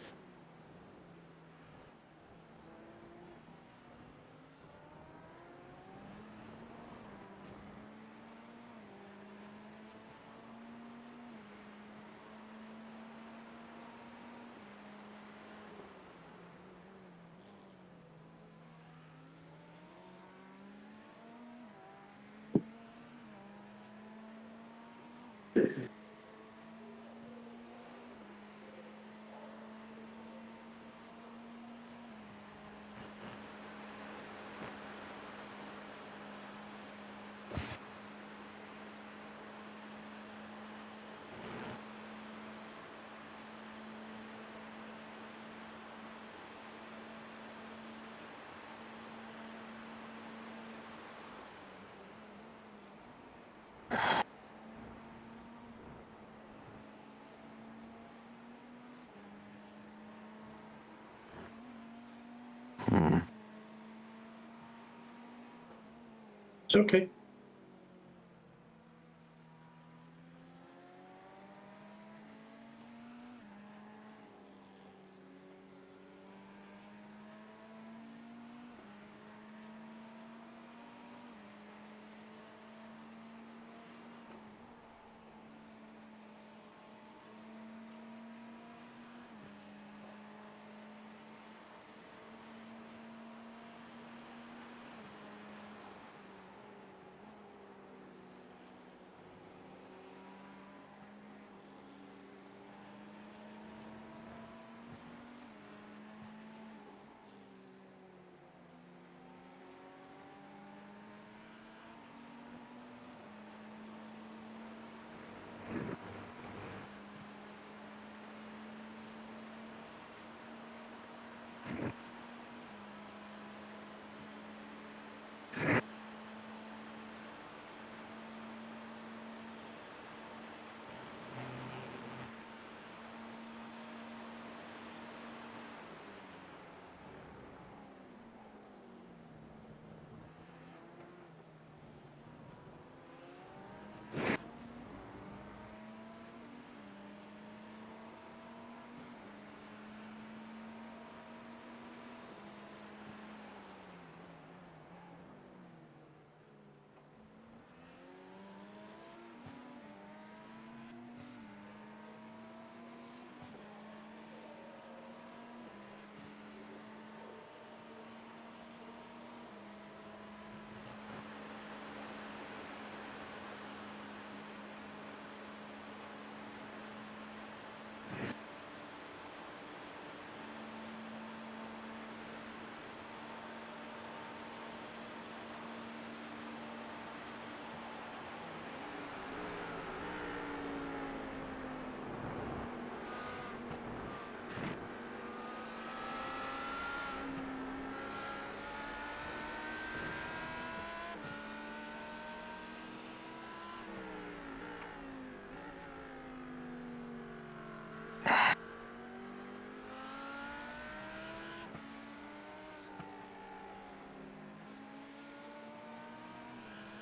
It's okay.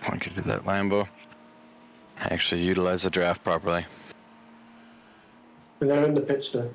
I could do that Lambo. Actually utilize the draft properly. They're in the pits now.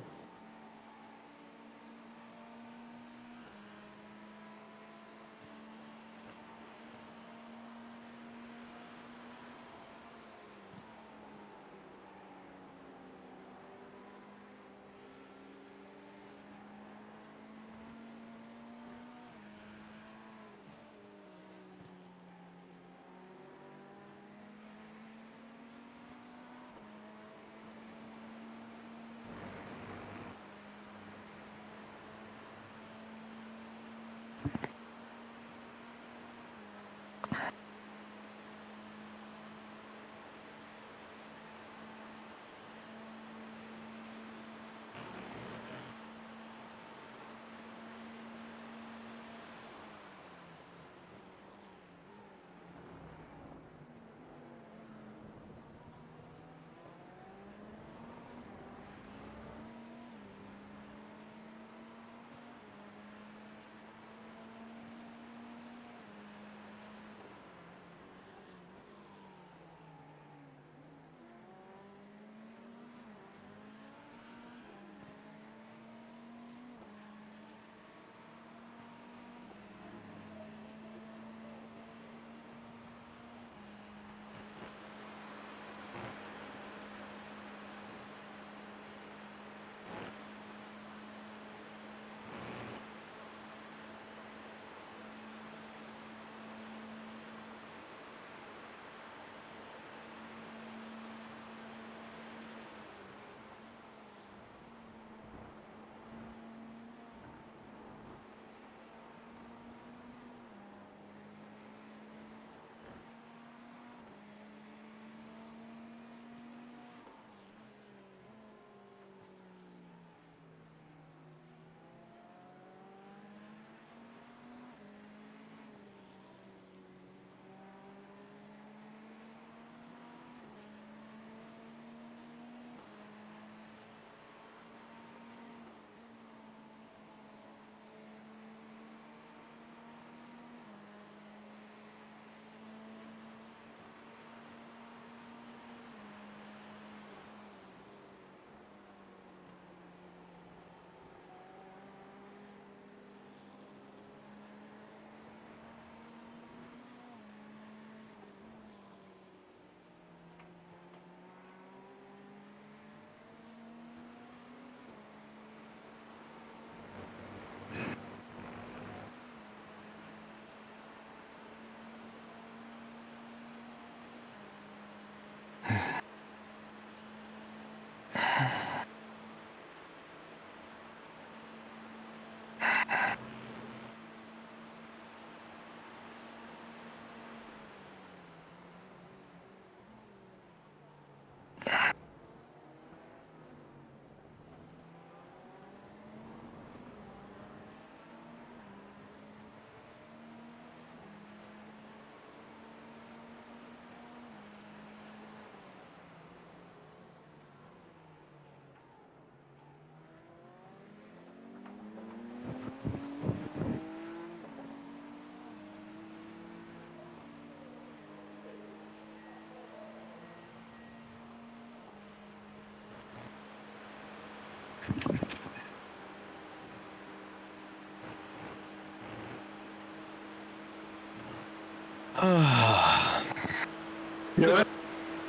You alright?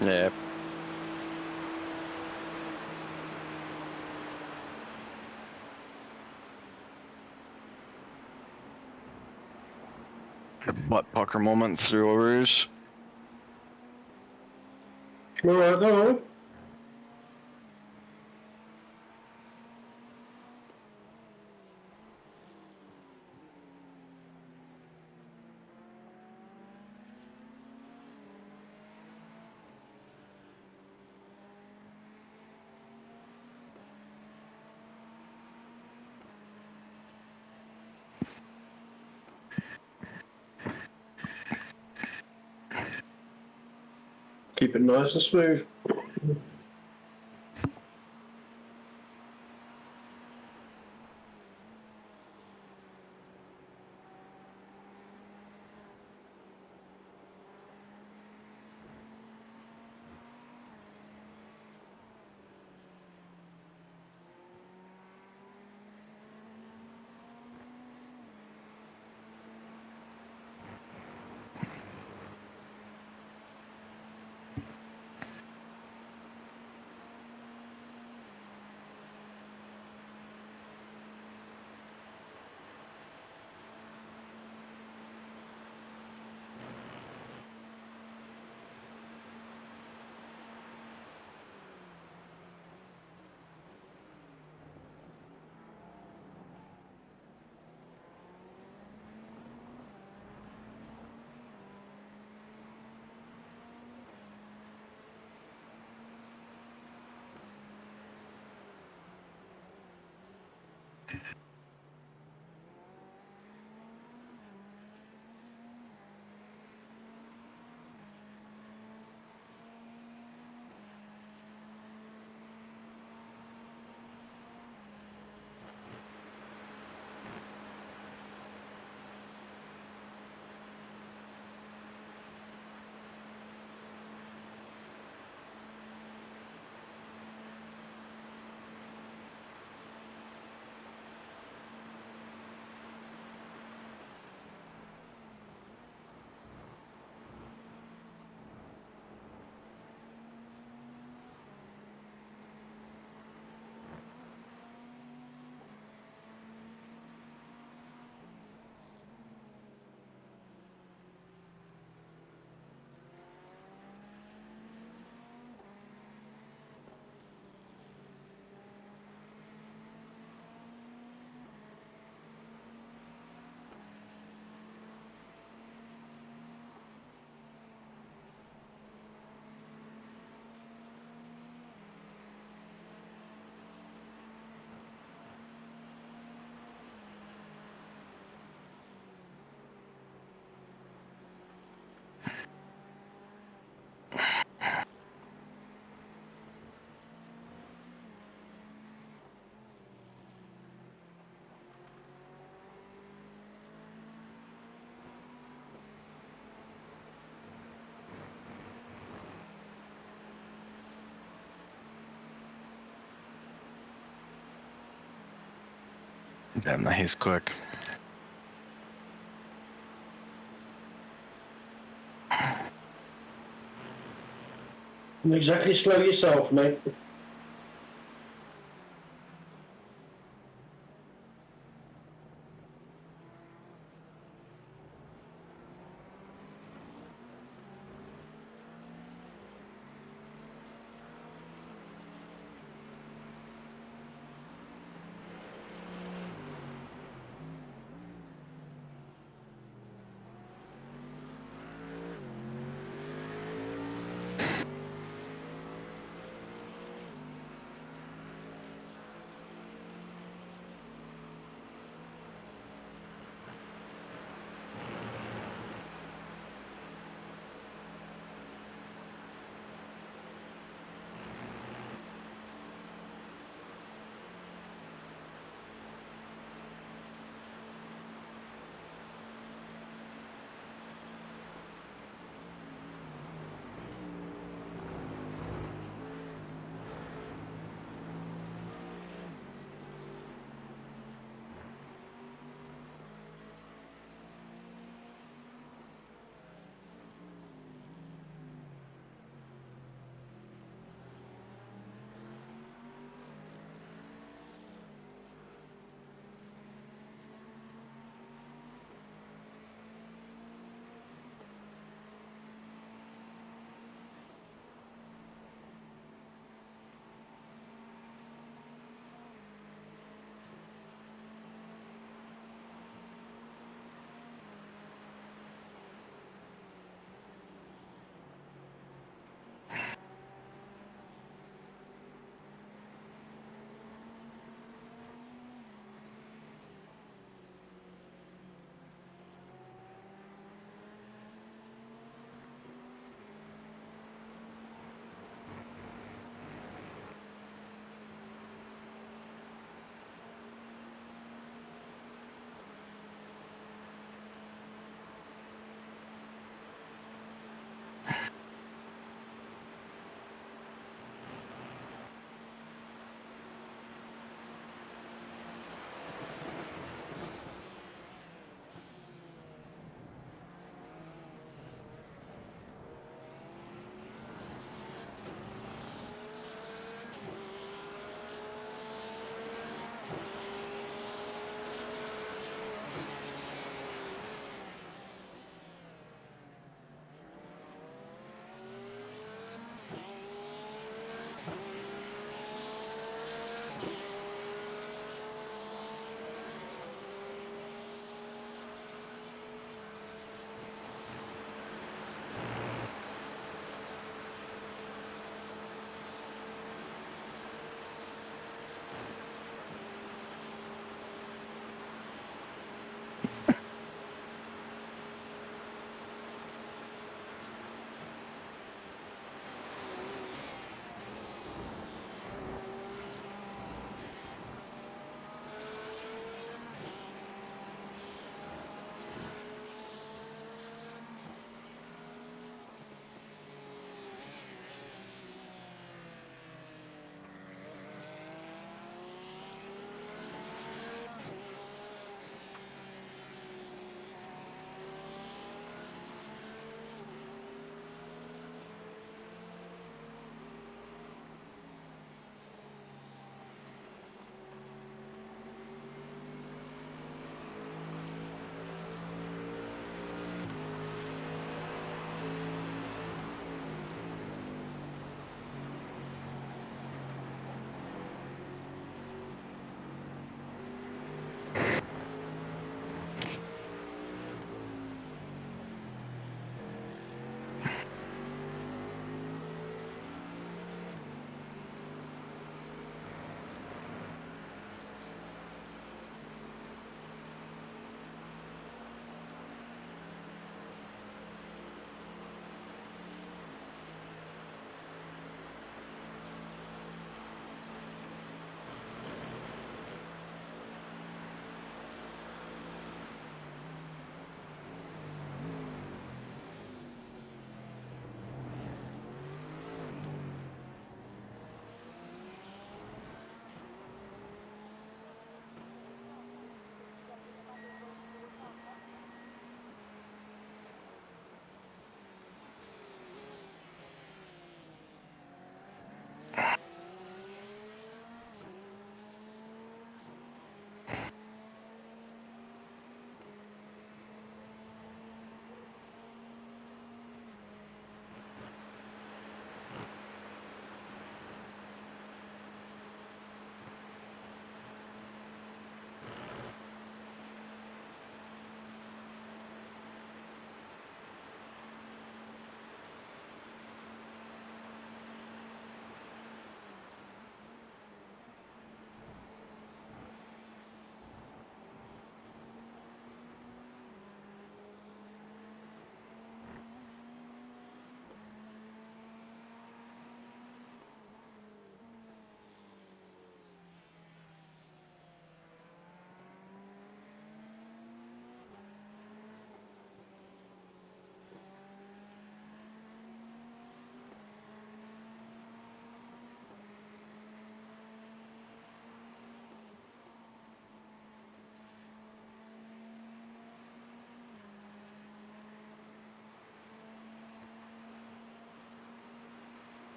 Yeah. A butt pucker moment through Rouge. Alright, alright. Keep it nice and smooth. Damn, he's quick. Exactly, slow yourself, mate.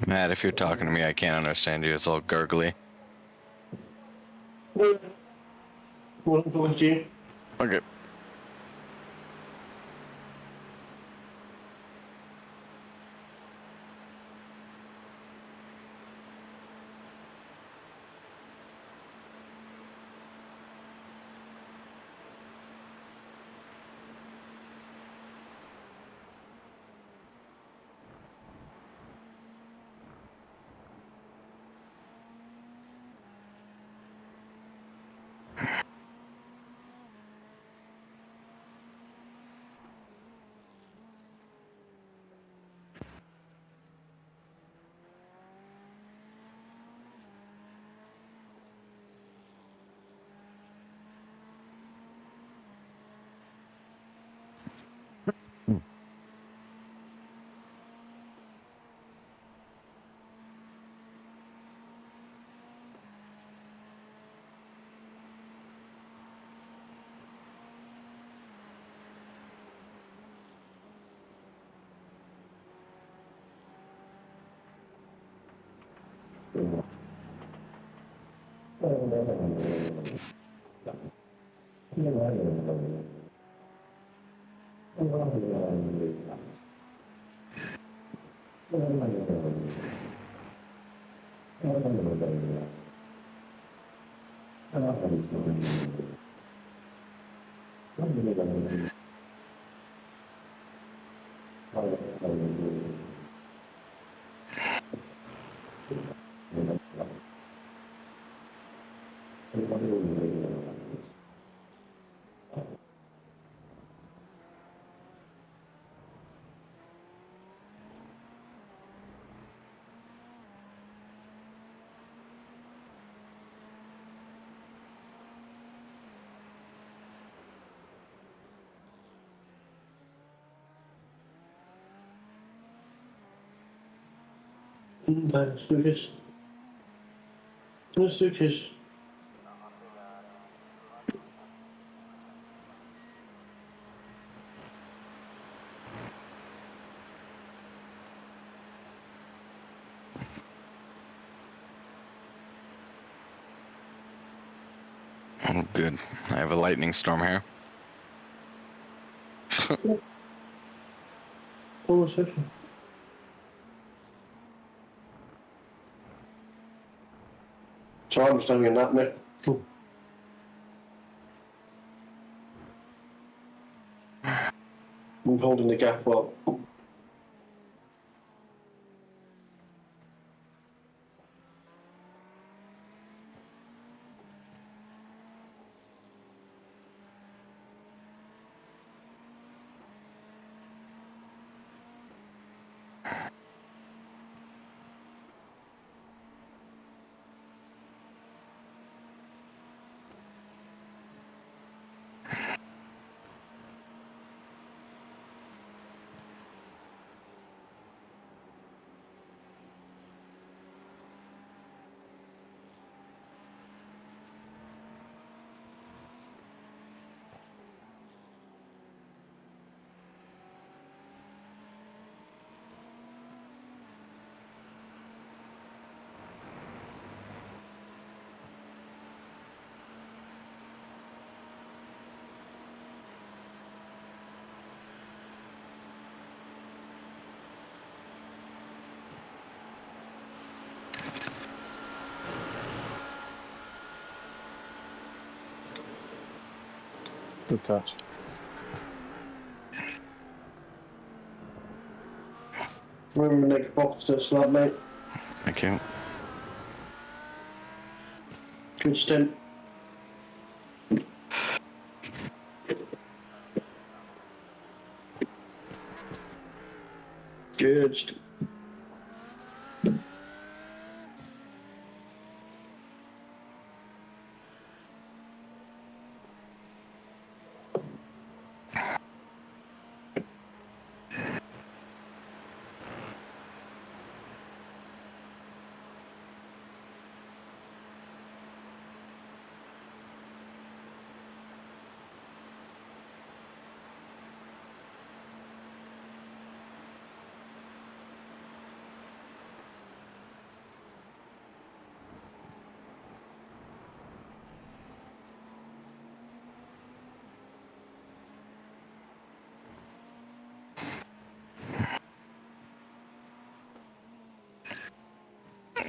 Matt, if you're talking to me, I can't understand you. It's all gurgly. Wasn't talking to you. Okay. Let's do this. Let's do this. Oh, good. I have a lightning storm here. Oh, a second. So I'm standing in that, Nick. I'm holding the gap well. Good catch. Remember next box to slab, mate. Thank you. Good stint. Good stint.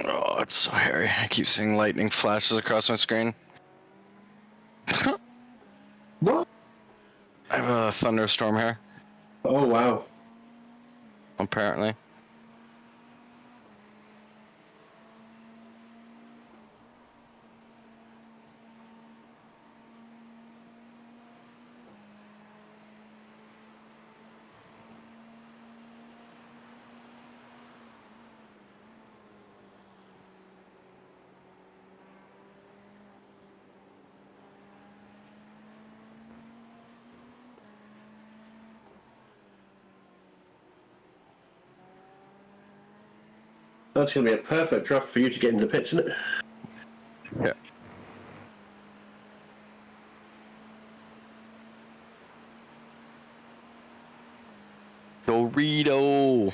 Oh, it's so hairy. I keep seeing lightning flashes across my screen. What? I have a thunderstorm here, Oh, wow. apparently. That's going to be a perfect draft for you to get into the pits, isn't it? Yeah. Dorito.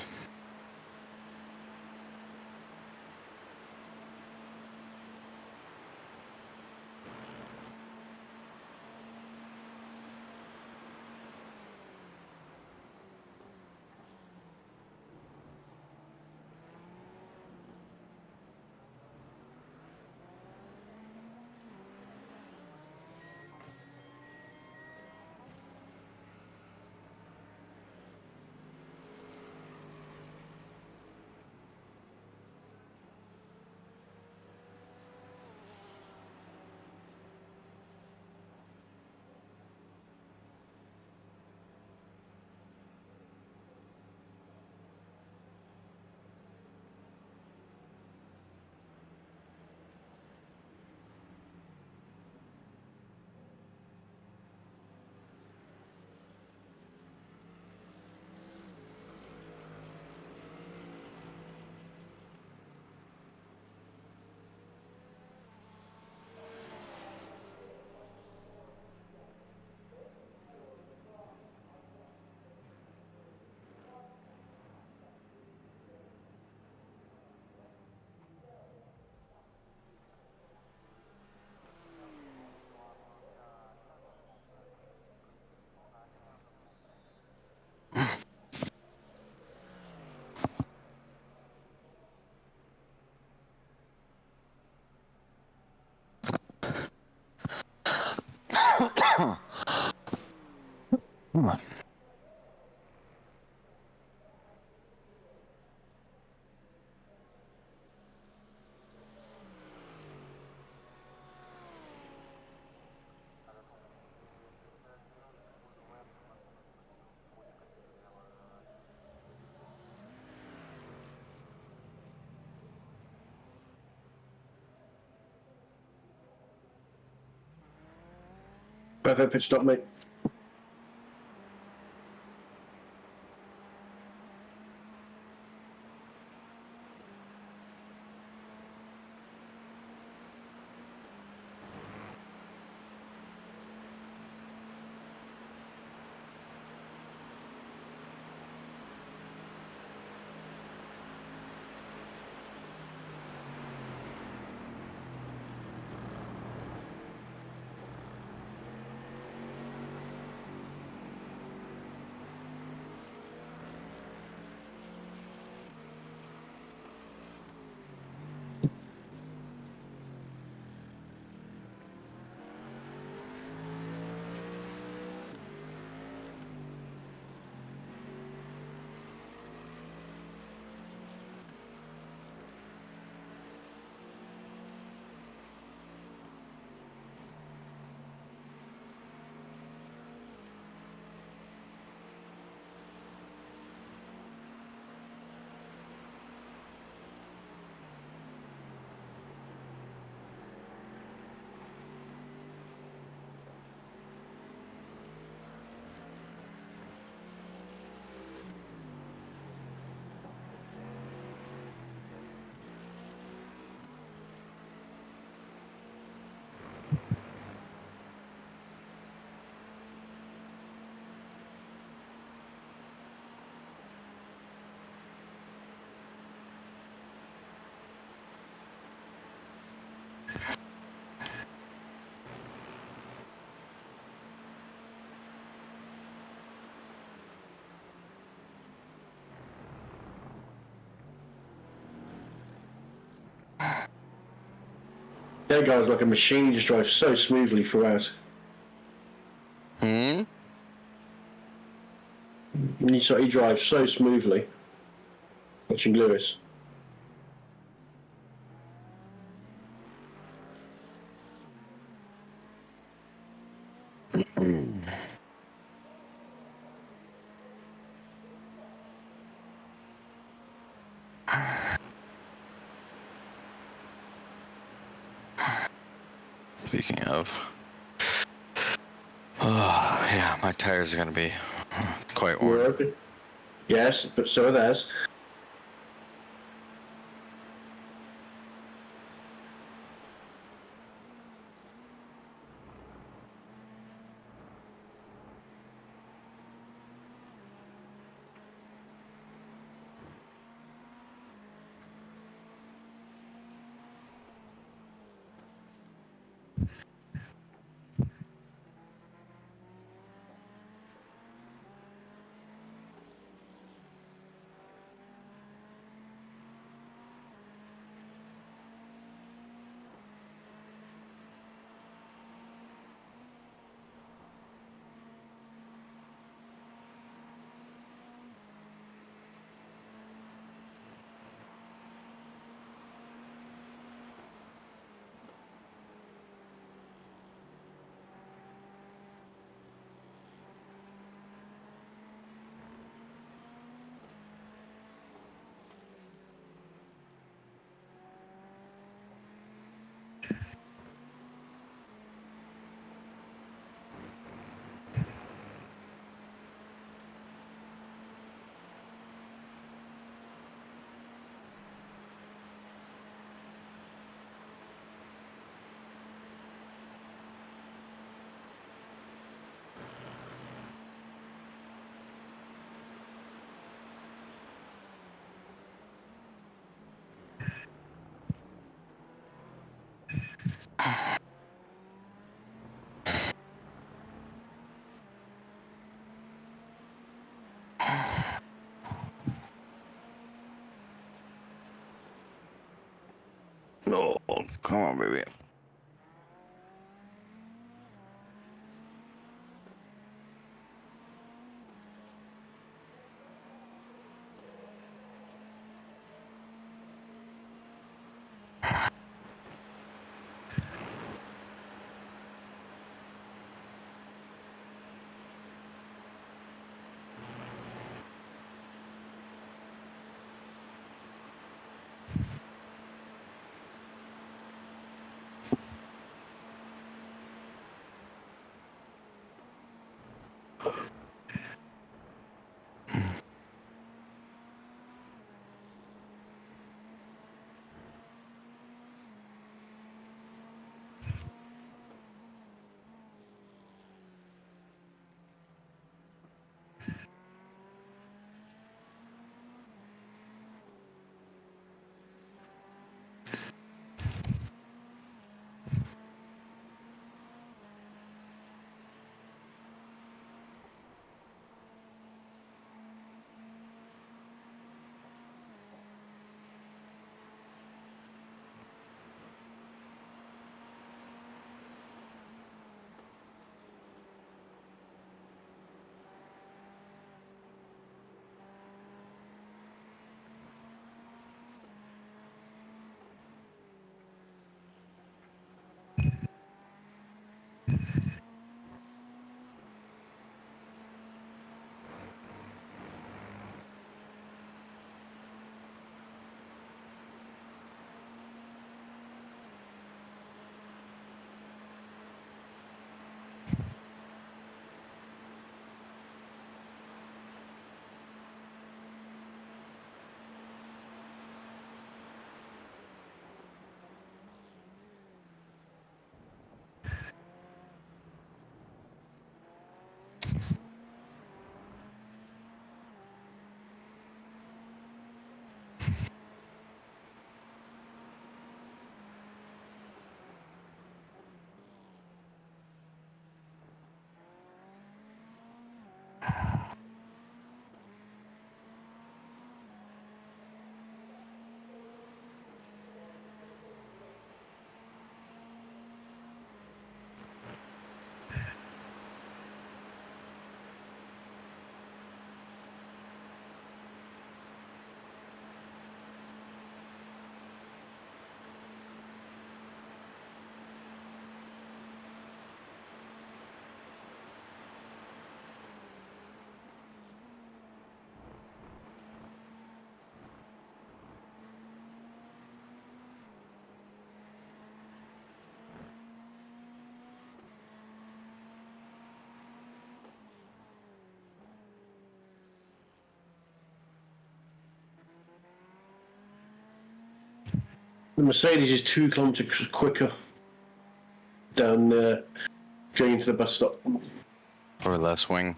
Perfect pitch stop, mate. That guy's like a machine, just drives so smoothly throughout. Hmm? He drives so smoothly. Watching Lewis. Speaking of, oh yeah, my tires are gonna be quite We're worn. open. Yes, but so are theirs. Oh, come on, baby. The Mercedes is 2 kilometres quicker than going into the bus stop. Or less wing.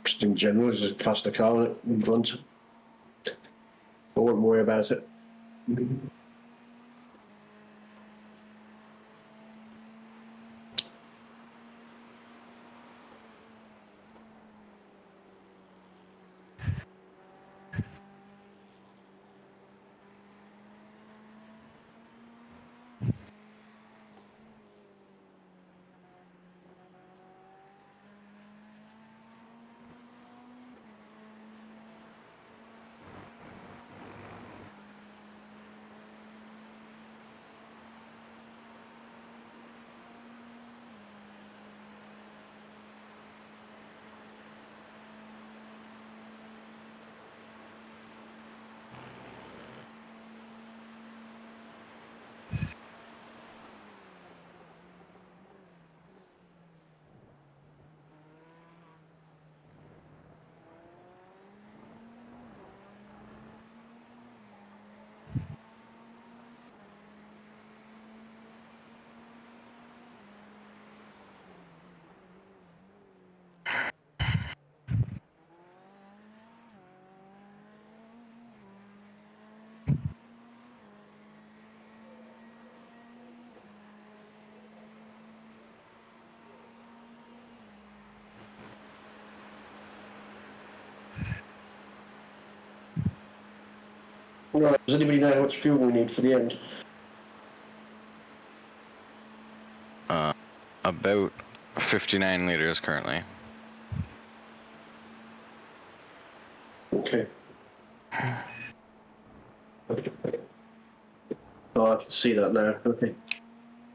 Just in general, it's a faster car in front. I won't worry about it. Right, does anybody know how much fuel we need for the end? About 59 liters currently. Okay. Oh, I can see that now. Okay.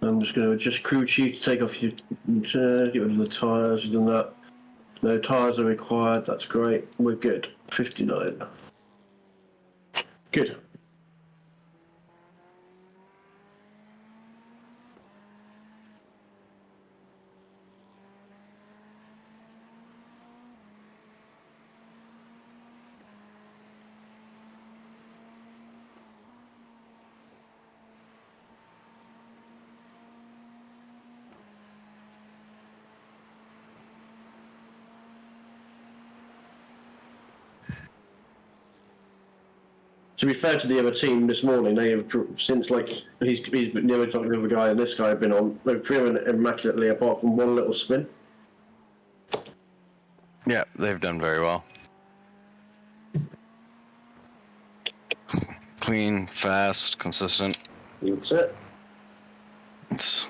I'm just going to adjust crew chief to take off your get rid of the tyres. You've done that. No tyres are required. That's great. We're good. 59. Good. to be fair to the other team this morning, they have since like he's been never talking to the other guy and this guy have been on. They've driven immaculately apart from one little spin. Yeah, they've done very well. Clean, fast, consistent. That's it. It's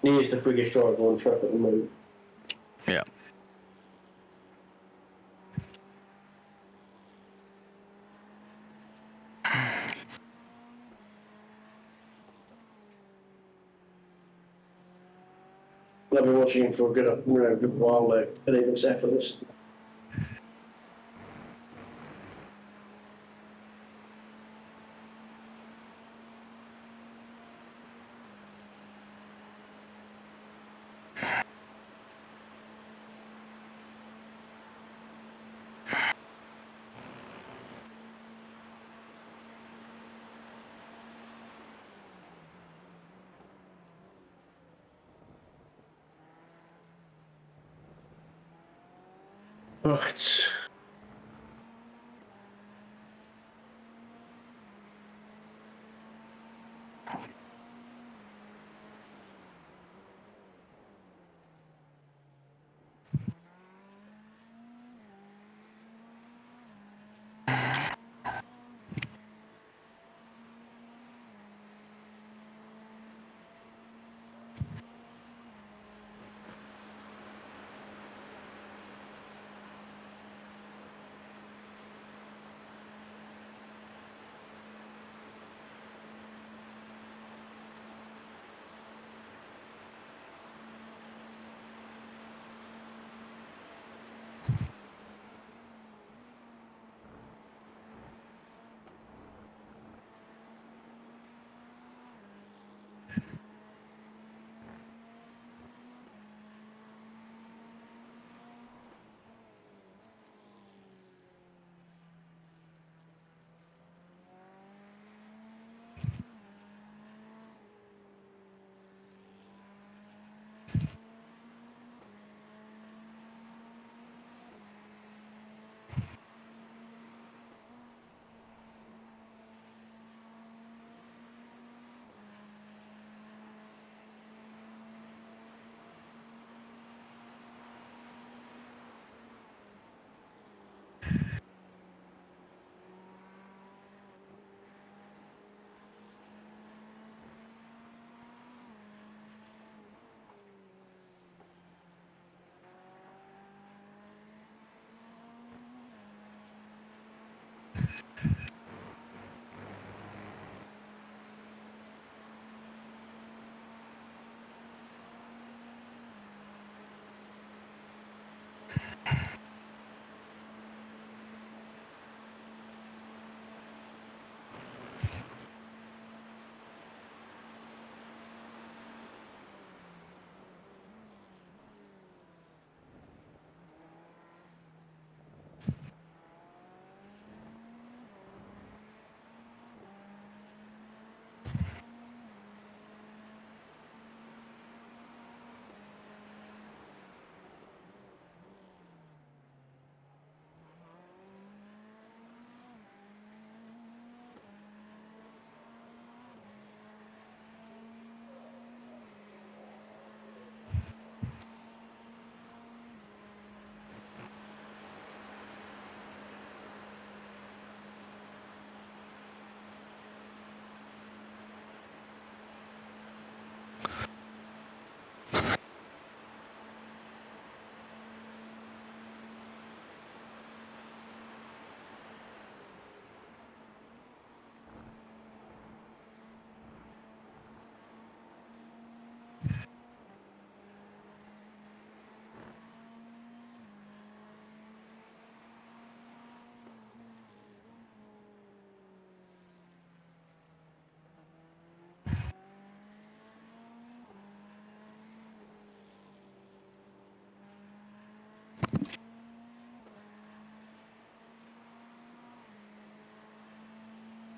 He is the biggest driver on track at the moment. yeah. I've been watching him for a good while now, and it looks effortless. Right.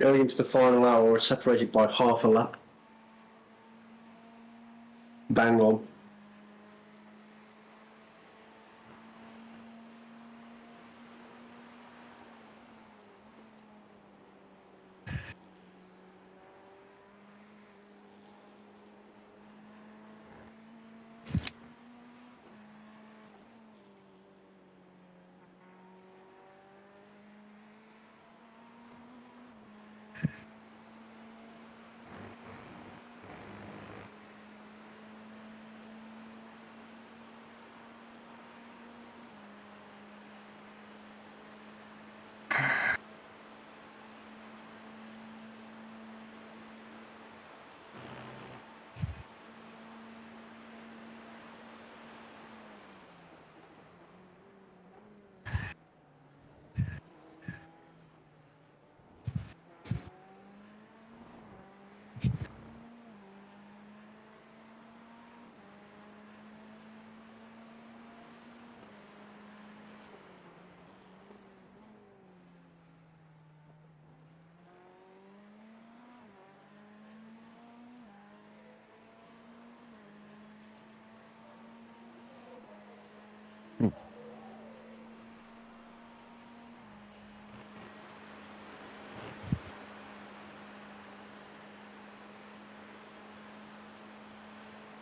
going into the final hour, we're separated by half a lap. Bang on.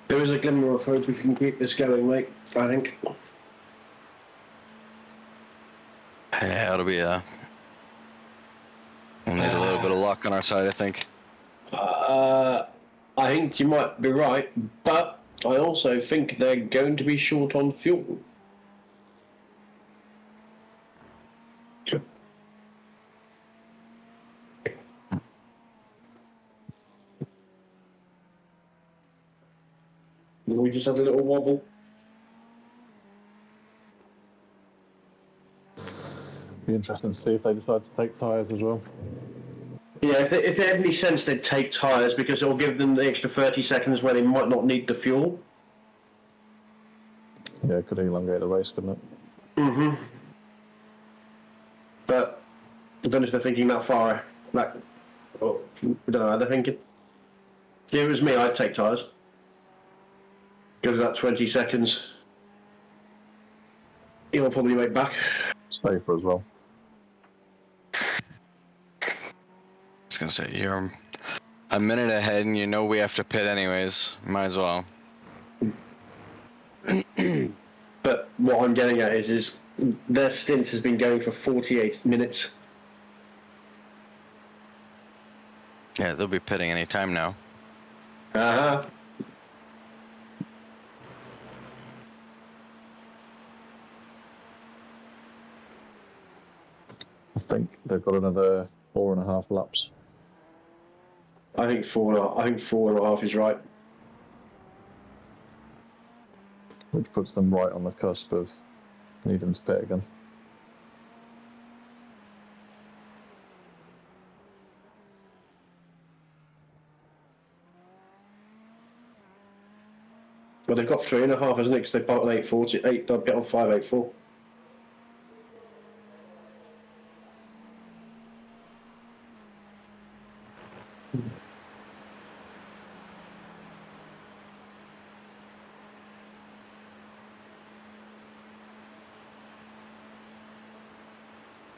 There is a glimmer of hope we can keep this going, mate, I think. Yeah, it'll be we'll need a little bit of luck on our side, I think. I think you might be right, but I also think they're going to be short on fuel. We just had a little wobble. Be interesting to see if they decide to take tyres as well. Yeah, if they had any sense, they'd take tyres because it'll give them the extra 30 seconds where they might not need the fuel. Yeah, it could elongate the race, couldn't it? Mm-hmm. But I don't know if they're thinking that far. Like, oh, I don't know how they're thinking. If it was me, I'd take tyres. Gives that 20 seconds. He'll probably make back. Safer as well. I was gonna say, you're a minute ahead and you know we have to pit anyways. Might as well. But what I'm getting at is their stint has been going for 48 minutes. Yeah, they'll be pitting any time now. Uh-huh. I think they've got another 4.5 laps. I think 4.5 is right. Which puts them right on the cusp of needing to pit again. Well, they've got 3.5, hasn't it? Because they bought on 8.40. They'll get on 5.84.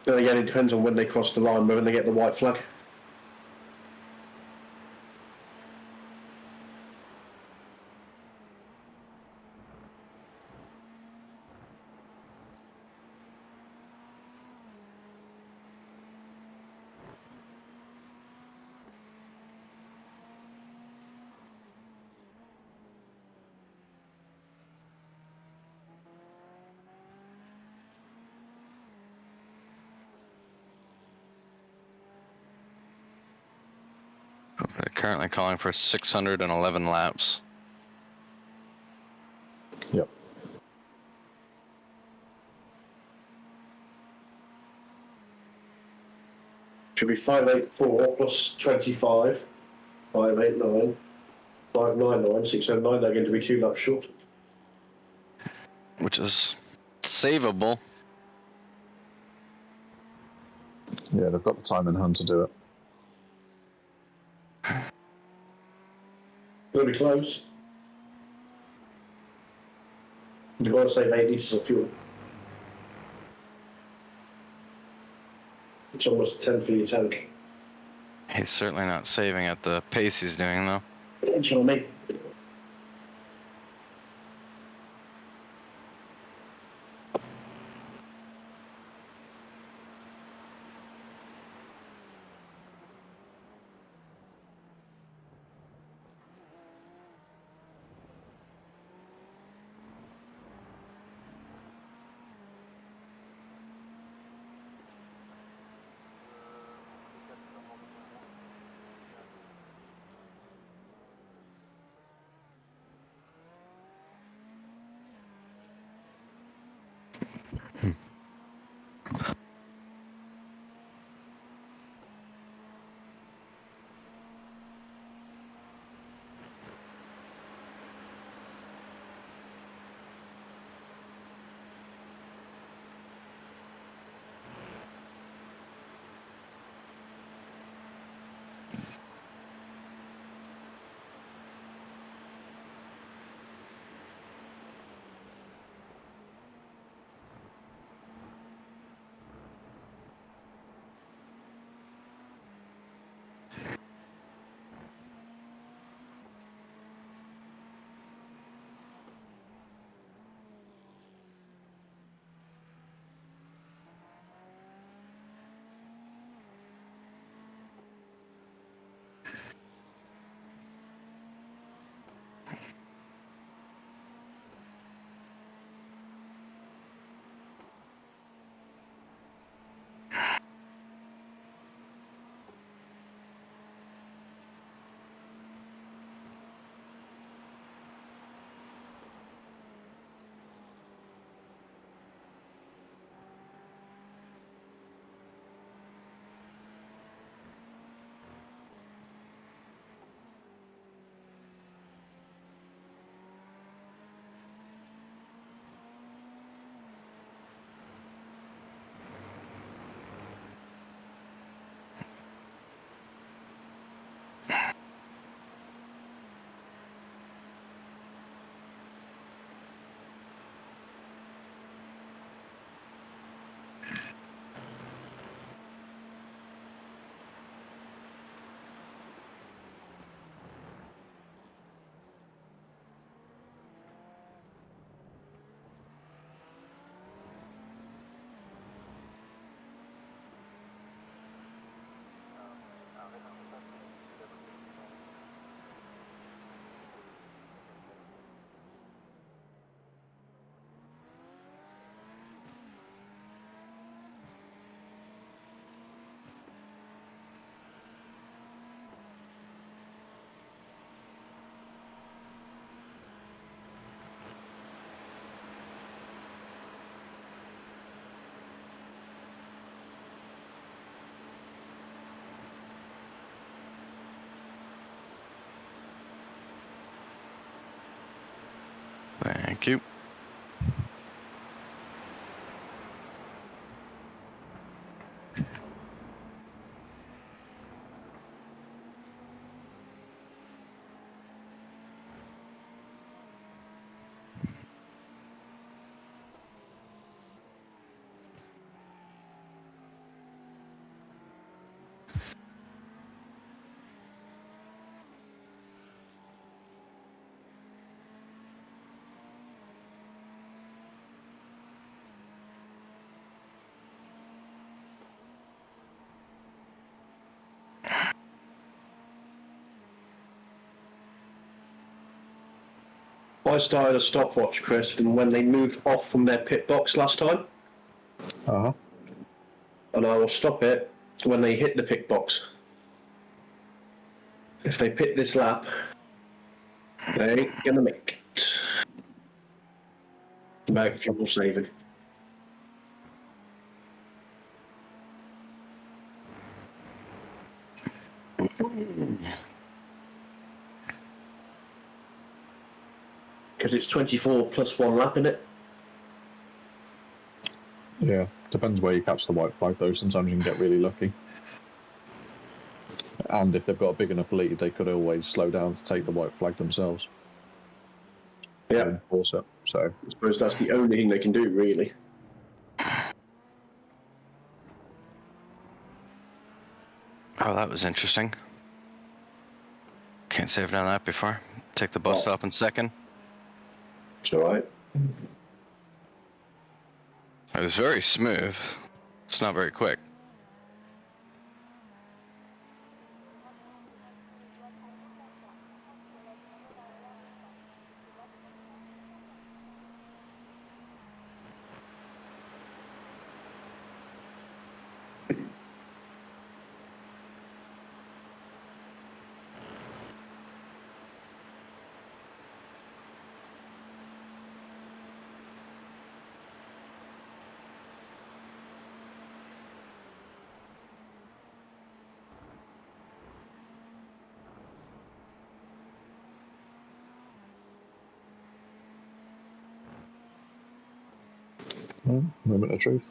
Then again, it depends on when they cross the line, when they get the white flag. They're currently calling for 611 laps. Yep. Should be 5.84 plus 25. 5.89. 5.99. 6.09. They're going to be 2 laps short. Which is savable. Yeah, they've got the time in hand to do it. going to be close. You've got to save 8 litres of fuel. It's almost 10 for your tank. He's certainly not saving at the pace he's doing, though. That's what I mean. Thank you. I started a stopwatch, Chris, from when they moved off from their pit box last time, Uh-huh. and I will stop it when they hit the pit box. If they pit this lap, they ain't gonna make it. About fuel saving. Because it's 24 plus 1 lap in it. Yeah, depends where you catch the white flag though. Sometimes you can get really lucky. And if they've got a big enough lead, they could always slow down to take the white flag themselves. Yeah. Enforce it. So I suppose that's the only thing they can do, really. Oh, that was interesting. Can't say I've done that before. Take the bus stop in second. It's alright. It was very smooth. It's not very quick. moment of truth.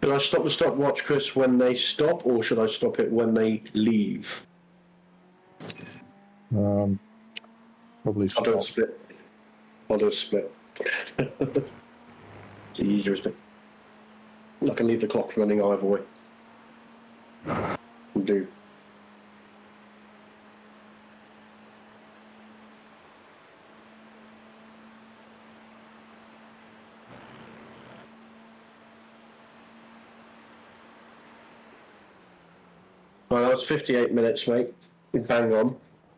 Should I stop the stopwatch, Chris, when they stop, or should I stop it when they leave? Probably I'll do a stop. split. I'll do a split. It's the easiest bit. I can leave the clock running either way. Will do. Well, that was 58 minutes, mate. Bang on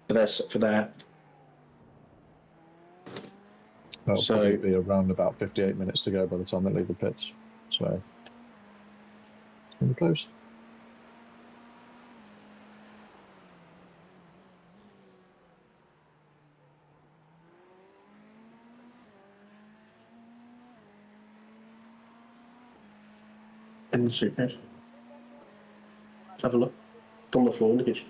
for that. That'll So- probably be around about 58 minutes to go by the time they leave the pits. So, pretty close. In the suitcase. Have a look. It's on the floor in the kitchen.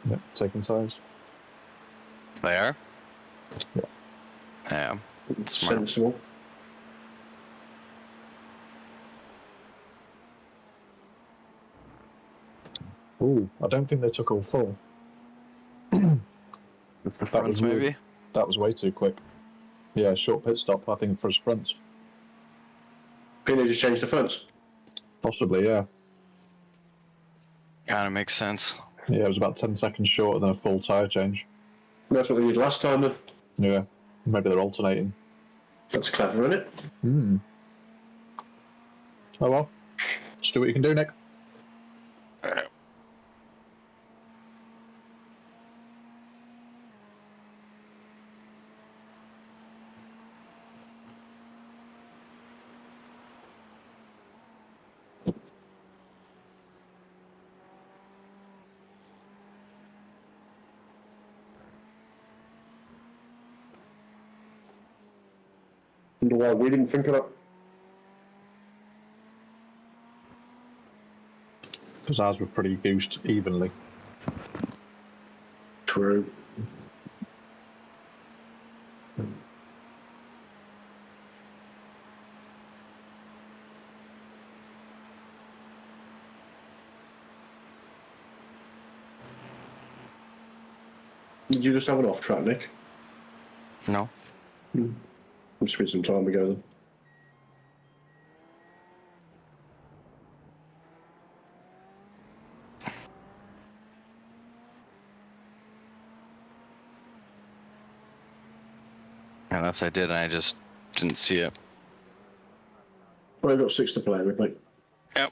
Yep, taking tires. They are? Yeah. Yeah. Smart. Sensible. Ooh, I don't think they took all full. That was maybe? That was way too quick. Yeah, short pit stop, I think, for his front. Can they just change the fronts? Possibly, yeah. Kinda makes sense. Yeah, it was about 10 seconds shorter than a full tyre change. That's what we did last time, then. Yeah, maybe they're alternating. That's clever, isn't it? Oh well, just do what you can do, Nick. Wonder why we didn't think of that. Because ours were pretty goosed evenly. True. Did you just have an off track, Nick? No. We spent some time ago then. Yeah, that's I did, and I just didn't see it. Well, I've got 6 to play with, mate. Yep.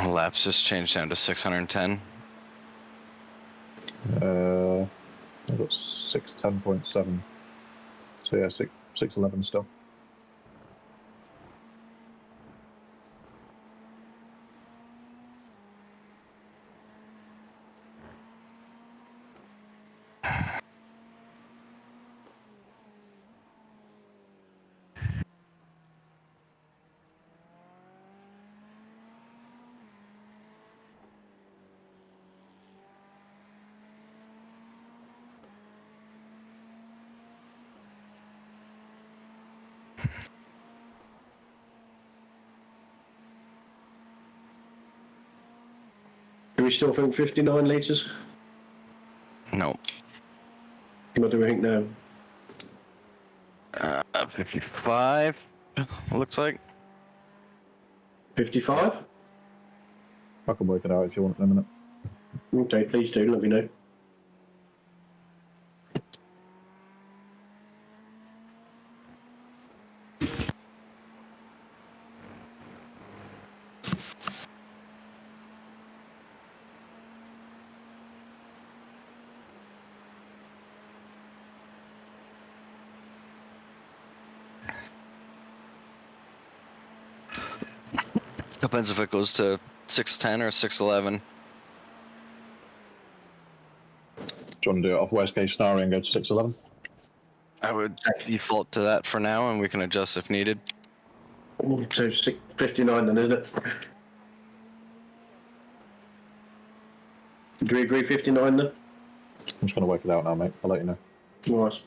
Laps just changed down to 610. I've got 610.7. So yeah, 611 still. Do we still think 59 litres? No. What do we think now? 55. Looks like. 55? I can work it out if you want in a minute. Okay, please do, let me know. Depends if it goes to 610 or 611. Do you want to do it off worst case scenario and go to 611? I would default to that for now, and we can adjust if needed. So 59 then, isn't it? Do we agree 59 then? I'm just going to work it out now, mate. I'll let you know. Nice.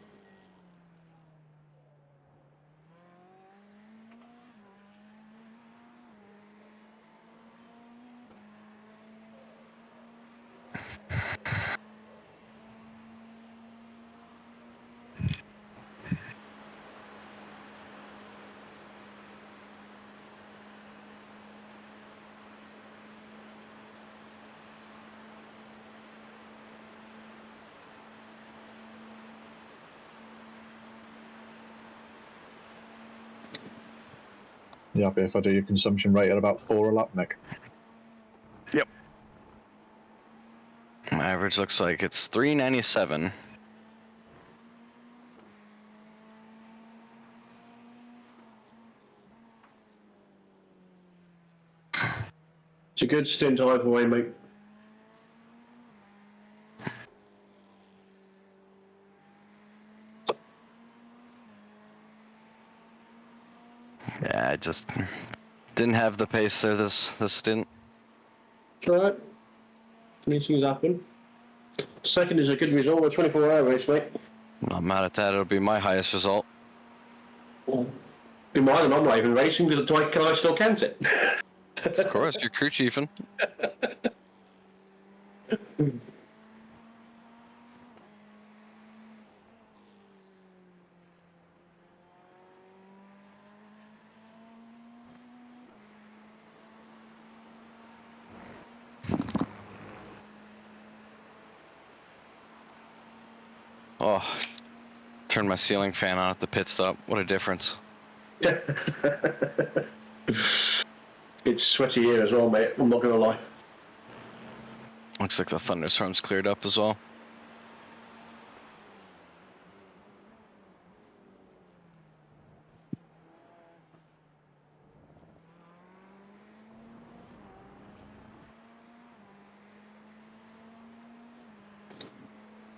You happy if I do your consumption rate at about 4 a lap, Nick? Yep. My average looks like it's 397. It's a good stint either way, mate. Yeah, I just didn't have the pace there this stint. It's alright. These things happen. Second is a good result of a 24-hour race, mate. I'm not mad at that. It'll be my highest result. Be mine, and I'm not even racing, because can I still count it? Of course, you're crew chiefing. Oh, turned my ceiling fan on at the pit stop. What a difference. It's sweaty here as well, mate. I'm not going to lie. Looks like the thunderstorm's cleared up as well.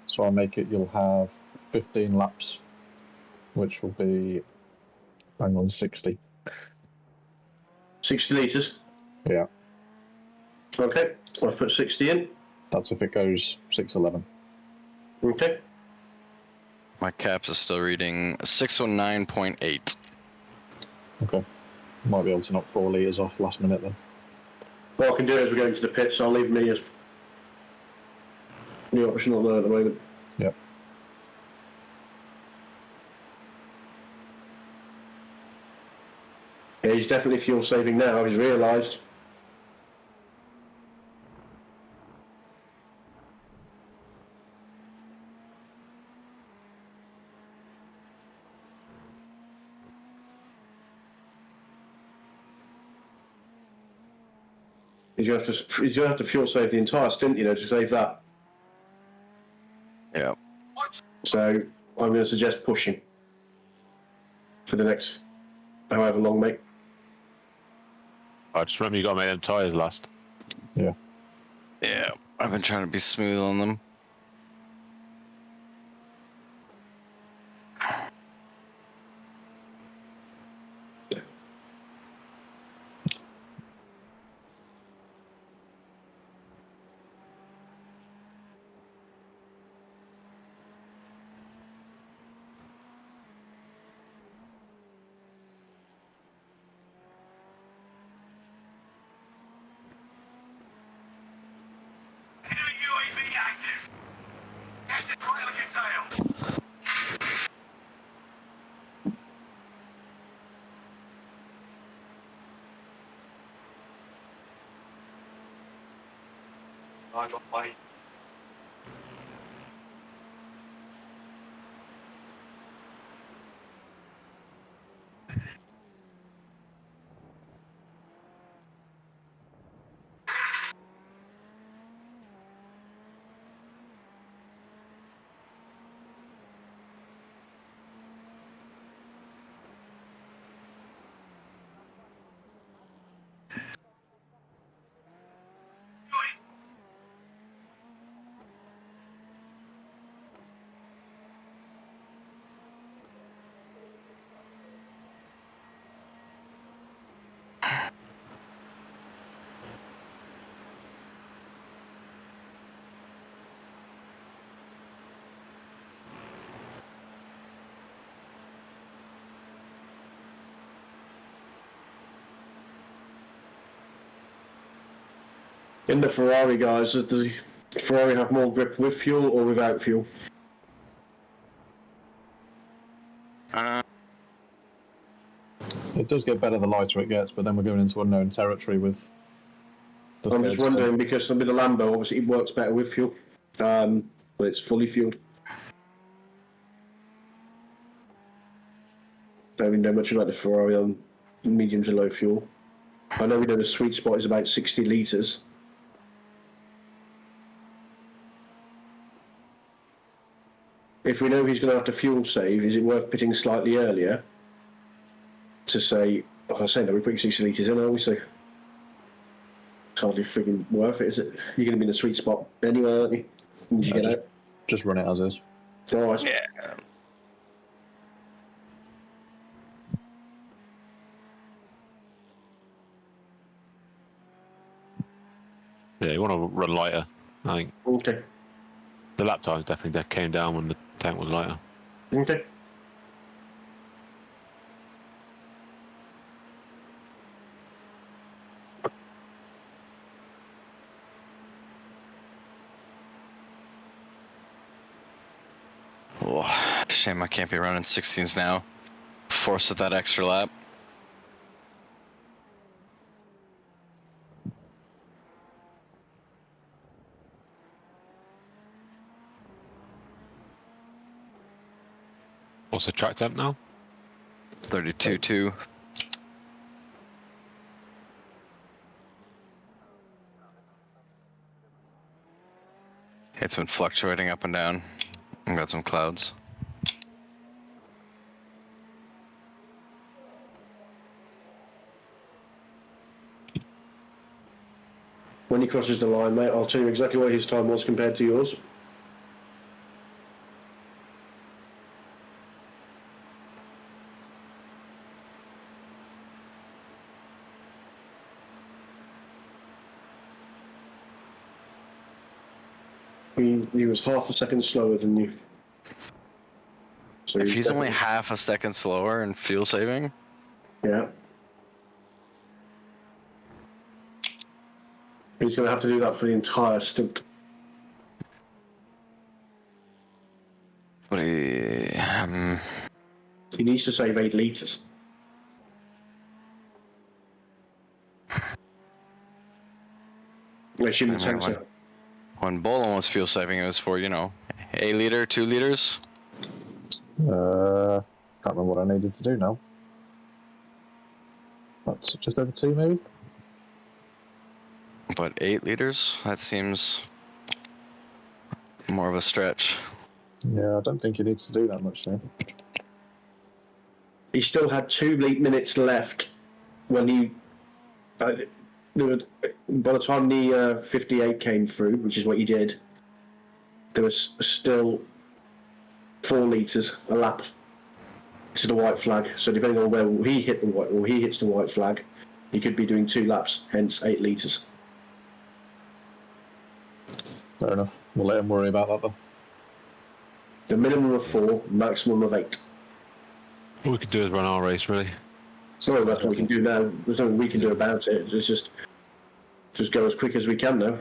So I'll make it, you'll have 15 laps, which will be, hang on, 60. 60 litres. Yeah, Okay, I've put 60 in. that's if it goes 611. Okay. My caps are still reading 609.8. Okay. Might be able to knock 4 litres off last minute then. What I can do is we're going to the pits, I'll leave me as the option on there at the moment. Yep. Yeah, he's definitely fuel saving now, I've just realised. He's going to have to fuel save the entire stint, you know, to save that. Yeah. So I'm going to suggest pushing for the next however long, mate. I just remember you got to make them tyres last. Yeah. I've been trying to be smooth on them. UAV active. Cast it right like your tail. I got played. In the Ferrari, guys, does the Ferrari have more grip with fuel or without fuel? It does get better the lighter it gets, but then we're going into unknown territory with. I'm just wondering because with the Lambo, obviously it works better with fuel, but it's fully fueled. Don't really know much about the Ferrari on medium to low fuel. I know we know the sweet spot is about 60 litres. If we know he's going to have to fuel save, is it worth pitting slightly earlier to say, oh, I say that we're putting 60 litres in, aren't we? So it's hardly frigging worth it, is it? You're going to be in the sweet spot anyway, aren't you? When you get out. Just run it as is. All right. Yeah. Yeah, you want to run lighter, I think. Okay. The lap times definitely came down when the tank was lighter. Okay. Oh, shame I can't be running 16s now. Forced with that extra lap. What's the track temp now? 32.2. It's been fluctuating up and down. I've got some clouds. When he crosses the line, mate, I'll tell you exactly what his time was compared to yours. He was half a second slower than you. So If he's only half a second slower in fuel saving, yeah. He's going to have to do that for the entire stint. but He needs to save 8 litres. I assume the I mean, tanks when, are. when Bolin was fuel saving, it was for, you know, a liter, 2 liters. Can't remember what I needed to do now. That's just over 2 maybe? But 8 liters? That seems more of a stretch. Yeah, I don't think you need to do that much now. He still had 2 minutes left when he. There were, by the time the 58 came through, which is what he did, there was still 4 litres a lap to the white flag. So depending on where he hit the white, or he hits the white flag, he could be doing 2 laps, hence 8 litres. Fair enough. We'll let him worry about that then. The minimum of 4, maximum of 8. All we could do is run our race, really. So that's what we can do now. There's nothing we can do about it. It's just go as quick as we can now.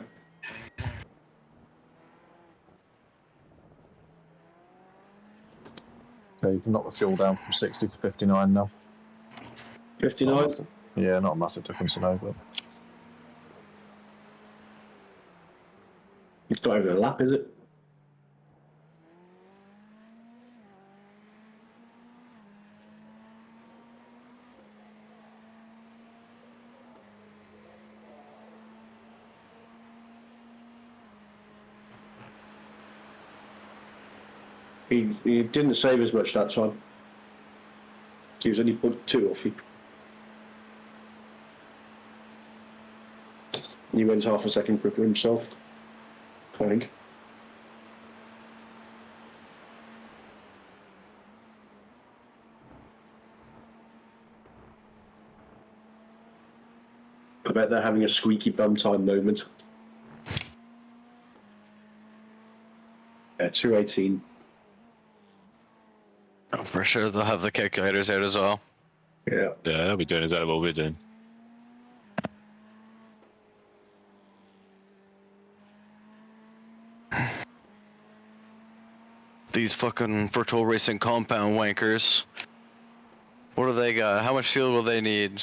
Okay, you can knock the fuel down from 60 to 59 now. 59. Yeah, not a massive difference, I know, but It's not even a lap, is it? He didn't save as much that time. He was only put 2 off. He went half a second quicker himself, I think. I bet they're having a squeaky bum time moment. Yeah, 2:18. Oh, for sure, they'll have the calculators out as well. Yeah. Yeah, they'll be doing exactly what we're doing. These fucking virtual racing compound wankers. What do they got? How much fuel will they need?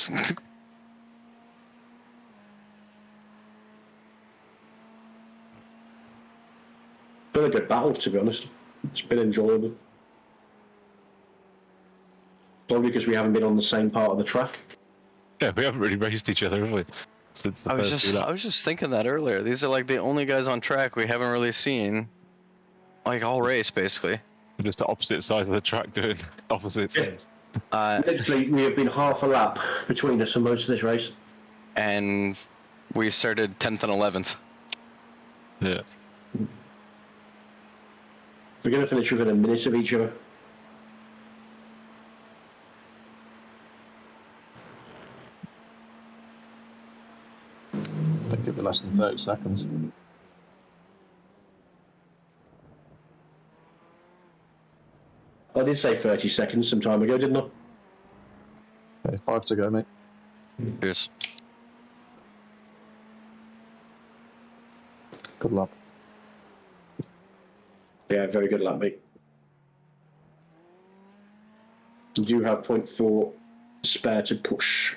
Been a good battle, to be honest. It's been enjoyable. Probably because we haven't been on the same part of the track. Yeah, we haven't really raced each other, have we? Since the first few laps. I was just thinking that earlier. These are like the only guys on track we haven't really seen, like all race basically. We're just the opposite sides of the track doing opposite things. Literally, we have been half a lap between us for most of this race. And we started 10th and 11th. Yeah. We're going to finish within a minute of each other. I think it'll be less than 30 seconds. I did say 30 seconds some time ago, didn't I? Okay, 5 to go, mate. Cheers. Good luck. Yeah, very good lap, mate. You do have 0.4 spare to push.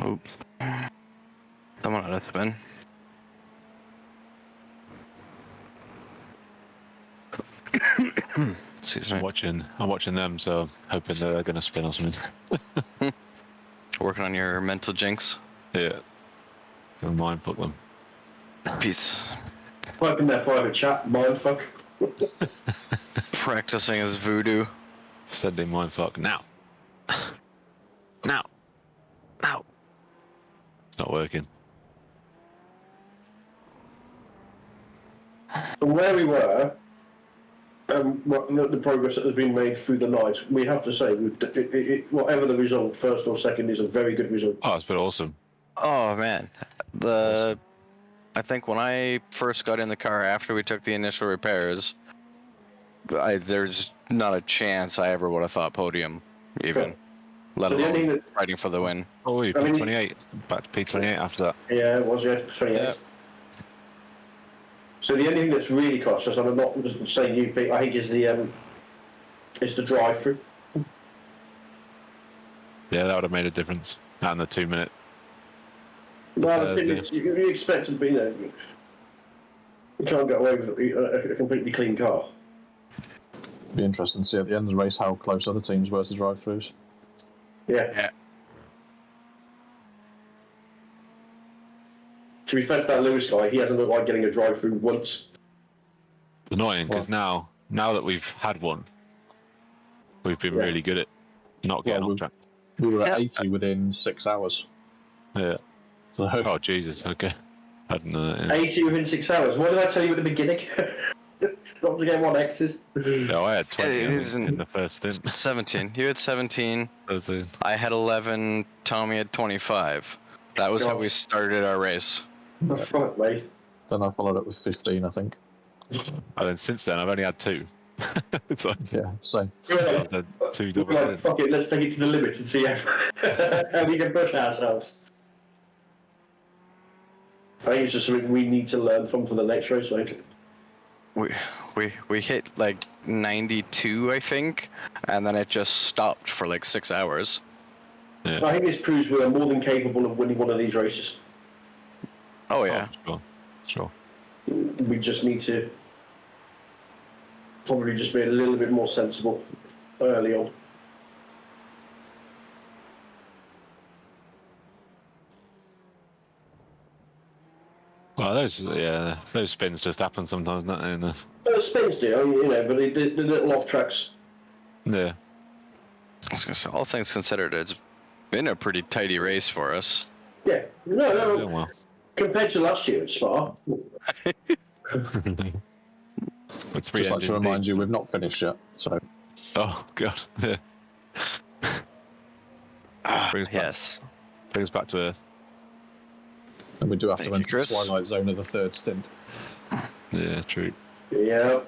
Oops. Someone had a spin. Excuse me. I'm watching them, so hoping they're going to spin or something. Working on your mental jinx. Yeah. Don't mind, fuck them. Peace. Type in their private chat, mindfuck. Practicing his voodoo. Sending mindfuck now. Now. Now. It's not working. From where we were, the progress that has been made through the night, we have to say, whatever the result, first or second, is a very good result. Oh, it's been awesome. Oh man, I think when I first got in the car after we took the initial repairs, there's not a chance I ever would have thought podium, even, let alone fighting for the win. Oh, you P28, back to P28 after that. Yeah, it was, 28. Yeah. So the only thing that's really cost us, and I'm not just saying you, Pete, I think is the drive-through. Yeah, that would have made a difference. And the 2 minute. Well, the thing is, you expect to be, you can't get away with a completely clean car. Be interesting to see at the end of the race how close other teams were to drive-throughs. Yeah. To be fair to that Lewis guy, he hasn't looked like getting a drive-through once. Annoying, because now that we've had one, we've been really good at not getting off track. We were at 80 within 6 hours. Yeah. So, oh, Jesus, okay. I don't know that, yeah. 80 within 6 hours. What did I tell you at the beginning? Not to get 1X's. No, I had 20 in the first stint. 17. You had 17. 13. I had 11. Tommy had 25. That was how we started our race. Oh, fuck, mate. Then I followed up with 15, I think. And then since then, I've only had 2. It's like, yeah, same. I've had 2 double Like, fuck it, let's take it to the limit and see how we can push ourselves. I think it's just something we need to learn from for the next race, like. We hit like 92, I think, and then it just stopped for like 6 hours. Yeah. I think this proves we are more than capable of winning one of these races. Oh yeah. Oh, sure. We just need to probably just be a little bit more sensible early on. Well, those spins just happen sometimes, don't they? The spins do, but the little off tracks. Yeah. I was gonna say, all things considered, it's been a pretty tidy race for us. Yeah, no. Well. Compared to last year at Spa. It's Just like to remind you, we've not finished yet, so. Oh God. Yeah. Yes. Bring us back to Earth. And we do have to Thank you, enter the Chris. twilight zone of the third stint. Yeah, true. Yeah,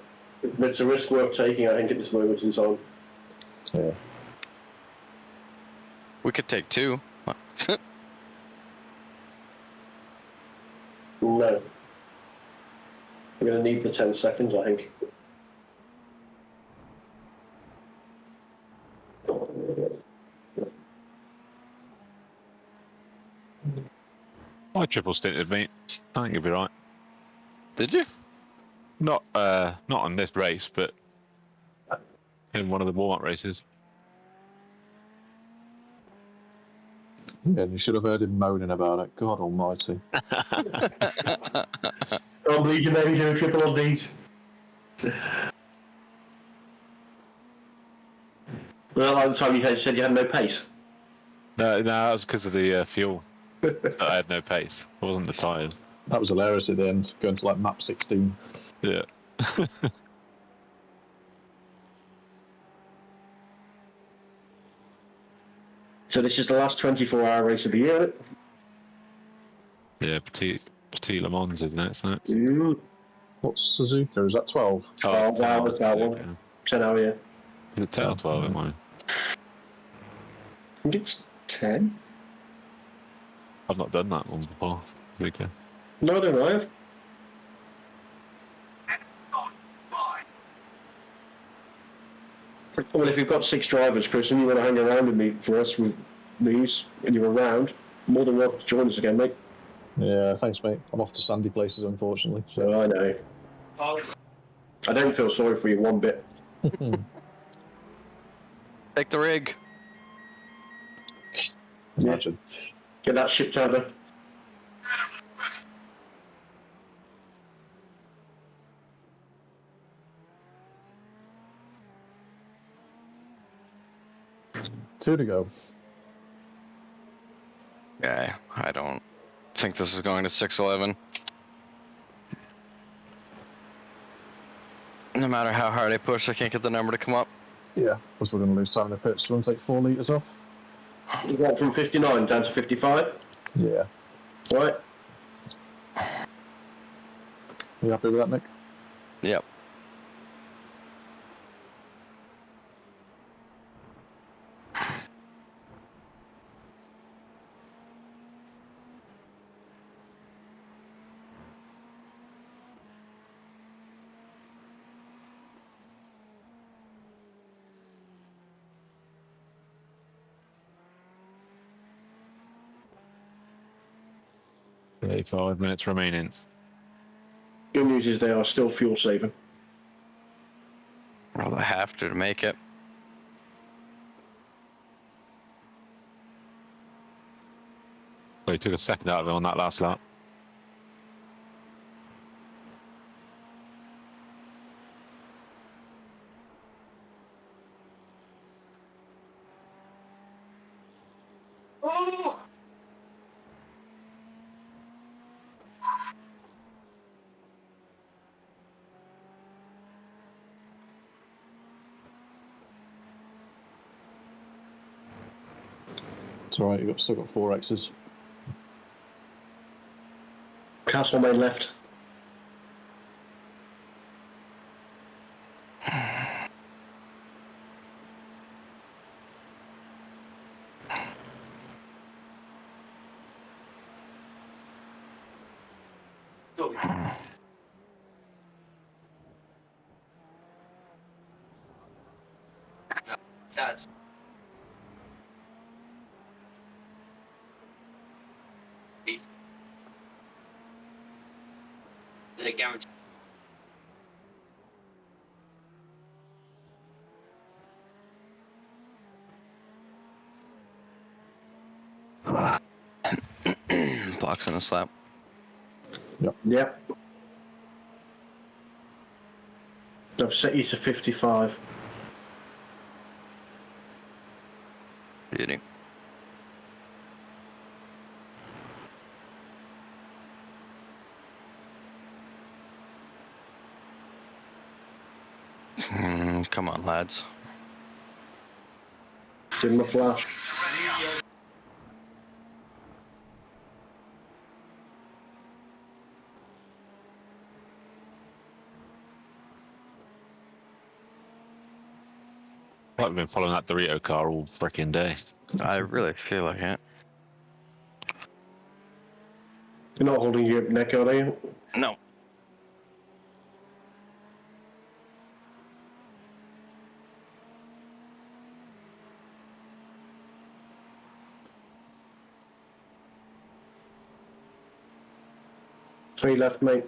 it's a risk worth taking, I think, at this moment in time. Yeah. We could take 2. No. I'm going to need the 10 seconds, I think. I triple stinted, mate. I think you'll be right. Did you? Not on this race, but in one of the warm-up races. Yeah, you should have heard him moaning about it. God almighty. Don't believe you maybe do a triple on these. Well, at the time you said you had no pace. No, that was because of the fuel. I had no pace. It wasn't the tyres. That was hilarious at the end, going to like map 16. Yeah. So this is the last 24-hour race of the year. Yeah, Petit Le Mans, isn't it? What's Suzuka? Is that 12? Oh, wow, that's that one. Yeah. 10 hour, yeah. Is it 10 or 12 in mine? I think it's 10. I've not done that one before. Okay. No, I don't know. I have. Well, if you've got 6 drivers, Chris, and you want to hang around with me for us with these, and you're around, more than welcome to join us again, mate. Yeah, thanks, mate. I'm off to sandy places, unfortunately. So. I know. I don't feel sorry for you one bit. Take the rig. Imagine. Get that shipped over. Two to go. Yeah, I don't think this is going to 6:11. No matter how hard I push, I can't get the number to come up. Yeah, plus we're going to lose time in the pits. Do you want to take 4 litres off? You got from 59 down to 55. Yeah. Right. You happy with that, Nick? Yep. Okay, 5 minutes remaining. Good news is they are still fuel saving. Well, I have to make it. So he took a second out of it on that last lap. It's alright, you've still got 4 X's. Castlemaine left. Blocks in the slap. Yep. I've set you to 55. Beauty. Come on, lads. It's in my flash. Like we've been following that Dorito car all freaking day. I really feel like it. You're not holding your neck out, are you? No. Three left, mate.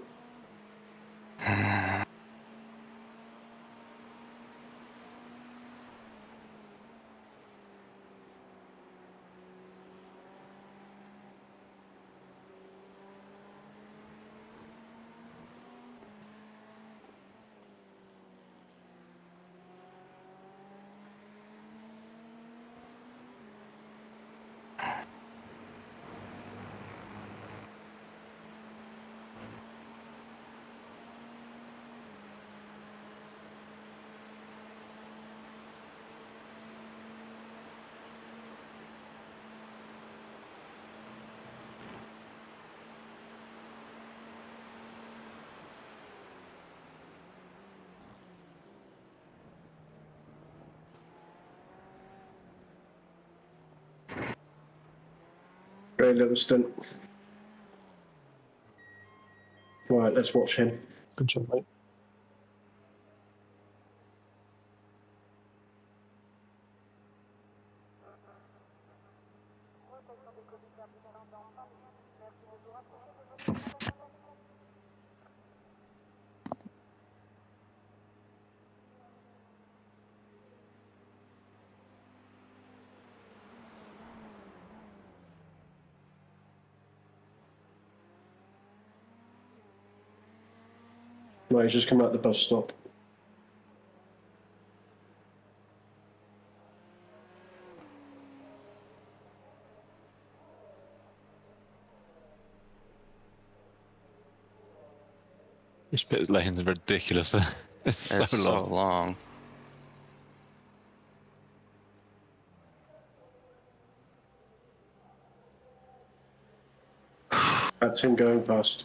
Great little stunt. Right, let's watch him. Good job, mate. Right, he's just come out the bus stop. This pit lane's ridiculous. It's It's so so long. long. That's him going past.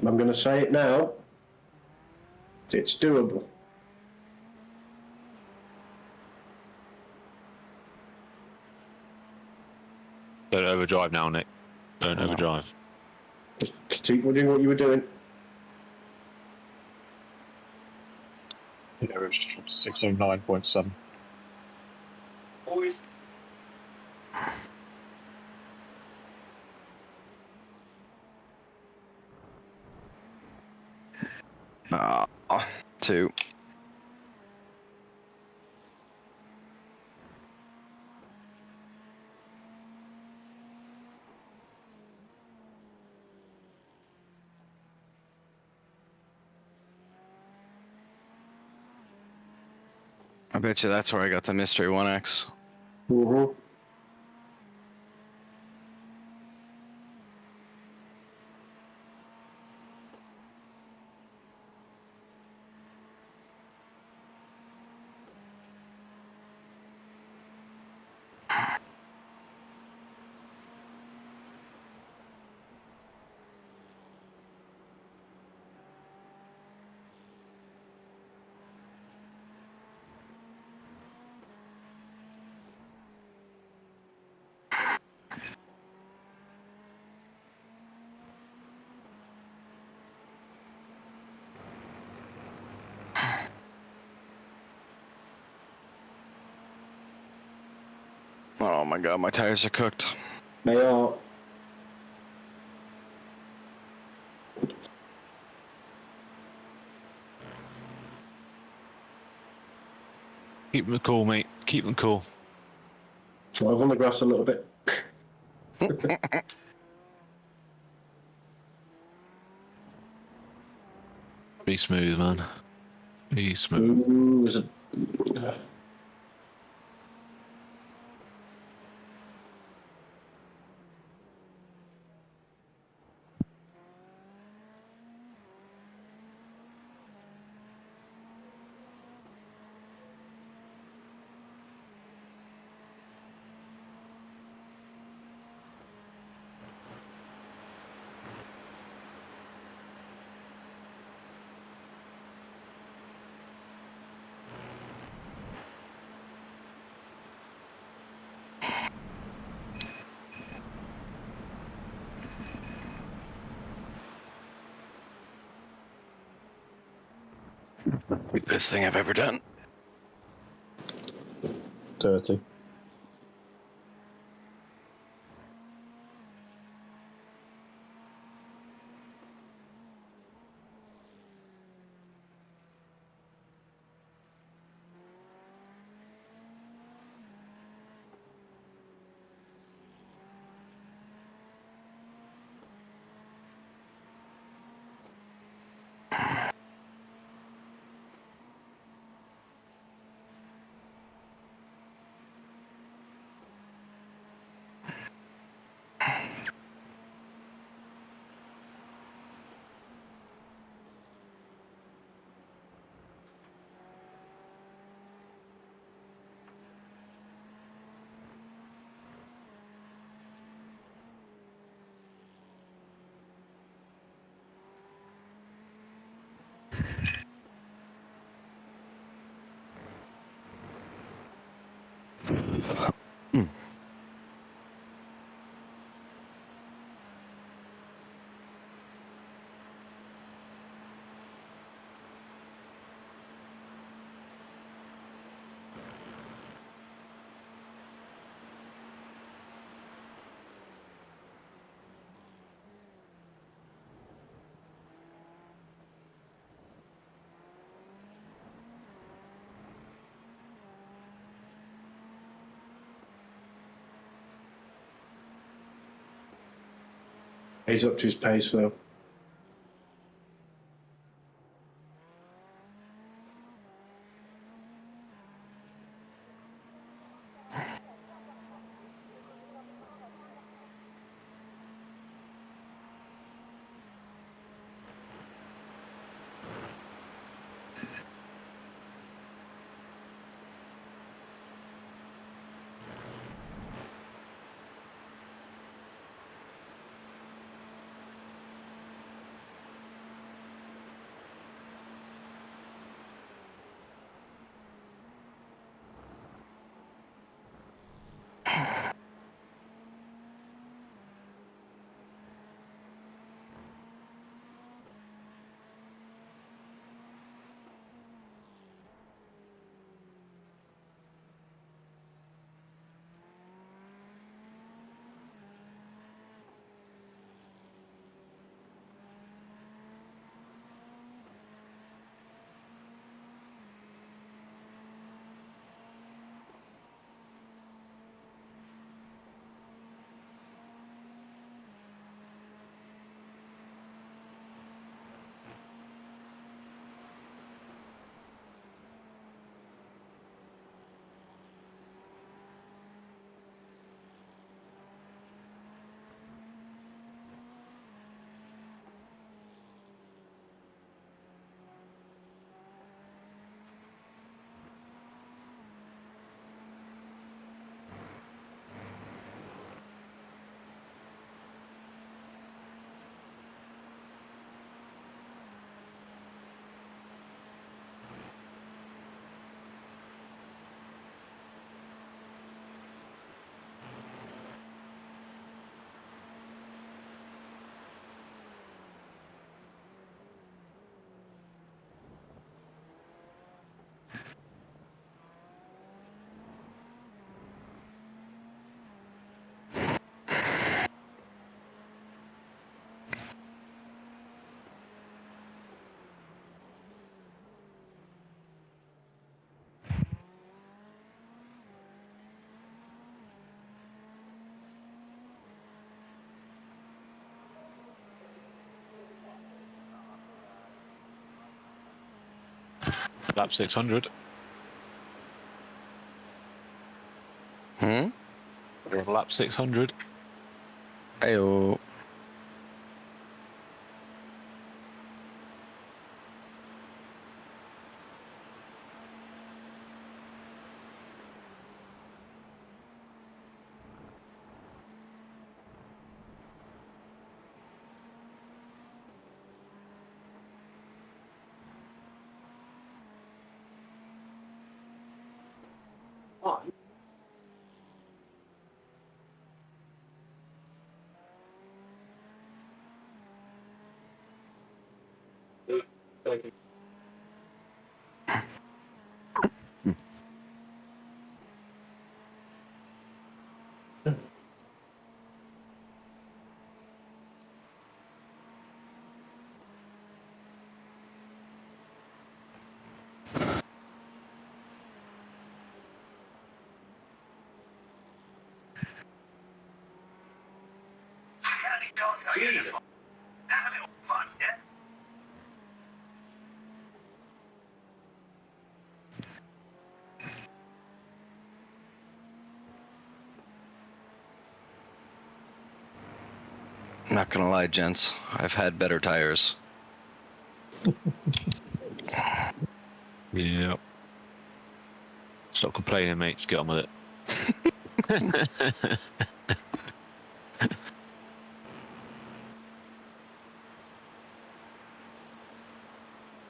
I'm going to say it now. It's doable. Don't overdrive now, Nick. Don't overdrive. Just keep doing what you were doing. Yeah, it was just 609.7. Boys. Two. I bet you that's where I got the mystery 1X. Mm-hmm. Oh my god, my tires are cooked. They are. Keep them cool, mate. Keep them cool. Drive on the grass a little bit. Be smooth, man. Be smooth. Ooh, there's a... Best thing I've ever done. Dirty. He's up to his pace now. Lap 600. Hmm? We're on lap 600. Ayo. Jesus. Have a little fun, yeah? I'm not gonna lie, gents. I've had better tires. Yep. Stop complaining, mate. Just get on with it.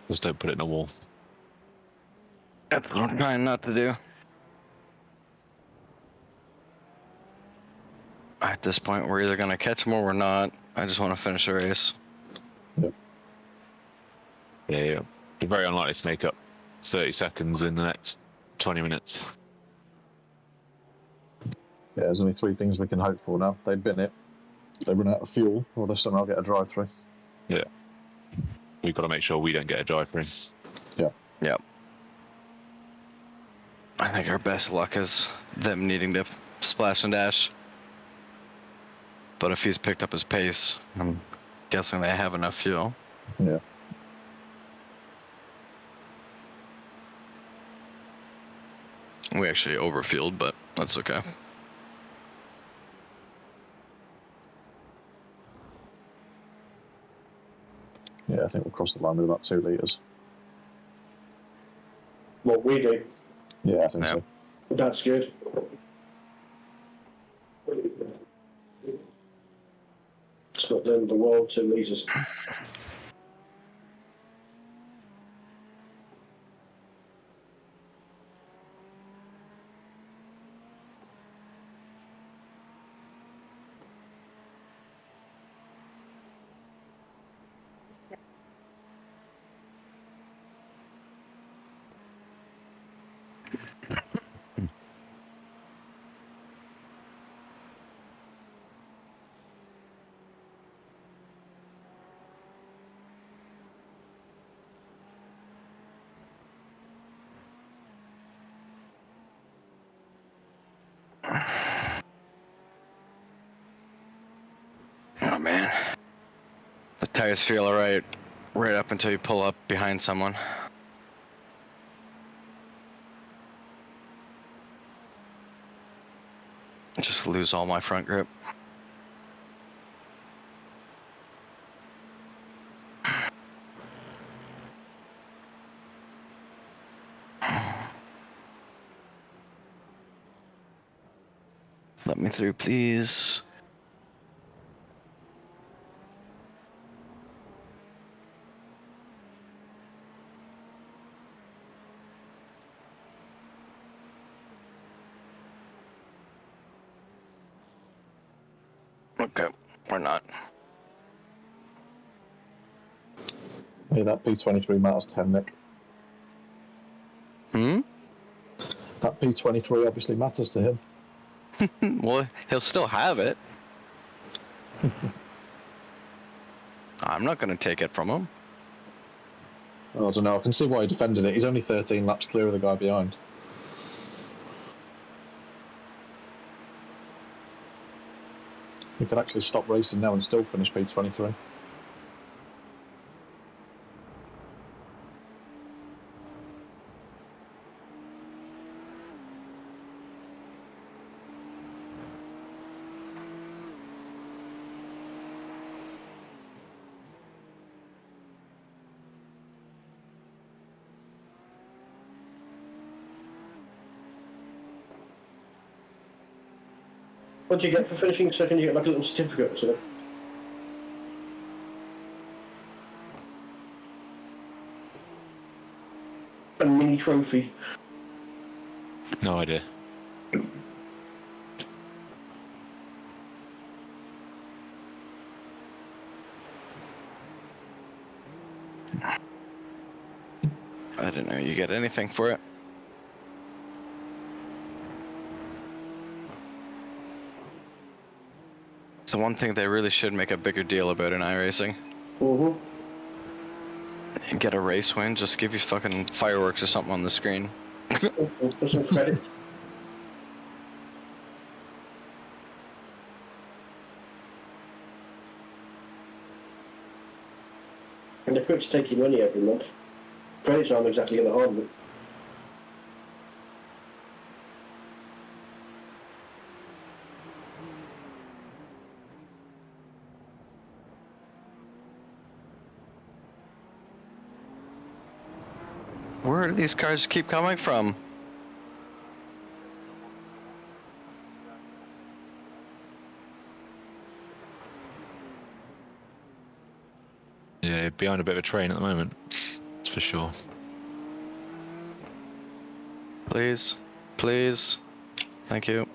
Just don't put it in a wall. That's what I'm trying not to do. At this point, we're either gonna catch them or we're not. I just want to finish the race. Yeah. You're very unlikely to make up 30 seconds in the next 20 minutes. Yeah, there's only three things we can hope for now. They bin it, they run out of fuel, or they somehow get a drive-through. Yeah. We've got to make sure we don't get a drive-through. Yep. I think our best luck is them needing to splash and dash. But if he's picked up his pace, I'm guessing they have enough fuel. Yeah. We actually overfueled, but that's okay. Yeah, I think we'll cross the line with about 2 litres. What we do. Yeah, I think so. That's good. It's not the end of the world, 2 litres. Oh man, the tires feel alright right up until you pull up behind someone. Just lose all my front grip. Let me through, please. Okay, we're not. Yeah, that P23 matters 10, Nick. Hmm? That P23 obviously matters to him. Well, he'll still have it. I'm not gonna take it from him. I don't know, I can see why he defended it. He's only 13 laps clear of the guy behind. He could actually stop racing now and still finish P23. What do you get for finishing second? You get like a little certificate or something? A mini trophy. No idea. I didn't know you get anything for it. It's the one thing they really should make a bigger deal about in iRacing. Mm-hmm. Get a race win, just give you fucking fireworks or something on the screen. For some credit. And they're quick to take your money every month. Credits aren't exactly going to harm them. Where do these cars keep coming from? Yeah, behind a bit of a train at the moment. That's for sure. Please, please. Thank you.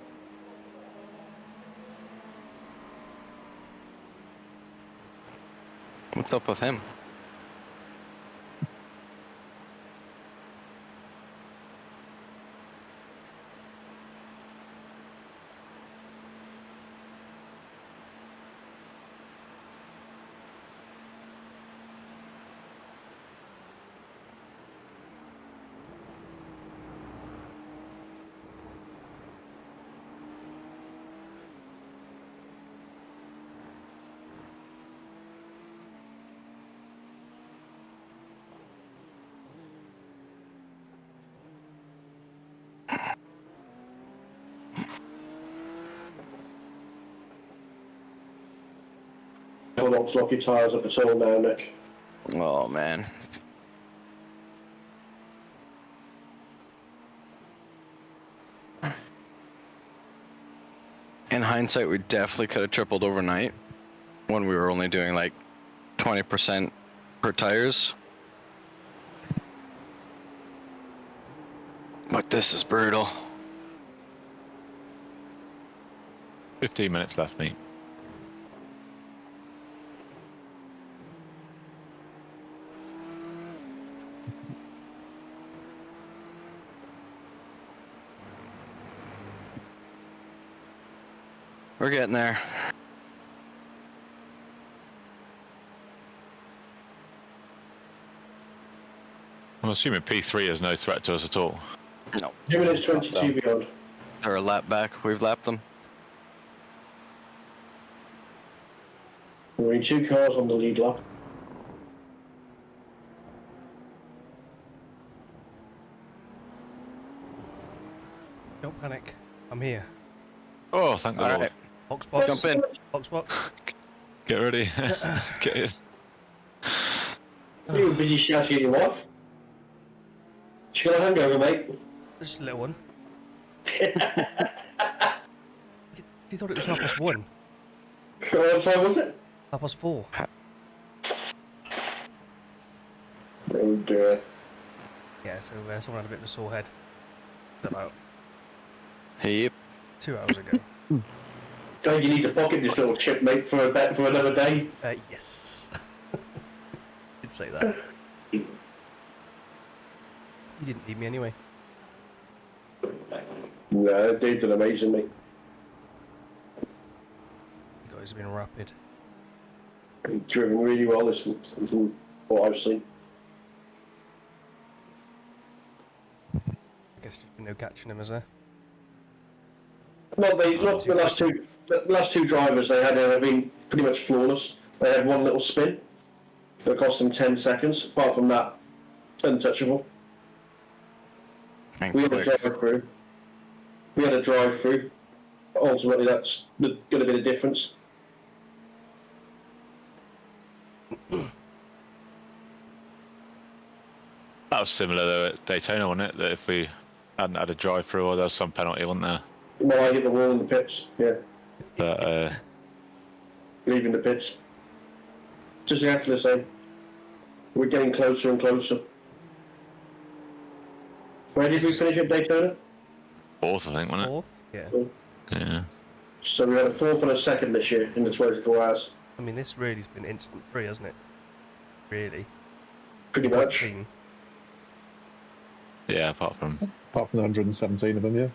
What's up with him? careful not to lock your tyres up at all now, Nick. Oh man. In hindsight, we definitely could have tripled overnight when we were only doing like 20% per tires. But this is brutal. 15 minutes left, mate. We're getting there. I'm assuming P3 is no threat to us at all. No. 2 minutes 22 beyond. They're a lap back. We've lapped them. We're in 2 cars on the lead lap. Don't panic. I'm here. Oh, thank the Lord. Alright. Box, box. Jump in. Box, box. Get ready. Get in. You were busy shouting at your wife. She got a hangover, mate. Just a little one. You thought it was 1:30. What time was it? 4:30. Oh dear. Yeah, so someone had a bit of a sore head. About Yep. 2 hours ago. I think you need to pocket this little chip, mate, for a bet for another day. Yes. Did say that. You didn't need me anyway. No, they did amazing, mate. You guys have been rapid. Driven really well this from what I've seen. I guess there's been no catching him, is there? Not the last two drivers they had have been pretty much flawless. They had one little spin that cost them 10 seconds. Apart from that, untouchable. We had a drive-through. Ultimately, that's going to be the difference. That was similar though at Daytona, wasn't it? That if we hadn't had a drive-through, or there was some penalty, wasn't there? Well, I hit the wall in the pits, yeah. But Leaving the pits. Just exactly the same. We're getting closer and closer. Where did we finish at Daytona? fourth, I think, wasn't it? 4th? Yeah. Yeah. So we had a 4th and a 2nd this year in the 24 hours. I mean, this really's been instant free, hasn't it? Really. Pretty much. Clean. Yeah, apart from the 117 of them, yeah.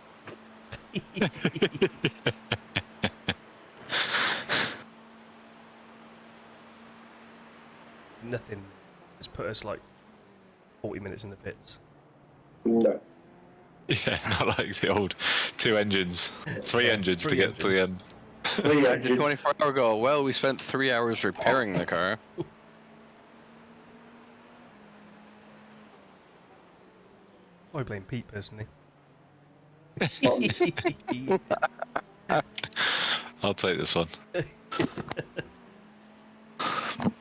Nothing has put us like 40 minutes in the pits. No. yeah, not like the old 2 engines, 3 engines to get to the end. 3 engines. 24 hours ago. Well, we spent 3 hours repairing the car. I blame Pete personally. I'll take this one.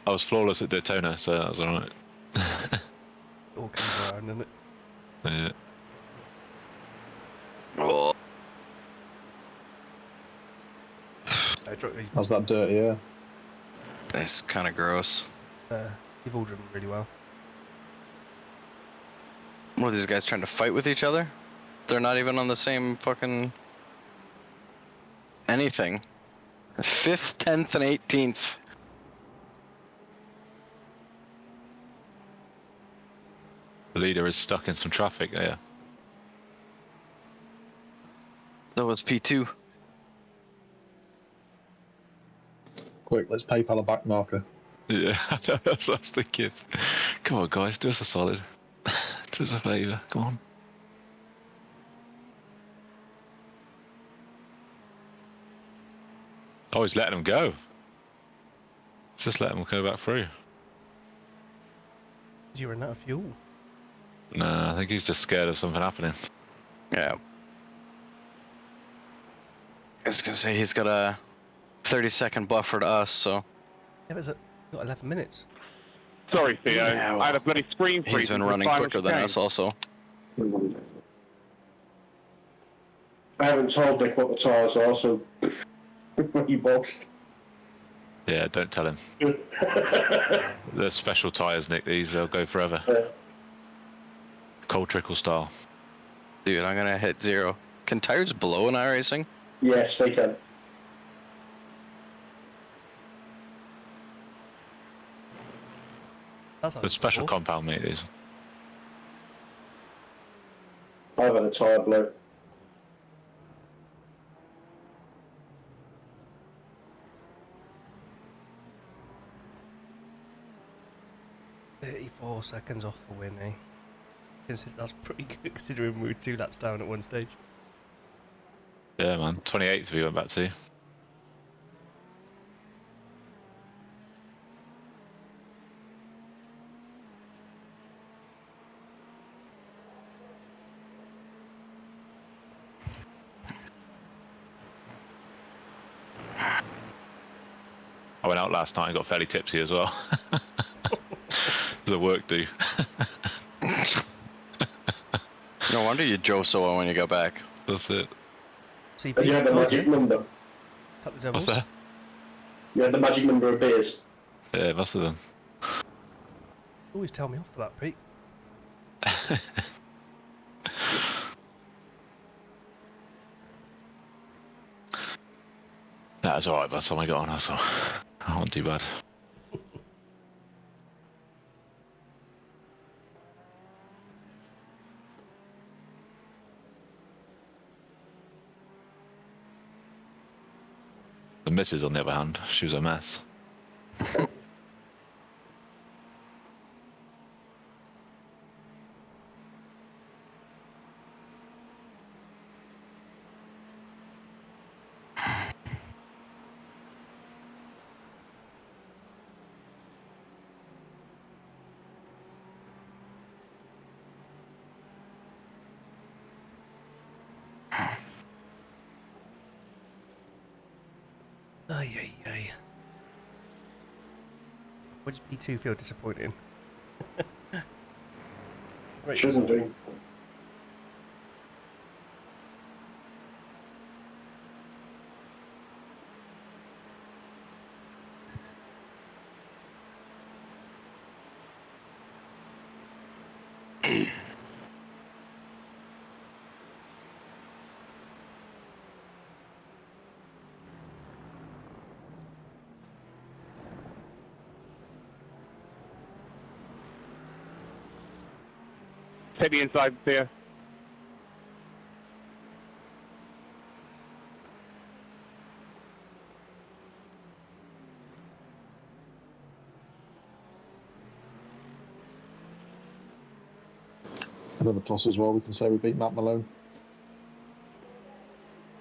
I was flawless at Daytona, so that was alright. All comes around, doesn't it? Yeah. Oh. How's that dirty, yeah? It's kind of gross. You've all driven really well. What are these guys trying to fight with each other? They're not even on the same fucking anything. 5th, 10th, and 18th. The leader is stuck in some traffic, yeah. So was P2. Quick, let's PayPal a back marker. Yeah, that's what I was thinking. Come on, guys, do us a solid. Do us a favour, come on. Oh, he's letting them go. He's just letting them go back through. You ran out of fuel. No, I think he's just scared of something happening. Yeah. I was gonna say he's got a 30-second buffer to us, so. there's got 11 minutes. Sorry, Theo. Yeah, I had a bloody screen freeze. He's been at the running final quicker than chicane. us also. I haven't told Nick what the tyres are, so he boxed. Yeah, don't tell him. They're special tyres, Nick. They'll go forever. Yeah. Cold trickle style. Dude, I'm gonna hit 0. Can tires blow in iRacing? Yes, they can. That's The special compound, mate. These. I've had a tyre blow. .34 seconds off the win, eh? That's pretty good considering we were 2 laps down at one stage. Yeah, man. 28th we went back to. I went out last night and got fairly tipsy as well. There's a work do. No wonder you drove so well when you got back. That's it. CP, Have you had the magic number? Couple of What's devils. that? You had the magic number of beers. Yeah, must have done. Always tell me off for that, Pete. That was alright by the time I got on, that's all. I wasn't too bad. The missus, on the other hand, she was a mess. Ay, ay, ay. What does P2 feel disappointing? Great Shouldn't result. do. Take the inside, Theo. Another plus as well. We can say we beat Matt Malone.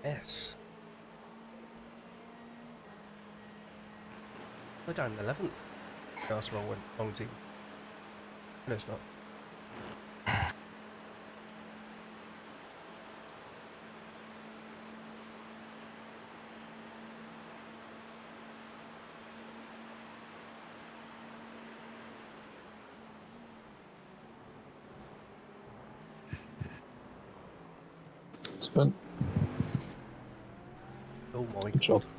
Yes. We're down in 11th. That's the wrong team. No, it's not. Spent. Oh my Good job. god.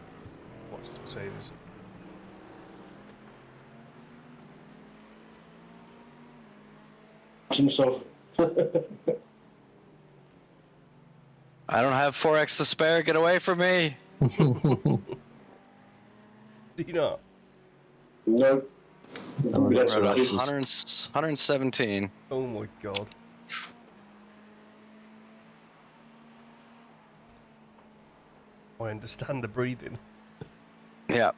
Watch us Mercedes. Himself. I don't have 4x to spare. Get away from me. Do you not? No. Alright, That's We're at what it is. 117. Oh my god. I understand the breathing. Yeah.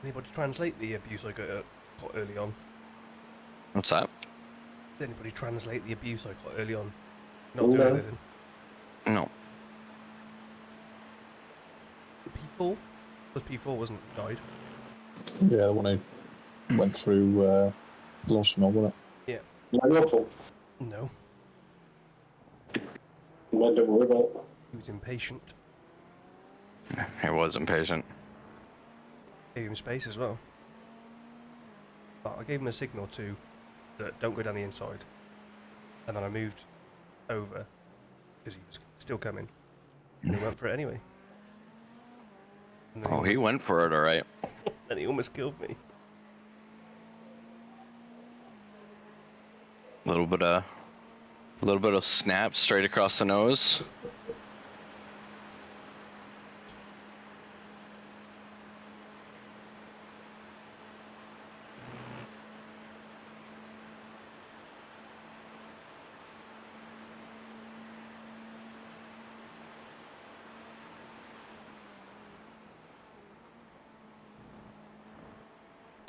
Anybody translate the abuse I got at got early on. What's that? Did anybody translate the abuse I got early on? Not No. doing anything. No. P4? It was P4, wasn't it? Died. Yeah, the one who went through Gloucester, wasn't it? Not your fault. No, No, don't worry about it. he was impatient. He was impatient. Gave him space as well. But I gave him a signal to that don't go down the inside. And then I moved over because he was still coming. And he went for it anyway. And then Oh, he went for it, all right. Then he almost killed me. A little bit of snap straight across the nose.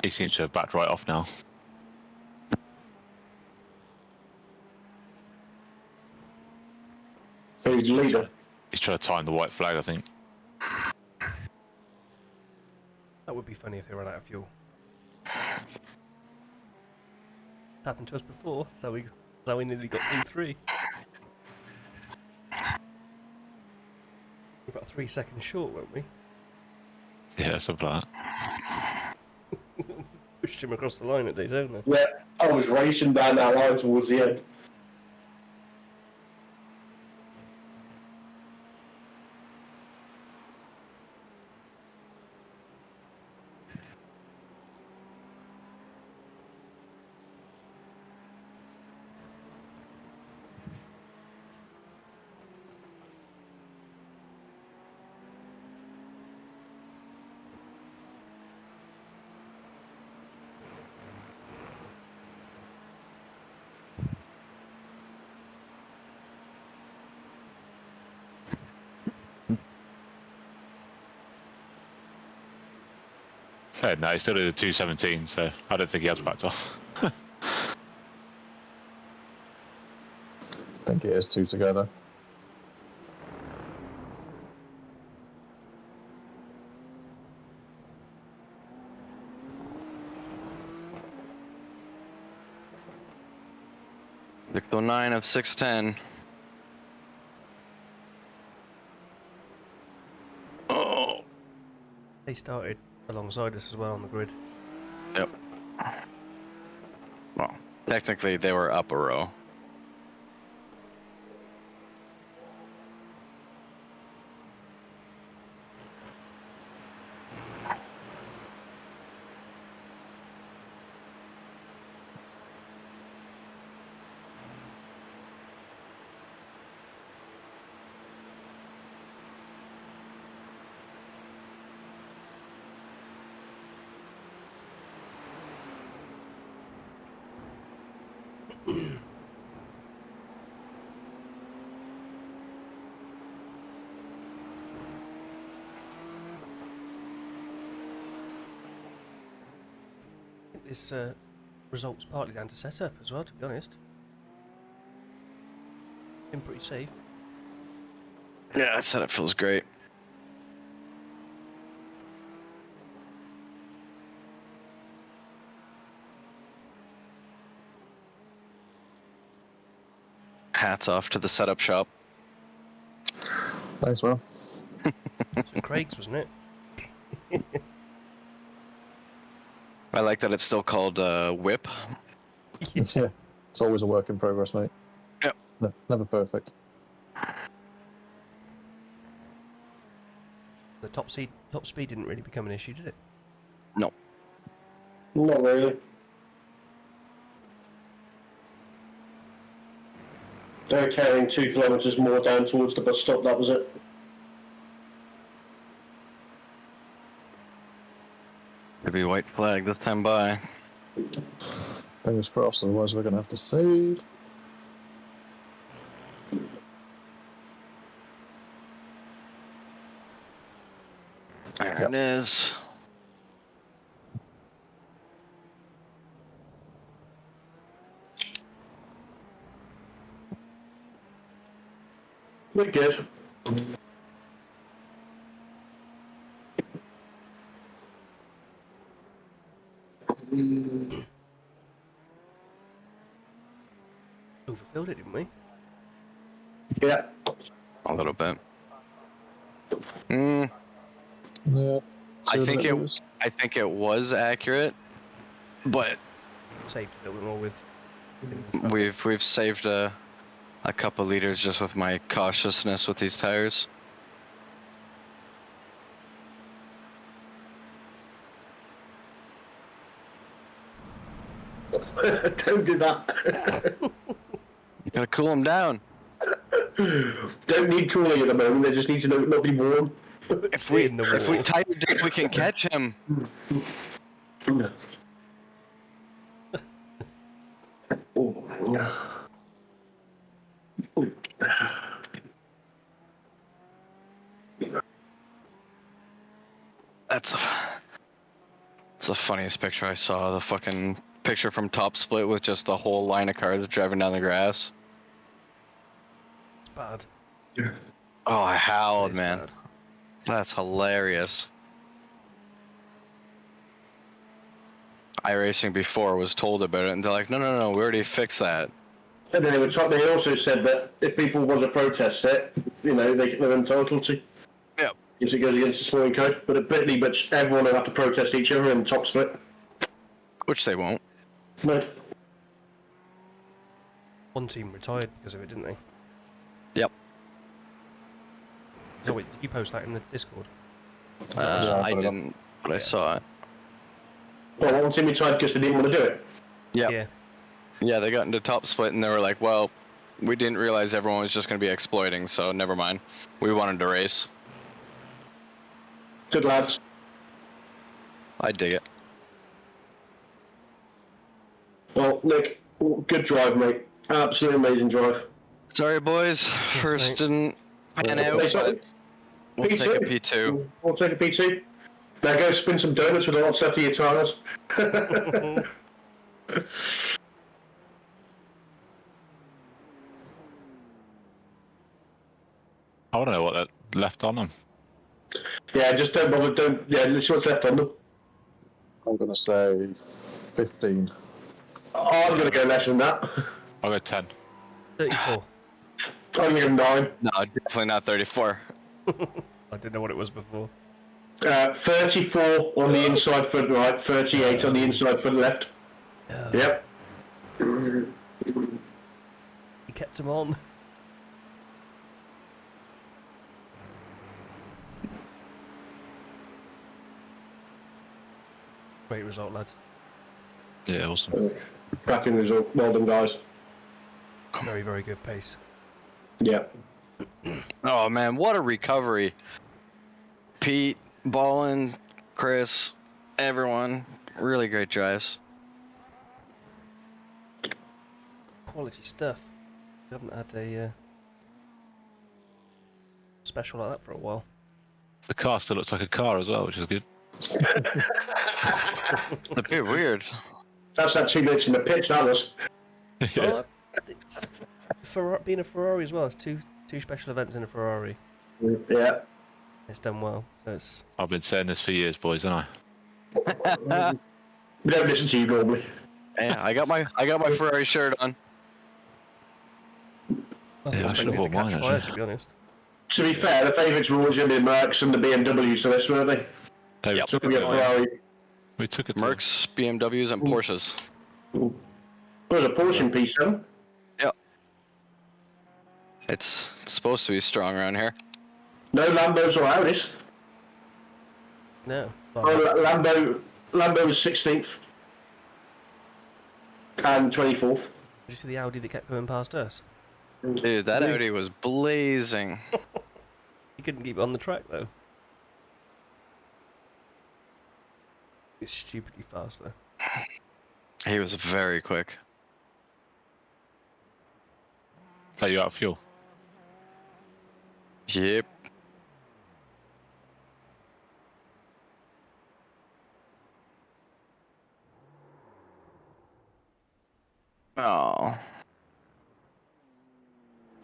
He seems to have backed right off now. So he's the leader. He's trying to time the white flag, I think. That would be funny if they ran out of fuel. It's happened to us before, so we nearly got P3. We got 3 seconds short, weren't we? Yeah, something like that. Pushed him across the line at Daytona. Yeah, I was racing down that line towards the end. No, he still did a 217, so I don't think he has backed off. I think it is 2 together. Victor 9 of 610. Oh. They started alongside us as well on the grid. Yep. Well, technically they were up a row. I think this result's partly down to setup as well, to be honest. Been pretty safe. Yeah, that setup feels great. Hats off to the setup shop. Thanks, well. So Craig's, wasn't it? I like that it's still called Whip. Yeah, it's always a work in progress, mate. Yep. No, never perfect. The top speed didn't really become an issue, did it? No. Not really. They were carrying 2 kilometres more down towards the bus stop, that was it. Maybe white flag this time by. Fingers crossed, otherwise we're going to have to save. There it is. We're good. Overfilled it, didn't we? Yeah. A little bit. Yeah. I think it was accurate, but Saved a little bit more with. we've saved a couple liters just with my cautiousness with these tires. Don't do that. You gotta cool them down. Don't need cooling at the moment. They just need to not be warm. If we tighten it, we can catch him. That's the funniest picture I saw. The fucking picture from Top Split with just the whole line of cars driving down the grass. It's bad. Oh, I howled, It's man. bad. That's hilarious. iRacing before was told about it, and they're like, no, we already fixed that. And then they also said that if people want to protest it, they're entitled to. Yep. If it goes against the scoring code. But pretty much everyone will have to protest each other in Top Split. Which they won't. No. One team retired because of it, didn't they? Yep. So wait, did you post that in the Discord? I didn't, but I saw it. Well, one team retired because they didn't want to do it. Yep. Yeah. Yeah, they got into Top Split and they were like, well, we didn't realize everyone was just going to be exploiting, so never mind. We wanted to race. Good lads. I dig it. Well, Nick, good drive, mate. Absolutely amazing drive. Sorry, boys. First mate. didn't pan out, but we'll take a P2. We'll take a P2. Now go spin some donuts with a lot of stuff to your tires. I want to know what that left on them. Yeah, just don't bother. Let's see what's left on them. I'm going to say 15. Oh, I'm going to go less than that. I'll go 10. 34. I'm going to go 9. No, definitely not 34. I didn't know what it was before. 34 on the inside foot right, 38 on the inside foot left. Yep. He kept him on. Great result, lads. Yeah, awesome. Cracking result. Well done, guys. Very, very good pace. Yeah. Oh, man, what a recovery. Pete, Ballin, Chris, everyone, really great drives. Quality stuff. We haven't had a special like that for a while. The car still looks like a car as well, which is good. It's a bit weird. That's that 2 minutes in the pitch, that was. Well, it's being a Ferrari as well. It's two special events in a Ferrari. Yeah. It's done well. So it's I've been saying this for years, boys, haven't We don't listen to you normally. Yeah, I got my Ferrari shirt on. Yeah, I should have worn mine, fire, actually. to be honest. To be fair, the favourites were always going to be the Mercs and the BMWs for this, weren't they? Hey, Yep. So we got Ferrari. we took it to Mercs, BMWs, and Porsches. Well, there's a Porsche in P7. Yep. It's supposed to be strong around here. No Lambos or Audis. No. Oh, Lambo was 16th. And 24th. Did you see the Audi that kept coming past us? Dude, that Audi was blazing. He couldn't keep it on the track though. It's stupidly fast though. He was very quick. Are you out of fuel? Yep. Oh.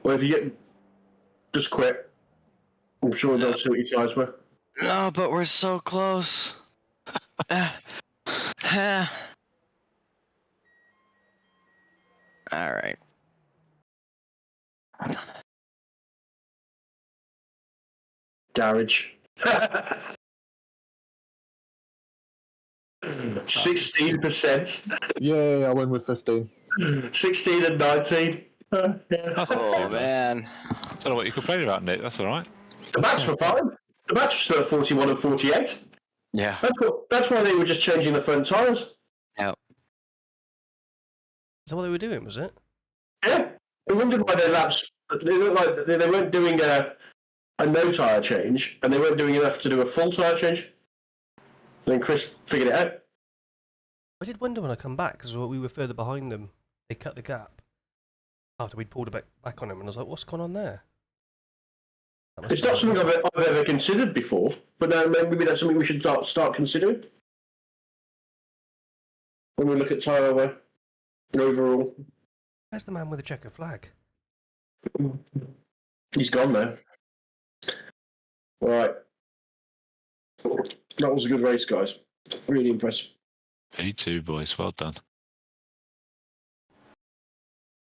Well, if you get Just quit. I'm sure they'll see what your tires were. No, but we're so close. All right. Garage. 16%. Yeah, I went with 15. 16 and 19. Yeah. That's not Oh too bad. man. I don't know what you're complaining about, Nick. That's all right. The match were fine. The match was still at 41 and 48. Yeah. That's why they were just changing the front tyres. Yeah. Is that what they were doing, was it? Yeah. I wondered why their laps. They looked like they weren't doing a no tyre change, and they weren't doing enough to do a full tyre change. Then Chris figured it out. I did wonder when I come back, because we were further behind them. They cut the gap after we'd pulled it back on him, and I was like, what's going on there? It's not something I've ever considered before, but now maybe that's something we should start considering when we look at tyre wear overall. Where's the man with the checker flag? He's gone now. All right. That was a good race, guys. Really impressive. P2, boys. Well done.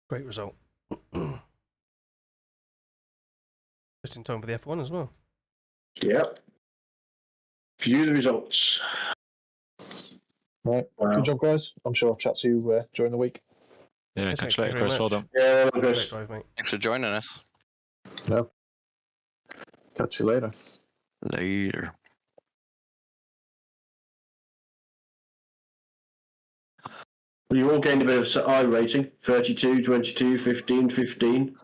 Great result. Just in time for the F1 as well. Yep. View the results. Right. Wow. Good job, guys. I'm sure I'll chat to you during the week. Yeah, Yes, catch mate, you later, thank you Chris. very Well much. done. Yeah, Great Chris. drive, mate. Thanks for joining us. No. Catch you later. Later. You all gained a bit of iRacing. 32, 22, 15, 15.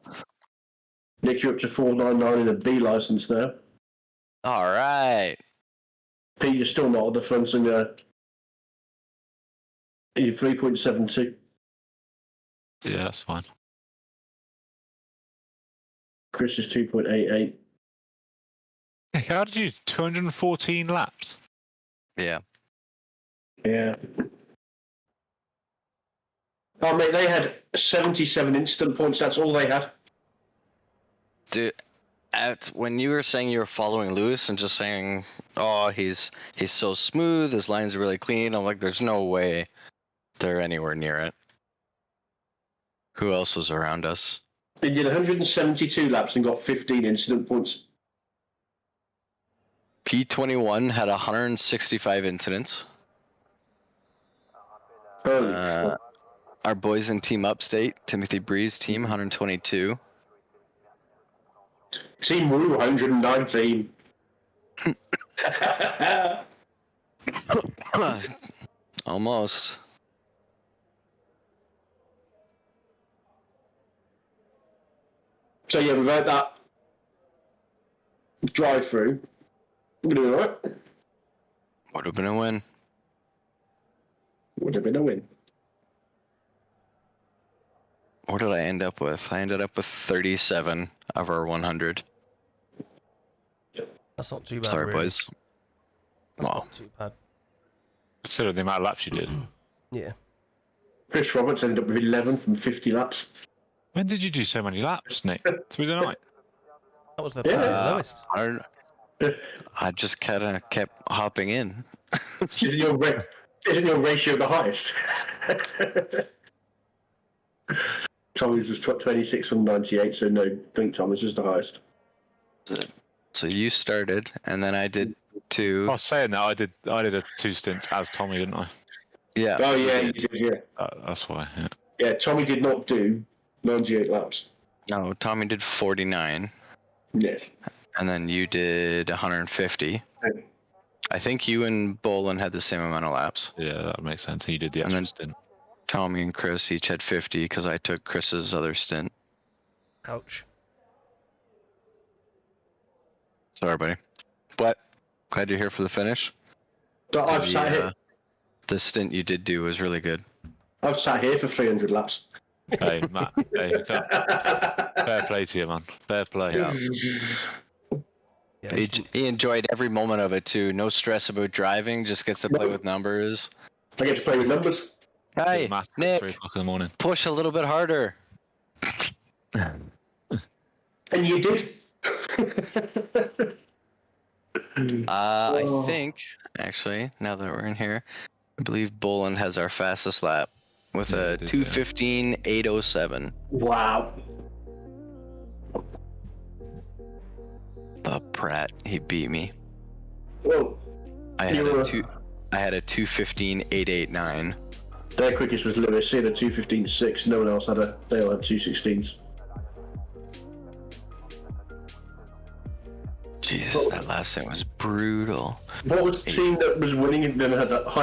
Nick, you're up to 499 in a B license now. All right. Pete, you're still not at the front, and you're 3.72. Yeah, that's fine. Chris is 2.88. Nick, how did you 214 laps? Yeah. Yeah. Oh, mate, they had 77 instant points. That's all they had. Dude, when you were saying you were following Lewis and just saying, "Oh, he's so smooth, his lines are really clean," I'm like, "There's no way they're anywhere near it." Who else was around us? They did 172 laps and got 15 incident points. P21 had 165 incidents. Holy fuck. Our boys in Team Upstate, Timothy Bree's team, 122. Team Woo, 119. Almost. So yeah, without that drive-through, we're doing all right. Would have been a win. Would have been a win. What did I end up with? I ended up with 37 of our 100. That's not too bad. Sorry, really. boys. That's Wow. not too bad. Consider the amount of laps you did. Yeah. Chris Roberts ended up with 11 from 50 laps. When did you do so many laps, Nick? Through the night? That was the Yeah. lowest. I just kind of kept hopping in. Isn't your ratio the highest? Tommy's was 26 from 98, so no, I think Tommy's was the highest. So you started, and then I did two. I was saying that I did a 2 stints as Tommy, didn't I? Yeah. Oh yeah, you did, yeah. That's why. Yeah. Yeah, Tommy did not do 98 laps. No, Tommy did 49, Yes. and then you did 150. Okay. I think you and Bolin had the same amount of laps. Yeah, that makes sense. He did the And extra then- stint. Tommy and Chris each had 50 because I took Chris's other stint. Ouch. Sorry, buddy. But glad you're here for the finish. But I've sat here. The stint you did do was really good. I've sat here for 300 laps. Hey, Matt. Hey, you can't- fair play to you, man. Fair play. Yeah. Yeah. He enjoyed every moment of it too. No stress about driving. Just gets to play with numbers. I get to play with numbers. Hey, Math at Nick, 3 o'clock in the morning. push a little bit harder. And you did. I think, actually, now that we're in here, I believe Boland has our fastest lap with Yeah, a he did, yeah. 2:15.807. Wow. The Pratt, he beat me. Well, I had you were- I had a 2:15.889. Their quickest was Lewis. He had a 2:15.6. No one else had a. They all had 2:16s. Jesus, that last thing was brutal. What was the team that was winning and then had that high